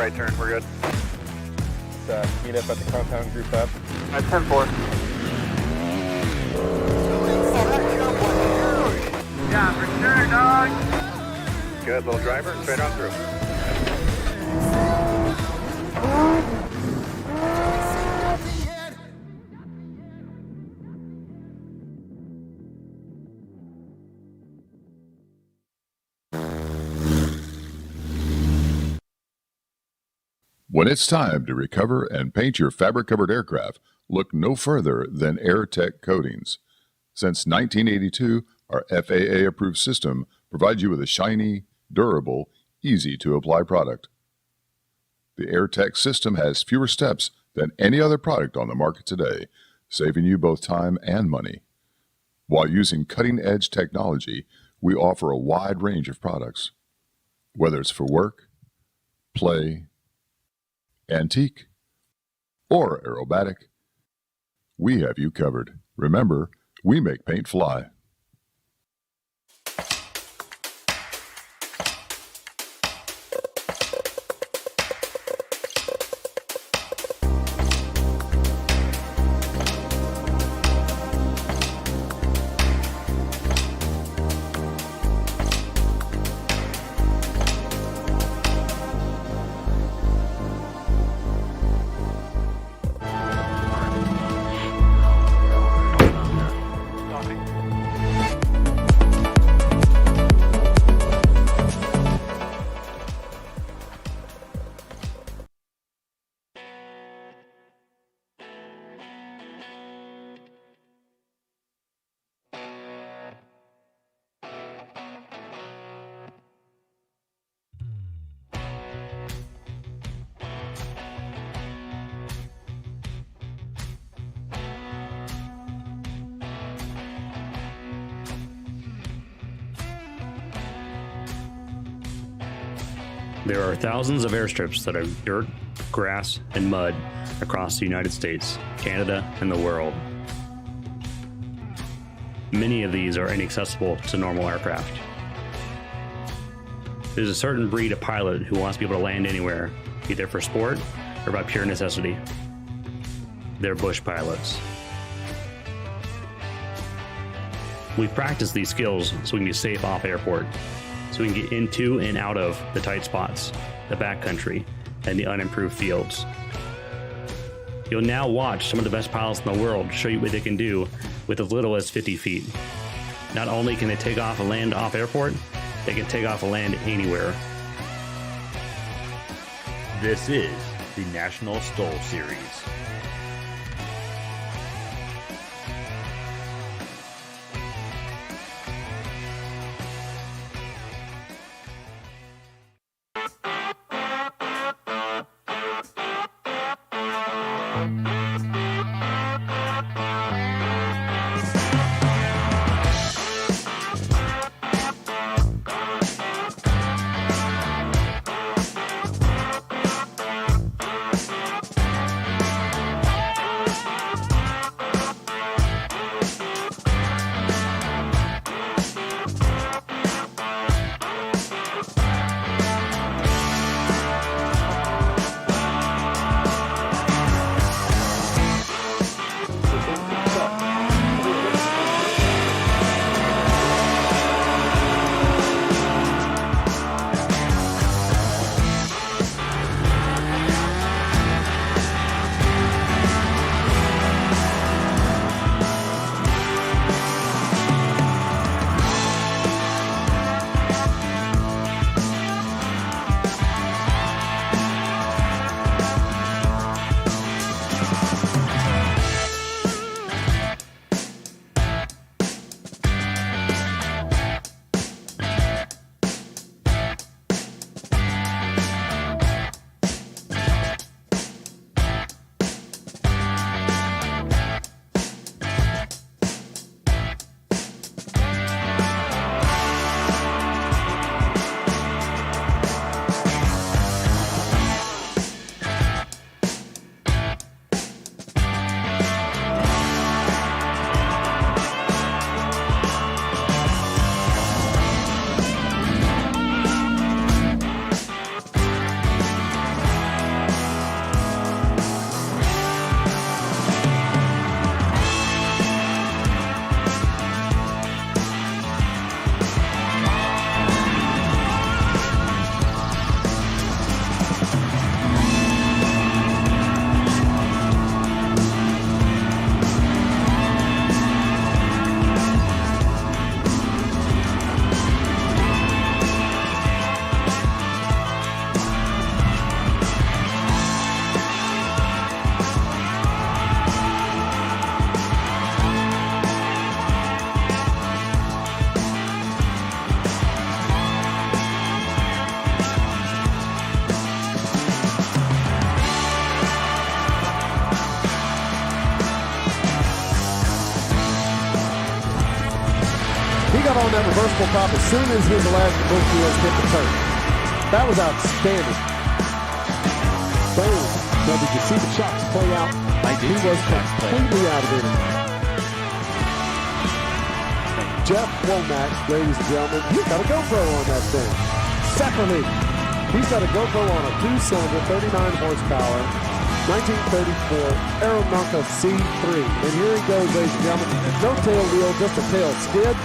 right turn, we're good. Meet up at the compound, group up. At 10-4. Yeah, for sure, dog. Good, little driver, straight on through. When it's time to recover and paint your fabric-covered aircraft, look no further than AirTech Coatings. Since 1982, our FAA-approved system provides you with a shiny, durable, easy-to-apply product. The AirTech system has fewer steps than any other product on the market today, saving you both time and money. While using cutting-edge technology, we offer a wide range of products. Whether it's for work, play, antique, or aerobatic, we have you covered. Remember, we make paint fly. There are thousands of airstrips that are dirt, grass, and mud across the United States, Canada, and the world. Many of these are inaccessible to normal aircraft. There's a certain breed of pilot who wants to be able to land anywhere, either for sport or by pure necessity. They're bush pilots. We practice these skills so we can be safe off airport, so we can get into and out of the tight spots, the backcountry, and the unimproved fields. You'll now watch some of the best pilots in the world show you what they can do with as little as 50 feet. Not only can they take off and land off airport, they can take off and land anywhere. This is the National STOL Series. on that reversible prop as soon as his elastic both wheels hit the turn. That was outstanding. Boom. Now, did you see the shocks play out? I did. He was completely out of it. Jeff Womack, ladies and gentlemen, he's got a GoPro on that thing. Secondly, he's got a GoPro on a 2-cylinder, 39 horsepower, 1934 Aeronautica C3. And here he goes, ladies and gentlemen. No tail wheel, just a tail skid.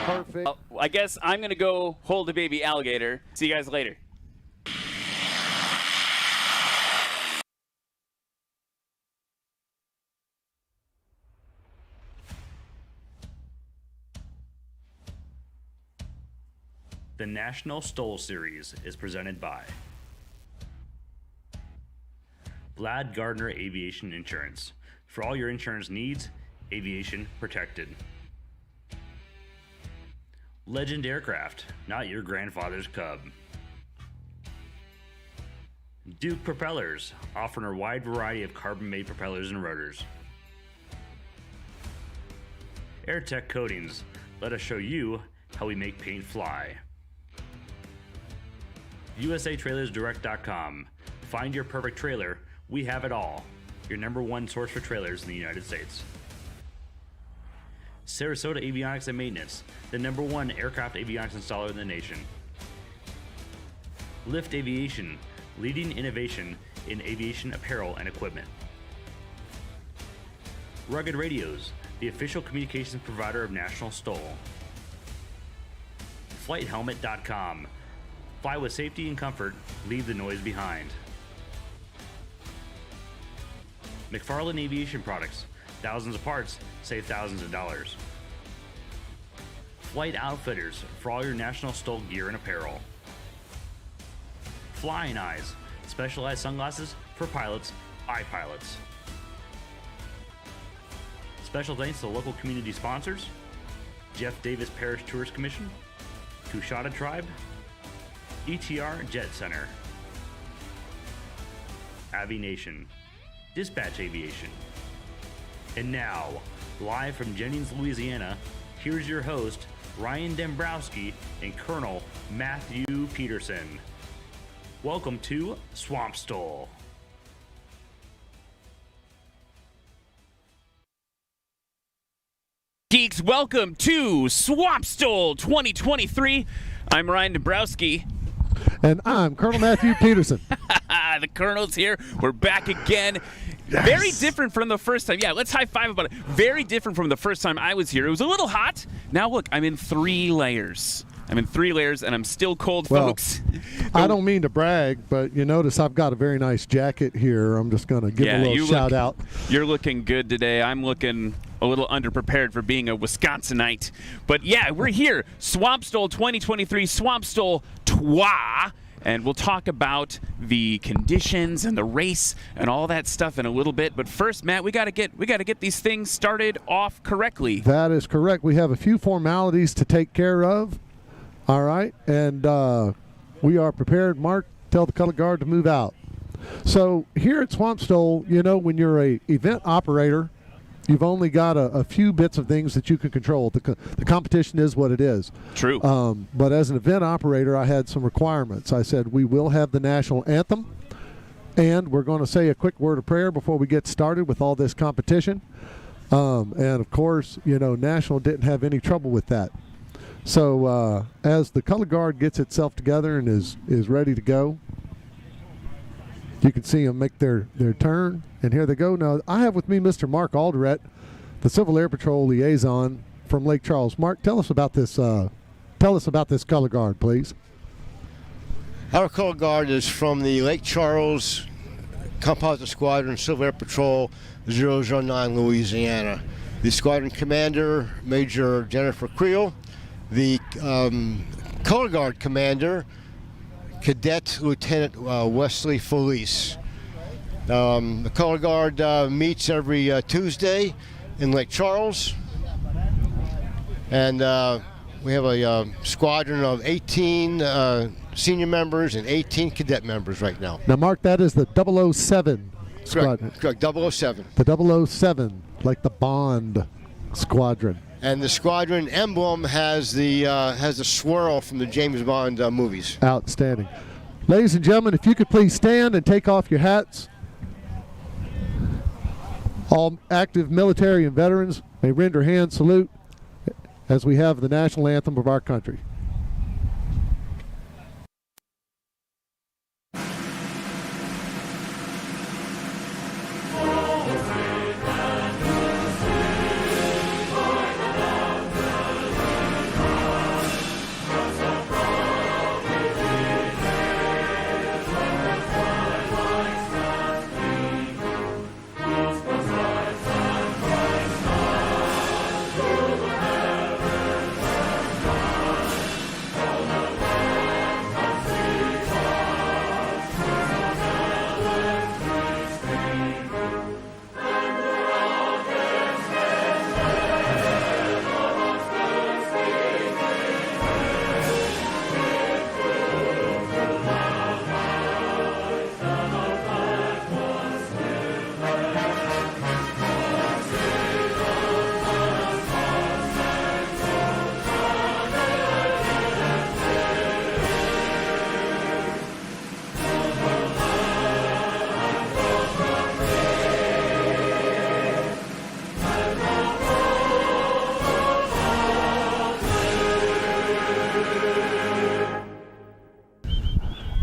Perfect. I guess I'm going to go hold a baby alligator. See you guys later. The National STOL Series is presented by Vlad Gardner Aviation Insurance. For all your insurance needs, aviation protected. Legend Aircraft, not your grandfather's Cub. Duke Propellers, offering a wide variety of carbon-made propellers and rotors. AirTech Coatings, let us show you how we make paint fly. USATrailersDirect.com, find your perfect trailer, we have it all. Your #1 source for trailers in the United States. Sarasota Avionics and Maintenance, the #1 aircraft avionics installer in the nation. Lift Aviation, leading innovation in aviation apparel and equipment. Rugged Radios, the official communications provider of National STOL. FlightHelmet.com, fly with safety and comfort, leave the noise behind. McFarlane Aviation Products, thousands of parts, save thousands of dollars. Flight Outfitters, for all your National STOL gear and apparel. Flying Eyes, specialized sunglasses for pilots, eye pilots. Special thanks to local community sponsors, Jeff Davis Parish Tourist Commission, Coushatta Tribe, ETR Jet Center, Avi Nation, Dispatch Aviation. And now, live from Jennings, Louisiana, here's your host, Ryan Dembrowski and Colonel Matthew Peterson. Welcome to Swamp STOL. Geeks, welcome to Swamp STOL 2023. I'm Ryan Dembrowski. And I'm Colonel Matthew Peterson. The Colonel's here. We're back again. Yes. Very different from the first time. Yeah, let's high five about it. Very different from the first time I was here. It was a little hot. Now look, I'm in 3 layers. And I'm still cold, well, folks. I don't mean to brag, but you notice I've got a very nice jacket here. I'm just going to give a little shout out. You're looking good today. I'm looking a little underprepared for being a Wisconsinite. But yeah, we're here. Swamp STOL 2023, Swamp STOL Trois. And we'll talk about the conditions and the race and all that stuff in a little bit. But first, Matt, we got to get these things started off correctly. That is correct. We have a few formalities to take care of. All right, and we are prepared. Mark, tell the color guard to move out. So here at Swamp STOL, you know, when you're a event operator, you've only got a few bits of things that you can control. The competition is what it is. True. But as an event operator, I had some requirements. I said we will have the national anthem, and we're going to say a quick word of prayer before we get started with all this competition. And, of course, you know, National didn't have any trouble with that. So as the color guard gets itself together and is ready to go, you can see them make their turn, and here they go. Now, I have with me Mr. Mark Alderette, the Civil Air Patrol liaison from Lake Charles. Mark, tell us about this color guard, please. Our color guard is from the Lake Charles Composite Squadron, Civil Air Patrol 009, Louisiana. The squadron commander, Major Jennifer Creel. The color guard commander, Cadet Lieutenant Wesley Felice. The color guard meets every Tuesday in Lake Charles, and we have a squadron of 18 senior members and 18 cadet members right now. Now, Mark, that is the 007 squadron. Correct, 007. The 007, like the Bond. Squadron. And the squadron emblem has the swirl from the James Bond movies. Outstanding. Ladies and gentlemen, if you could please stand and take off your hats. All active military and veterans may render hand salute as we have the national anthem of our country.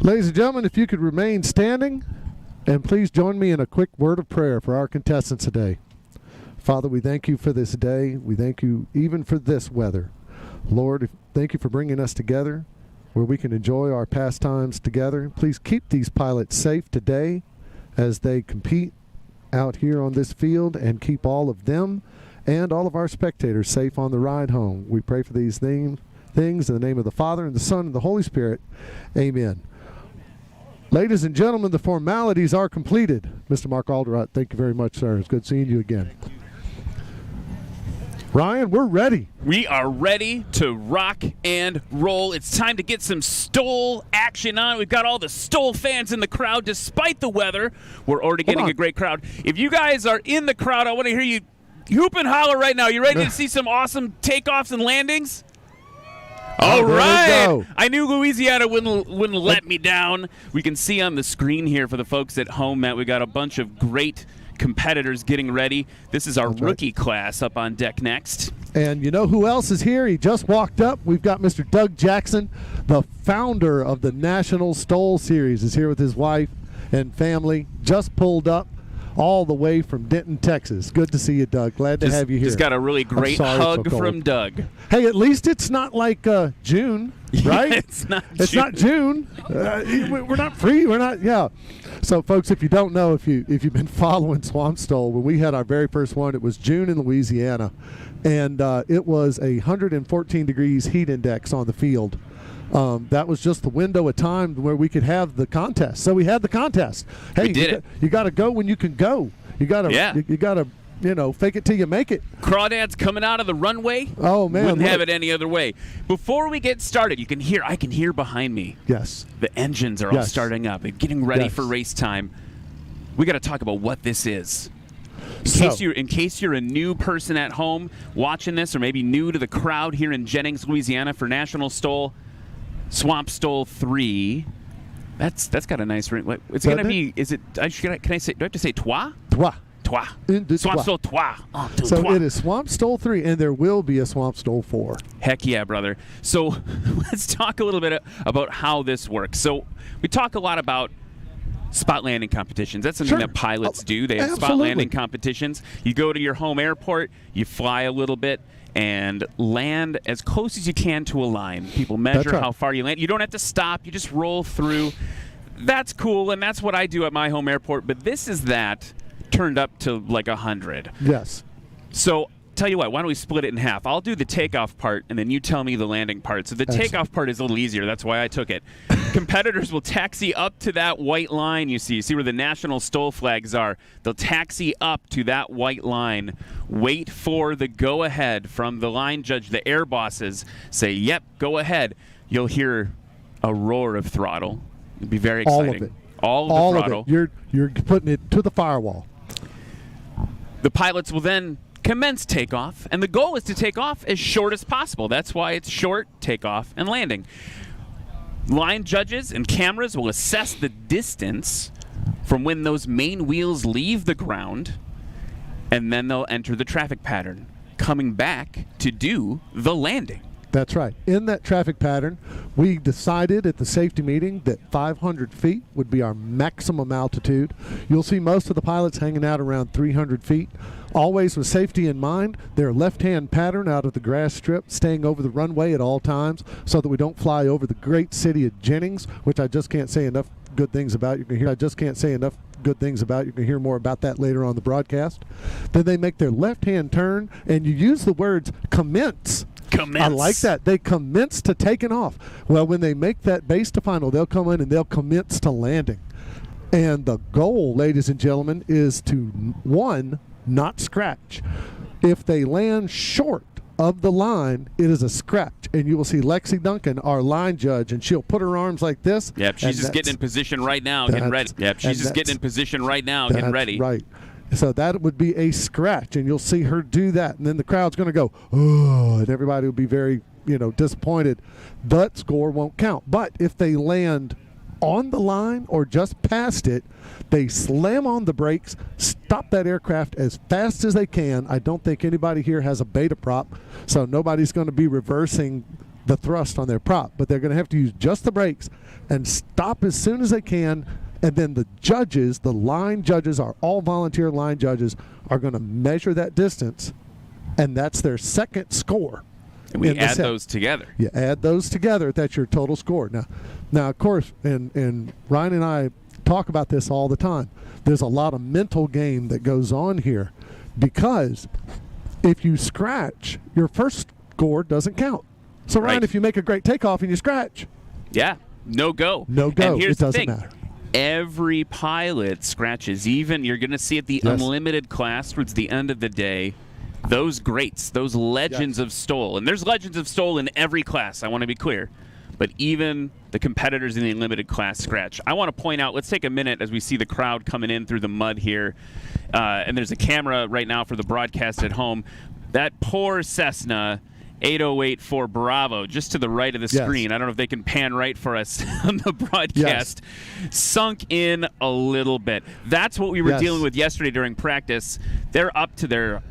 Ladies and gentlemen, if you could remain standing, and please join me in a quick word of prayer for our contestants today. Father, we thank you for this day. We thank you even for this weather. Lord, thank you for bringing us together where we can enjoy our pastimes together. Please keep these pilots safe today as they compete out here on this field, and keep all of them and all of our spectators safe on the ride home. We pray for these things in the name of the Father, and the Son, and the Holy Spirit. Amen. Ladies and gentlemen, the formalities are completed. Mr. Mark Alderott, thank you very much, sir. It's good seeing you again. Ryan, we're ready. We are ready to rock and roll. It's time to get some STOL action on. We've got all the STOL fans in the crowd. Despite the weather, we're already getting a great crowd. If you guys are in the crowd, I want to hear you hoop and holler right now. You ready to see some awesome takeoffs and landings? All right. I knew Louisiana wouldn't let me down. We can see on the screen here for the folks at home that we got a bunch of great competitors getting ready. This is our rookie class up on deck next. And you know who else is here? He just walked up. We've got Mr. Doug Jackson, the founder of the National STOL Series, is here with his wife and family. Just pulled up all the way from Denton, Texas. Good to see you, Doug. Glad to have you here. Just got a really great hug from Doug. Hey, at least it's not like June, right? It's not June. We're not free. We're not, yeah. So, folks, if you don't know, if you've been following Swamp STOL, when we had our very first one, it was June in Louisiana, and it was 114 degrees heat index on the field. That was just the window of time where we could have the contest. So we had the contest. Hey, you got to go when you can go. You got to, you got to, fake it till you make it. Crawdads coming out of the runway. Oh man, wouldn't have it any other way. Before we get started, I can hear behind me. Yes. The engines are all starting up and getting ready for race time. We got to talk about what this is. In case you're a new person at home watching this, or maybe new to the crowd here in Jennings, Louisiana for National STOL. Swamp STOL 3. That's got a nice ring. It's going to be, is it, can I say, do I have to say Trois? Trois. Swamp STOL Trois. It is Swamp STOL 3, and there will be a Swamp STOL 4. Heck yeah, brother. So let's talk a little bit about how this works. So we talk a lot about spot landing competitions. That's something that pilots do. They have spot landing competitions. You go to your home airport, you fly a little bit, and land as close as you can to a line. People measure how far you land. You don't have to stop. You just roll through. That's cool, and that's what I do at my home airport. But this is that turned up to like 100. Yes. So tell you what, why don't we split it in half? I'll do the takeoff part, and then you tell me the landing part. So the takeoff part is a little easier. That's why I took it. Competitors will taxi up to that white line you see. See where the national STOL flags are. They'll taxi up to that white line, wait for the go-ahead from the line judge. The air bosses say, yep, go ahead. You'll hear a roar of throttle. It'll be very exciting. All of it. All of the throttle. Of it. You're putting it to the firewall. The pilots will then commence takeoff, and the goal is to take off as short as possible. That's why it's short, takeoff, and landing. Line judges and cameras will assess the distance from when those main wheels leave the ground, and then they'll enter the traffic pattern, coming back to do the landing. That's right. In that traffic pattern, we decided at the safety meeting that 500 feet would be our maximum altitude. You'll see most of the pilots hanging out around 300 feet. Always with safety in mind, their left-hand pattern out of the grass strip, staying over the runway at all times so that we don't fly over the great city of Jennings, which I just can't say enough good things about. You can hear more about that later on the broadcast. Then they make their left-hand turn, and you use the words commence. I like that. They commence to taking off. Well, when they make that base to final, they'll come in and they'll commence to landing. And the goal, ladies and gentlemen, is to, one, not scratch. If they land short of the line, it is a scratch. And you will see Lexi Duncan, our line judge, and she'll put her arms like this. Yep, she's just getting in position right now, getting ready. Yep, she's just getting in position right now, getting ready. Right. So that would be a scratch, and you'll see her do that. And then the crowd's going to go, oh, and everybody will be very, disappointed. That score won't count. But if they land on the line or just past it, they slam on the brakes, stop that aircraft as fast as they can. I don't think anybody here has a beta prop, so nobody's going to be reversing the thrust on their prop. But they're going to have to use just the brakes and stop as soon as they can. And then the judges, the line judges, are all volunteer line judges, are going to measure that distance, and that's their second score. And we add those together. You add those together, that's your total score. Now of course, and Ryan and I talk about this all the time, there's a lot of mental game that goes on here, because if you scratch, your first score doesn't count. So Ryan, if you make a great takeoff and you scratch, no go. No go. And here's it doesn't the thing. matter. Every pilot scratches. Even you're going to see at the unlimited class towards the end of the day, those greats, those legends of STOL. And there's legends of STOL in every class, I want to be clear. But even the competitors in the unlimited class scratch. I want to point out, let's take a minute as we see the crowd coming in through the mud here. And there's a camera right now for the broadcast at home. That poor Cessna 808 for Bravo, just to the right of the screen. I don't know if they can pan right for us on the broadcast. Sunk in a little bit. That's what we were dealing with yesterday during practice. They're up to their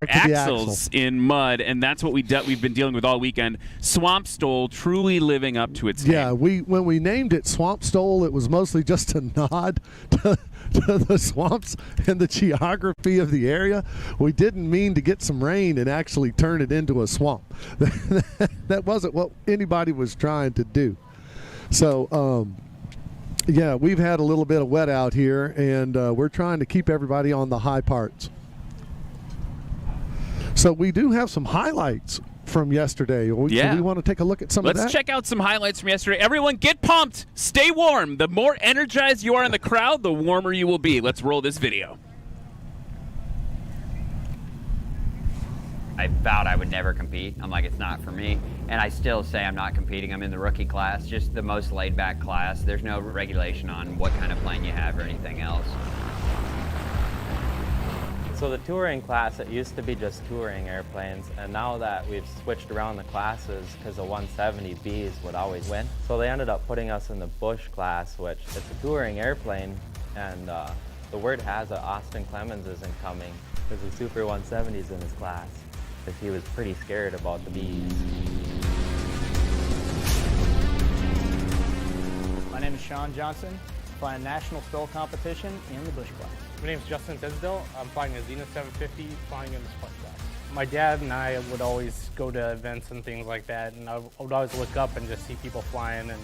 axles in mud, and that's what we've been dealing with all weekend. Swamp STOL truly living up to its name. Yeah, when we named it Swamp STOL, it was mostly just a nod to the swamps and the geography of the area. We didn't mean to get some rain and actually turn it into a swamp. That wasn't what anybody was trying to do. So, we've had a little bit of wet out here, and we're trying to keep everybody on the high parts. So we do have some highlights from yesterday. Do we want to take a look at some of that? Let's check out some highlights from yesterday. Everyone get pumped. Stay warm. The more energized you are in the crowd, the warmer you will be. Let's roll this video. I vowed I would never compete. I'm like, it's not for me. And I still say I'm not competing. I'm in the rookie class, just the most laid-back class. There's no regulation on what kind of plane you have or anything else. So the touring class, it used to be just touring airplanes, and now that we've switched around the classes, because the 170Bs would always win, so they ended up putting us in the Bush class, which it's a touring airplane, and the word has it, Austin Clemens isn't coming, because the Super 170's in his class, because he was pretty scared about the Bs. My name is Sean Johnson, flying National STOL competition in the Bush class. My name is Justin Tisdale. I'm flying a Zenith 750, flying in the Spark class. My dad and I would always go to events and things like that, and I would always look up and just see people flying. And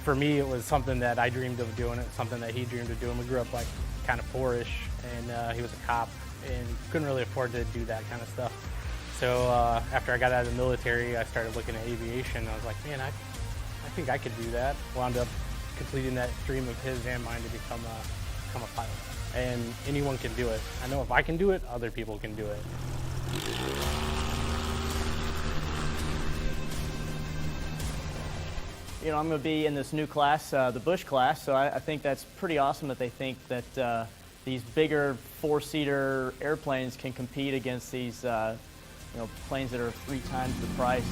for me, it was something that I dreamed of doing. It's something that he dreamed of doing. We grew up like kind of poorish, and he was a cop, and couldn't really afford to do that kind of stuff. So after I got out of the military, I started looking at aviation. I was like, man, I think I could do that. Wound up completing that dream of his and mine to become a pilot. And anyone can do it. I know if I can do it, other people can do it. I'm going to be in this new class, the Bush class, so I think that's pretty awesome that they think that these bigger 4-seater airplanes can compete against these planes that are 3 times the price.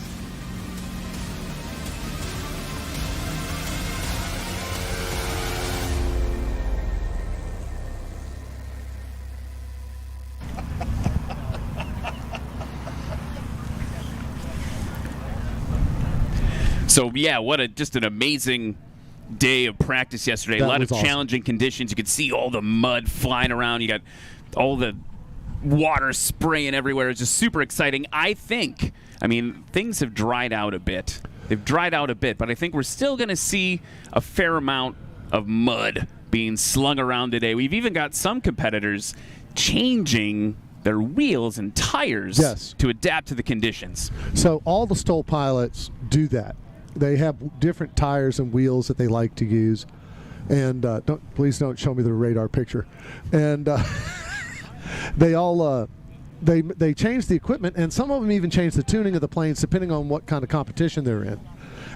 So yeah, just an amazing day of practice yesterday. A lot of challenging conditions. You could see all the mud flying around. You got all the water spraying everywhere. It's just super exciting. I mean, things have dried out a bit. They've dried out a bit, but I think we're still going to see a fair amount of mud being slung around today. We've even got some competitors changing their wheels and tires to adapt to the conditions. So all the STOL pilots do that. They have different tires and wheels that they like to use. And please don't show me the radar picture. And they all they change the equipment, and some of them even change the tuning of the planes depending on what kind of competition they're in.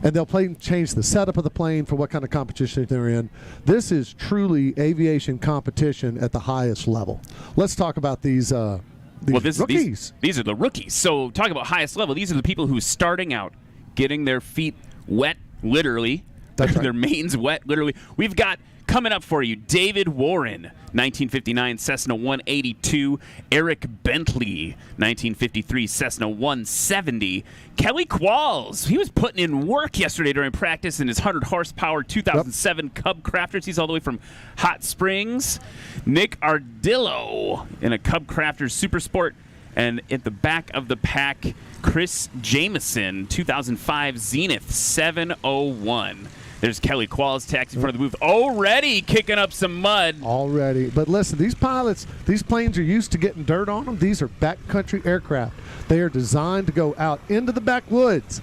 And they'll change the setup of the plane for what kind of competition they're in. This is truly aviation competition at the highest level. Let's talk about these rookies. These are the rookies. So talk about highest level. These are the people who starting out, getting their feet wet, literally. That's right. Their mains wet, literally. We've got coming up for you David Warren, 1959 Cessna 182. Eric Bentley, 1953 Cessna 170. Kelly Qualls, he was putting in work yesterday during practice in his 100 horsepower 2007 Cub Crafters. He's all the way from Hot Springs. Nick Ardillo in a Cub Crafters Super Sport. And at the back of the pack, Chris Jameson, 2005 Zenith 701. There's Kelly Qualls taxi in front of the booth, already kicking up some mud. Already. But listen, these pilots, these planes are used to getting dirt on them. These are backcountry aircraft. They are designed to go out into the backwoods,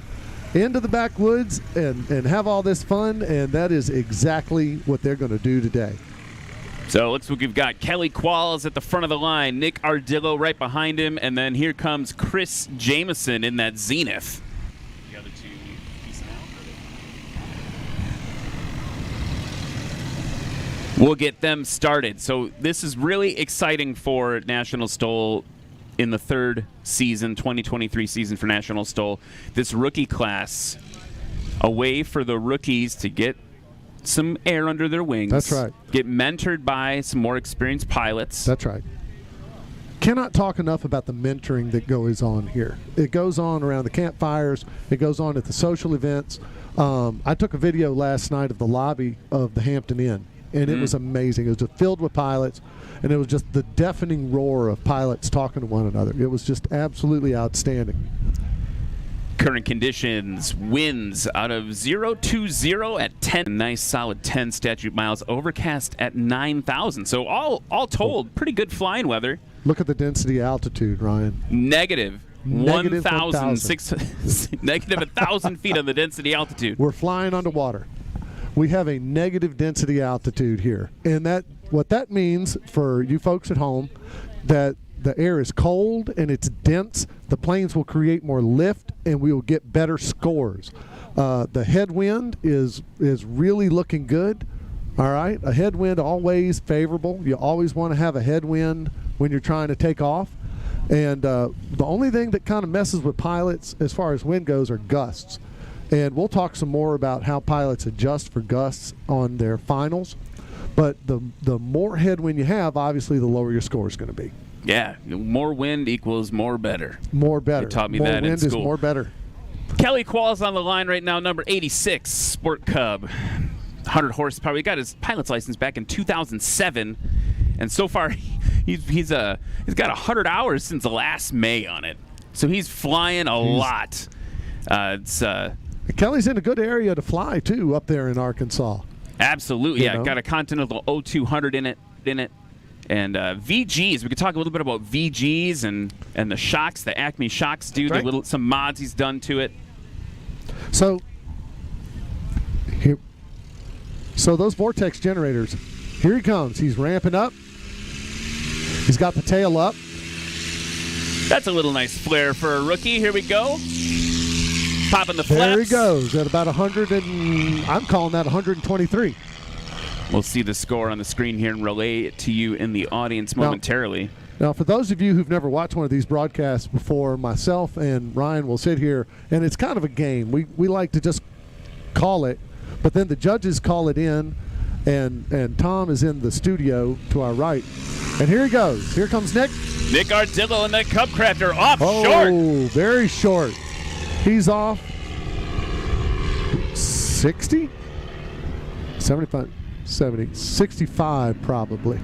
and have all this fun, and that is exactly what they're going to do today. So looks like we've got Kelly Qualls at the front of the line, Nick Ardillo right behind him, and then here comes Chris Jameson in that Zenith. The other two piecing out. We'll get them started. So this is really exciting for National STOL in the third season, 2023 season for National STOL. This rookie class, a way for the rookies to get some air under their wings. That's right. Get mentored by some more experienced pilots. That's right. Cannot talk enough about the mentoring that goes on here. It goes on around the campfires. It goes on at the social events. I took a video last night of the lobby of the Hampton Inn, and it was amazing. It was just filled with pilots, and it was just the deafening roar of pilots talking to one another. It was just absolutely outstanding. Current conditions, winds out of 020 at 10. Nice solid 10 statute miles. Overcast at 9,000. So all told, pretty good flying weather. Look at the density altitude, Ryan. Negative 1,000 feet on the density altitude. We're flying underwater. We have a negative density altitude here. And what that means for you folks at home, that the air is cold and it's dense. The planes will create more lift, and we will get better scores. The headwind is really looking good. All right, a headwind always favorable. You always want to have a headwind when you're trying to take off. And the only thing that kind of messes with pilots as far as wind goes are gusts. And we'll talk some more about how pilots adjust for gusts on their finals. But the more headwind you have, obviously, the lower your score is going to be. Yeah, more wind equals more better. More better. They taught me more that in school. school. More wind is more better. Kelly Qualls on the line right now, number 86, Sport Cub, 100 horsepower. He got his pilot's license back in 2007, and so far he's got 100 hours since last May on it. So he's flying a lot. Kelly's in a good area to fly too, up there in Arkansas. Absolutely, yeah. Got a Continental 0200 in it. And VGs, we could talk a little bit about VGs and the shocks, the Acme shocks, dude. Some mods he's done to it. So those vortex generators, here he comes. He's ramping up. He's got the tail up. That's a little nice flare for a rookie. Here we go. Popping the flaps. There he goes at about 100 and I'm calling that 123. We'll see the score on the screen here and relay it to you in the audience momentarily. Now, for those of you who've never watched one of these broadcasts before, myself and Ryan will sit here, and it's kind of a game. We like to just call it, but then the judges call it in, and Tom is in the studio to our right. And here he goes. Here comes Nick. Nick Ardillo and the Cub Crafter off short. Oh, very short. He's off 60? 75, 70, 65 probably.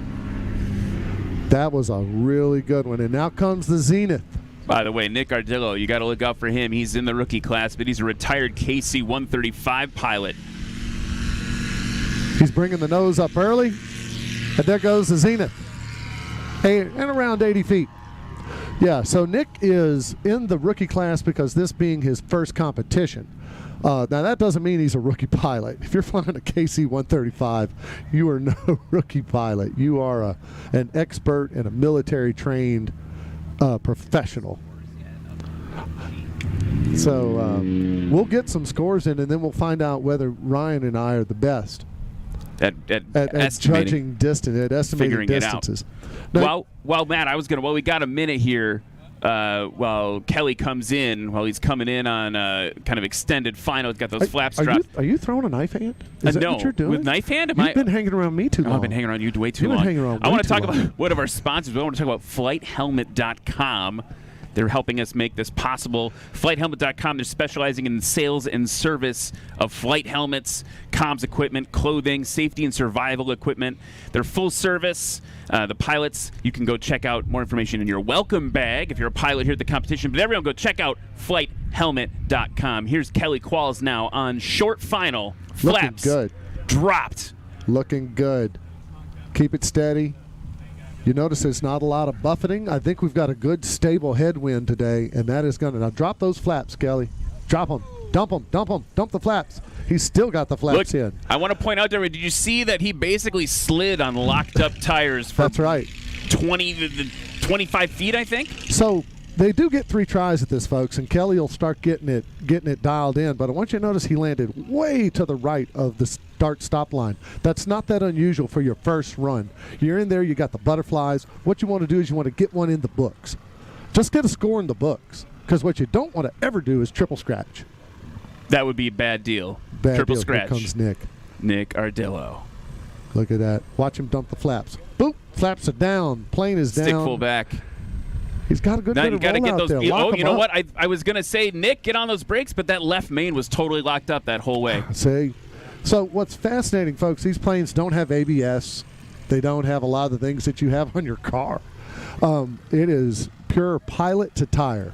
That was a really good one. And now comes the Zenith. By the way, Nick Ardillo, you got to look out for him. He's in the rookie class, but he's a retired KC-135 pilot. He's bringing the nose up early. And there goes the Zenith. And around 80 feet. Yeah, so Nick is in the rookie class because this being his first competition. Now, that doesn't mean he's a rookie pilot. If you're flying a KC-135, you are no rookie pilot. You are an expert and a military-trained professional. So we'll get some scores in, and then we'll find out whether Ryan and I are the best at judging distance, at estimating figuring distances. It out. Well, Matt, we got a minute here. While Kelly comes in, while he's coming in on kind of extended final, he's got those flaps dropped. Are you throwing a knife hand? Is that no, what you're doing? with knife hand? You've been hanging around me too long. I've been hanging around you way too long. You've been hanging around I want way to talk too long. about one of our sponsors. I want to talk about FlightHelmet.com. They're helping us make this possible. FlightHelmet.com, they're specializing in the sales and service of flight helmets, comms equipment, clothing, safety and survival equipment. They're full service. The pilots, you can go check out more information in your welcome bag if you're a pilot here at the competition. But everyone go check out FlightHelmet.com. Here's Kelly Qualls now on short final. Flaps good. Dropped. Looking good. Keep it steady. You notice there's not a lot of buffeting. I think we've got a good stable headwind today, and that is going to... Now drop those flaps, Kelly. Drop them. Dump them. Dump them. Dump the flaps. He's still got the flaps in. I want to point out there, did you see that he basically slid on locked up tires for That's right. 20 to 25 feet, I think? So they do get 3 tries at this, folks, and Kelly will start getting it dialed in. But I want you to notice he landed way to the right of the start-stop line. That's not that unusual for your first run. You're in there, you got the butterflies. What you want to do is you want to get one in the books. Just get a score in the books, because what you don't want to ever do is triple scratch. That would be a bad deal. Triple scratch. Here comes Nick. Nick Ardillo. Look at that. Watch him dump the flaps. Boop. Flaps are down. Plane is down. Stick full back. He's got a good bit of roll get out those. there. You know what? I was going to say, Nick, get on those brakes, but that left main was totally locked up that whole way. See? So what's fascinating, folks, these planes don't have ABS. They don't have a lot of the things that you have on your car. It is pure pilot to tire.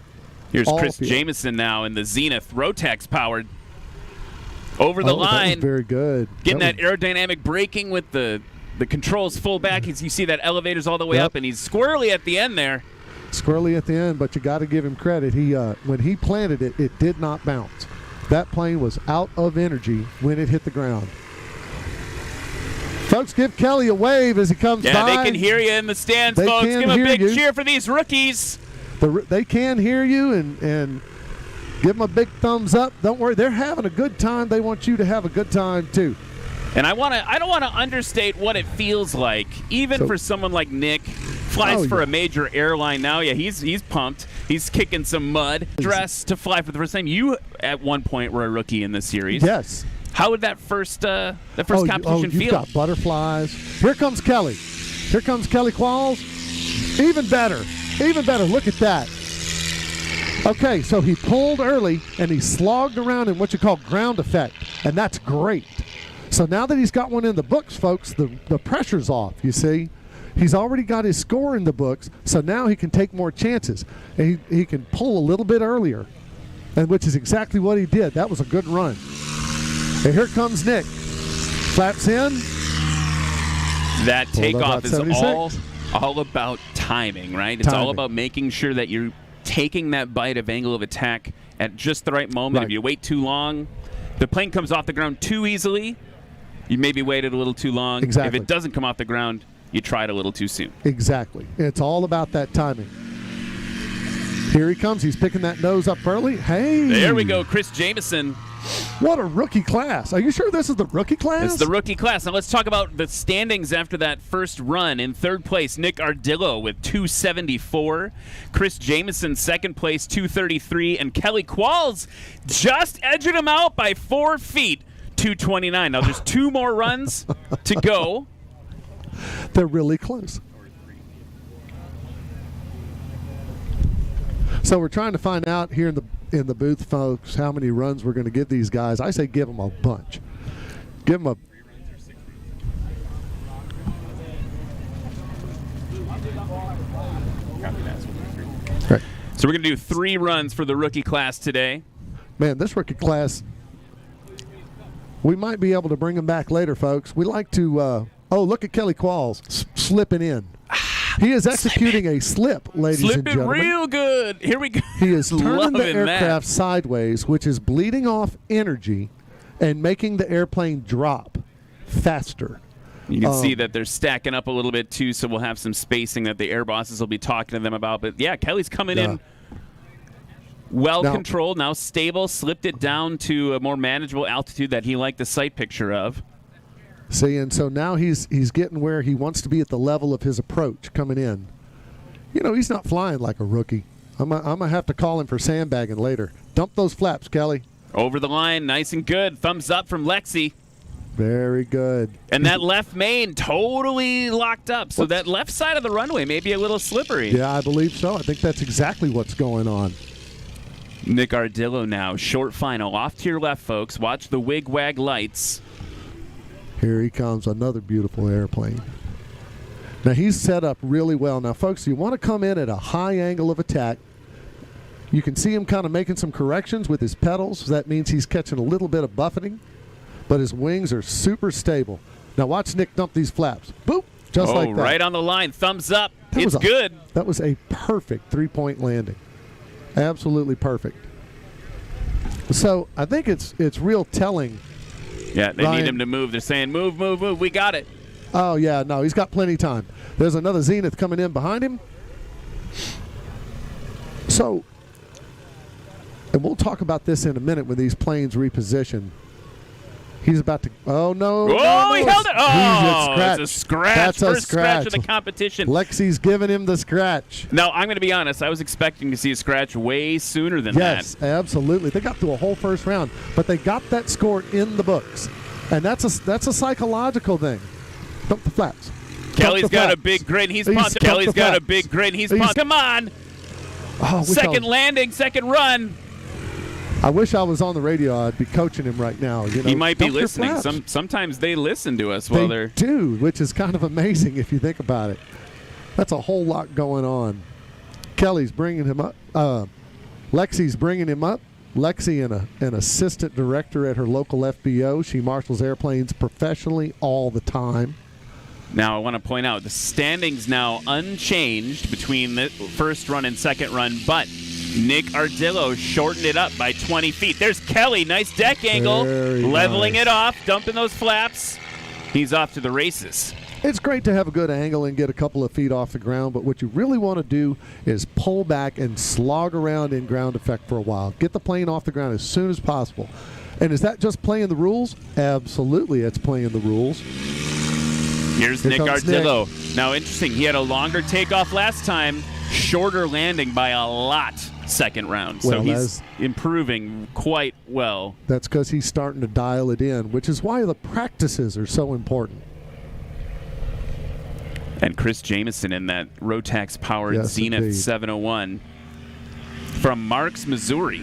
Here's Chris Jameson now in the Zenith Rotax powered. Over the line. That was very good. Getting that aerodynamic braking with the controls full back. You see that elevator's all the way up, and he's squirrely at the end there. Squirrely at the end, but you got to give him credit. He when he planted it, it did not bounce. That plane was out of energy when it hit the ground. Folks, give Kelly a wave as he comes by. Yeah, they can hear you in the stands, folks. Give him a big cheer for these rookies. They can hear you, and give them a big thumbs up. Don't worry, they're having a good time. They want you to have a good time too. And I don't want to understate what it feels like, even for someone like Nick. Flies for a major airline now. Yeah, he's pumped. He's kicking some mud. Dressed to fly for the first time. You at one point were a rookie in this series. Yes. How would that first competition feel? You've got butterflies. Here comes Kelly. Here comes Kelly Qualls. Even better. Even better. Look at that. Okay, so he pulled early, and he slogged around in what you call ground effect, and that's great. So now that he's got one in the books, folks, the pressure's off, you see. He's already got his score in the books, so now he can take more chances. And he can pull a little bit earlier, and which is exactly what he did. That was a good run. And here comes Nick. Flaps in. That takeoff is all about timing, right? It's all about making sure that you're taking that bite of angle of attack at just the right moment. If you wait too long, the plane comes off the ground too easily, you maybe waited a little too long. Exactly. If it doesn't come off the ground, you tried a little too soon. Exactly. It's all about that timing. Here he comes. He's picking that nose up early. Hey. There we go. Chris Jameson What a rookie class. Are you sure this is the rookie class? It's the rookie class. Now let's talk about the standings after that first run. In third place, Nick Ardillo with 274. Chris Jameson, second place, 233. And Kelly Qualls just edging him out by 4 feet, 229. Now there's 2 more runs to go. They're really close. So we're trying to find out here in the booth, folks, how many runs we're going to give these guys. I say give them a bunch. Give them a... Right. So we're going to do 3 runs for the rookie class today. Man, this rookie class, we might be able to bring them back later, folks. We like to... oh, look at Kelly Qualls slipping in. He is executing a slip, ladies and Slipping gentlemen. real good. Here we go. He is turning the Loving aircraft that. sideways, which is bleeding off energy and making the airplane drop faster. You can see that they're stacking up a little bit, too, so we'll have some spacing that the air bosses will be talking to them about. But, yeah, Kelly's coming in well-controlled, now stable, slipped it down to a more manageable altitude that he liked the sight picture of. See, and so now he's getting where he wants to be at the level of his approach coming in. You know, he's not flying like a rookie. I'm going to have to call him for sandbagging later. Dump those flaps, Kelly. Over the line, nice and good. Thumbs up from Lexi. Very good. And that left main totally locked up. So that left side of the runway may be a little slippery. Yeah, I believe so. I think that's exactly what's going on. Nick Ardillo now, short final. Off to your left, folks. Watch the wig-wag lights. Here he comes, another beautiful airplane. Now, he's set up really well. Now, folks, you want to come in at a high angle of attack. You can see him kind of making some corrections with his pedals. That means he's catching a little bit of buffeting, but his wings are super stable. Now, watch Nick dump these flaps. Boop, just like that. Right on the line. Thumbs up. It's good. That was a perfect 3-point landing. Absolutely perfect. So, I think it's real telling. Yeah, they Ryan, need him to move. They're saying, move, move, move. We got it. Oh, yeah, no, he's got plenty of time. There's another Zenith coming in behind him. So, and we'll talk about this in a minute when these planes reposition. He's about to, oh, no. Oh, he held it. Oh, it's a scratch. That's a First scratch of the competition. Lexi's giving him the scratch. No, I'm going to be honest. I was expecting to see a scratch way sooner than that. Yes, absolutely. They got through a whole first round, but they got that score in the books. And that's a psychological thing. Dump the flaps. Kelly's got a big grin. He's pumped. Kelly's got a big grin. He's pumped. Come on. Oh, second landing, second run. I wish I was on the radio. I'd be coaching him right now. You know, he might be dump your listening. flaps. Sometimes they listen to us while They do, which is kind of amazing if you think about it. That's a whole lot going on. Kelly's bringing him up. Lexi's bringing him up. Lexi, an assistant director at her local FBO. She marshals airplanes professionally all the time. Now, I want to point out the standings now unchanged between the first run and second run, but Nick Ardillo shortened it up by 20 feet. There's Kelly. Nice deck angle. Very leveling nice. it off, dumping those flaps. He's off to the races. It's great to have a good angle and get a couple of feet off the ground, but what you really want to do is pull back and slog around in ground effect for a while. Get the plane off the ground as soon as possible. And is that just playing the rules? Absolutely, it's playing the rules. Here's Nick Ardillo. Now, interesting. He had a longer takeoff last time, shorter landing by a lot second round. So he's improving quite well. That's because he's starting to dial it in, which is why the practices are so important. And Chris Jameson in that Rotax-powered Zenith indeed. 701 from Marks, Missouri.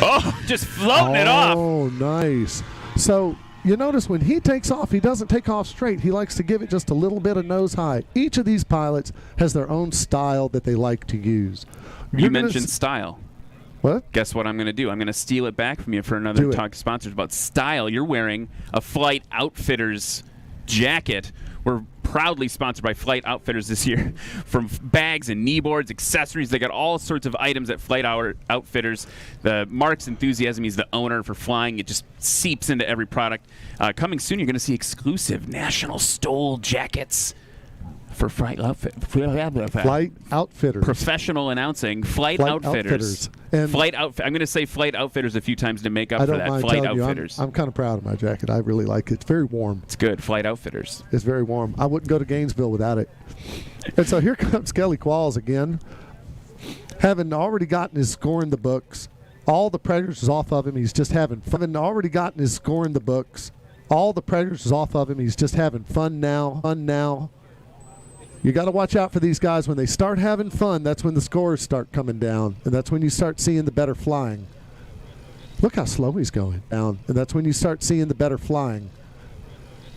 Oh, just floating it off. Oh, nice. So you notice when he takes off, he doesn't take off straight. He likes to give it just a little bit of nose high. Each of these pilots has their own style that they like to use. You mentioned style. What? Guess what I'm going to do? I'm going to steal it back from you for another talk to sponsors about style. You're wearing a Flight Outfitters jacket. We're proudly sponsored by Flight Outfitters this year. From bags and kneeboards, accessories, they got all sorts of items at Flight Outfitters. The Mark's enthusiasm, he's the owner for flying. It just seeps into every product. Coming soon, you're going to see exclusive National STOL jackets For Flight Outfitters. Professional announcing. Flight Outfitters. And I'm going to say Flight Outfitters a few times to make up I for don't that. mind Flight telling Outfitters. you, I'm kind of proud of my jacket. I really like it. It's very warm. It's good. Flight Outfitters. It's very warm. I wouldn't go to Gainesville without it. And so here comes Kelly Qualls again, having already gotten his score in the books. All the pressure's off of him. He's just having fun. Having already gotten his score in the books. All the pressure's off of him. He's just having fun now. You got to watch out for these guys. When they start having fun, that's when the scores start coming down, and that's when you start seeing the better flying. Look how slow he's going down, and that's when you start seeing the better flying.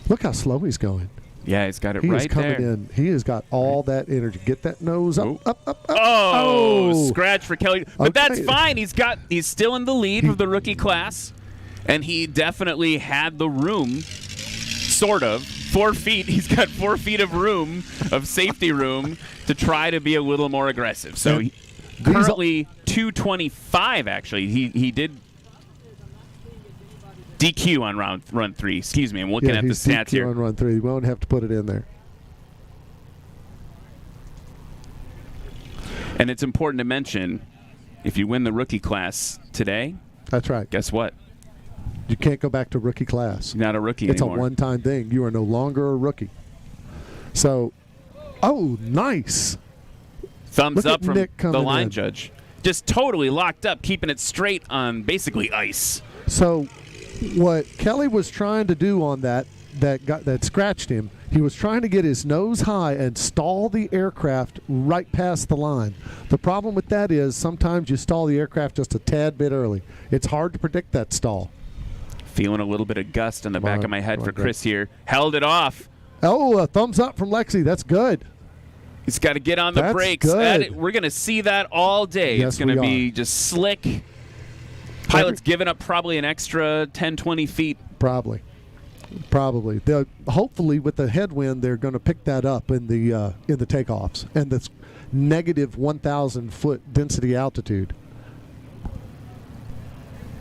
Look how slow he's going. Yeah, he's got it He right is coming there. in. He has got all that energy. Get that nose up, up. Oh, scratch for Kelly. But Okay. that's fine. He's still in the lead of the rookie class, and he definitely had the room, sort of. 4 feet. He's got 4 feet of room, of safety room, to try to be a little more aggressive. So currently 225. Actually, he did DQ on run 3. Excuse me. I'm looking at the he's stats DQ here. on run 3. We won't have to put it in there. And it's important to mention, if you win the rookie class today, that's right. Guess what? You can't go back to rookie class. You're not a rookie it's anymore. a one-time thing. You are no longer a rookie. So, nice. Thumbs Look up at from Nick the coming line in. judge. Just totally locked up, keeping it straight on basically ice. So, what Kelly was trying to do on that scratched him, he was trying to get his nose high and stall the aircraft right past the line. The problem with that is sometimes you stall the aircraft just a tad bit early. It's hard to predict that stall. Feeling a little bit of gust on the back of my head for Greg. Chris here. Held it off. Oh, a thumbs up from Lexi. That's good. He's got to get on the That's brakes. good. We're going to see that all day. Yes, it's going to we be just slick. Pilot's giving up probably an extra 10, 20 feet. Probably. Hopefully, with the headwind, they're going to pick that up in the takeoffs and this negative 1,000 foot density altitude.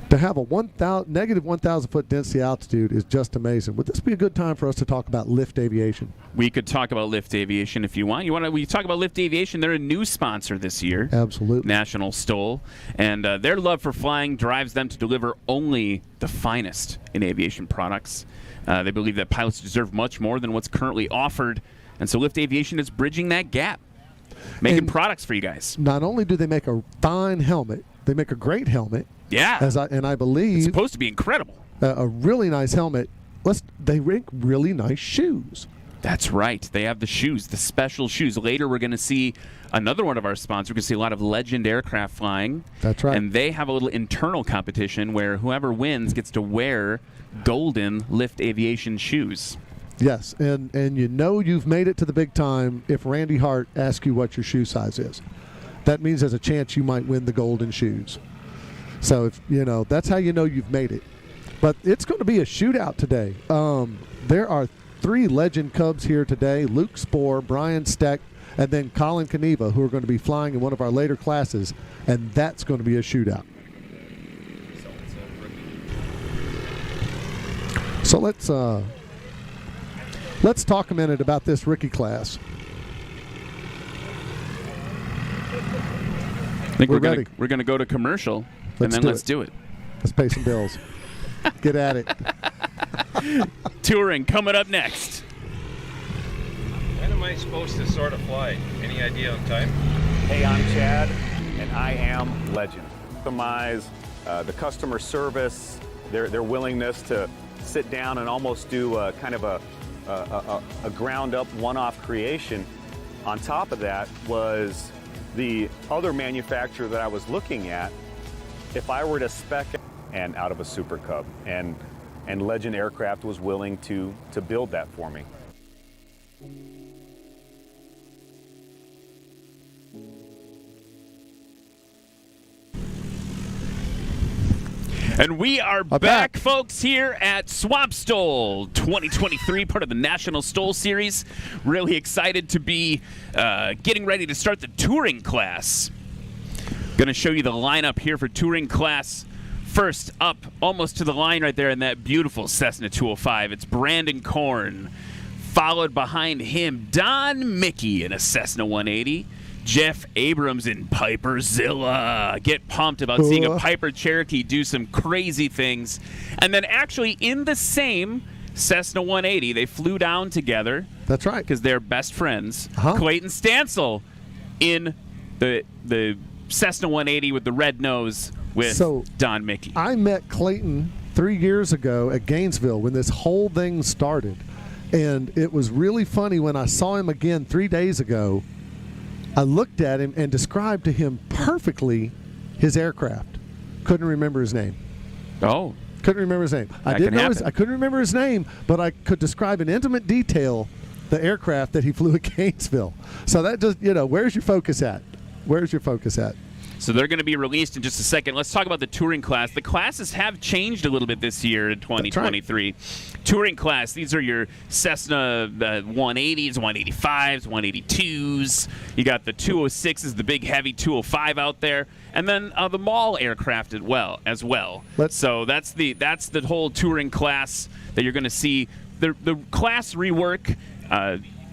To have a negative 1,000 foot density altitude is just amazing. Would this be a good time for us to talk about Lift Aviation? We could talk about Lift Aviation if you want. We talk about Lift Aviation. They're a new sponsor this year. Absolutely. National STOL. And their love for flying drives them to deliver only the finest in aviation products. They believe that pilots deserve much more than what's currently offered. And so Lift Aviation is bridging that gap, making products for you guys. Not only do they make a fine helmet, they make a great helmet. Yeah. I believe it's supposed to be incredible. A really nice helmet. They make really nice shoes. That's right. They have the shoes, the special shoes. Later, we're going to see another one of our sponsors. We're going to see a lot of Legend aircraft flying. That's right. And they have a little internal competition where whoever wins gets to wear golden Lift Aviation shoes. Yes, and you've made it to the big time if Randy Hart asks you what your shoe size is. That means there's a chance you might win the golden shoes. So that's how you know you've made it. But it's going to be a shootout today. There are 3 Legend Cubs here today: Luke Spohr, Brian Steck, and then Colin Caneva, who are going to be flying in one of our later classes, and that's going to be a shootout. So let's talk a minute about this rookie class. I think we're going to go to commercial, and then let's do it. Let's pay some bills. Get at it. Touring coming up next. When am I supposed to sort of fly? Any idea on time? Hey, I'm Chad, and I am Legend. Customize the customer service, their willingness to sit down and almost do kind of a ground-up one-off creation. On top of that was the other manufacturer that I was looking at. If I were to spec and out of a Super Cub, and Legend Aircraft was willing to build that for me. And we are back, folks, here at Swamp STOL 2023, part of the National STOL Series. Really excited to be getting ready to start the touring class. Going to show you the lineup here for touring class. First up, almost to the line right there in that beautiful Cessna 205, it's Brandon Korn. Followed behind him, Don Mickey in a Cessna 180. Jeff Abrams in Piperzilla. Get pumped about seeing a Piper Cherokee do some crazy things. And then actually in the same Cessna 180, they flew down together. That's right. Because they're best friends. Clayton Stansel in the Cessna 180 with the red nose with Don Mickey. I met Clayton 3 years ago at Gainesville when this whole thing started. And it was really funny when I saw him again 3 days ago. I looked at him and described to him perfectly his aircraft. Couldn't remember his name. Oh. Couldn't remember his name. I couldn't remember his name, but I could describe in intimate detail the aircraft that he flew at Gainesville. So that just, where's your focus at? Where's your focus at? So they're going to be released in just a second. Let's talk about the touring class. The classes have changed a little bit this year in 2023. Touring class, these are your Cessna 180s, 185s, 182s. You got the 206s, the big heavy 205 out there, and then the Mall aircraft as well. So that's the whole touring class that you're going to see. The class rework.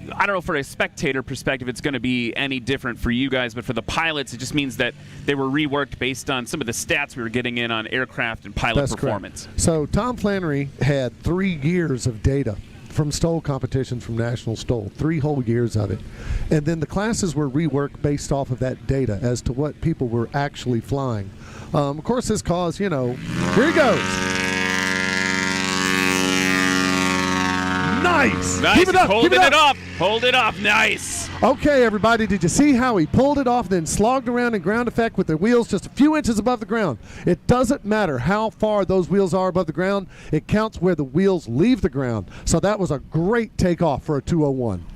I don't know, for a spectator perspective, it's going to be any different for you guys, but for the pilots, it just means that they were reworked based on some of the stats we were getting in on aircraft and pilot performance. Correct. So Tom Flannery had 3 years of data from STOL competitions from National STOL, 3 whole years of it. And then the classes were reworked based off of that data as to what people were actually flying. Of course, this caused, here he goes. Nice. Keep it up. Hold it up. Nice. Okay, everybody, did you see how he pulled it off, then slogged around in ground effect with the wheels just a few inches above the ground? It doesn't matter how far those wheels are above the ground. It counts where the wheels leave the ground. So that was a great takeoff for a 201.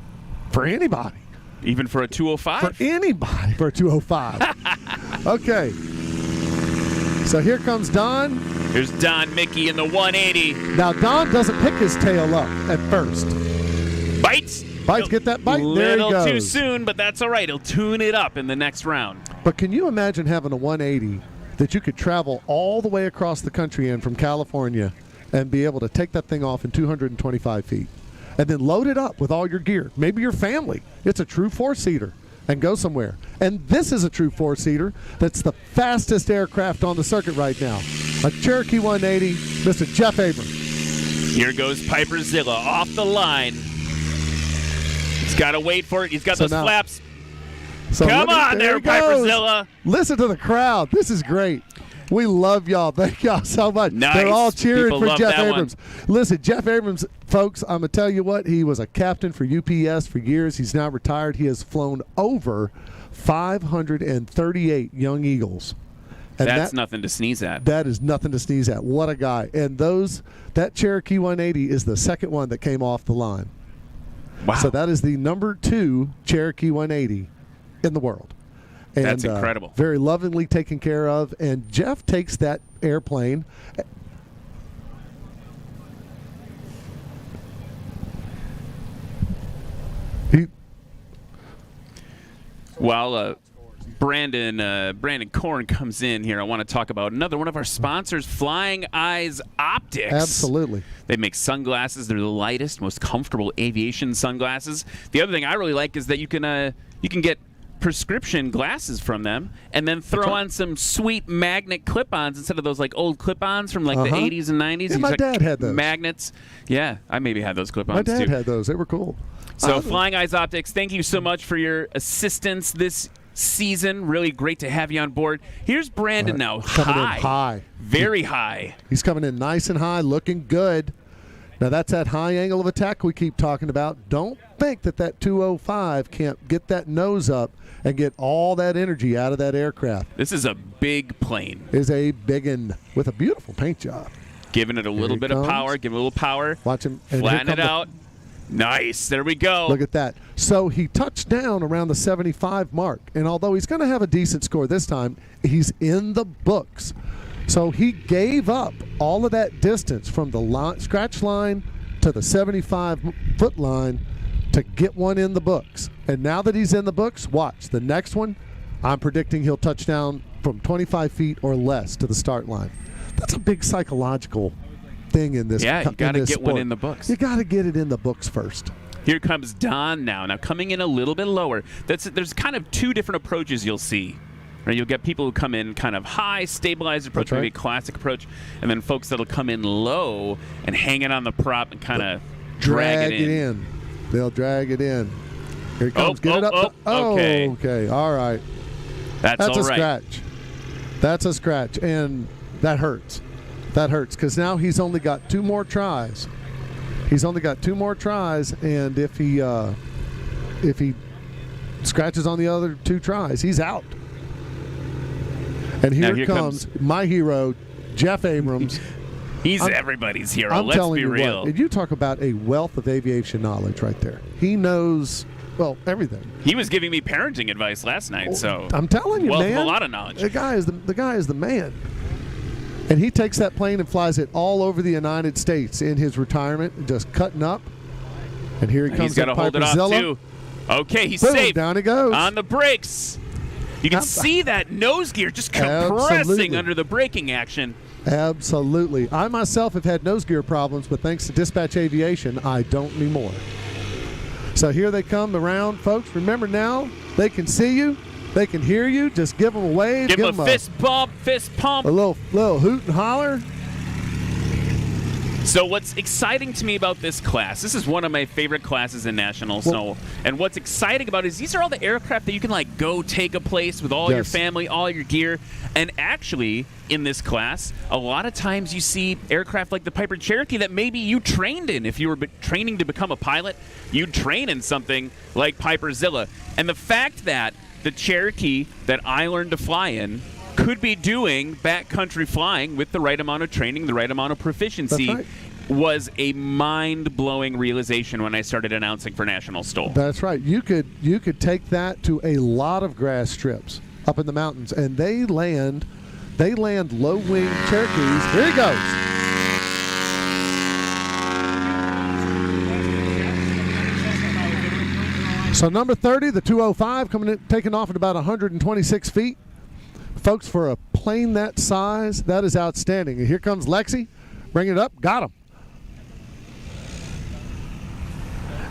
For anybody. Even for a 205? For anybody. For a 205. Okay. So here comes Don. Here's Don Mickey in the 180. Now, Don doesn't pick his tail up at first. Bites. Get that bite. There he goes. Little too soon, but that's all right. He'll tune it up in the next round. But can you imagine having a 180 that you could travel all the way across the country in from California and be able to take that thing off in 225 feet and then load it up with all your gear, maybe your family. It's a true 4-seater. And go somewhere. And this is a true 4-seater that's the fastest aircraft on the circuit right now. A Cherokee 180, Mr. Jeff Abrams. Here goes Piperzilla off the line. He's got to wait for it. He's got those flaps. Come on there, Piperzilla. Listen to the crowd. This is great. We love y'all. Thank y'all so much. Nice. They're all cheering People for love Jeff that Abrams. Listen, Jeff Abrams, folks, I'm going to tell you what. He was a captain for UPS for years. He's now retired. He has flown over 538 Young Eagles. And that's nothing to sneeze at. That is nothing to sneeze at. What a guy. And that Cherokee 180 is the second one that came off the line. Wow. So that is the number 2 Cherokee 180 in the world. And, that's incredible. Very lovingly taken care of. And Jeff takes that airplane. While Brandon Korn comes in here, I want to talk about another one of our sponsors, Flying Eyes Optics. Absolutely. They make sunglasses. They're the lightest, most comfortable aviation sunglasses. The other thing I really like is that you can get prescription glasses from them and then throw on some sweet magnet clip-ons instead of those like old clip-ons from like the 80s and 90s. Yeah, my dad had those. Magnets. Yeah, I maybe had those clip-ons too. My dad had those. They were cool. So Flying Eyes Optics, thank you so much for your assistance this season. Really great to have you on board. Here's Brandon now. Coming in high. Very high. He's coming in nice and high, looking good. Now, that's that high angle of attack we keep talking about. Don't think that 205 can't get that nose up and get all that energy out of that aircraft. This is a big plane. Is a biggin with a beautiful paint job. Giving it a little bit of power. Give it a little power. Watch him. Flatten it out. Nice. There we go. Look at that. So he touched down around the 75 mark. And although he's going to have a decent score this time, he's in the books. So he gave up all of that distance from the scratch line to the 75-foot line to get one in the books. And now that he's in the books, watch. The next one, I'm predicting he'll touch down from 25 feet or less to the start line. That's a big psychological thing in this. Yeah, you got to get sport. one in the books. You got to get it in the books first. Here comes Don now. Now coming in a little bit lower. There's kind of two different approaches you'll see. Right? You'll get people who come in kind of high, stabilized approach, maybe a classic approach, and then folks that'll come in low and hang it on the prop and kind of drag it in. They'll drag it in. Here it comes. Get it up. Okay. Okay. All right. That's all a right. Scratch. That's a scratch, and that hurts. That hurts because now he's only got 2 more tries. He's only got 2 more tries, and if he scratches on the other 2 tries, he's out. And here comes my hero, Jeff Abrams. He's everybody's hero. Let's telling be you real. What, and you talk about a wealth of aviation knowledge right there. He knows, well, everything. He was giving me parenting advice last night, so I'm telling you, man. A lot of knowledge. The guy is the man. And he takes that plane and flies it all over the United States in his retirement, just cutting up. And here he comes. He's got to hold it off too. Okay, he's Boom, safe. Down he goes on the brakes. You can see that nose gear just compressing under the braking action. Absolutely. I myself have had nose gear problems, but thanks to Dispatch Aviation, I don't anymore. So here they come around, folks. Remember now, they can see you. They can hear you. Just give them a wave. Give them a fist bump, fist pump. A little hoot and holler. So what's exciting to me about this class, this is one of my favorite classes in National STOL. And what's exciting about it is these are all the aircraft that you can like go take a place with all your family, all your gear. And actually, in this class, a lot of times you see aircraft like the Piper Cherokee that maybe you trained in. If you were training to become a pilot, you'd train in something like Piper Zilla. And the fact that the Cherokee that I learned to fly in could be doing backcountry flying with the right amount of training, the right amount of proficiency, was a mind-blowing realization when I started announcing for National STOL. That's right. You could take that to a lot of grass strips up in the mountains, and they land low-wing Cherokees. Here he goes. So number 30, the 205, taking off at about 126 feet. Folks, for a plane that size, that is outstanding. And here comes Lexi. Bring it up. Got him.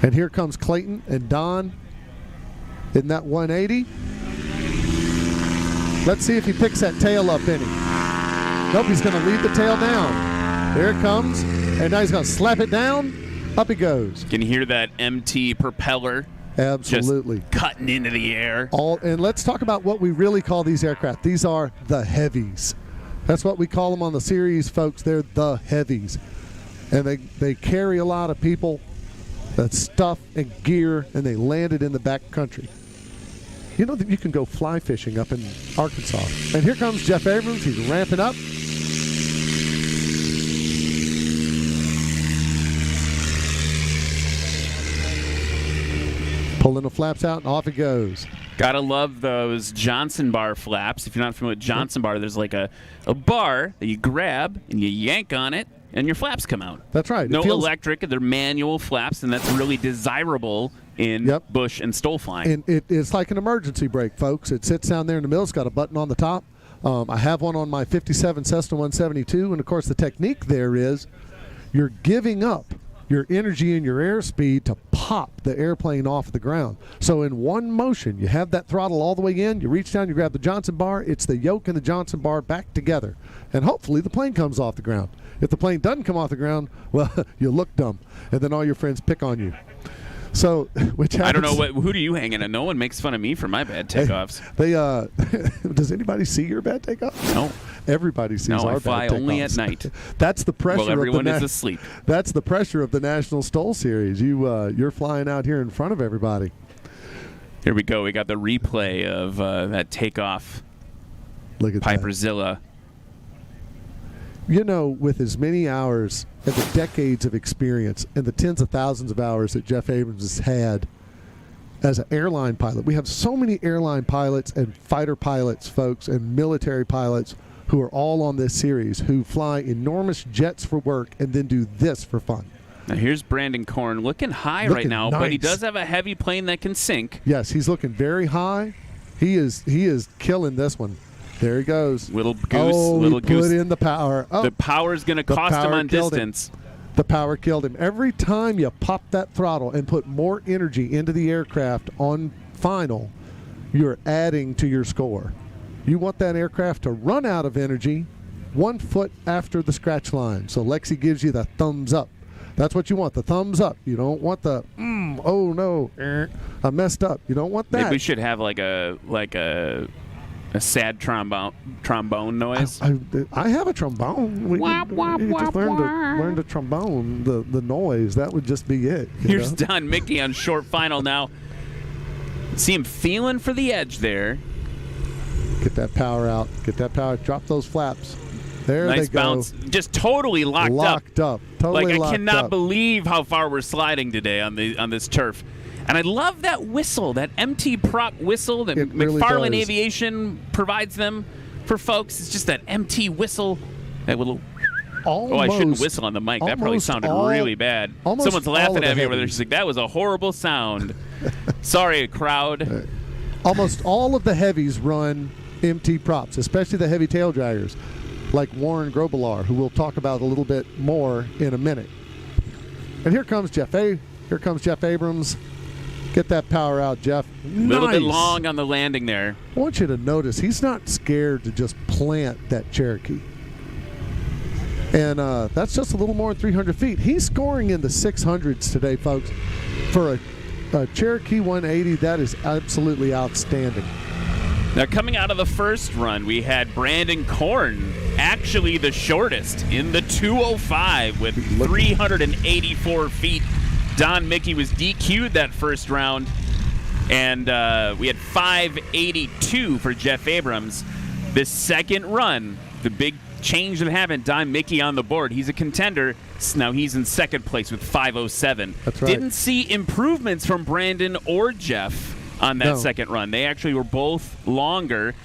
And here comes Clayton and Don in that 180. Let's see if he picks that tail up any. Nope, he's going to leave the tail down. There it comes. And now he's going to slap it down. Up he goes. You can hear that MT propeller. Absolutely. Just cutting into the air. And let's talk about what we really call these aircraft. These are the heavies. That's what we call them on the series, folks. They're the heavies. And they carry a lot of people, that stuff and gear, and they land it in the back country. You know that you can go fly fishing up in Arkansas. And here comes Jeff Abrams. He's ramping up. Pulling the flaps out, and off he goes. Gotta love those Johnson bar flaps. If you're not familiar with Johnson bar, there's like a bar that you grab and you yank on it, and your flaps come out. That's right. No electric, they're manual flaps, and that's really desirable in bush and STOL flying. And it's like an emergency brake, folks. It sits down there in the middle. It's got a button on the top. I have one on my 57 Cessna 172, and of course the technique there is you're giving up your energy and your airspeed to pop the airplane off the ground. So in one motion, you have that throttle all the way in, you reach down, you grab the Johnson bar, it's the yoke and the Johnson bar back together. And hopefully the plane comes off the ground. If the plane doesn't come off the ground, well, you look dumb. And then all your friends pick on you. So, which happens, I don't know, who do you hang in? No one makes fun of me for my bad takeoffs. Does anybody see your bad takeoffs? No. Everybody sees our I fly bad takeoffs. only at night. That's the pressure. Well, everyone is asleep. That's the pressure of the National STOL Series. You're flying out here in front of everybody. Here we go. We got the replay of that takeoff. Look at Piper Zilla. You know, with as many hours and the decades of experience and the tens of thousands of hours that Jeff Abrams has had as an airline pilot, we have so many airline pilots and fighter pilots, folks, and military pilots who are all on this series, who fly enormous jets for work and then do this for fun. Now here's Brandon Korn looking high right now, nice. But he does have a heavy plane that can sink. Yes, he's looking very high. He is killing this one. There he goes. Little goose, little goose. Put in the power. Oh, the power is going to cost him on distance. The power killed him. Every time you pop that throttle and put more energy into the aircraft on final, you're adding to your score. You want that aircraft to run out of energy 1 foot after the scratch line. So Lexi gives you the thumbs up. That's what you want, the thumbs up. You don't want the, oh no, I messed up. You don't want that. Maybe we should have like a sad trombone noise. I have a trombone. You just learn the trombone, the noise. That would just be it. Here's Don Mickey on short final now. See him feeling for the edge there. Get that power out. Get that power. Drop those flaps. There nice they go. Bounce. Just totally locked up. Totally like locked I cannot up. believe how far we're sliding today on this turf. And I love that whistle, that MT prop whistle that McFarlane does. Aviation provides them for folks. It's just that MT whistle, that little. Almost, I shouldn't whistle on the mic. That probably sounded really bad. Someone's laughing at me over there. She's like, that was a horrible sound. Sorry, crowd. Almost all of the heavies run MT props, especially the heavy tail draggers, like Warren Grobelar, who we'll talk about a little bit more in a minute. And here comes Jeff Abrams. Get that power out, Jeff. A little bit long on the landing there. I want you to notice he's not scared to just plant that Cherokee. And that's just a little more than 300 feet. He's scoring in the 600s today, folks. For a Cherokee 180, that is absolutely outstanding. Now, coming out of the first run, we had Brandon Korn, actually the shortest, in the 205 with 384 feet. Don Mickey was DQ'd that first round, and we had 582 for Jeff Abrams. This second run, the big change that happened, Don Mickey on the board. He's a contender. Now he's in second place with 507. That's right. Didn't see improvements from Brandon or Jeff on that second run. They actually were both longer.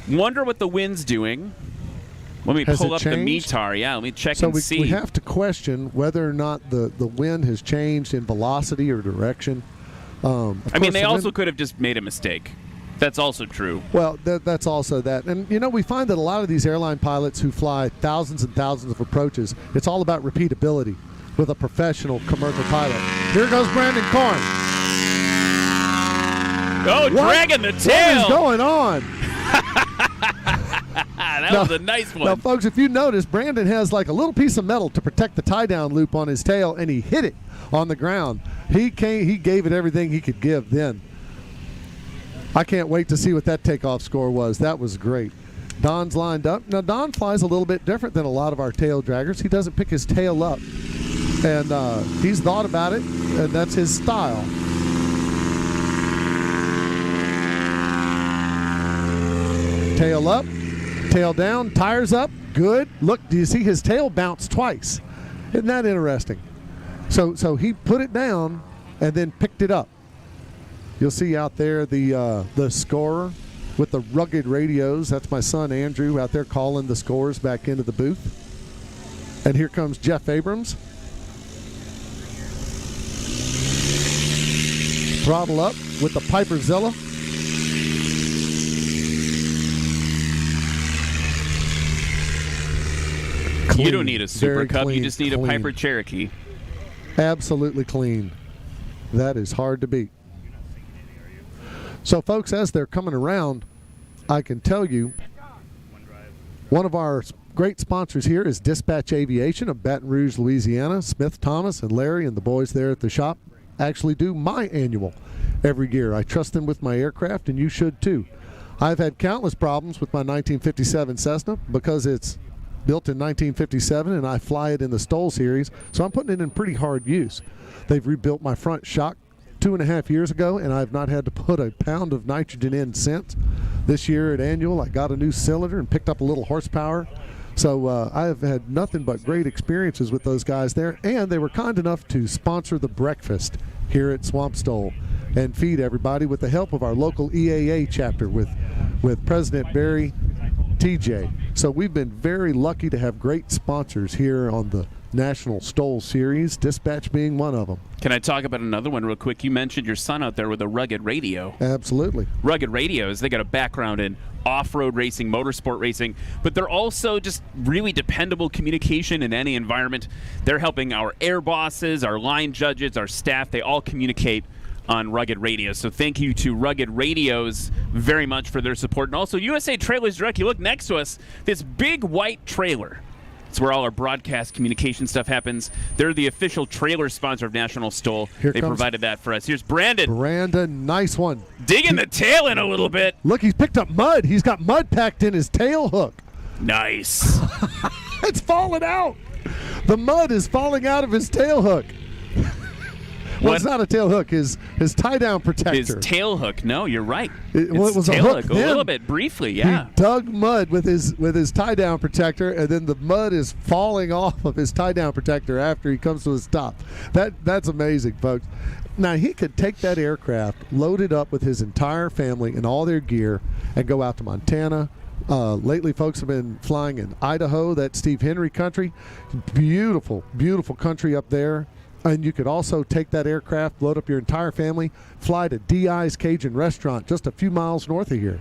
Wonder what the wind's doing. Let me pull up the METAR. Yeah, let me check and see. We have to question whether or not the wind has changed in velocity or direction. I mean, they also could have just made a mistake. That's also true. Well, that's also that. And, we find that a lot of these airline pilots who fly thousands and thousands of approaches, it's all about repeatability with a professional commercial pilot. Here goes Brandon Korn. Oh, dragging the tail. What is going on? That was a nice one. Now, folks, if you notice, Brandon has like a little piece of metal to protect the tie-down loop on his tail, and he hit it on the ground. He gave it everything he could give then. I can't wait to see what that takeoff score was. That was great. Don's lined up. Now, Don flies a little bit different than a lot of our tail draggers. He doesn't pick his tail up. And he's thought about it, and that's his style. Tail up, tail down, tires up, good. Look, do you see his tail bounce twice? Isn't that interesting? So he put it down and then picked it up. You'll see out there the scorer with the rugged radios. That's my son Andrew out there calling the scores back into the booth. And here comes Jeff Abrams. Throttle up with the Piper Zilla. Clean, you don't need a Super Cub. Clean, you just need a Piper Cherokee. Absolutely clean. That is hard to beat. So, folks, as they're coming around, I can tell you one of our great sponsors here is Dispatch Aviation of Baton Rouge, Louisiana. Smith Thomas and Larry and the boys there at the shop actually do my annual every year. I trust them with my aircraft, and you should too. I've had countless problems with my 1957 Cessna because it's built in 1957 and I fly it in the STOL series, so I'm putting it in pretty hard use. They've rebuilt my front shock 2.5 years ago, and I've not had to put a pound of nitrogen in since. This year at annual, I got a new cylinder and picked up a little horsepower. So I have had nothing but great experiences with those guys there, and they were kind enough to sponsor the breakfast here at Swamp STOL and feed everybody with the help of our local EAA chapter with President Barry TJ. So we've been very lucky to have great sponsors here on the National STOL Series, dispatch being one of them. Can I talk about another one real quick? You mentioned your son out there with a rugged radio. Absolutely. Rugged Radios, they got a background in off-road racing, motorsport racing, but they're also just really dependable communication in any environment. They're helping our air bosses, our line judges, our staff. They all communicate on Rugged Radios. So thank you to Rugged Radios very much for their support. And also USA Trailers Direct. You look next to us, this big white trailer. It's where all our broadcast communication stuff happens. They're the official trailer sponsor of National STOL. They provided that for us. Here's Brandon. Brandon, nice one. Digging the tail in a little bit. Look, he's picked up mud. He's got mud packed in his tail hook. Nice. It's falling out. The mud is falling out of his tail hook. Well, it's not a tail hook. His tie-down protector. His tail hook. No, you're right. It was tail a hook. A little bit briefly, yeah. He dug mud with his tie-down protector, and then the mud is falling off of his tie-down protector after he comes to a stop. That's amazing, folks. Now, he could take that aircraft, load it up with his entire family and all their gear, and go out to Montana. Lately, folks have been flying in Idaho, that's Steve Henry country. Beautiful, beautiful country up there. And you could also take that aircraft, load up your entire family, fly to DI's Cajun Restaurant just a few miles north of here.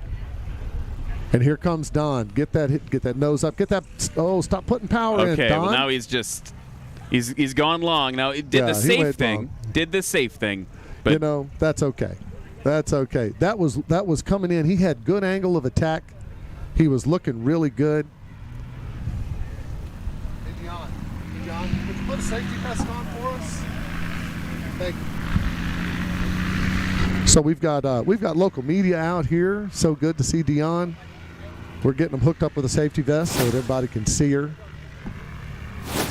And here comes Don. Get that nose up. Get that. Oh, stop putting power in, Don. Okay, well now he's gone long. Now it did the safe thing. Long. Did the safe thing. But you know, that's okay. That's okay. That was coming in. He had good angle of attack. He was looking really good. Hey, John, would you put a safety vest on for us? Thank you. So we've got local media out here. So good to see Dion. We're getting them hooked up with a safety vest so that everybody can see her.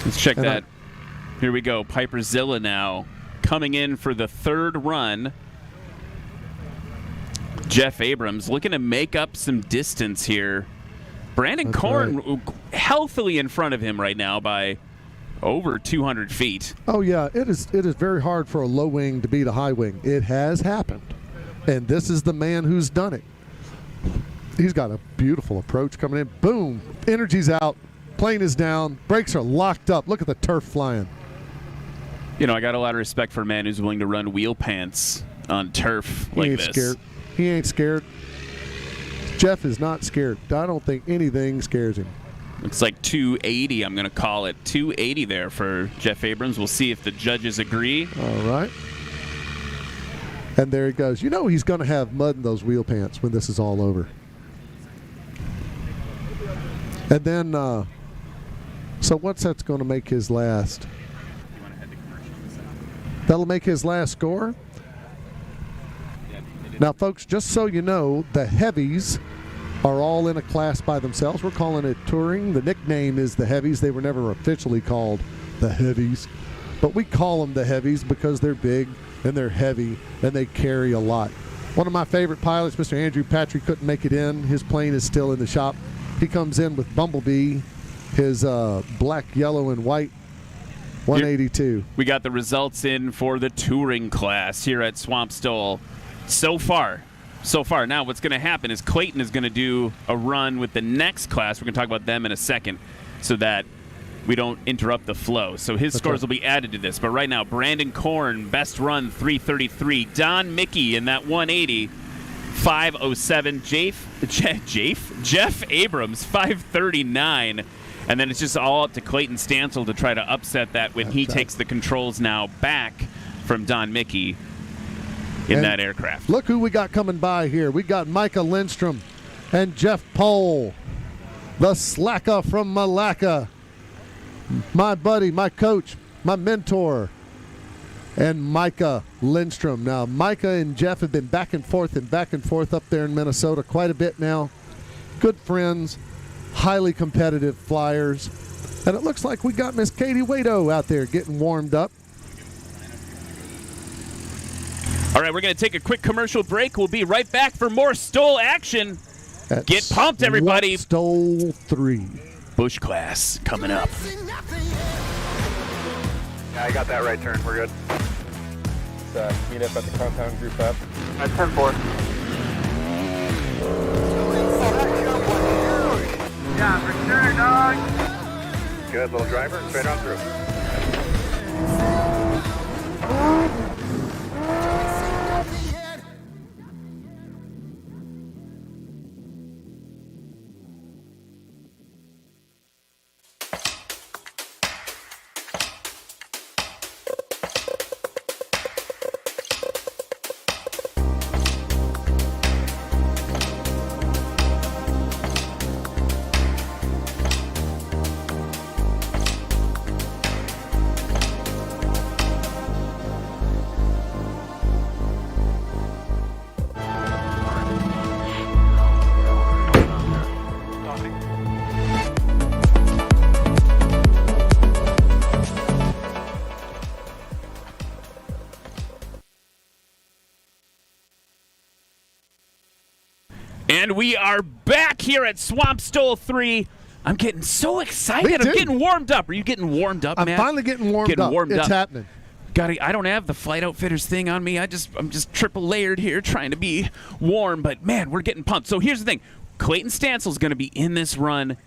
Let's check that. Here we go. Piperzilla now coming in for the third run. Jeff Abrams looking to make up some distance here. Brandon Korn healthily in front of him right now by over 200 feet. Oh, yeah. It is very hard for a low wing to beat a high wing. It has happened. And this is the man who's done it. He's got a beautiful approach coming in. Boom. Energy's out. Plane is down. Brakes are locked up. Look at the turf flying. You know, I got a lot of respect for a man who's willing to run wheel pants on turf like this. He ain't scared. He ain't scared. Jeff is not scared. I don't think anything scares him. It's like 280, I'm going to call it. 280 there for Jeff Abrams. We'll see if the judges agree. All right. And there he goes. You know he's going to have mud in those wheel pants when this is all over. And then, so what's that's going to make his last? That'll make his last score? Now, folks, just so you know, the heavies are all in a class by themselves. We're calling it touring. The nickname is the heavies. They were never officially called the heavies. But we call them the heavies because they're big and they're heavy and they carry a lot. One of my favorite pilots, Mr. Andrew Patrick, couldn't make it in. His plane is still in the shop. He comes in with Bumblebee, his black, yellow, and white 182. We got the results in for the touring class here at Swamp STOL. So far. Now what's going to happen is Clayton is going to do a run with the next class. We're going to talk about them in a second so that we don't interrupt the flow. So his scores will be added to this. But right now, Brandon Korn, best run, 333. Don Mickey in that 180, 507. Jeff Abrams, 539. And then it's just all up to Clayton Stansel to try to upset that when he takes the controls now back from Don Mickey in that aircraft. Look who we got coming by here. We got Micah Lindstrom and Jeff Pohl, the slacker from Malacca. My buddy, my coach, my mentor, and Micah Lindstrom. Now, Micah and Jeff have been back and forth up there in Minnesota quite a bit now. Good friends, highly competitive flyers. And it looks like we got Miss Katie Wado out there getting warmed up. All right, we're going to take a quick commercial break. We'll be right back for more STOL action. Get pumped, everybody. STOL 3. Bush class coming up. Yeah, I got that right turn. We're good. Let's meet up at the compound, group up. At 10-4. Yeah, for sure, dog. Good little driver, straight on through. And we are back here at Swamp STOL 3. I'm getting so excited. I'm getting warmed up. Are you getting warmed up, I'm Matt? finally getting warmed up. It's happening. I don't have the flight outfitters thing on me. I'm just triple layered here trying to be warm. But, man, we're getting pumped. So here's the thing. Clayton Stansel's going to be in this run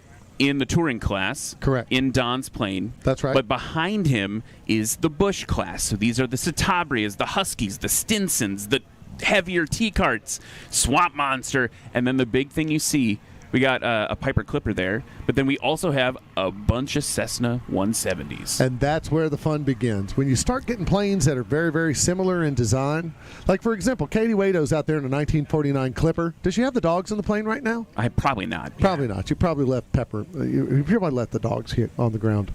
in the touring class. Correct. In Don's plane. That's right. But behind him is the Bush class. So these are the Citabrias, the Huskies, the Stinsons, the heavier T-carts, Swamp Monster, and then the big thing you see, we got a Piper Clipper there, but then we also have a bunch of Cessna 170s. And that's where the fun begins. When you start getting planes that are very, very similar in design, like, for example, Katie Wado's out there in a 1949 Clipper. Does she have the dogs in the plane right now? Probably not. Probably not. You probably left Pepper. You probably let the dogs hit on the ground.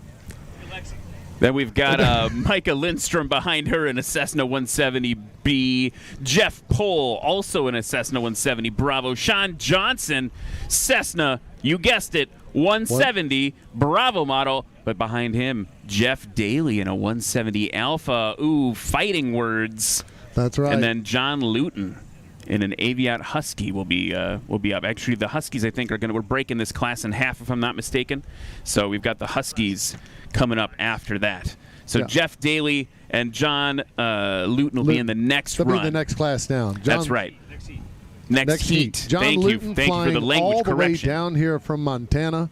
Then we've got Micah Lindstrom behind her in a Cessna 170B. Jeff Pohl also in a Cessna 170 Bravo. Sean Johnson, Cessna, you guessed it, 170 Bravo model. But behind him, Jeff Daly in a 170 Alpha. Ooh, fighting words. That's right. And then John Luton in an Aviat Husky will be up. Actually, the Huskies, I think, we're breaking this class in half, if I'm not mistaken. So we've got the Huskies coming up after that. So yeah. Jeff Daly and John Luton will be in the next run. They'll be in the next class down. That's right. Next heat. John Thank Luton you. Thank you for the language all the correction. way down here from Montana.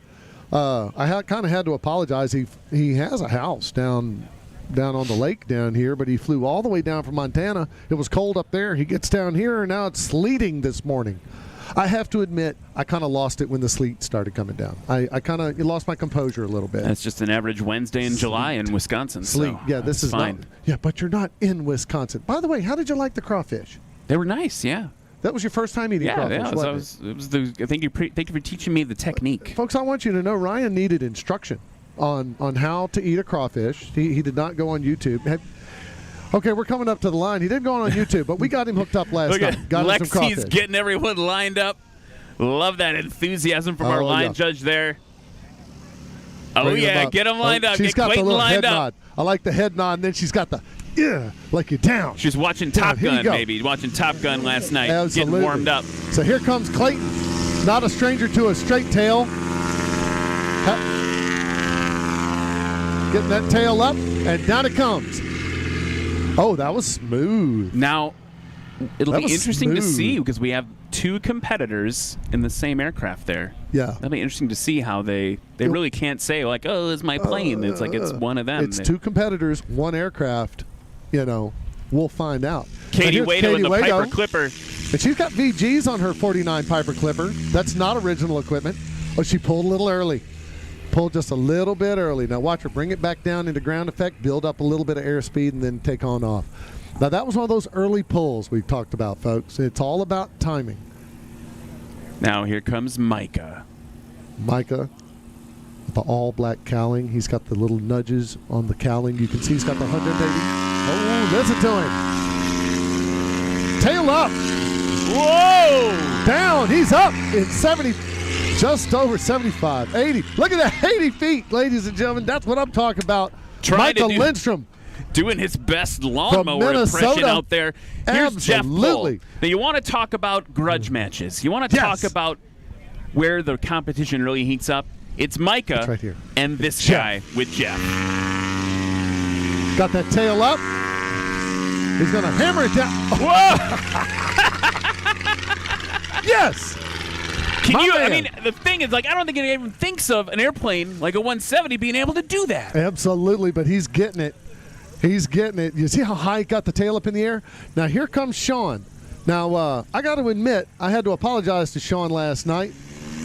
I kind of had to apologize. He has a house down on the lake down here, but he flew all the way down from Montana. It was cold up there. He gets down here, and now it's sleeting this morning. I have to admit, I kind of lost it when the sleet started coming down. I kind of lost my composure a little bit. That's just an average Wednesday in July in Wisconsin. Sleet. So Yeah, this is fine. not. Yeah, but you're not in Wisconsin. By the way, how did you like the crawfish? They were nice, yeah. That was your first time eating crawfish, thank you for teaching me the technique. Folks, I want you to know Ryan needed instruction on how to eat a crawfish. He did not go on YouTube. Okay, we're coming up to the line. He didn't go on YouTube, but we got him hooked up last night. Got him some Lexi's crawfish. getting everyone lined up. Love that enthusiasm from our line judge there. Oh, yeah, get them lined up. She's Get got Clayton the little lined head up. nod. I like the head nod, and then she's got the, like you're down. She's watching Top Here you Gun, go. maybe. Watching Top Gun last night. Absolutely. Getting warmed up. So here comes Clayton. Not a stranger to a straight tail. Getting that tail up, and down it comes. Oh, that was smooth. Now, it'll That be was interesting to smooth. see because we have two competitors in the same aircraft there. Yeah. That'll be interesting to see how they really can't say, like, oh, it's my plane. It's like it's one of them. It's two competitors, one aircraft. We'll find out. Katie Now, here's Wato in the Katie Piper Wato. Clipper. And she's got VGs on her 49 Piper Clipper. That's not original equipment. Oh, she pulled a little early. Pulled just a little bit early. Now watch her bring it back down into ground effect, build up a little bit of airspeed, and then take on off. Now that was one of those early pulls we talked about, folks. It's all about timing. Now here comes Micah. Micah with the all-black cowling. He's got the little nudges on the cowling. You can see he's got the 180. Oh, listen to him. Tail up. Whoa! Down. He's up in 70. Just over 75, 80. Look at that, 80 feet, ladies and gentlemen. That's what I'm talking about. Michael Lindstrom. Doing his best lawnmower From impression Minnesota. out there. Here's Jeff Pohl. Absolutely. Now, you want to talk about grudge matches. You want to talk about where the competition really heats up. It's Micah It's right here. and this Jeff. guy with Jeff. Got that tail up. He's going to hammer it down. Whoa! Yes! Can My you? man. I mean, the thing is, like, I don't think anyone even thinks of an airplane like a 170 being able to do that. Absolutely, but he's getting it. He's getting it. You see how high he got the tail up in the air? Now, here comes Sean. Now, I got to admit, I had to apologize to Sean last night.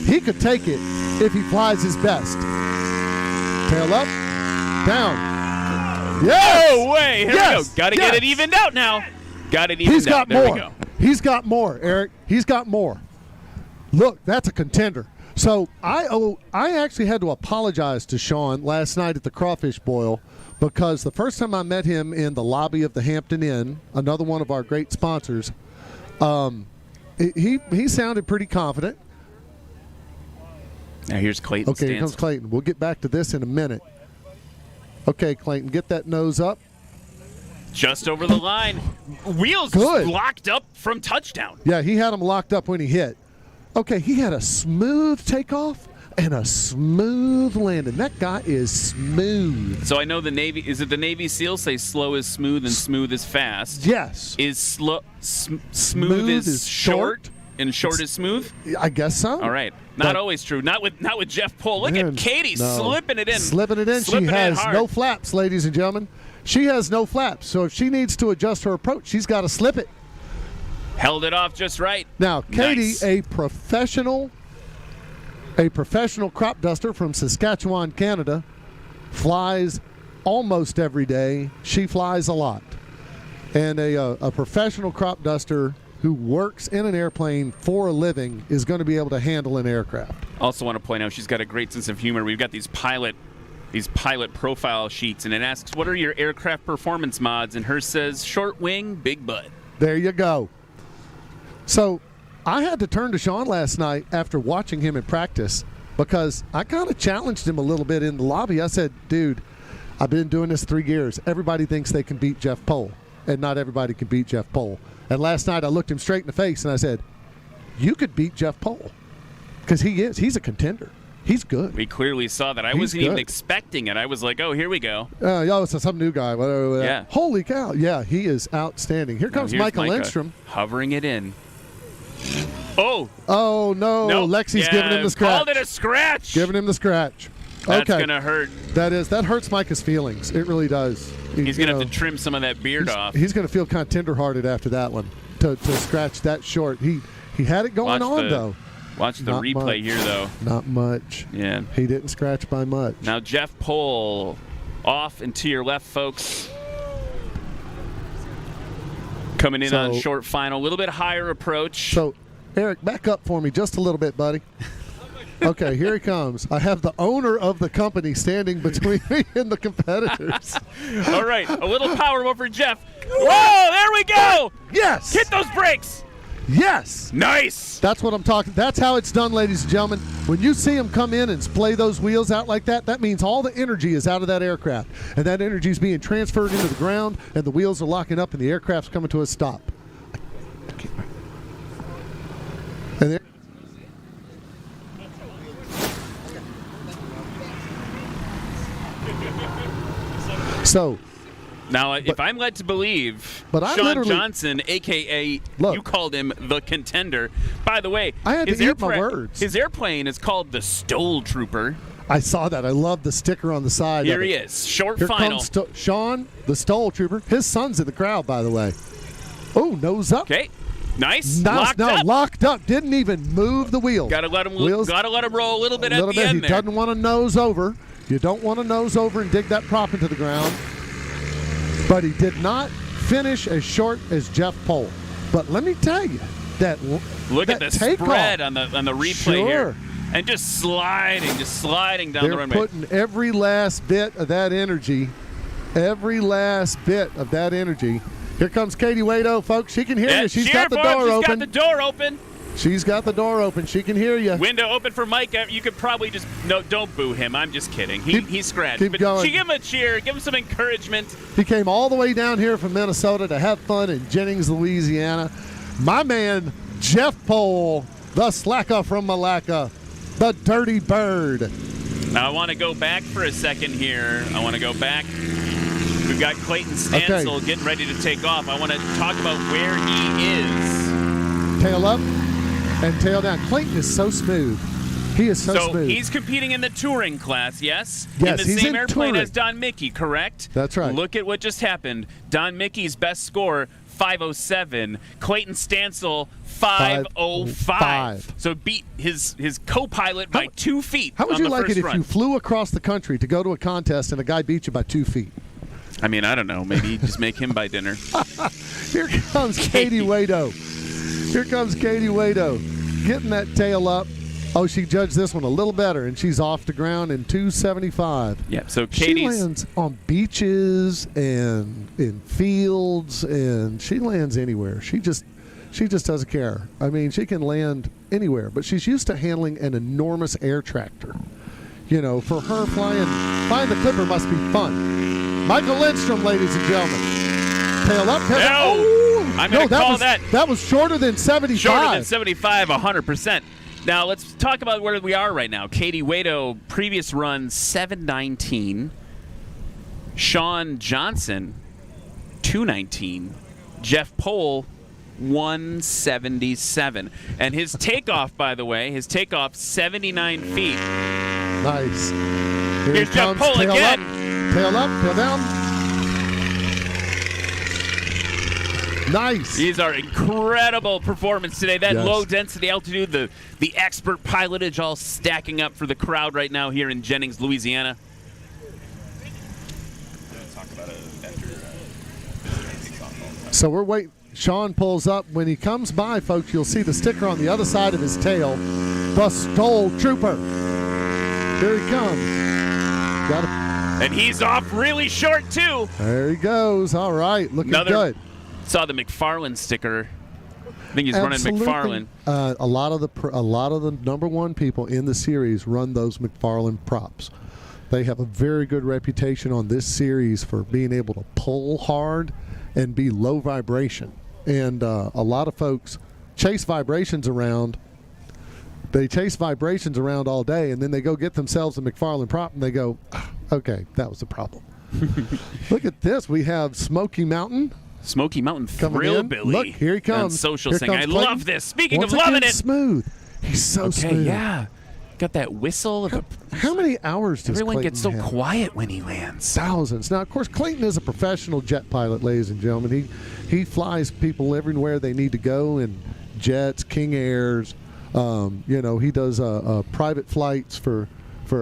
He could take it if he flies his best. Tail up, down. Yes! No way! Here we go. Got to get it evened out now. Got it evened He's got out. There more. we go. He's got more, Eric. He's got more. Look, that's a contender. So I actually had to apologize to Sean last night at the crawfish boil because the first time I met him in the lobby of the Hampton Inn, another one of our great sponsors, he sounded pretty confident. Now here's Clayton. Okay, here comes Clayton. We'll get back to this in a minute. Okay, Clayton, get that nose up. Just over the line. Wheels Good. locked up from touchdown. Yeah, he had him locked up when he hit. Okay, he had a smooth takeoff and a smooth landing. That guy is smooth. So I know the Navy. Is it the Navy SEALs say slow is smooth and smooth is fast? Yes. Is smooth is short and short is smooth? I guess so. All right. Not always true. Not with Jeff Pohl. Look at Katie slipping it in. Slipping it in. Slipping She it has hard. no flaps, ladies and gentlemen. She has no flaps. So if she needs to adjust her approach, she's got to slip it. Held it off just right. Now, Katie, Nice. a professional crop duster from Saskatchewan, Canada, flies almost every day. She flies a lot. And a professional crop duster who works in an airplane for a living is going to be able to handle an aircraft. Also want to point out she's got a great sense of humor. We've got these pilot profile sheets, and it asks, what are your aircraft performance mods? And hers says, short wing, big butt. There you go. So I had to turn to Sean last night after watching him in practice because I kind of challenged him a little bit in the lobby. I said, dude, I've been doing this 3 years. Everybody thinks they can beat Jeff Pohl, and not everybody can beat Jeff Pohl. And last night I looked him straight in the face and I said, you could beat Jeff Pohl because he's a contender. He's good. We clearly saw that. I wasn't even expecting it. I was like, oh, here we go. It's some new guy. Whatever. Yeah. Holy cow. Yeah, he is outstanding. Here comes Here's Michael Micah Lindstrom. hovering it in. Oh. Oh, no. Nope. Lexi's giving him the scratch. Called it a scratch. Giving him the scratch. That's okay. going to hurt. That hurts Micah's feelings. It really does. He's going to have to trim some of that beard off. He's going to feel kind of tenderhearted after that one to scratch that short. He had it going though. Watch the Not replay much. here, though. Not much. Yeah. He didn't scratch by much. Now, Jeff Pohl off and to your left, folks. Coming in on short final. A little bit higher approach. So, Eric, back up for me just a little bit, buddy. Okay, here he comes. I have the owner of the company standing between me and the competitors. All right, a little power over Jeff. Whoa, there we go. Yes. Hit those brakes. Yes. Nice. That's what I'm talking. That's how it's done, ladies and gentlemen. When you see him come in and splay those wheels out like that, that means all the energy is out of that aircraft. And that energy is being transferred into the ground, and the wheels are locking up, and the aircraft's coming to a stop. And there. So. Now, if I'm led to believe, I Sean Johnson, a.k.a. you called him the contender. By the way, I had to eat my words. His airplane is called the STOL Trooper. I saw that. I love the sticker on the side. Here he is. Short Here final. Comes Sean, the STOL Trooper. His son's in the crowd, by the way. Oh, nose up. Okay. Nice. Locked up. Didn't even move the wheel. Gotta let him roll a little bit at the end He there. doesn't want to nose over. You don't want to nose over and dig that prop into the ground. But he did not finish as short as Jeff Pohl. But let me tell you, Look at the spread on the replay here. And just sliding down the runway. They're putting every last bit of that energy. Here comes Katie Wado, folks. She can hear you. She's got the door open. She's got the door open. She's got the door open. She can hear you. Window open for Mike. You could probably just don't boo him. I'm just kidding. He scratched. Keep going. Give him a cheer. Give him some encouragement. He came all the way down here from Minnesota to have fun in Jennings, Louisiana. My man, Jeff Pohl, the slacker from Malacca, the dirty bird. Now I want to go back for a second here. We've got Clayton Stansel getting ready to take off. I want to talk about where he is. Tail up. and tail down. Clayton is so smooth. He is so smooth. He's competing in the touring class, yes? Yes, in the he's same in airplane touring. as Don Mickey, correct? That's right. Look at what just happened. Don Mickey's best score, 507. Clayton Stansel, 505. So beat his co-pilot by 2 feet. How would on you the like it first if run. you flew across the country to go to a contest and a guy beat you by 2 feet? I mean, I don't know. Maybe just make him buy dinner. Here comes Katie Wado. Here comes Katie Wado, getting that tail up. Oh, she judged this one a little better, and she's off the ground in 275. Yeah, so She Katie's lands on beaches and in fields, and she lands anywhere. She just doesn't care. I mean, she can land anywhere, but she's used to handling an enormous air tractor. You know, for her, flying the Clipper must be fun. Michael Lindstrom, ladies and gentlemen. Tail up, tail down. Oh! I'm going to call that. That was shorter than 75. Shorter than 75, 100%. Now, let's talk about where we are right now. Katie Wado, previous run, 719. Sean Johnson, 219. Jeff Pohl, 177. And his takeoff, by the way, 79 feet. Nice. Here's Jeff Pohl tail again. Tail up, tail down. Nice. These are incredible performance today. That Yes. low density altitude, the expert pilotage all stacking up for the crowd right now here in Jennings, Louisiana. So we're waiting. Sean pulls up. When he comes by, folks, you'll see the sticker on the other side of his tail. The STOL Trooper. Here he comes. Got it. And he's off really short, too. There he goes. All right. Looking good. Saw the McFarlane sticker. I think he's Absolutely. running McFarlane. A lot of the number one people in the series run those McFarlane props. They have a very good reputation on this series for being able to pull hard and be low vibration. And a lot of folks chase vibrations around. They chase vibrations around all day, and then they go get themselves a McFarlane prop, and they go, okay, that was the problem. Look at this. We have Smoky Mountain. Smoky Mountain Coming in. Thrill-Billy. Look, here he comes. On social Here thing. comes I Clayton. love this. Speaking Once of loving again, it. smooth. He's so smooth. Yeah. Got that whistle. How many hours does Everyone Clayton gets so have? quiet when he lands. Thousands. Now, of course, Clayton is a professional jet pilot, ladies and gentlemen. He flies people everywhere they need to go in jets, King Airs. He does private flights for.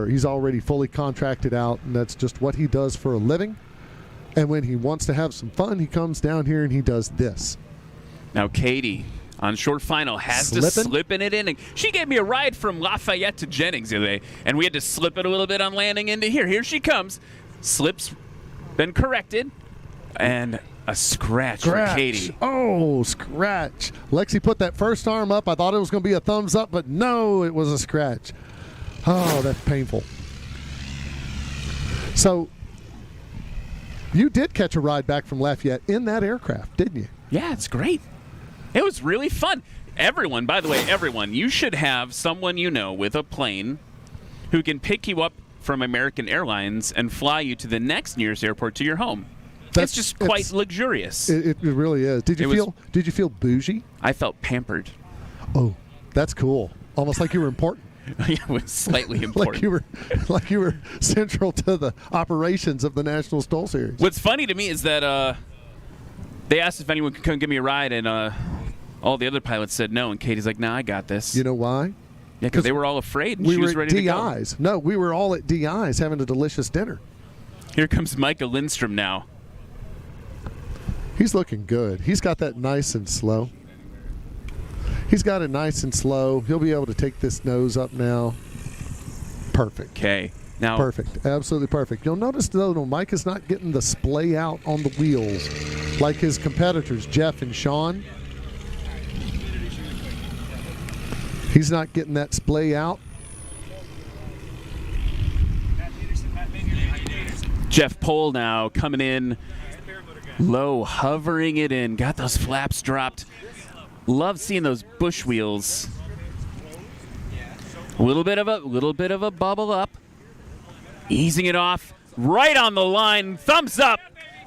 He's already fully contracted out, and that's just what he does for a living. And when he wants to have some fun, he comes down here and he does this. Now, Katie, on short final, has to slip it in. And she gave me a ride from Lafayette to Jennings the other day, and we had to slip it a little bit on landing into here. Here she comes. Slips been corrected, and a scratch for Katie. Oh, scratch. Lexi put that first arm up. I thought it was going to be a thumbs up, but no, it was a scratch. Oh, that's painful. So you did catch a ride back from Lafayette in that aircraft, didn't you? Yeah, it's great. It was really fun. Everyone, by the way, you should have someone you know with a plane who can pick you up from American Airlines and fly you to the next nearest airport to your home. It's just quite luxurious. It really is. Did you feel bougie? I felt pampered. Oh, that's cool. Almost like you were important. Yeah, it was slightly important. like you were central to the operations of the National STOL Series. What's funny to me is that they asked if anyone could come give me a ride, and all the other pilots said no, and Katie's like, nah, I got this. You know why? Yeah, because they were all afraid, and we she was were ready at to DI's. go. No, we were all at DI's having a delicious dinner. Here comes Micah Lindstrom now. He's looking good. He's got that nice and slow. He's got it nice and slow. He'll be able to take this nose up now. Perfect. Okay. Now, perfect. Absolutely perfect. You'll notice, though, Mike is not getting the splay out on the wheels like his competitors, Jeff and Sean. He's not getting that splay out. Jeff Pohl now coming in low, hovering it in. Got those flaps dropped. Love seeing those bush wheels. A little bit of a bubble up. Easing it off. Right on the line. Thumbs up.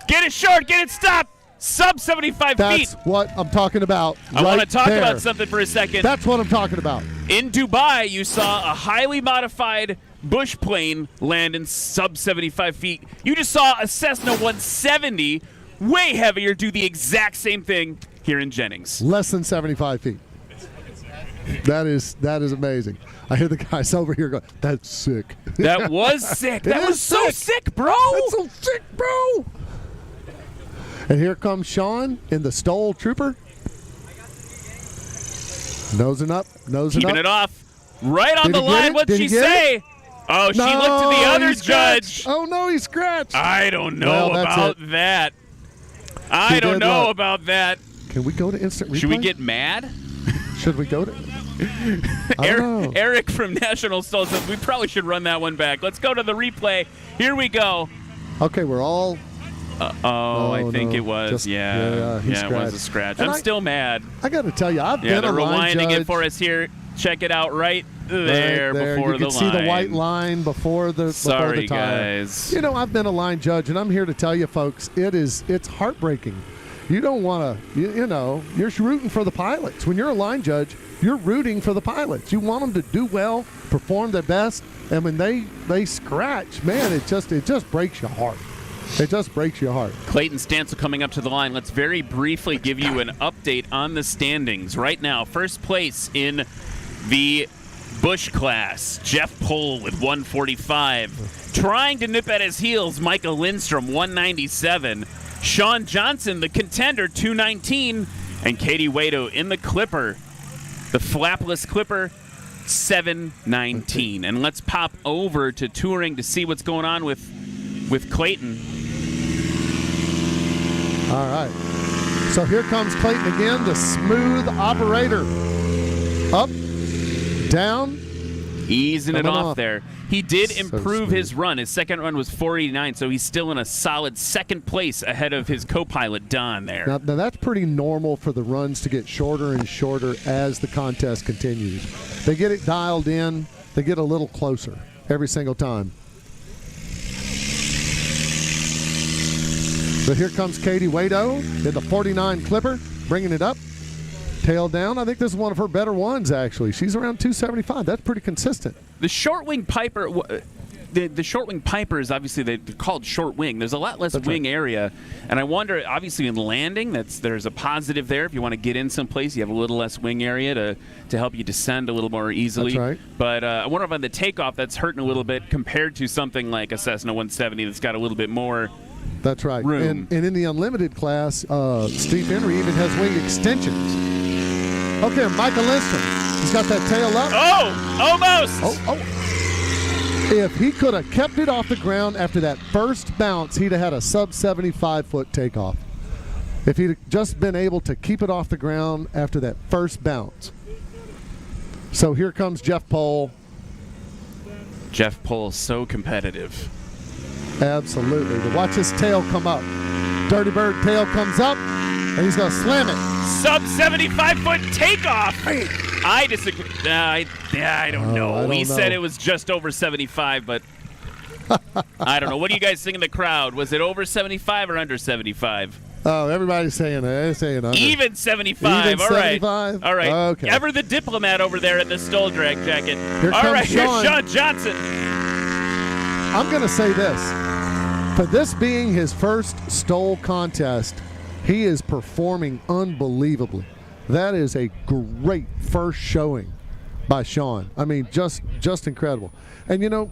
Get it short. Get it stopped. Sub 75 feet. That's what I'm talking about. I want to right talk there. about something for a second. That's what I'm talking about. In Dubai, you saw a highly modified bush plane land in sub 75 feet. You just saw a Cessna 170, way heavier, do the exact same thing here in Jennings. Less than 75 feet. That is amazing. I hear the guys over here going, that's sick. That was sick. That was so sick, bro. That's so sick, bro. And here comes Sean in the STOL Trooper. Nosing up, nosing Keeping up. it off. Right on Did the he get line. it? What'd Did she he get say? it? Oh, she No, looked to the other he scratched. judge. Oh, no, he scratched. I don't know Well, that's about it. that. I He don't did know look. about that. Can we go to instant replay? Should we get mad? Should we go to? I don't know. Eric from National Stall says we probably should run that one back. Let's go to the replay. Here we go. Okay, we're all. I think no. it was. Just- yeah, he it was a scratched. scratch. And I'm I- still mad. I got to tell you, I've Yeah, been they're a line rewinding judge. it for us here. Check it out right there, Right there. before you the can see line. the white line before the Sorry, before the tire. guys. You know, I've been a line judge, and I'm here to tell you, folks, it's heartbreaking. You don't want to, you know, you're rooting for the pilots. When you're a line judge, you're rooting for the pilots. You want them to do well, perform their best, and when they scratch, man, it just breaks your heart. It just breaks your heart. Clayton Stancil coming up to the line. Let's very briefly give you an update on the standings. Right now, first place in the Bush class, Jeff Pohl with 145. Trying to nip at his heels, Michael Lindstrom, 197. Sean Johnson, the contender, 219. And Katie Waito in the Clipper, the flapless Clipper, 719. And let's pop over to touring to see what's going on with Clayton. All right. So here comes Clayton again, the smooth operator. Up, down. Easing it Coming off off. there. He did So improve smooth. his run. His second run was 489, so he's still in a solid second place ahead of his co-pilot, Don, there. Now that's pretty normal for the runs to get shorter and shorter as the contest continues. They get it dialed in. They get a little closer every single time. But here comes Katie Waito in the 49 Clipper, bringing it up. Tail down. I think this is one of her better ones, actually. She's around 275. That's pretty consistent. The short wing Piper, the short wing Piper is obviously they're called short wing. There's a lot less wing area, and I wonder, obviously in landing, there's a positive there. If you want to get in someplace, you have a little less wing area to help you descend a little more easily. That's right. But I wonder if on the takeoff that's hurting a little bit compared to something like a Cessna 170 that's got a little bit more. That's right. Room. And in the unlimited class, Steve Henry even has wing extensions. Okay, Michael Lindstrom. He's got that tail up. Oh, almost. Oh. If he could have kept it off the ground after that first bounce, he'd have had a sub 75-foot takeoff. If he'd just been able to keep it off the ground after that first bounce. So here comes Jeff Pohl. Jeff Pohl, so competitive. Absolutely. To watch his tail come up. Dirty Bird tail comes up, and he's going to slam it. Sub 75-foot takeoff. I disagree. I don't know. I don't He know. said it was just over 75, but I don't know. What do you guys think in the crowd? Was it over 75 or under 75? Oh, everybody's saying that. They're saying under. Even 75. Even All right. 75? All right. Okay. Ever the diplomat over there in the STOL drag jacket. Here All comes right. Here's Sean. Sean Johnson. I'm going to say this. For this being his first STOL contest, he is performing unbelievably. That is a great first showing by Sean. I mean, just incredible. And, you know,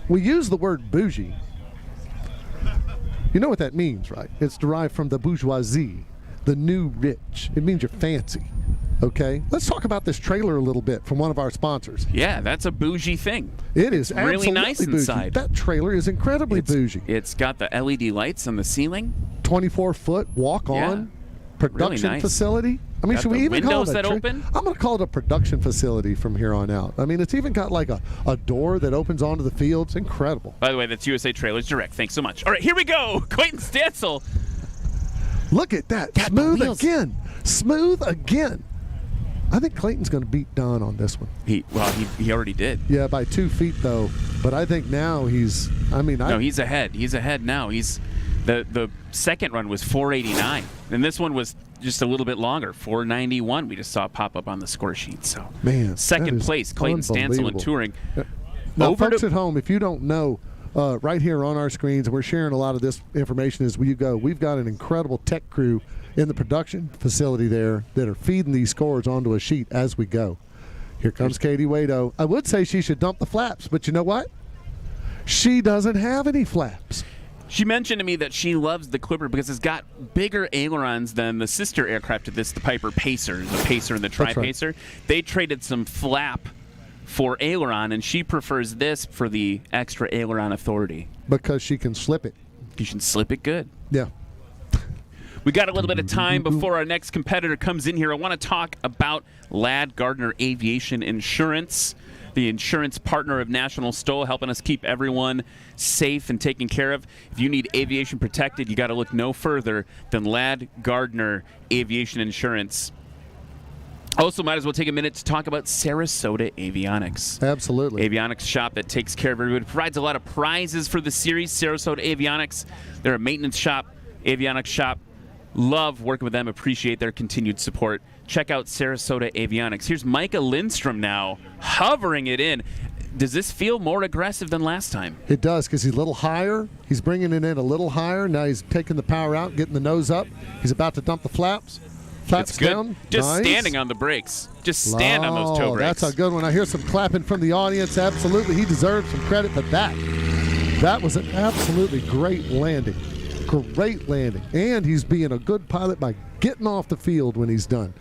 we use the word bougie. You know what that means, right? It's derived from the bourgeoisie, the new rich. It means you're fancy. Okay? Let's talk about this trailer a little bit from one of our sponsors. Yeah, that's a bougie thing. It is really absolutely nice bougie. inside. That trailer is incredibly bougie. It's got the LED lights on the ceiling. 24-foot walk-on production Really nice. facility. I mean, Got should we the even call it windows that open? I'm going to call it a production facility from here on out. I mean, it's even got like a door that opens onto the field. It's incredible. By the way, that's USA Trailers Direct. Thanks so much. All right, here we go. Clayton Stancil. Look at that. Got the Smooth wheels. again. Smooth again. I think Clayton's going to beat Don on this one. He already did. Yeah, by 2 feet, though. But I think now he's – I mean, No, he's ahead. He's ahead now. The second run was 489, and this one was just a little bit longer, 491. We just saw it pop up on the score sheet. So, man, second place, Clayton Stansel in touring. Now, folks at home, if you don't know, right here on our screens, we're sharing a lot of this information as we go. We've got an incredible tech crew in the production facility there that are feeding these scores onto a sheet as we go. Here comes Katie Wado. I would say she should dump the flaps, but you know what? She doesn't have any flaps. She mentioned to me that she loves the Clipper because it's got bigger ailerons than the sister aircraft to this, the Piper Pacer, the Pacer and the Tri-Pacer. Right. They traded some flap for aileron, and she prefers this for the extra aileron authority. Because she can slip it. You can slip it good. Yeah. We got a little bit of time before our next competitor comes in here. I want to talk about Ladd Gardner Aviation Insurance, the insurance partner of National STOL, helping us keep everyone safe and taken care of. If you need aviation protected, you got to look no further than Ladd Gardner Aviation Insurance. Also, might as well take a minute to talk about Sarasota Avionics. Absolutely. Avionics shop that takes care of everybody. Provides a lot of prizes for the series. Sarasota Avionics. They're a maintenance shop, avionics shop. Love working with them. Appreciate their continued support. Check out Sarasota Avionics. Here's Micah Lindstrom now, hovering it in. Does this feel more aggressive than last time? It does, because he's a little higher. He's bringing it in a little higher. Now he's taking the power out, getting the nose up. He's about to dump the flaps. Flaps down. Just nice. Standing on the brakes. Just stand on those toe brakes. That's a good one. I hear some clapping from the audience. Absolutely. He deserves some credit for that. That was an absolutely great landing. Great landing. And he's being a good pilot by getting off the field when he's done.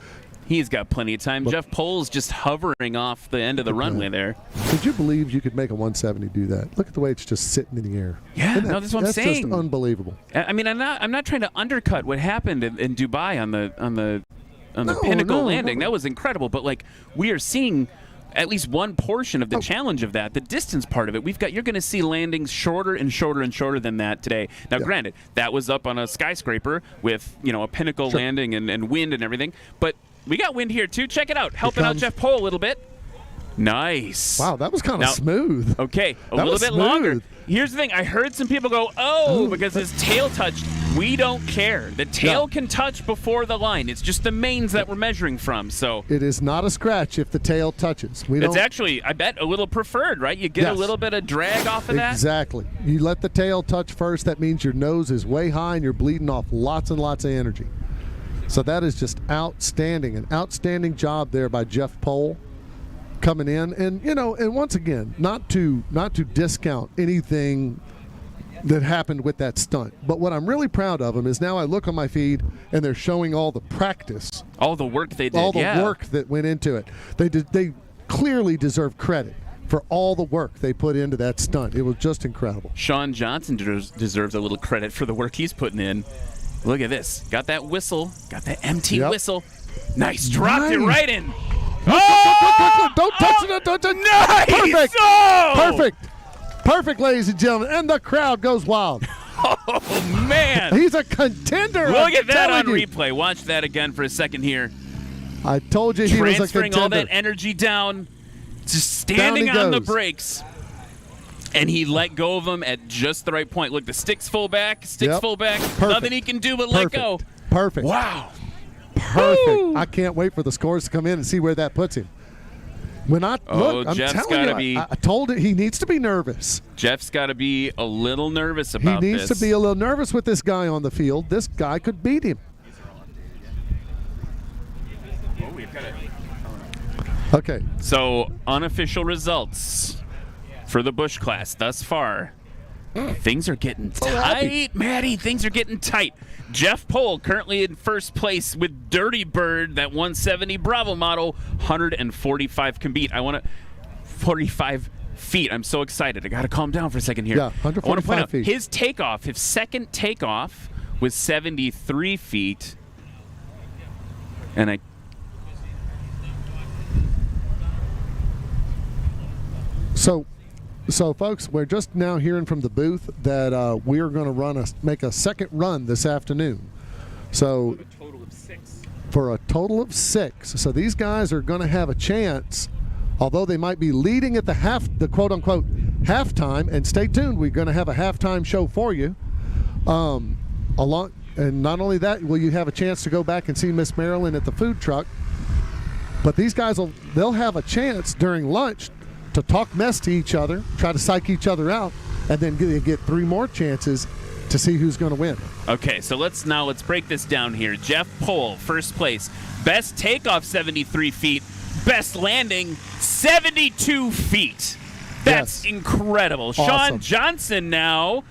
He's got plenty of time. Jeff Pohl's just hovering off the end of the runway there. Could you believe you could make a 170 do that? Look at the way it's just sitting in the air. Yeah, no, that's what I'm saying. That's just unbelievable. I mean, I'm not trying to undercut what happened in Dubai on the pinnacle landing. That was incredible. But like, we are seeing at least one portion of the challenge of that, the distance part of it. You're going to see landings shorter and shorter and shorter than that today. Now, granted, that was up on a skyscraper with a pinnacle landing and wind and everything, but we got wind here too. Check it out, helping out Jeff Pohl a little bit. Nice. Wow, that was kind of smooth. Okay, a little bit longer. Here's the thing. I heard some people go, because his tail touched. We don't care. The tail can touch before the line. It's just the mains that we're measuring from. So it is not a scratch if the tail touches. It's actually, I bet, a little preferred, right? You get a little bit of drag off of that. Exactly. You let the tail touch first. That means your nose is way high and you're bleeding off lots and lots of energy. So that is just outstanding. An outstanding job there by Jeff Pohl coming in. And, and once again, not to discount anything that happened with that stunt. But what I'm really proud of him is now I look on my feed and they're showing all the practice. All the work they did. All the work that went into it. They clearly deserve credit for all the work they put into that stunt. It was just incredible. Sean Johnson deserves a little credit for the work he's putting in. Look at this. Got that whistle. Got that MT whistle. Nice. Dropped it right in. Don't touch it. Don't touch it. Nice. Perfect. Oh! Perfect, ladies and gentlemen. And the crowd goes wild. Oh, man. He's a contender. Look at that on replay. Watch that again for a second here. I told you he was a contender. Transferring all that energy down, just standing on the brakes. And he let go of them at just the right point. Look, the stick's full back. Perfect. Nothing he can do but let go. Perfect. Wow. Perfect. Woo! I can't wait for the scores to come in and see where that puts him. I'm Jeff's telling you, I told it he needs to be nervous. Jeff's got to be a little nervous about this. He needs to be a little nervous with this guy on the field. This guy could beat him. Okay. So, unofficial results for the Bush class thus far. Things are getting tight, Maddie. Things are getting tight. Jeff Pohl currently in first place with Dirty Bird, that 170 Bravo model, 145 can beat. 45 feet. I'm so excited. I got to calm down for a second here. Yeah, 145 I want to point out feet. His second takeoff was 73 feet. And So, folks, we're just now hearing from the booth that we're going to make a second run this afternoon. So, for a total of six. So these guys are going to have a chance, although they might be leading at the quote-unquote halftime. And stay tuned, we're going to have a halftime show for you. And not only that, will you have a chance to go back and see Miss Marilyn at the food truck, but these guys they'll have a chance during lunch to talk mess to each other, try to psych each other out, and then get 3 more chances to see who's going to win. Okay, so let's break this down here. Jeff Pohl, first place. Best takeoff, 73 feet. Best landing, 72 feet. That's incredible. Awesome. Sean Johnson now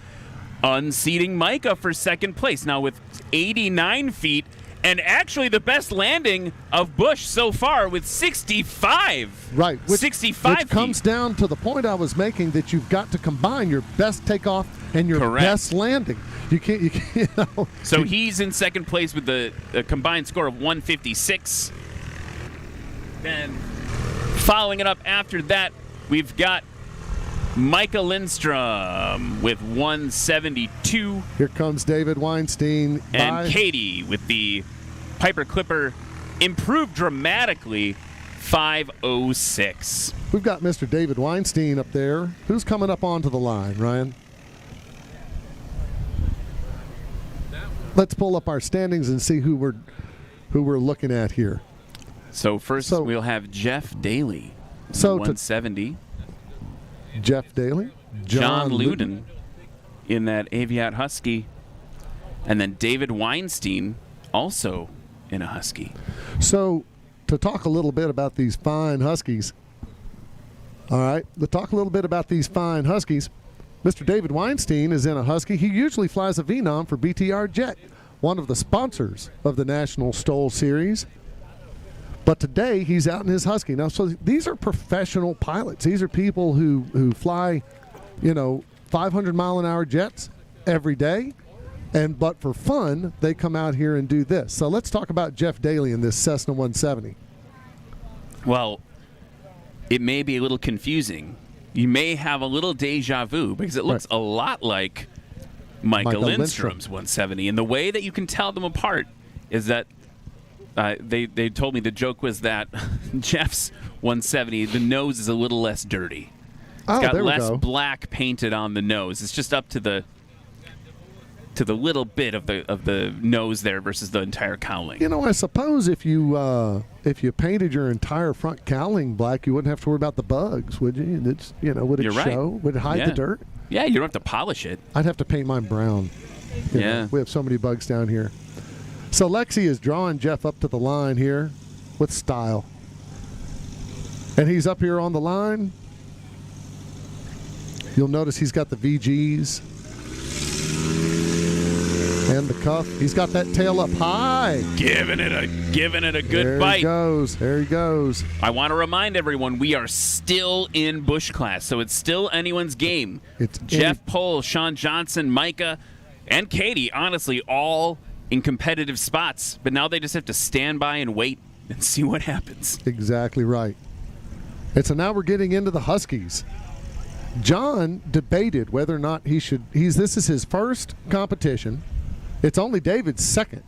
unseating Micah for second place, now with 89 feet. And actually the best landing of Bush so far with 65. Right. 65 which comes down to the point I was making, that you've got to combine your best takeoff and your best landing. You can't, you know. So he's in second place with the combined score of 156. Then following it up after that, we've got Micah Lindstrom with 172. Here comes David Weinstein. And Katie with the Piper Clipper improved dramatically, 506. We've got Mr. David Weinstein up there. Who's coming up onto the line, Ryan? Let's pull up our standings and see who we're looking at here. So first we'll have Jeff Daly, 170. Jeff Daly, John Luden in that Aviat Husky, and then David Weinstein also in a Husky. So to talk a little bit about these fine Huskies, all right, Mr. David Weinstein is in a Husky. He usually flies a Venom for BTR Jet, one of the sponsors of the National STOL Series. But today, he's out in his Husky. Now, so these are professional pilots. These are people who fly, 500-mile-an-hour jets every day. But for fun, they come out here and do this. So let's talk about Jeff Daly in this Cessna 170. Well, it may be a little confusing. You may have a little deja vu because it looks a lot like Micah Lindstrom's 170. And the way that you can tell them apart is that they told me the joke was that Jeff's 170, the nose is a little less dirty. It's got less black painted on the nose. It's just up to the little bit of the nose there versus the entire cowling. I suppose if you painted your entire front cowling black, you wouldn't have to worry about the bugs, would you? It's would it You're show? right. Would it hide the dirt? Yeah, you don't have to polish it. I'd have to paint mine brown. We have so many bugs down here. So Lexi is drawing Jeff up to the line here with style. And he's up here on the line. You'll notice he's got the VGs and the cuff. He's got that tail up high. Giving it a good bite. There he goes. I want to remind everyone we are still in Bush class, so it's still anyone's game. It's Jeff Pohl, Sean Johnson, Micah, and Katie, honestly, all in competitive spots, but now they just have to stand by and wait and see what happens. Exactly right. And so now we're getting into the Huskies. John debated whether or not he should. This is his first competition. It's only David's second,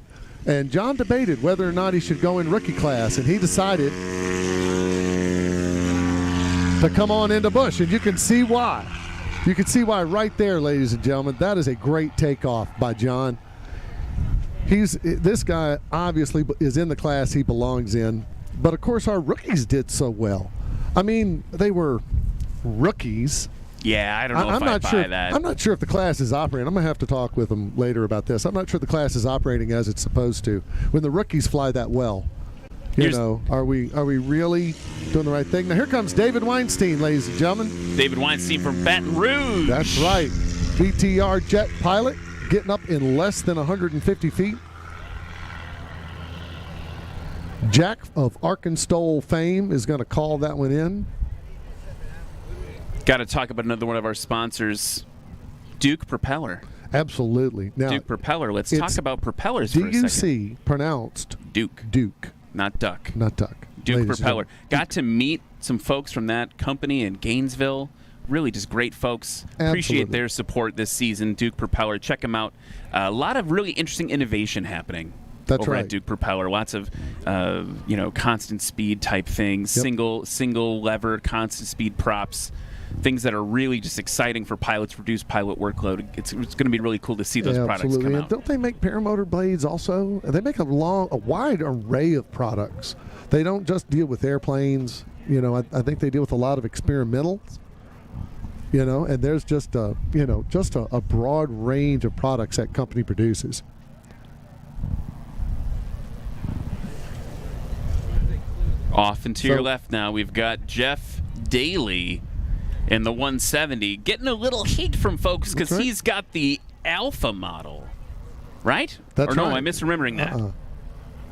and John debated whether or not he should go in rookie class, and he decided to come on into Bush, and you can see why. You can see why right there, ladies and gentlemen. That is a great takeoff by John. This guy obviously is in the class he belongs in, but of course our rookies did so well. I mean, they were rookies. Yeah, I don't know if I buy that. I'm not sure if the class is operating. I'm going to have to talk with them later about this. I'm not sure the class is operating as it's supposed to. When the rookies fly that well, are we really doing the right thing? Now here comes David Weinstein, ladies and gentlemen. David Weinstein from Baton Rouge. That's right. BTR jet pilot. Getting up in less than 150 feet. Jack of Arkansas fame is going to call that one in. Got to talk about another one of our sponsors, Duke Propeller. Absolutely. Now, Duke Propeller. Let's talk about propellers for a second. DUC pronounced Duke. Duke. Not Duck. Not Duck. Duke Propeller. Got to meet some folks from that company in Gainesville. Really just great folks. Appreciate their support this season. Duke Propeller. Check them out. A lot of really interesting innovation happening over at Duke Propeller. Lots of constant speed type things. Single lever constant speed props. things that are really just exciting for pilots, reduce pilot workload. It's going to be really cool to see those products absolutely. come And out. don't they make paramotor blades also? They make a wide array of products. They don't just deal with airplanes. You know, I think they deal with a lot of experimentals. You know, and there's just a broad range of products that company produces. Off and to your left now, we've got Jeff Daly in the 170, getting a little heat from folks because he's got the Alpha model, right? That's no, right. am I misremembering that?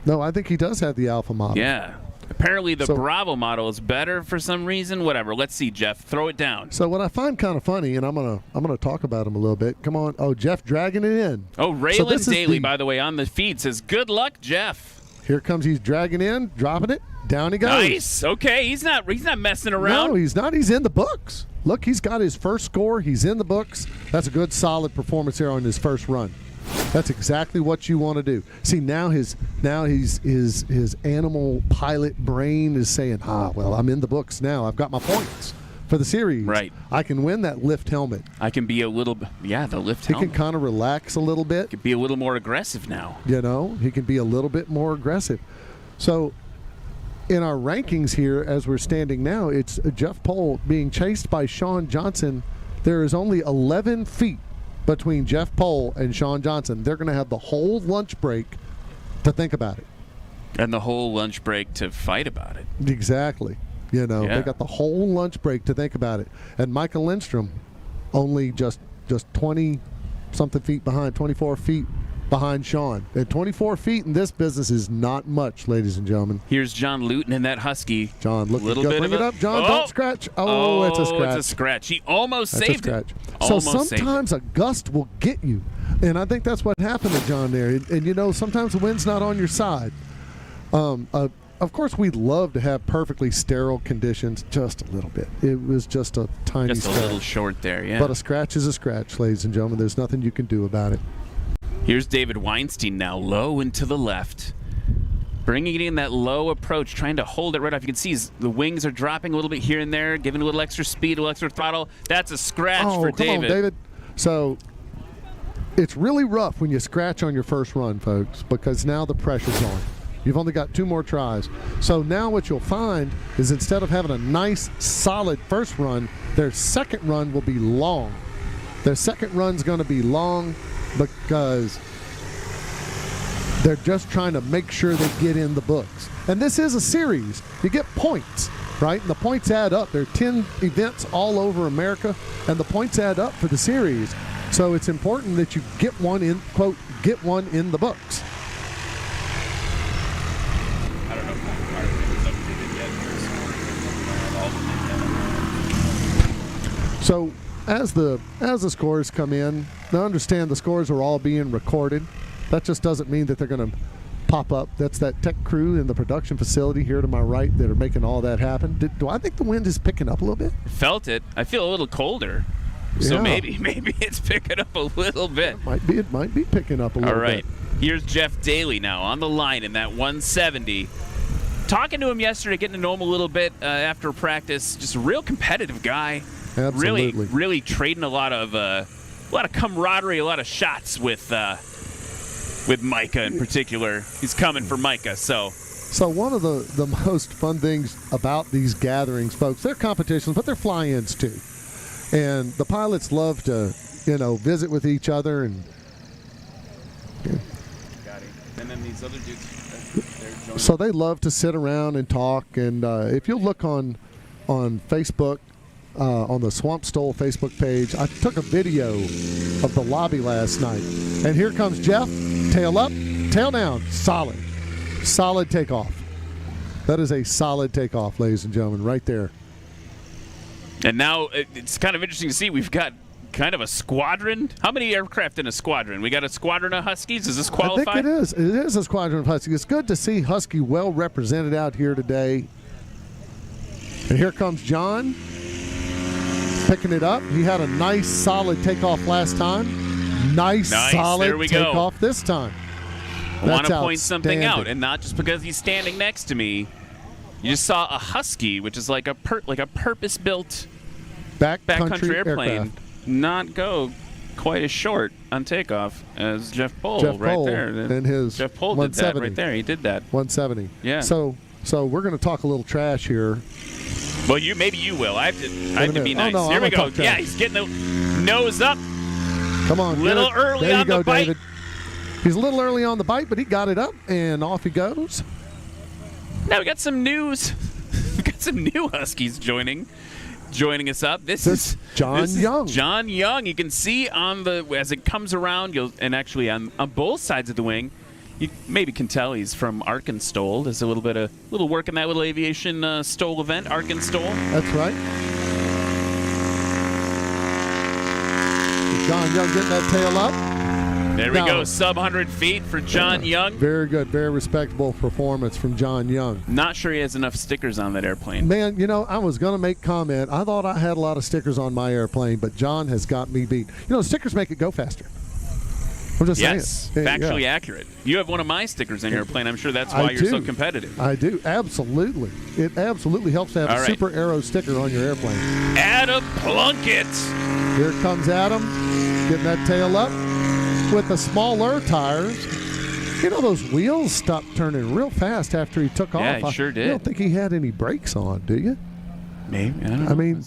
No, I think he does have the Alpha model. Yeah. Apparently the Bravo model is better for some reason. Whatever. Let's see, Jeff. Throw it down. So what I find kind of funny, and I'm gonna talk about him a little bit. Come on. Oh, Jeff dragging it in. Oh, Raylan Daly, by the way, on the feed says, "Good luck, Jeff." Here comes, he's dragging in, dropping it, down he goes. Nice. Okay, he's not messing around. No, he's not. He's in the books. Look, he's got his first score. He's in the books. That's a good, solid performance there on his first run. That's exactly what you want to do. See, now his animal pilot brain is saying, well, I'm in the books now. I've got my points for the series. Right. I can win that lift helmet. I can be a little, the lift He helmet. can kind of relax a little bit. Can be a little more aggressive now. You know, he can be a little bit more aggressive. So in our rankings here, as we're standing now, it's Jeff Pohl being chased by Sean Johnson. There is only 11 feet between Jeff Pohl and Sean Johnson. They're going to have the whole lunch break to think about it. And the whole lunch break to fight about it. Exactly. You know, they got the whole lunch break to think about it. And Michael Lindstrom only just 20-something feet behind, 24 feet behind Sean. And 24 feet in this business is not much, ladies and gentlemen. Here's John Luton in that Husky. John, look, little bit bring of it up, John. Don't scratch. Oh, it's a scratch. It's a scratch. He almost That's saved a scratch. it. So Almost sometimes a gust will get you. And I think that's what happened to John there. And you know, sometimes the wind's not on your side. Of course, we'd love to have perfectly sterile conditions, just a little bit. It was just a tiny Just scratch. a little short there, yeah. But a scratch is a scratch, ladies and gentlemen. There's nothing you can do about it. Here's David Weinstein now, low and to the left. Bringing it in that low approach, trying to hold it right off. You can see the wings are dropping a little bit here and there, giving a little extra speed, a little extra throttle. That's a scratch for come David. on, David. So it's really rough when you scratch on your first run, folks, because now the pressure's on. You've only got 2 more tries. So now what you'll find is instead of having a nice, solid first run, their second run will be long. Their second run's going to be long because they're just trying to make sure they get in the books. And this is a series. You get points, right? And the points add up. There are 10 events all over America, and the points add up for the series. So it's important that you get one in, quote, get one in the books. I don't know if that part is updated yet. So as the scores come in, now understand the scores are all being recorded. That just doesn't mean that they're going to pop up. That's that tech crew in the production facility here to my right that are making all that happen. Do I think the wind is picking up a little bit? Felt it. I feel a little colder. So Yeah. maybe it's picking up a little bit. It might be picking up a little All right. bit. Here's Jeff Daly now on the line in that 170. Talking to him yesterday, getting to know him a little bit after practice. Just a real competitive guy. Absolutely. Really trading a lot of camaraderie, a lot of shots with Micah in particular. He's coming for Micah, so. So one of the most fun things about these gatherings, folks, they're competitions, but they're fly-ins too. And the pilots love to, visit with each other and. Got it. And then these other dudes, they're joining. So they love to sit around and talk. And if you look on Facebook, on the Swamp STOL Facebook page, I took a video of the lobby last night. And here comes Jeff, tail up, tail down, solid takeoff. That is a solid takeoff, ladies and gentlemen, right there. And now it's kind of interesting to see. We've got kind of a squadron. How many aircraft in a squadron? We got a squadron of Huskies. Does this qualify? I think it is. It is a squadron of Huskies. It's good to see Husky well represented out here today. And here comes John picking it up. He had a nice, solid takeoff last time. Nice solid there we go. takeoff this time. I want to That's point something out, outstanding. and not just because he's standing next to me. You just saw a Husky, which is like a purpose-built backcountry airplane aircraft. not go quite as short on takeoff as Jeff Pohl right there. And his Jeff Pohl did that 170. right there. He did that. 170. Yeah. So we're going to talk a little trash here. Well, maybe you will. I have to be nice. no, Here I'm we gonna go. talk Yeah, trash. he's getting the nose up. Come on. Little good. early there you on go, the bite. David. He's a little early on the bite, but he got it up, and off he goes. Now we got some news. We got some new Huskies joining us up. This is John Young. John Young. You can see as it comes around, and actually on both sides of the wing, you maybe can tell he's from STOL. There's a little work in that little aviation STOL event, STOL. That's right. John Young getting that tail up. There we go, sub 100 feet for John Young. Very good, very respectable performance from John Young. Not sure he has enough stickers on that airplane. Man, I was going to make comment. I thought I had a lot of stickers on my airplane, but John has got me beat. Stickers make it go faster. I'm just saying. Yes, factually accurate. You have one of my stickers on your airplane. I'm sure that's why I you're do. so competitive. I do, absolutely. It absolutely helps to have a Super Aero sticker on your airplane. Adam Plunkett. Here comes Adam, getting that tail up. With the smaller tires, those wheels stopped turning real fast after he took off. Yeah, he sure did. You don't think he had any brakes on, do you? Maybe. I don't know. I mean,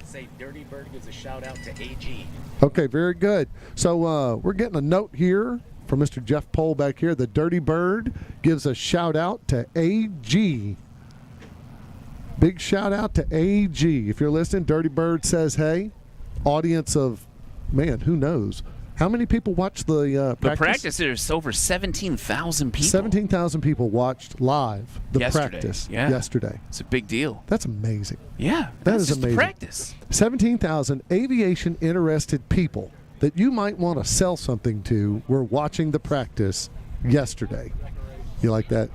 say Dirty Bird gives a shout out to AG. Okay, very good. So we're getting a note here from Mr. Jeff Pohl back here. The Dirty Bird gives a shout out to AG. Big shout out to AG. If you're listening, Dirty Bird says, hey, audience of, man, who knows? How many people watched the practice? The practice, there's over 17,000 people. 17,000 people watched live the practice yesterday. It's a big deal. That's amazing. Yeah, that is just amazing. The practice. 17,000 aviation-interested people that you might want to sell something to were watching the practice yesterday. You like that?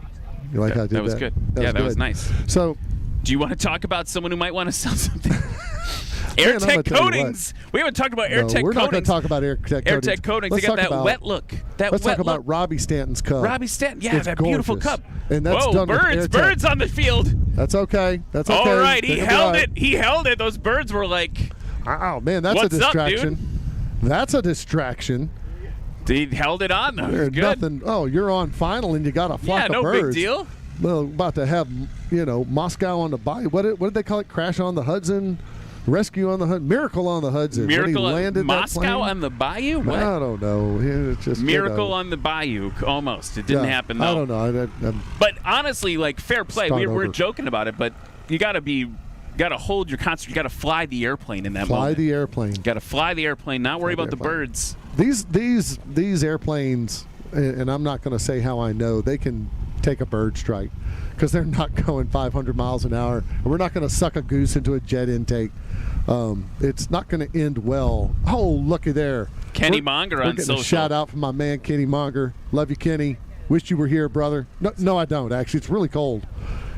You like how I did that? That was good. That was nice. So, do you want to talk about someone who might want to sell something? AirTech Coatings. We haven't talked about AirTech Coatings. We're not going to talk about AirTech Coatings. AirTech Coatings. They got that wet look. Let's talk about Robbie Stanton's Cub. Robbie Stanton. Yeah, it's that gorgeous. beautiful Cub. And that's Whoa, done birds. with Birds on the field. That's okay. That's okay. All right. He held it. He held it. Those birds were like, oh, man, that's what's a distraction. Up, dude? That's a distraction. He held it on, though. Good. Nothing. Oh, you're on final and you got a flock of birds. Yeah, no big deal. Well, about to have, Moscow on the bayou. What did they call it? Crash on the Hudson? Rescue on the Hudson? Miracle on the Hudson. Miracle when he landed Moscow on the bayou? What? I don't know. It's just Miracle on the bayou. Almost. It didn't happen, though. I don't know. But honestly, fair play. We're joking about it, but you got to hold your concentration. You got to fly the airplane in that moment. Fly the airplane. Got to fly the airplane, not worry about the birds. These airplanes, and I'm not going to say how I know, they can take a bird strike because they're not going 500 miles an hour. And we're not going to suck a goose into a jet intake. It's not going to end well. Oh, looky there. Kenny Monger on social. A shout out from my man, Kenny Monger. Love you, Kenny. Wish you were here, brother. No, I don't, actually. It's really cold.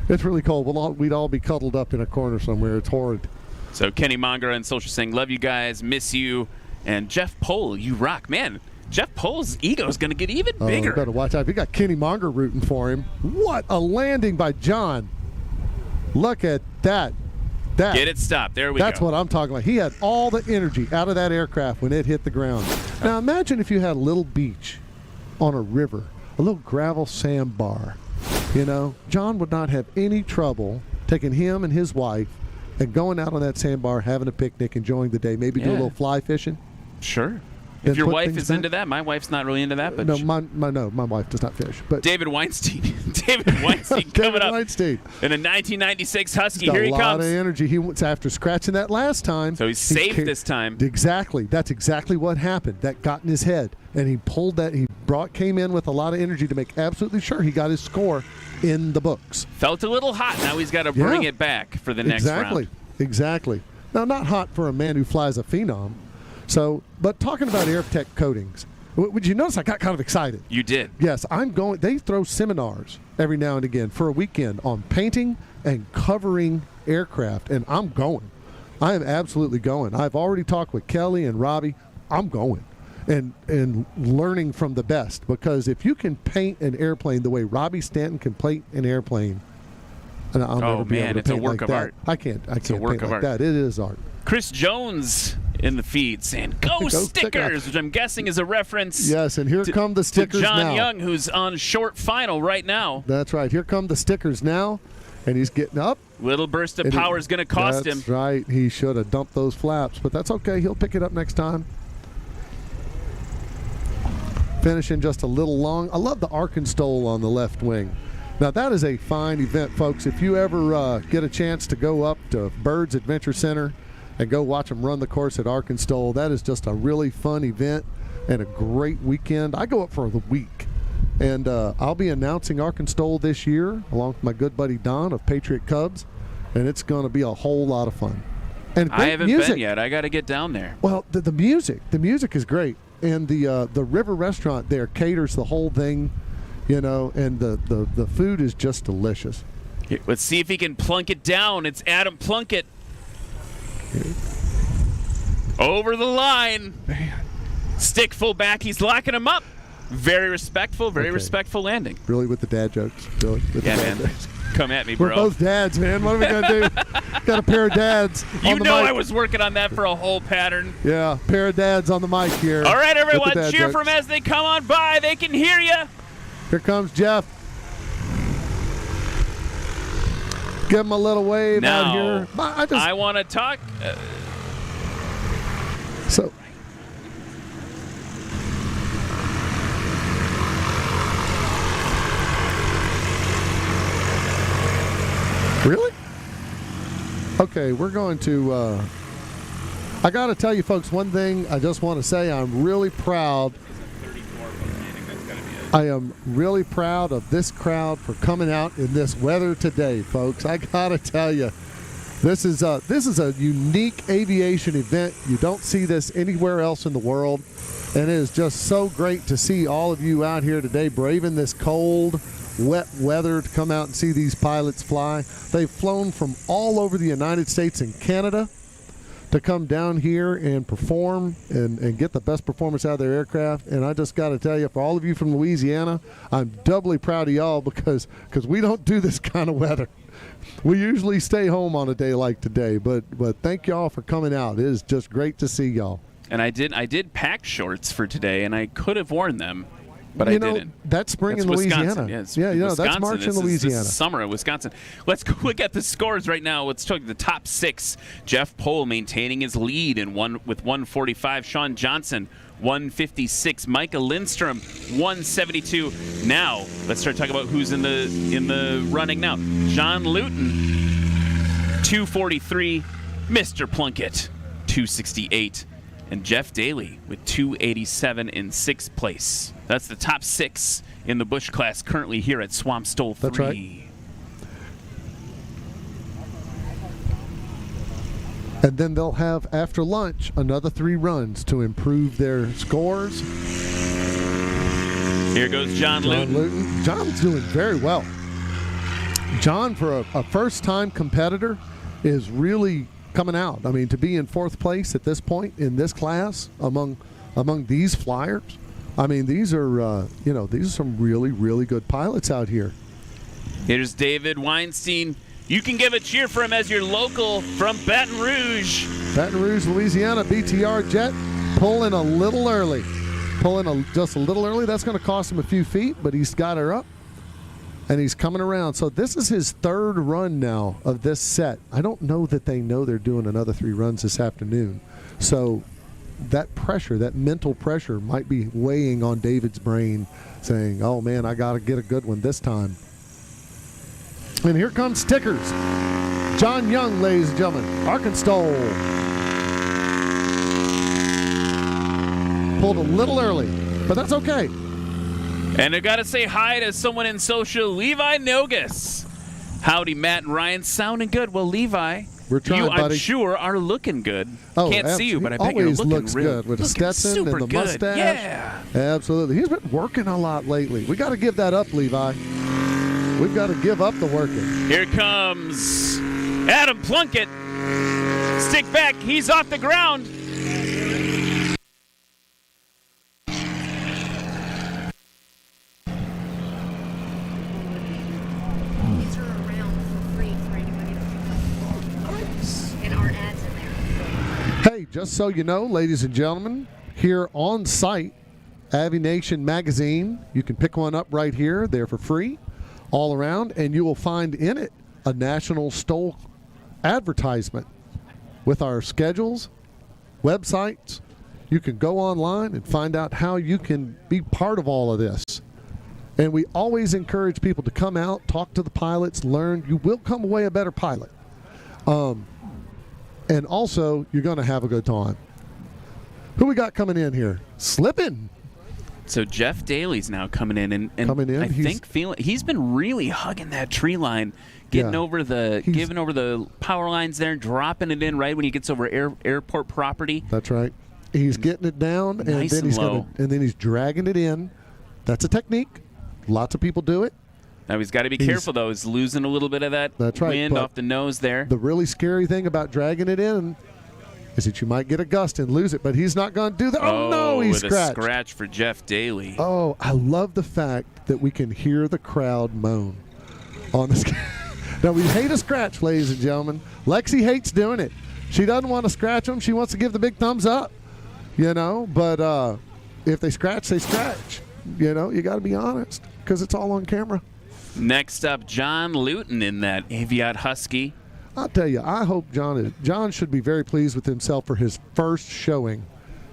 It's really cold. We'd all be cuddled up in a corner somewhere. It's horrid. So Kenny Monger on social saying, love you guys, miss you. And Jeff Pohl, you rock. Man, Jeff Pohl's ego is going to get even bigger. You better watch out. We got Kenny Monger rooting for him. What a landing by John. Look at that. Get it stopped. There we go. That's what I'm talking about. He had all the energy out of that aircraft when it hit the ground. Now imagine if you had a little beach on a river, a little gravel sandbar. John would not have any trouble taking him and his wife and going out on that sandbar, having a picnic, enjoying the day, maybe do a little fly fishing. Sure. If your wife is into that, my wife's not really into that. But no, my wife does not fish. But David Weinstein coming up Weinstein. In a 1996 Husky. He's got Here he comes. A lot of energy. He went after scratching that last time. So he's safe this time. Exactly. That's exactly what happened. That got in his head, and he pulled that. He came in with a lot of energy to make absolutely sure he got his score in the books. Felt a little hot. Now he's got to bring it back for the next round. Exactly. Now, not hot for a man who flies a Phenom. So, but talking about AirTech Coatings, would you notice I got kind of excited? You did. Yes, I'm going. They throw seminars every now and again for a weekend on painting and covering aircraft, and I'm going. I am absolutely going. I've already talked with Kelly and Robbie. I'm going and learning from the best, because if you can paint an airplane the way Robbie Stanton can paint an airplane, and I'll never be able to it's paint a work like of that. art. I can't It's a work paint of like art. that. It is art. Chris Jones in the feed saying, "Go Stickers," which I'm guessing is a reference. Yes, and here come the Stickers to John now. Young, who's on short final right now. That's right. Here come the Stickers now, and he's getting up. Little burst of power is going to cost him. That's right. He should have dumped those flaps, but that's okay. He'll pick it up next time. Finishing just a little long. I love the Arkansas on the left wing. Now, that is a fine event, folks. If you ever get a chance to go up to Birds Adventure Center and go watch them run the course at Arkansas, that is just a really fun event and a great weekend. I go up for the week. And I'll be announcing Arkansas this year along with my good buddy Don of Patriot Cubs, and it's going to be a whole lot of fun. And I haven't music. been yet. I got to get down there. Well, the music is great, and the River Restaurant there caters the whole thing, you know, and the food is just delicious. Here, let's see if he can plunk it down. It's Adam Plunkett. Over the line. Man. Stick full back. He's locking him up. Very respectful, respectful landing. Really with the dad jokes. Really with yeah, the man. dad jokes. Come at me, bro. We're both dads, man. What are we going to do? Got a pair of dads. You know I was working on that for a whole pattern. Yeah, pair of dads on the mic here. All right, everyone, cheer for for them as they come on by. They can hear you. Here comes Jeff. Give him a little wave out here. I want to talk. So. Really? Okay, we're going to, I got to tell you folks one thing. I just want to say I'm really proud. I am really proud of this crowd for coming out in this weather today, folks. I got to tell you, this is a unique aviation event. You don't see this anywhere else in the world. And it is just so great to see all of you out here today braving this cold, wet weather to come out and see these pilots fly. They've flown from all over the United States and Canada to come down here and perform and get the best performance out of their aircraft. And I just got to tell you, for all of you from Louisiana, I'm doubly proud of y'all because we don't do this kind of weather. We usually stay home on a day like today, but thank y'all for coming out. It is just great to see y'all. And I did pack shorts for today, and I could have worn them. But I didn't. That's spring in Louisiana. Wisconsin. That's March in Louisiana. This is summer in Wisconsin. Let's go look at the scores right now. Let's talk the top six. Jeff Pohl maintaining his lead with 145. Sean Johnson, 156. Micah Lindstrom, 172. Now let's start talking about who's in the running now. John Luton, 243. Mr. Plunkett, 268. And Jeff Daly with 287 in sixth place. That's the top six in the Bush class currently here at Swamp STOL 3. That's right. And then they'll have, after lunch, another 3 runs to improve their scores. Here goes John Luton. John's doing very well. John, for a first-time competitor, is really coming out. I mean, to be in 4th place at this point in this class among these flyers, I mean, these are these are some really, really good pilots out here. Here's David Weinstein. You can give a cheer for him as your local from Baton Rouge. Baton Rouge, Louisiana, BTR jet pulling a little early. Just a little early. That's going to cost him a few feet, but he's got her up. And he's coming around. So this is his 3rd run now of this set. I don't know that they know they're doing another 3 runs this afternoon. So that pressure, that mental pressure might be weighing on David's brain, saying, oh, man, I got to get a good one this time. And here comes Stickers. John Young, ladies and gentlemen. Arkansas. Pulled a little early, but that's okay. And I got to say hi to someone in social, Levi Nogus. Howdy, Matt and Ryan. Sounding good. Well, Levi, we're trying, I'm sure, are looking good. Oh, can't see you, but I bet you're looking looks good with a Stetson and the mustache. Yeah. Absolutely. He's been working a lot lately. We got to give that up, Levi. We've got to give up the working. Here comes Adam Plunkett. Stick back. He's off the ground. just so you know, ladies and gentlemen, here on site, Aviation Magazine, you can pick one up right here. They're for free all around, and you will find in it a National STOL advertisement with our schedules, websites. You can go online and find out how you can be part of all of this. And we always encourage people to come out, talk to the pilots, learn. You will come away a better pilot. And also, you're going to have a good time. Who we got coming in here? Slipping. So Jeff Daly's now coming in, and coming in. I think he's been really hugging that tree line, giving over the power lines there, dropping it in right when he gets over airport property. That's right. He's getting it down, nice and then and then he's dragging it in. That's a technique. Lots of people do it. Now he's got to be careful, though. He's losing a little bit of that wind off the nose there. The really scary thing about dragging it in is that you might get a gust and lose it, but he's not going to do that. Oh, no, he's scratched. A scratch for Jeff Daly. Oh, I love the fact that we can hear the crowd moan on this. Now, we hate a scratch, ladies and gentlemen. Lexi hates doing it. She doesn't want to scratch them. She wants to give the big thumbs up, but if they scratch, they scratch. You got to be honest because it's all on camera. Next up, John Luton in that Aviat Husky. I'll tell you, I hope John should be very pleased with himself for his first showing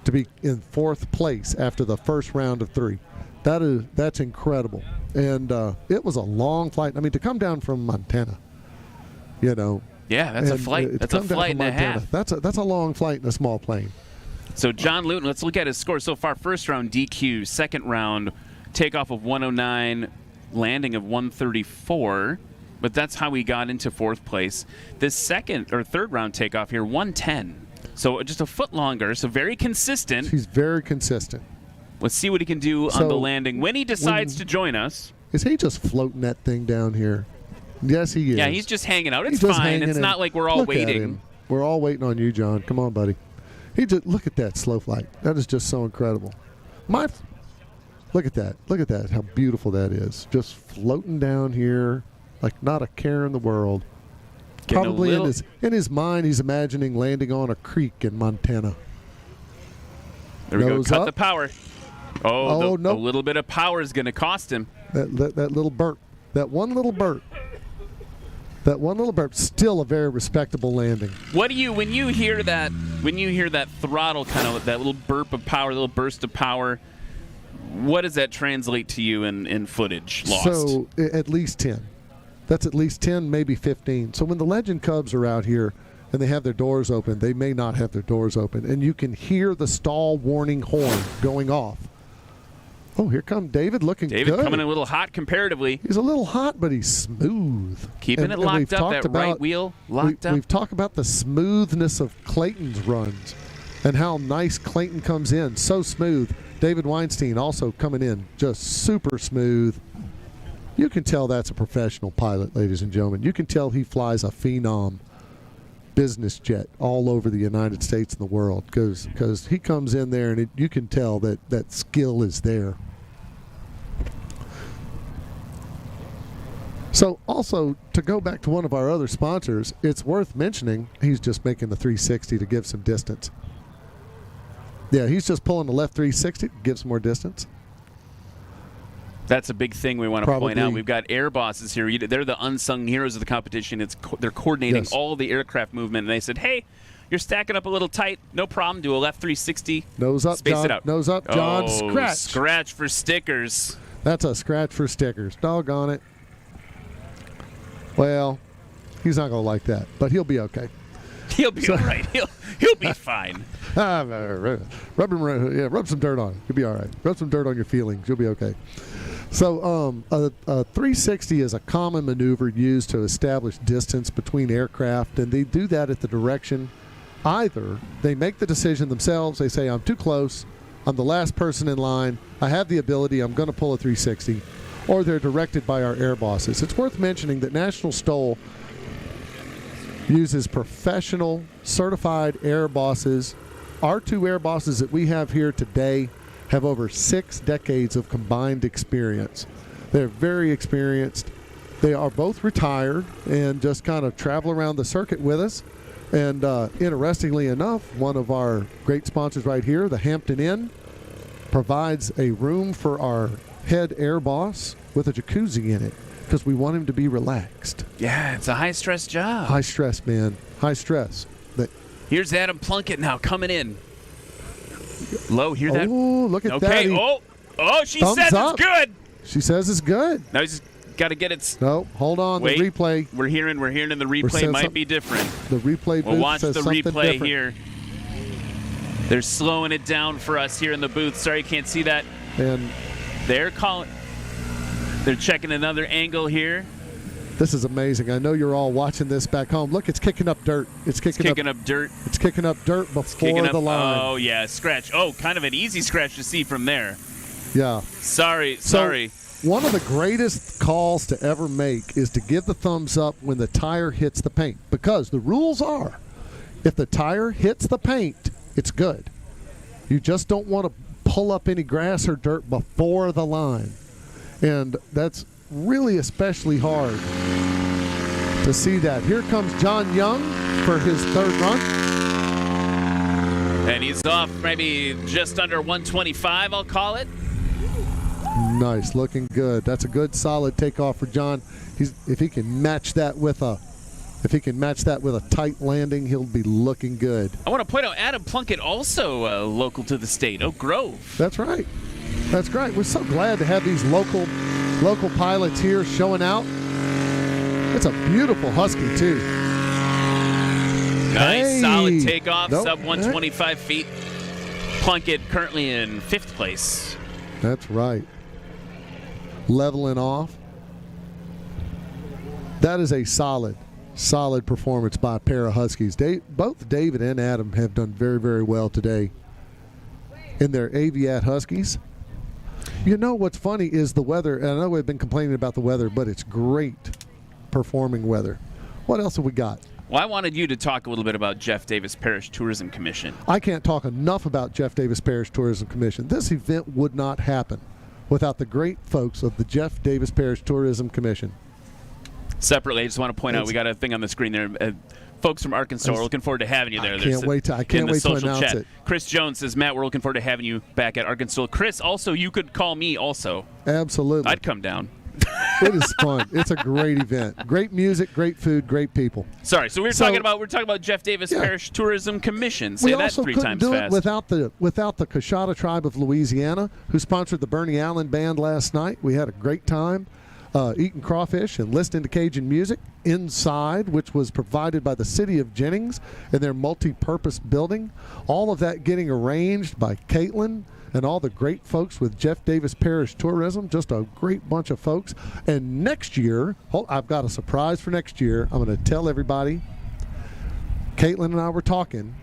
to be in 4th place after the first round of 3. That's incredible. And it was a long flight. I mean, to come down from Montana, Yeah, that's a flight. That's a flight and a half. That's a long flight in a small plane. So John Luton, let's look at his score so far. First round DQ, second round takeoff of 109, landing of 134. But that's how he got into 4th place. This second or third round takeoff here, 110. So just a foot longer, so very consistent. He's very consistent. Let's see what he can do on the landing when he decides to join us. Is he just floating that thing down here? Yes, he is. Yeah, he's just hanging out. It's fine. It's not like we're all waiting. We're all waiting on you, John. Come on, buddy. Look at that slow flight. That is just so incredible. Look at that. Look at that. How beautiful that is. Just floating down here like not a care in the world. Probably in his mind, he's imagining landing on a creek in Montana. There we go. Cut the power. Oh, no. A little bit of power is going to cost him. That little burp. That one little burp. Still a very respectable landing. What do you when you hear that throttle kind of that little burp of power, little burst of power? What does that translate to you in footage lost? So at least 10. That's at least 10, maybe 15. So when the Legend Cubs are out here and they have their doors open, they may not have their doors open, and you can hear the stall warning horn going off. Oh, here comes David looking good. David coming in a little hot comparatively. He's a little hot, but he's smooth. Keeping it locked up, that right wheel locked up. We've talked about the smoothness of Clayton's runs and how nice Clayton comes in. So smooth. David Weinstein also coming in just super smooth. You can tell that's a professional pilot, ladies and gentlemen. You can tell he flies a Phenom business jet all over the United States and the world because he comes in there and you can tell that skill is there. So also, to go back to one of our other sponsors, it's worth mentioning he's just making the 360 to give some distance. Yeah, he's just pulling the left 360 to give some more distance. That's a big thing we want to point out. We've got air bosses here. They're the unsung heroes of the competition. They're coordinating all the aircraft movement. And they said, hey, you're stacking up a little tight. No problem. Do a left 360. Nose up, Space John. it out. Nose up, John. Oh, scratch. Scratch for stickers. That's a scratch for stickers. Doggone it. Well, he's not going to like that, but he'll be okay. He'll be all right. He'll be fine. Rub some dirt on it. You'll be all right. Rub some dirt on your feelings. You'll be okay. So a 360 is a common maneuver used to establish distance between aircraft, and they do that at the direction. Either they make the decision themselves, they say, I'm too close, I'm the last person in line, I have the ability, I'm going to pull a 360, or they're directed by our air bosses. It's worth mentioning that National STOL uses professional, certified air bosses. Our 2 air bosses that we have here today have over 6 decades of combined experience. They're very experienced. They are both retired and just kind of travel around the circuit with us. And interestingly enough, one of our great sponsors right here, the Hampton Inn, provides a room for our head air boss with a jacuzzi in it because we want him to be relaxed. Yeah, it's a high-stress job. High stress, man. High stress. Here's Adam Plunkett now coming in. Low, hear that? Oh, look at that. Okay, she says up. it's good. She says it's good. Now he's got to get it. No, hold on. Wait, the replay. We're hearing in the replay might be different. The replay We'll booth watch says the something replay different. here. They're slowing it down for us here in the booth. Sorry, you can't see that. And they're checking another angle here. this is amazing. I know you're all watching this back home. Look, it's kicking up dirt. It's kicking up dirt. It's kicking up dirt before the line. Oh, yeah, scratch. Oh, kind of an easy scratch to see from there. Yeah. Sorry. One of the greatest calls to ever make is to give the thumbs up when the tire hits the paint, because the rules are, if the tire hits the paint, it's good. You just don't want to pull up any grass or dirt before the line. And that's really especially hard to see that. Here comes John Young for his third run. And he's off maybe just under 125, I'll call it. Nice, looking good. That's a good, solid takeoff for John. If he can match that with a tight landing, he'll be looking good. I want to point out Adam Plunkett, also local to the state, Oak Grove. That's right. That's great. We're so glad to have these local pilots here showing out. It's a beautiful Husky too. Nice, solid takeoff, Nope. sub 125 feet. Plunkett currently in 5th place. That's right. Leveling off. That is a solid performance by a pair of Huskies. Both David and Adam have done very, very well today in their Aviat Huskies. You know what's funny is the weather, and I know we've been complaining about the weather, but it's great performing weather. What else have we got? Well, I wanted you to talk a little bit about Jeff Davis Parish Tourism Commission. I can't talk enough about Jeff Davis Parish Tourism Commission. This event would not happen without the great folks of the Jeff Davis Parish Tourism Commission. Separately, I just want to point out, we got a thing on the screen there. Folks from Arkansas, we're looking forward to having you there. I can't wait to announce it. Chris Jones says, Matt, we're looking forward to having you back at Arkansas. Chris, also, you could call me also. Absolutely. I'd come down. It is fun. It's a great event. Great music, great food, great people. Sorry, so we're talking about Jeff Davis Parish Tourism Commission. Say that 3 times do fast. It without the Coshada Tribe of Louisiana, who sponsored the Bernie Allen Band last night. We had a great time eating crawfish and listening to Cajun music inside, which was provided by the city of Jennings in their multi-purpose building. All of that getting arranged by Caitlin and all the great folks with Jeff Davis Parish Tourism. Just a great bunch of folks. And next year, I've got a surprise for next year. I'm going to tell everybody. Caitlin and I were talking.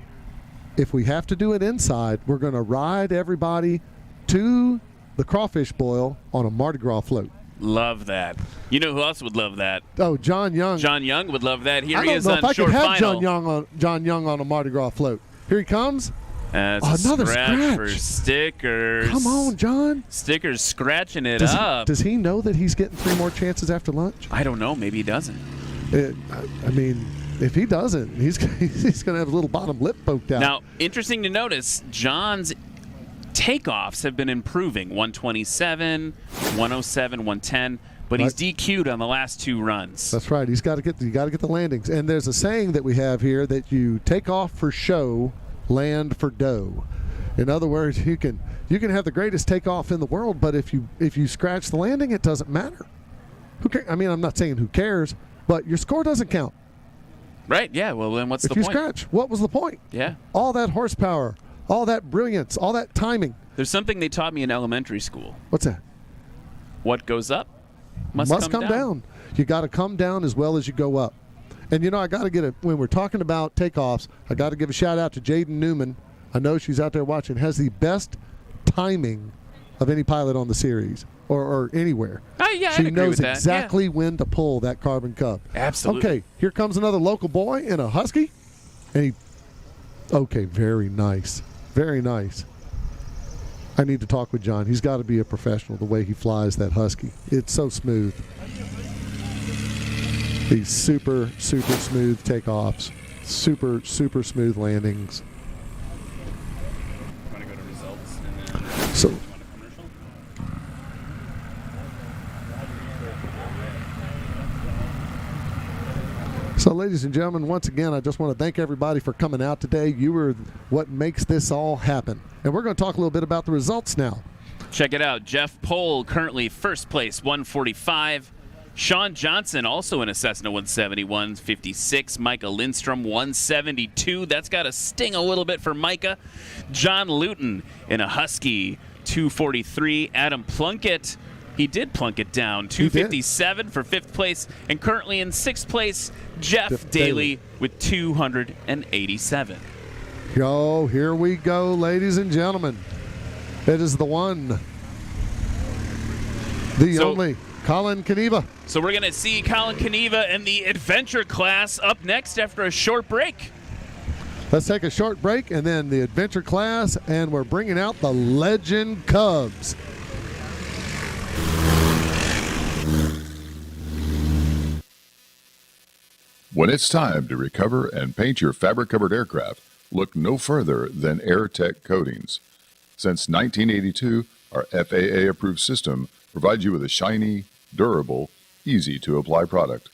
If we have to do it inside, we're going to ride everybody to the crawfish boil on a Mardi Gras float. Love that. You know who else would love that? Oh, John Young. John Young would love that. Here I he don't is know on if I short could have final. John Young on a Mardi Gras float. Here he comes. Another scratch for stickers. Come on, John. Stickers scratching it up. Does he know that he's getting 3 more chances after lunch? I don't know. Maybe he doesn't. I mean, if he doesn't, he's going to have his little bottom lip poked out. Now, interesting to notice, John's takeoffs have been improving. 127, 107, 110. But he's DQ'd on the last 2 runs. That's right. You got to get the landings. And there's a saying that we have here that you take off for show, land for dough. In other words, you can have the greatest takeoff in the world, but if you scratch the landing, it doesn't matter. Who cares? I mean, I'm not saying who cares, but your score doesn't count. Right? Yeah. Well, then what's the point? If you scratch, what was the point? Yeah. All that horsepower, all that brilliance, all that timing. There's something they taught me in elementary school. What's that? What goes up must come down. You got to come down as well as you go up. And, you know, I got to get it when we're talking about takeoffs, I got to give a shout out to Jaden Newman. I know she's out there watching. Has the best timing of any pilot on the series or anywhere. Yeah, she I'd agree knows with that. exactly when to pull that carbon cup. Absolutely. Okay, here comes another local boy in a Husky. And okay, very nice. Very nice. I need to talk with John. He's got to be a professional the way he flies that Husky. It's so smooth. These super, super smooth takeoffs. Super, super smooth landings. Want to go to results and then So, you want a commercial? So, ladies and gentlemen, once again, I just want to thank everybody for coming out today. You are what makes this all happen. And we're going to talk a little bit about the results now. Check it out. Jeff Pohl, currently first place, 145. Sean Johnson, also in a Cessna 170, 156. Micah Lindstrom, 172. That's got to sting a little bit for Micah. John Luton in a Husky, 243. Adam Plunkett, he did plunk it down, 257 for fifth place. And currently in sixth place, Jeff Daly with 287. Yo, here we go, ladies and gentlemen. It is the one, the only, Colin Kaniva. So we're going to see Colin Kaniva in the adventure class up next after a short break. Let's take a short break and then the adventure class, and we're bringing out the Legend Cubs. When it's time to recover and paint your fabric-covered aircraft, look no further than AirTech Coatings. Since 1982, our FAA-approved system provides you with a shiny, durable, easy-to-apply product.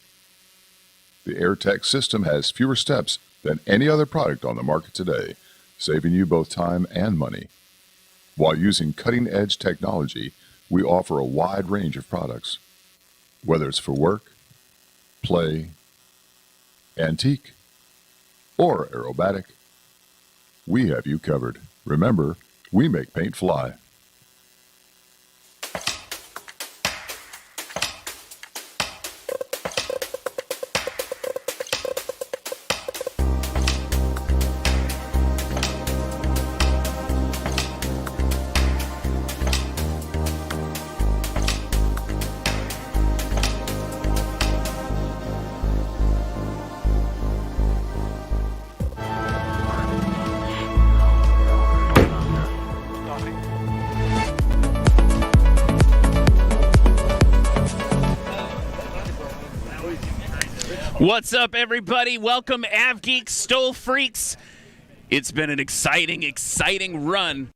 The AirTech system has fewer steps than any other product on the market today, saving you both time and money. While using cutting-edge technology, we offer a wide range of products. Whether it's for work, play, antique, or aerobatic, we have you covered. Remember, we make paint fly. What's up, everybody? Welcome, Av Geeks, STOL Freaks. It's been an exciting run.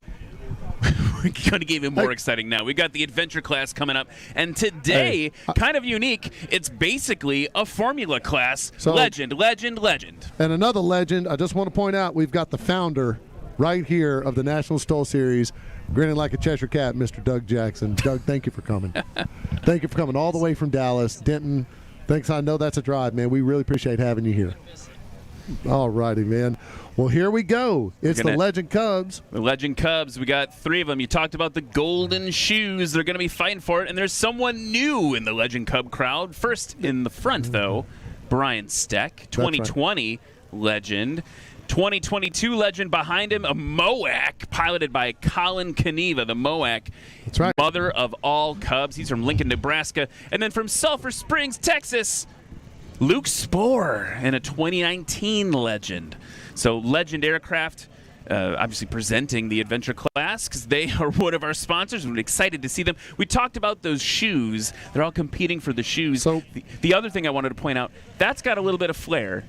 We're going to get even more exciting now. We got the adventure class coming up, and today, kind of unique, it's basically a formula class. So, legend. And another legend, I just want to point out, we've got the founder right here of the National STOL Series, grinning like a Cheshire Cat, Mr. Doug Jackson. Doug, thank you for coming. Thank you for coming all the way from Dallas, Denton. Thanks. I know that's a drive, man. We really appreciate having you here. All righty, man. Well, here we go. It's the Legend Cubs. The Legend Cubs. We got three of them. You talked about the golden shoes. They're going to be fighting for it. And there's someone new in the Legend Cub crowd. First in the front, though, Brian Steck, 2020 legend. 2022 legend behind him, a MOAC piloted by Colin Kaniva, the MOAC, that's right, mother of all Cubs. He's from Lincoln, Nebraska. And then from Sulphur Springs, Texas, Luke Spohr, and a 2019 legend. So legend aircraft, obviously presenting the adventure class because they are one of our sponsors. We're excited to see them. We talked about those shoes. They're all competing for the shoes. So the other thing I wanted to point out, that's got a little bit of flair.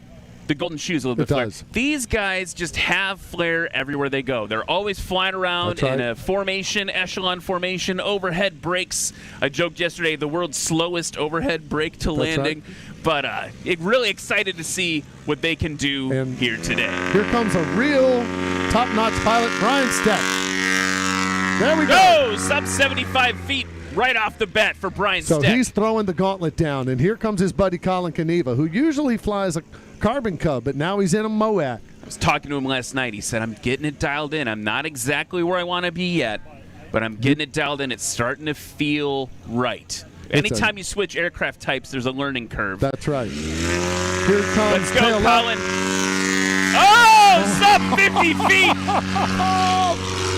The golden shoes a little bit flair. These guys just have flair everywhere they go. They're always flying around in a formation, echelon formation, overhead brakes. I joked yesterday, the world's slowest overhead brake to landing. But really excited to see what they can do here today. Here comes a real top-notch pilot, Brian Steck. There we go. Sub 75 feet right off the bat for Brian Steck. So he's throwing the gauntlet down, and here comes his buddy Colin Kaniva, who usually flies a Carbon Cub, but now he's in a MOAC. I was talking to him last night. He said, I'm getting it dialed in. I'm not exactly where I want to be yet, but I'm getting it dialed in. It's starting to feel right. Anytime you switch aircraft types, there's a learning curve. That's right. Here comes Let's go, Colin. Oh, sub 50 feet.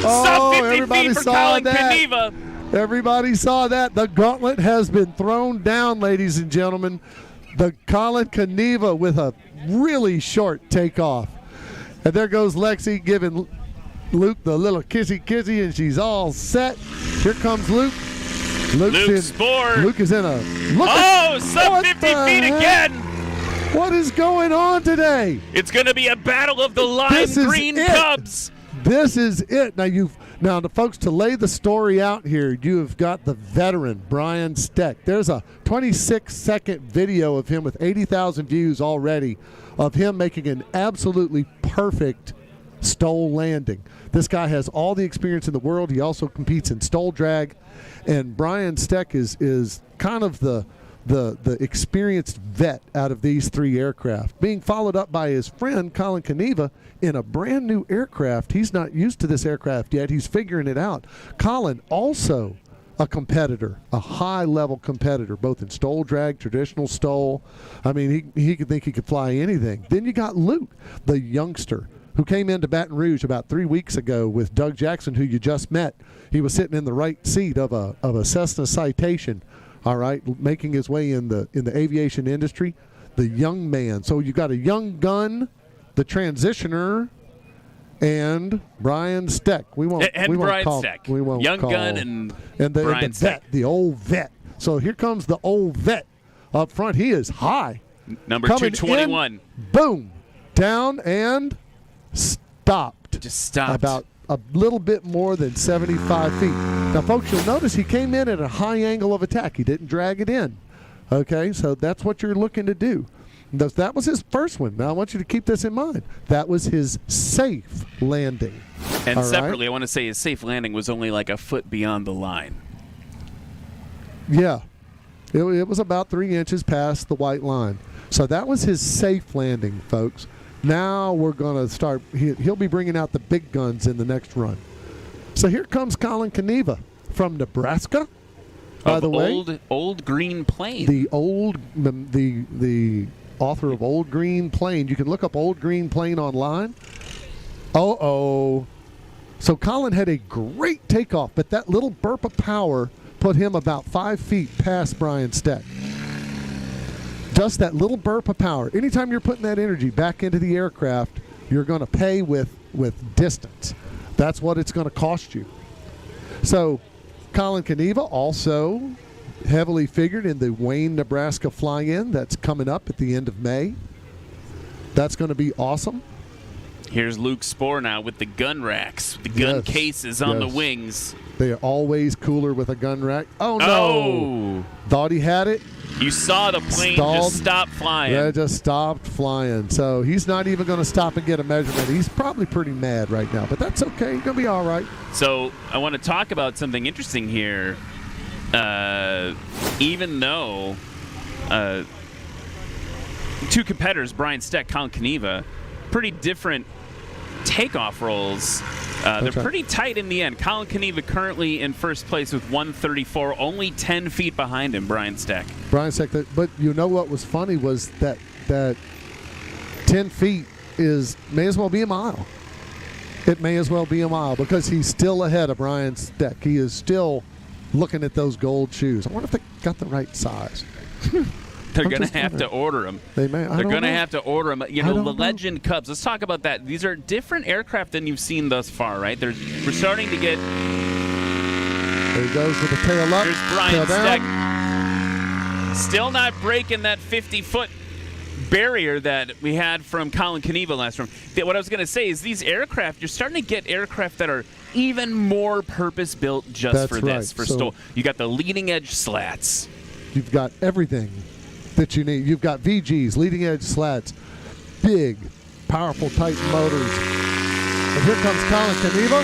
Sub 50 feet for Colin Kaniva. Everybody saw that. The gauntlet has been thrown down, ladies and gentlemen. The Colin Kaniva with a really short takeoff. And there goes Lexi giving Luke the little kissy, and she's all set. Here comes Luke. Luke Spohr. Luke is in a... Sub 50 feet again. What is going on today? It's going to be a battle of the lime green Cubs. This is it. Now the folks, to lay the story out here, you have got the veteran Brian Steck. There's a 26-second video of him with 80,000 views already of him making an absolutely perfect STOL landing. This guy has all the experience in the world. He also competes in STOL drag, and Brian Steck is kind of the experienced vet out of these three aircraft, being followed up by his friend Colin Caneva in a brand new aircraft. He's not used to this aircraft yet. He's figuring it out. Colin also a competitor, a high-level competitor, both in STOL drag, traditional STOL. I mean, he could think he could fly anything. Then you got Luke, the youngster, who came into Baton Rouge about 3 weeks ago with Doug Jackson, who you just met. He was sitting in the right seat of a Cessna Citation, all right, making his way in the aviation industry. The young man. So you got a young gun, the transitioner, and Brian Steck. We won't Steck. We won't young call, gun and the vet, the old vet. So here comes the old vet up front. He is high. Number Coming 221. in, boom, down and stopped. Just stopped. About a little bit more than 75 feet. Now, folks, you'll notice he came in at a high angle of attack. He didn't drag it in. Okay, so that's what you're looking to do. That was his first one. Now, I want you to keep this in mind. That was his safe landing. And all separately, right? I want to say his safe landing was only like a foot beyond the line. Yeah. It was about 3 inches past the white line. So that was his safe landing, folks. Now we're going to start. He'll be bringing out the big guns in the next run. So here comes Colin Caneva from Nebraska. By the way, old Green Plane. The author of Old Green Plane. You can look up Old Green Plane online. So Colin had a great takeoff, but that little burp of power put him about 5 feet past Brian Steck. Just that little burp of power. Anytime you're putting that energy back into the aircraft, you're going to pay with distance. That's what it's going to cost you. So Colin Caneva also heavily figured in the Wayne, Nebraska fly-in that's coming up at the end of May. That's going to be awesome. Here's Luke Spohr now with the gun racks, the gun cases on the wings. They are always cooler with a gun rack. Oh, no. Thought he had it. You saw the plane just stop flying. Yeah, it just stopped flying. So he's not even going to stop and get a measurement. He's probably pretty mad right now, but that's okay. He's going to be all right. So I want to talk about something interesting here. Even though two competitors, Brian Steck, Colin Caneva, pretty different takeoff roles. They're pretty tight in the end. Colin Caneva currently in first place with 134, only 10 feet behind him, Brian Steck. Brian Steck, but you know what was funny was that 10 feet may as well be a mile. It may as well be a mile because he's still ahead of Brian Steck. He is still looking at those gold shoes. I wonder if they got the right size. They're going to have to order them. They may. They're going to have to order them. You know, the Legend Cubs. Let's talk about that. These are different aircraft than you've seen thus far, right? We're starting to get. There he goes with the tail up. There's Brian Steck. Still not breaking that 50-foot barrier that we had from Colin Caneva last round. What I was going to say is these aircraft, you're starting to get aircraft that are even more purpose-built just for this, for STOL. You got the leading-edge slats. You've got everything that you need. You've got VGs, leading edge slats, big, powerful Titan motors. And here comes Colin Caneva.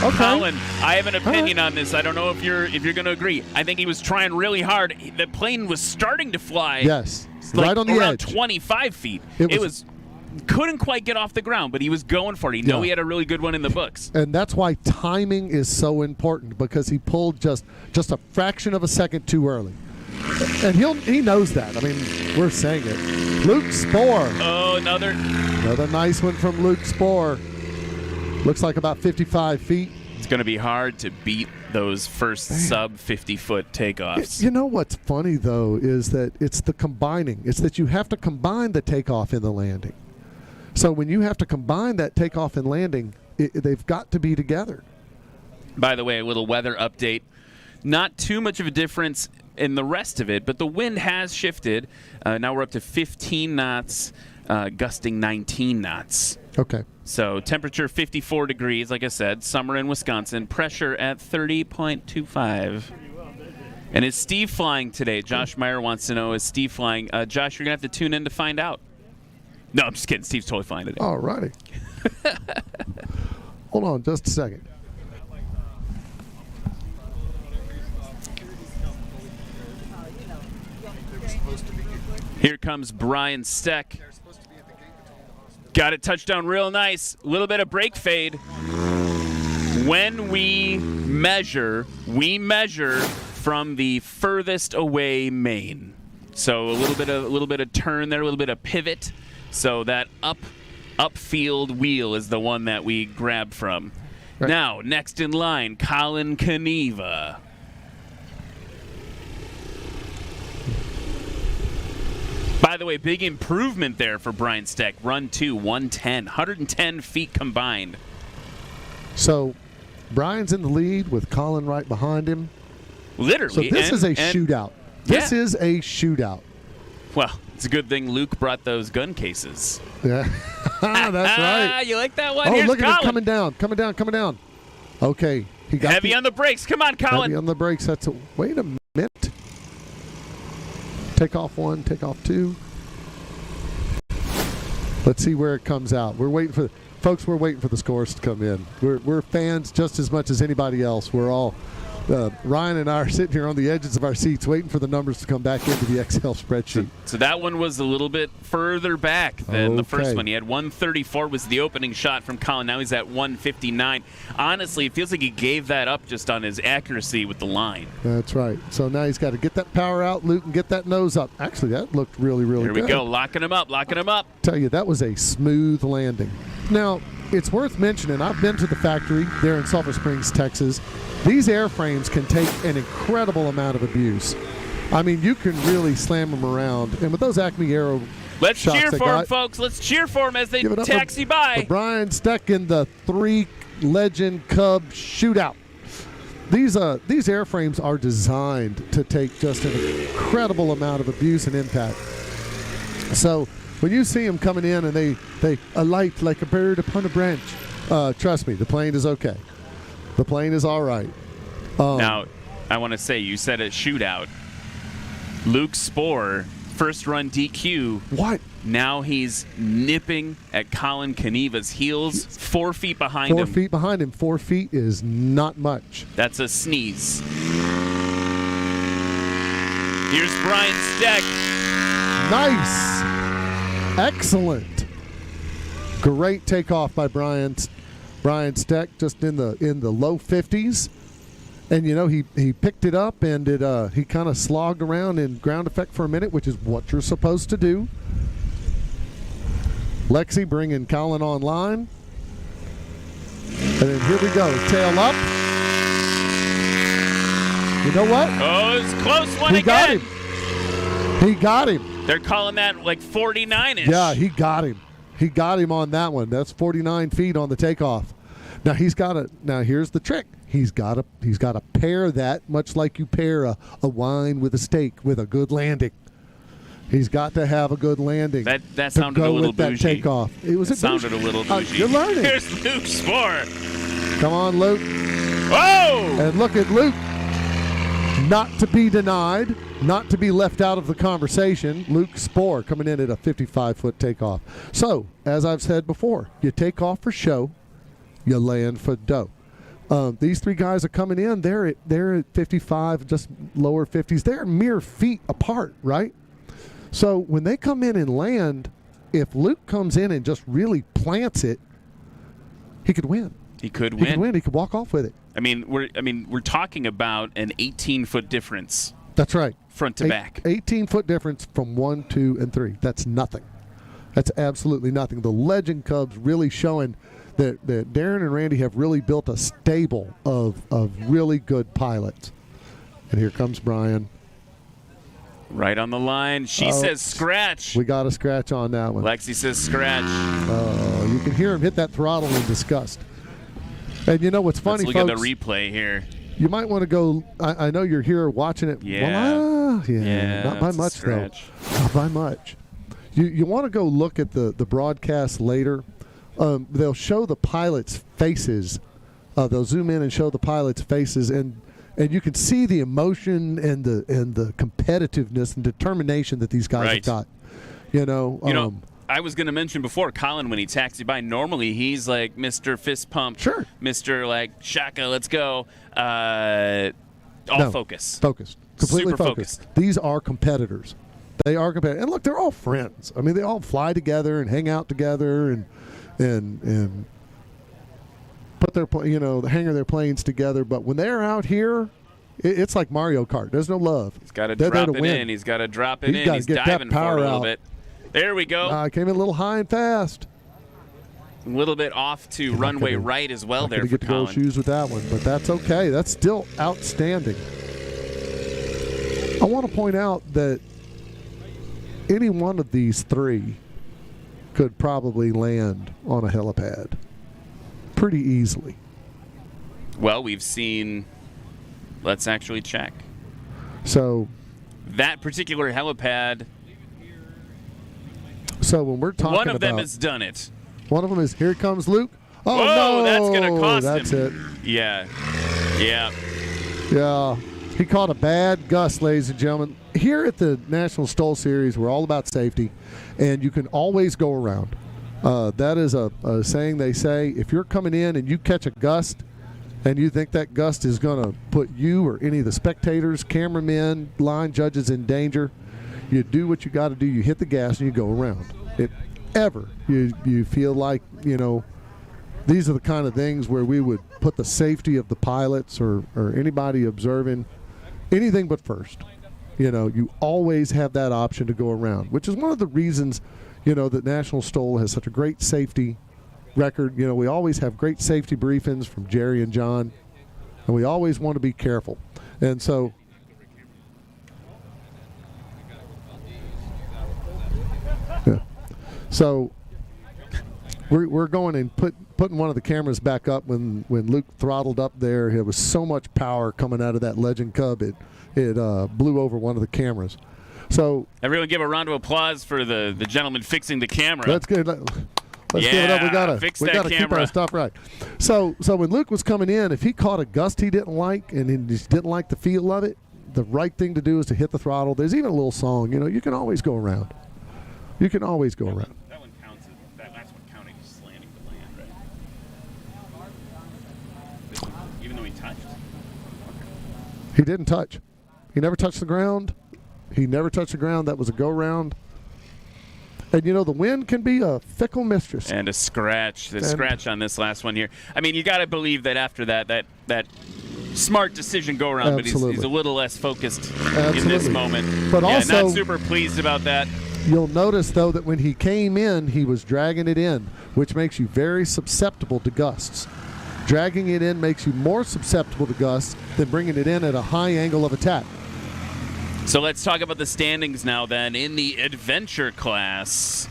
Oh, okay. Colin, I have an opinion on this. I don't know if you're going to agree. I think he was trying really hard. The plane was starting to fly. Yes, like right on the around edge. 25 feet. It was couldn't quite get off the ground, but he was going for it. He knew he had a really good one in the books. And that's why timing is so important, because he pulled just a fraction of a second too early. And he knows that. I mean, we're saying it. Luke Spohr. Oh, another nice one from Luke Spohr. Looks like about 55 feet. It's going to be hard to beat those first sub 50-foot takeoffs. You know what's funny, though, is that it's the combining. It's that you have to combine the takeoff and the landing. So when you have to combine that takeoff and landing, they've got to be together. By the way, a little weather update. Not too much of a difference in the rest of it, but the wind has shifted. Now we're up to 15 knots, gusting 19 knots. Okay. So temperature 54 degrees, like I said, summer in Wisconsin, pressure at 30.25. And is Steve flying today? Josh Meyer wants to know, is Steve flying? Josh, you're going to have to tune in to find out. No, I'm just kidding. Steve's totally flying today. All righty. Hold on just a second. Here comes Brian Steck. Got it touchdown real nice. A little bit of brake fade. When we measure from the furthest away main. So a little bit of turn there, a little bit of pivot. So that upfield wheel is the one that we grab from. Right. Now, next in line, Colin Caneva. By the way, big improvement there for Brian Steck. Run 2, 110, 110 feet combined. So Brian's in the lead with Colin right behind him. Literally. So this is a shootout. This is a shootout. Well, it's a good thing Luke brought those gun cases. Yeah, that's right. You like that one? Oh, Here's look Colin. at him coming down. Okay. He got heavy on the brakes. Come on, Colin. Heavy on the brakes. Wait a minute. Take off 1, take off 2. Let's see where it comes out. We're waiting for the scores to come in. We're fans just as much as anybody else. We're all Ryan and I are sitting here on the edges of our seats waiting for the numbers to come back into the Excel spreadsheet. So that one was a little bit further back than the first one. He had 134 was the opening shot from Colin. Now he's at 159. Honestly, it feels like he gave that up just on his accuracy with the line. That's right. So now he's got to get that power out, Luke, and get that nose up. Actually, that looked really, really good. Here we go, locking him up. Tell you, that was a smooth landing. Now, it's worth mentioning, I've been to the factory there in Sulphur Springs, Texas. These airframes can take an incredible amount of abuse. I mean, you can really slam them around. And with those Acme Aero Let's shots cheer for them, folks. Let's cheer for them as they taxi by. Brian Steck in the 3 Legend Cub shootout. These airframes are designed to take just an incredible amount of abuse and impact. So when you see them coming in and they alight like a bird upon a branch, trust me, the plane is okay. The plane is all right. Now, I want to say, you said a shootout. Luke Spohr, first run DQ. What? Now he's nipping at Colin Caneva's heels, 4 feet behind him. 4 feet behind him. 4 feet is not much. That's a sneeze. Here's Brian Steck. Nice. Excellent. Great takeoff by Brian Steck, just in the low 50s. And, you know, he picked it up and he kind of slogged around in ground effect for a minute, which is what you're supposed to do. Lexi bringing Colin online. And then here we go. Tail up. You know what? Oh, it's a close one again. He got him. They're calling that like 49-ish. Yeah, he got him. He got him on that one. That's 49 feet on the takeoff. Now here's the trick. He's got to pair that, much like you pair a wine with a steak, with a good landing. He's got to have a good landing. That sounded a little bougie. That takeoff. It sounded a little bougie. You're learning. Here's Luke Spohr. Come on, Luke. Whoa! And look at Luke. Not to be denied, not to be left out of the conversation, Luke Spohr coming in at a 55-foot takeoff. So, as I've said before, you take off for show, you land for dough. These 3 guys are coming in. They're at 55, just lower 50s. They're mere feet apart, right? So when they come in and land, if Luke comes in and just really plants it, he could win. He could win. He could walk off with it. I mean, we're talking about an 18-foot difference. That's right. Front to back. 18-foot difference from 1, 2, and 3. That's nothing. That's absolutely nothing. The Legend Cubs really showing that Darren and Randy have really built a stable of really good pilots. And here comes Brian. Right on the line. She says scratch. We got a scratch on that one. Lexi says scratch. You can hear him hit that throttle in disgust. And you know what's funny, Let's look folks? at the replay here. You might want to go. I know you're here watching it. Yeah. Well, Yeah, not by that's a much though. stretch. Not by much. You want to go look at the broadcast later. They'll show the pilots' faces. They'll zoom in and show the pilots' faces, and you can see the emotion and the competitiveness and determination that these guys have got. You know. I was going to mention before, Colin, when he taxied by, normally he's like Mr. Fist Pump. Sure. Mr. like, Shaka, let's go. Focused. Completely Super focused. These are competitors. They are competitors. And look, they're all friends. I mean, they all fly together and hang out together and put their, hang their planes together. But when they're out here, it's like Mario Kart. There's no love. He's got to They're drop there to it win. in. He's got to drop it in. He's get that diving for power it a little out. bit. There we go. I came in a little high and fast. A little bit off to runway right as well there for get to Colin. go shoes with that one, but that's okay. That's still outstanding. I want to point out that any one of these three could probably land on a helipad pretty easily. Well, we've seen. Let's actually check. So that particular helipad. So when we're talking one of them about, has done it. One of them is Here Comes Luke. Oh, whoa, no, that's going to cost that's him. it. Yeah. Yeah. He caught a bad gust, ladies and gentlemen. Here at the National STOL Series, we're all about safety, and you can always go around. That is a saying they say. If you're coming in and you catch a gust and you think that gust is going to put you or any of the spectators, cameramen, line judges in danger, you do what you got to do. You hit the gas and you go around. If ever you feel like, these are the kind of things where we would put the safety of the pilots or anybody observing anything but first. You always have that option to go around, which is one of the reasons, that National STOL has such a great safety record. We always have great safety briefings from Jerry and John, and we always want to be careful. And so So we're going and putting one of the cameras back up when Luke throttled up there. There was so much power coming out of that Legend Cub, it blew over one of the cameras. So everyone give a round of applause for the gentleman fixing the camera. Let's give it up. We gotta keep our stuff right. So when Luke was coming in, if he caught a gust he didn't like and he just didn't like the feel of it, the right thing to do is to hit the throttle. There's even a little song, you can always go around. You can always go around. That one counts. That last one counted just landing the land, right? Even though he touched? He didn't touch. He never touched the ground. That was a go-round. And, the wind can be a fickle mistress. And a scratch. The scratch on this last one here. I mean, you got to believe that after that smart decision go-around, but he's a little less focused in this moment. But also, not super pleased about that. You'll notice, though, that when he came in, he was dragging it in, which makes you very susceptible to gusts. Dragging it in makes you more susceptible to gusts than bringing it in at a high angle of attack. So let's talk about the standings now then. In the Adventure class,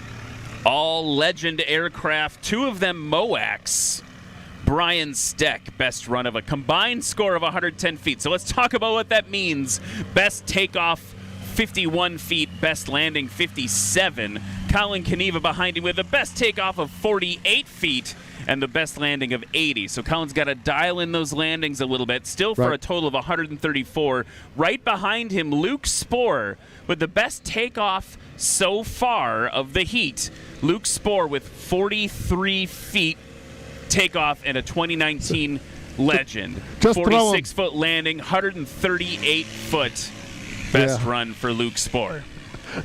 all Legend aircraft, 2 of them MOACs. Brian Steck, best run of a combined score of 110 feet. So let's talk about what that means. Best takeoff, 51 feet, best landing, 57. Colin Kaniva behind him with the best takeoff of 48 feet and the best landing of 80. So Colin's got to dial in those landings a little bit, still for a total of 134. Right behind him, Luke Spohr with the best takeoff so far of the heat. Luke Spohr with 43 feet takeoff and a 2019 Legend. 46-foot landing, 138-foot best run for Luke Spohr.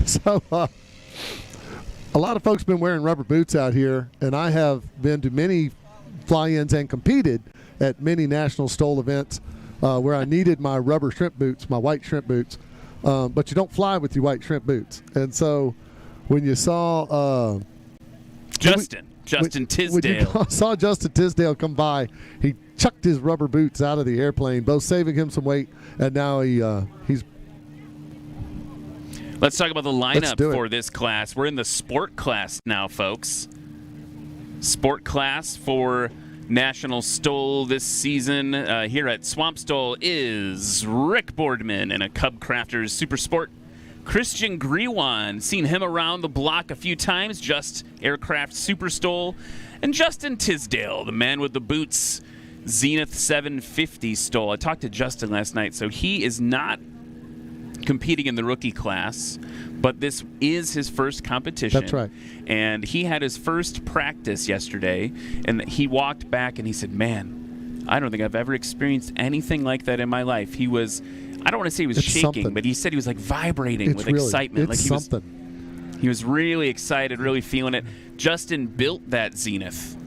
So a lot of folks have been wearing rubber boots out here, and I have been to many fly-ins and competed at many National STOL events where I needed my rubber shrimp boots, my white shrimp boots, but you don't fly with your white shrimp boots. And so when you saw Justin Tisdale. When you saw Justin Tisdale come by, he chucked his rubber boots out of the airplane, both saving him some weight, and now he's. Let's talk about the lineup for this class. We're in the sport class now, folks. Sport class for national STOL this season here at Swamp STOL is Rick Boardman in a Cub Crafters Super Sport. Christian Grewan, seen him around the block a few times, just Aircraft Super STOL. And Justin Tisdale, the man with the boots, Zenith 750 STOL. I talked to Justin last night, so he is not competing in the rookie class, but this is his first competition. That's right. And he had his first practice yesterday, and he walked back and he said, man, I don't think I've ever experienced anything like that in my life. He was, I don't want to say he was shaking, something. but he said he was like vibrating with excitement. It's like something. He was really excited, really feeling it. Justin built that Zenith.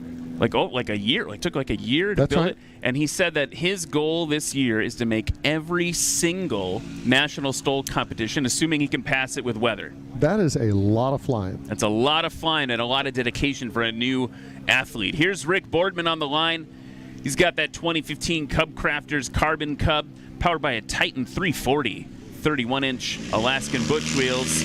Like a year. Like took like a year to build it. And he said that his goal this year is to make every single national STOL competition, assuming he can pass it with weather. That is a lot of flying. That's a lot of flying and a lot of dedication for a new athlete. Here's Rick Boardman on the line. He's got that 2015 Cub Crafters Carbon Cub, powered by a Titan 340, 31-inch Alaskan bush wheels.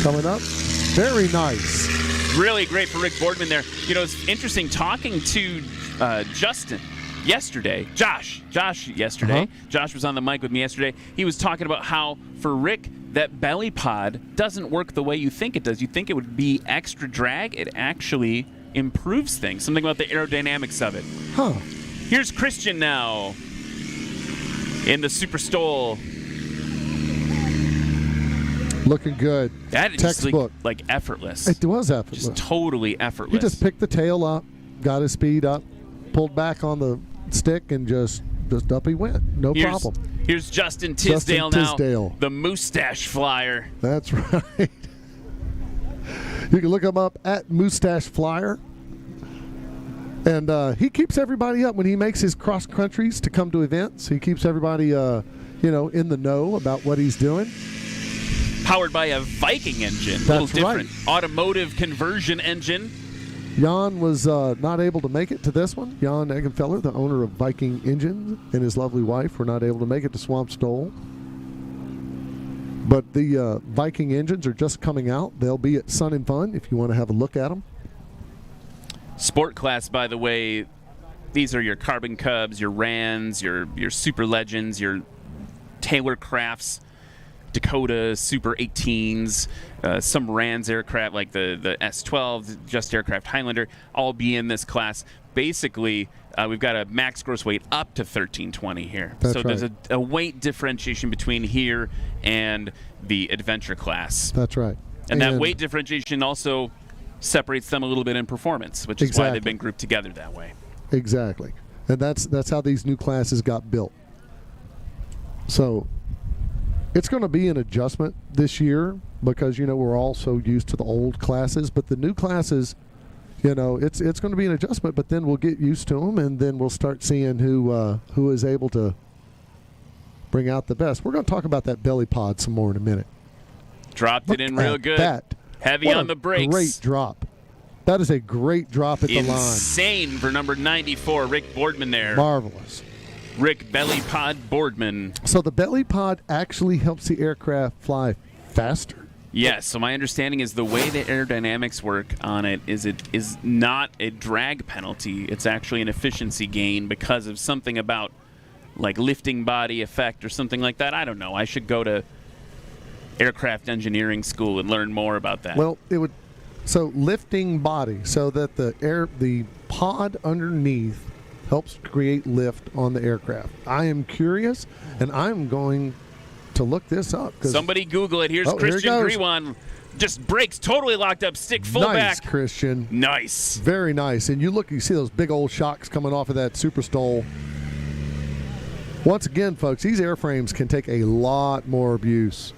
Coming up, very nice. Really great for Rick Boardman there. You know, it's interesting talking to Justin yesterday. Josh yesterday. Josh was on the mic with me yesterday. He was talking about how, for Rick, that belly pod doesn't work the way you think it does. You think it would be extra drag. It actually improves things. Something about the aerodynamics of it. Huh. Here's Christian now in the Super STOL. Looking good. That is textbook. Like effortless. It was effortless. Just totally effortless. He just picked the tail up, got his speed up, pulled back on the stick, and just up he went. No problem. Here's Justin Tisdale now, the Mustache Flyer. That's right. You can look him up at Mustache Flyer. And he keeps everybody up when he makes his cross countries to come to events. He keeps everybody, in the know about what he's doing. Powered by a Viking engine. That's a little different. Right. Automotive conversion engine. Jan was not able to make it to this one. Jan Eggenfeller, the owner of Viking Engines, and his lovely wife were not able to make it to Swamp STOL. But the Viking engines are just coming out. They'll be at Sun and Fun if you want to have a look at them. Sport class, by the way, these are your Carbon Cubs, your Rans, your Super Legends, your Taylor Crafts, Dakota Super 18s, some Rans aircraft like the S-12, Just Aircraft Highlander, all be in this class. Basically, we've got a max gross weight up to 1320 here. That's so right. there's a weight differentiation between here and the Adventure class. That's right. And that weight differentiation also separates them a little bit in performance, which is why they've been grouped together that way. Exactly. And that's how these new classes got built. So it's going to be an adjustment this year because, we're all so used to the old classes. But the new classes, it's going to be an adjustment, but then we'll get used to them, and then we'll start seeing who is able to bring out the best. We're going to talk about that belly pod some more in a minute. Dropped it in real good. That. Heavy What on the brakes. Great drop. That is a great drop at the line. Insane for number 94, Rick Boardman there. Marvelous. Rick Belly Pod Boardman. So the belly pod actually helps the aircraft fly faster. Yes, so my understanding is the way the aerodynamics work on it is not a drag penalty. It's actually an efficiency gain because of something about like lifting body effect or something like that. I don't know. I should go to aircraft engineering school and learn more about that. Well, so lifting body so that the pod underneath helps create lift on the aircraft. I am curious, and I'm going to look this up. Somebody Google it. Here's Christian Grewan. Just brakes totally locked up, stick full nice, back. Christian. Nice. Very nice. And you see those big old shocks coming off of that Super STOL. Once again, folks, these airframes can take a lot more abuse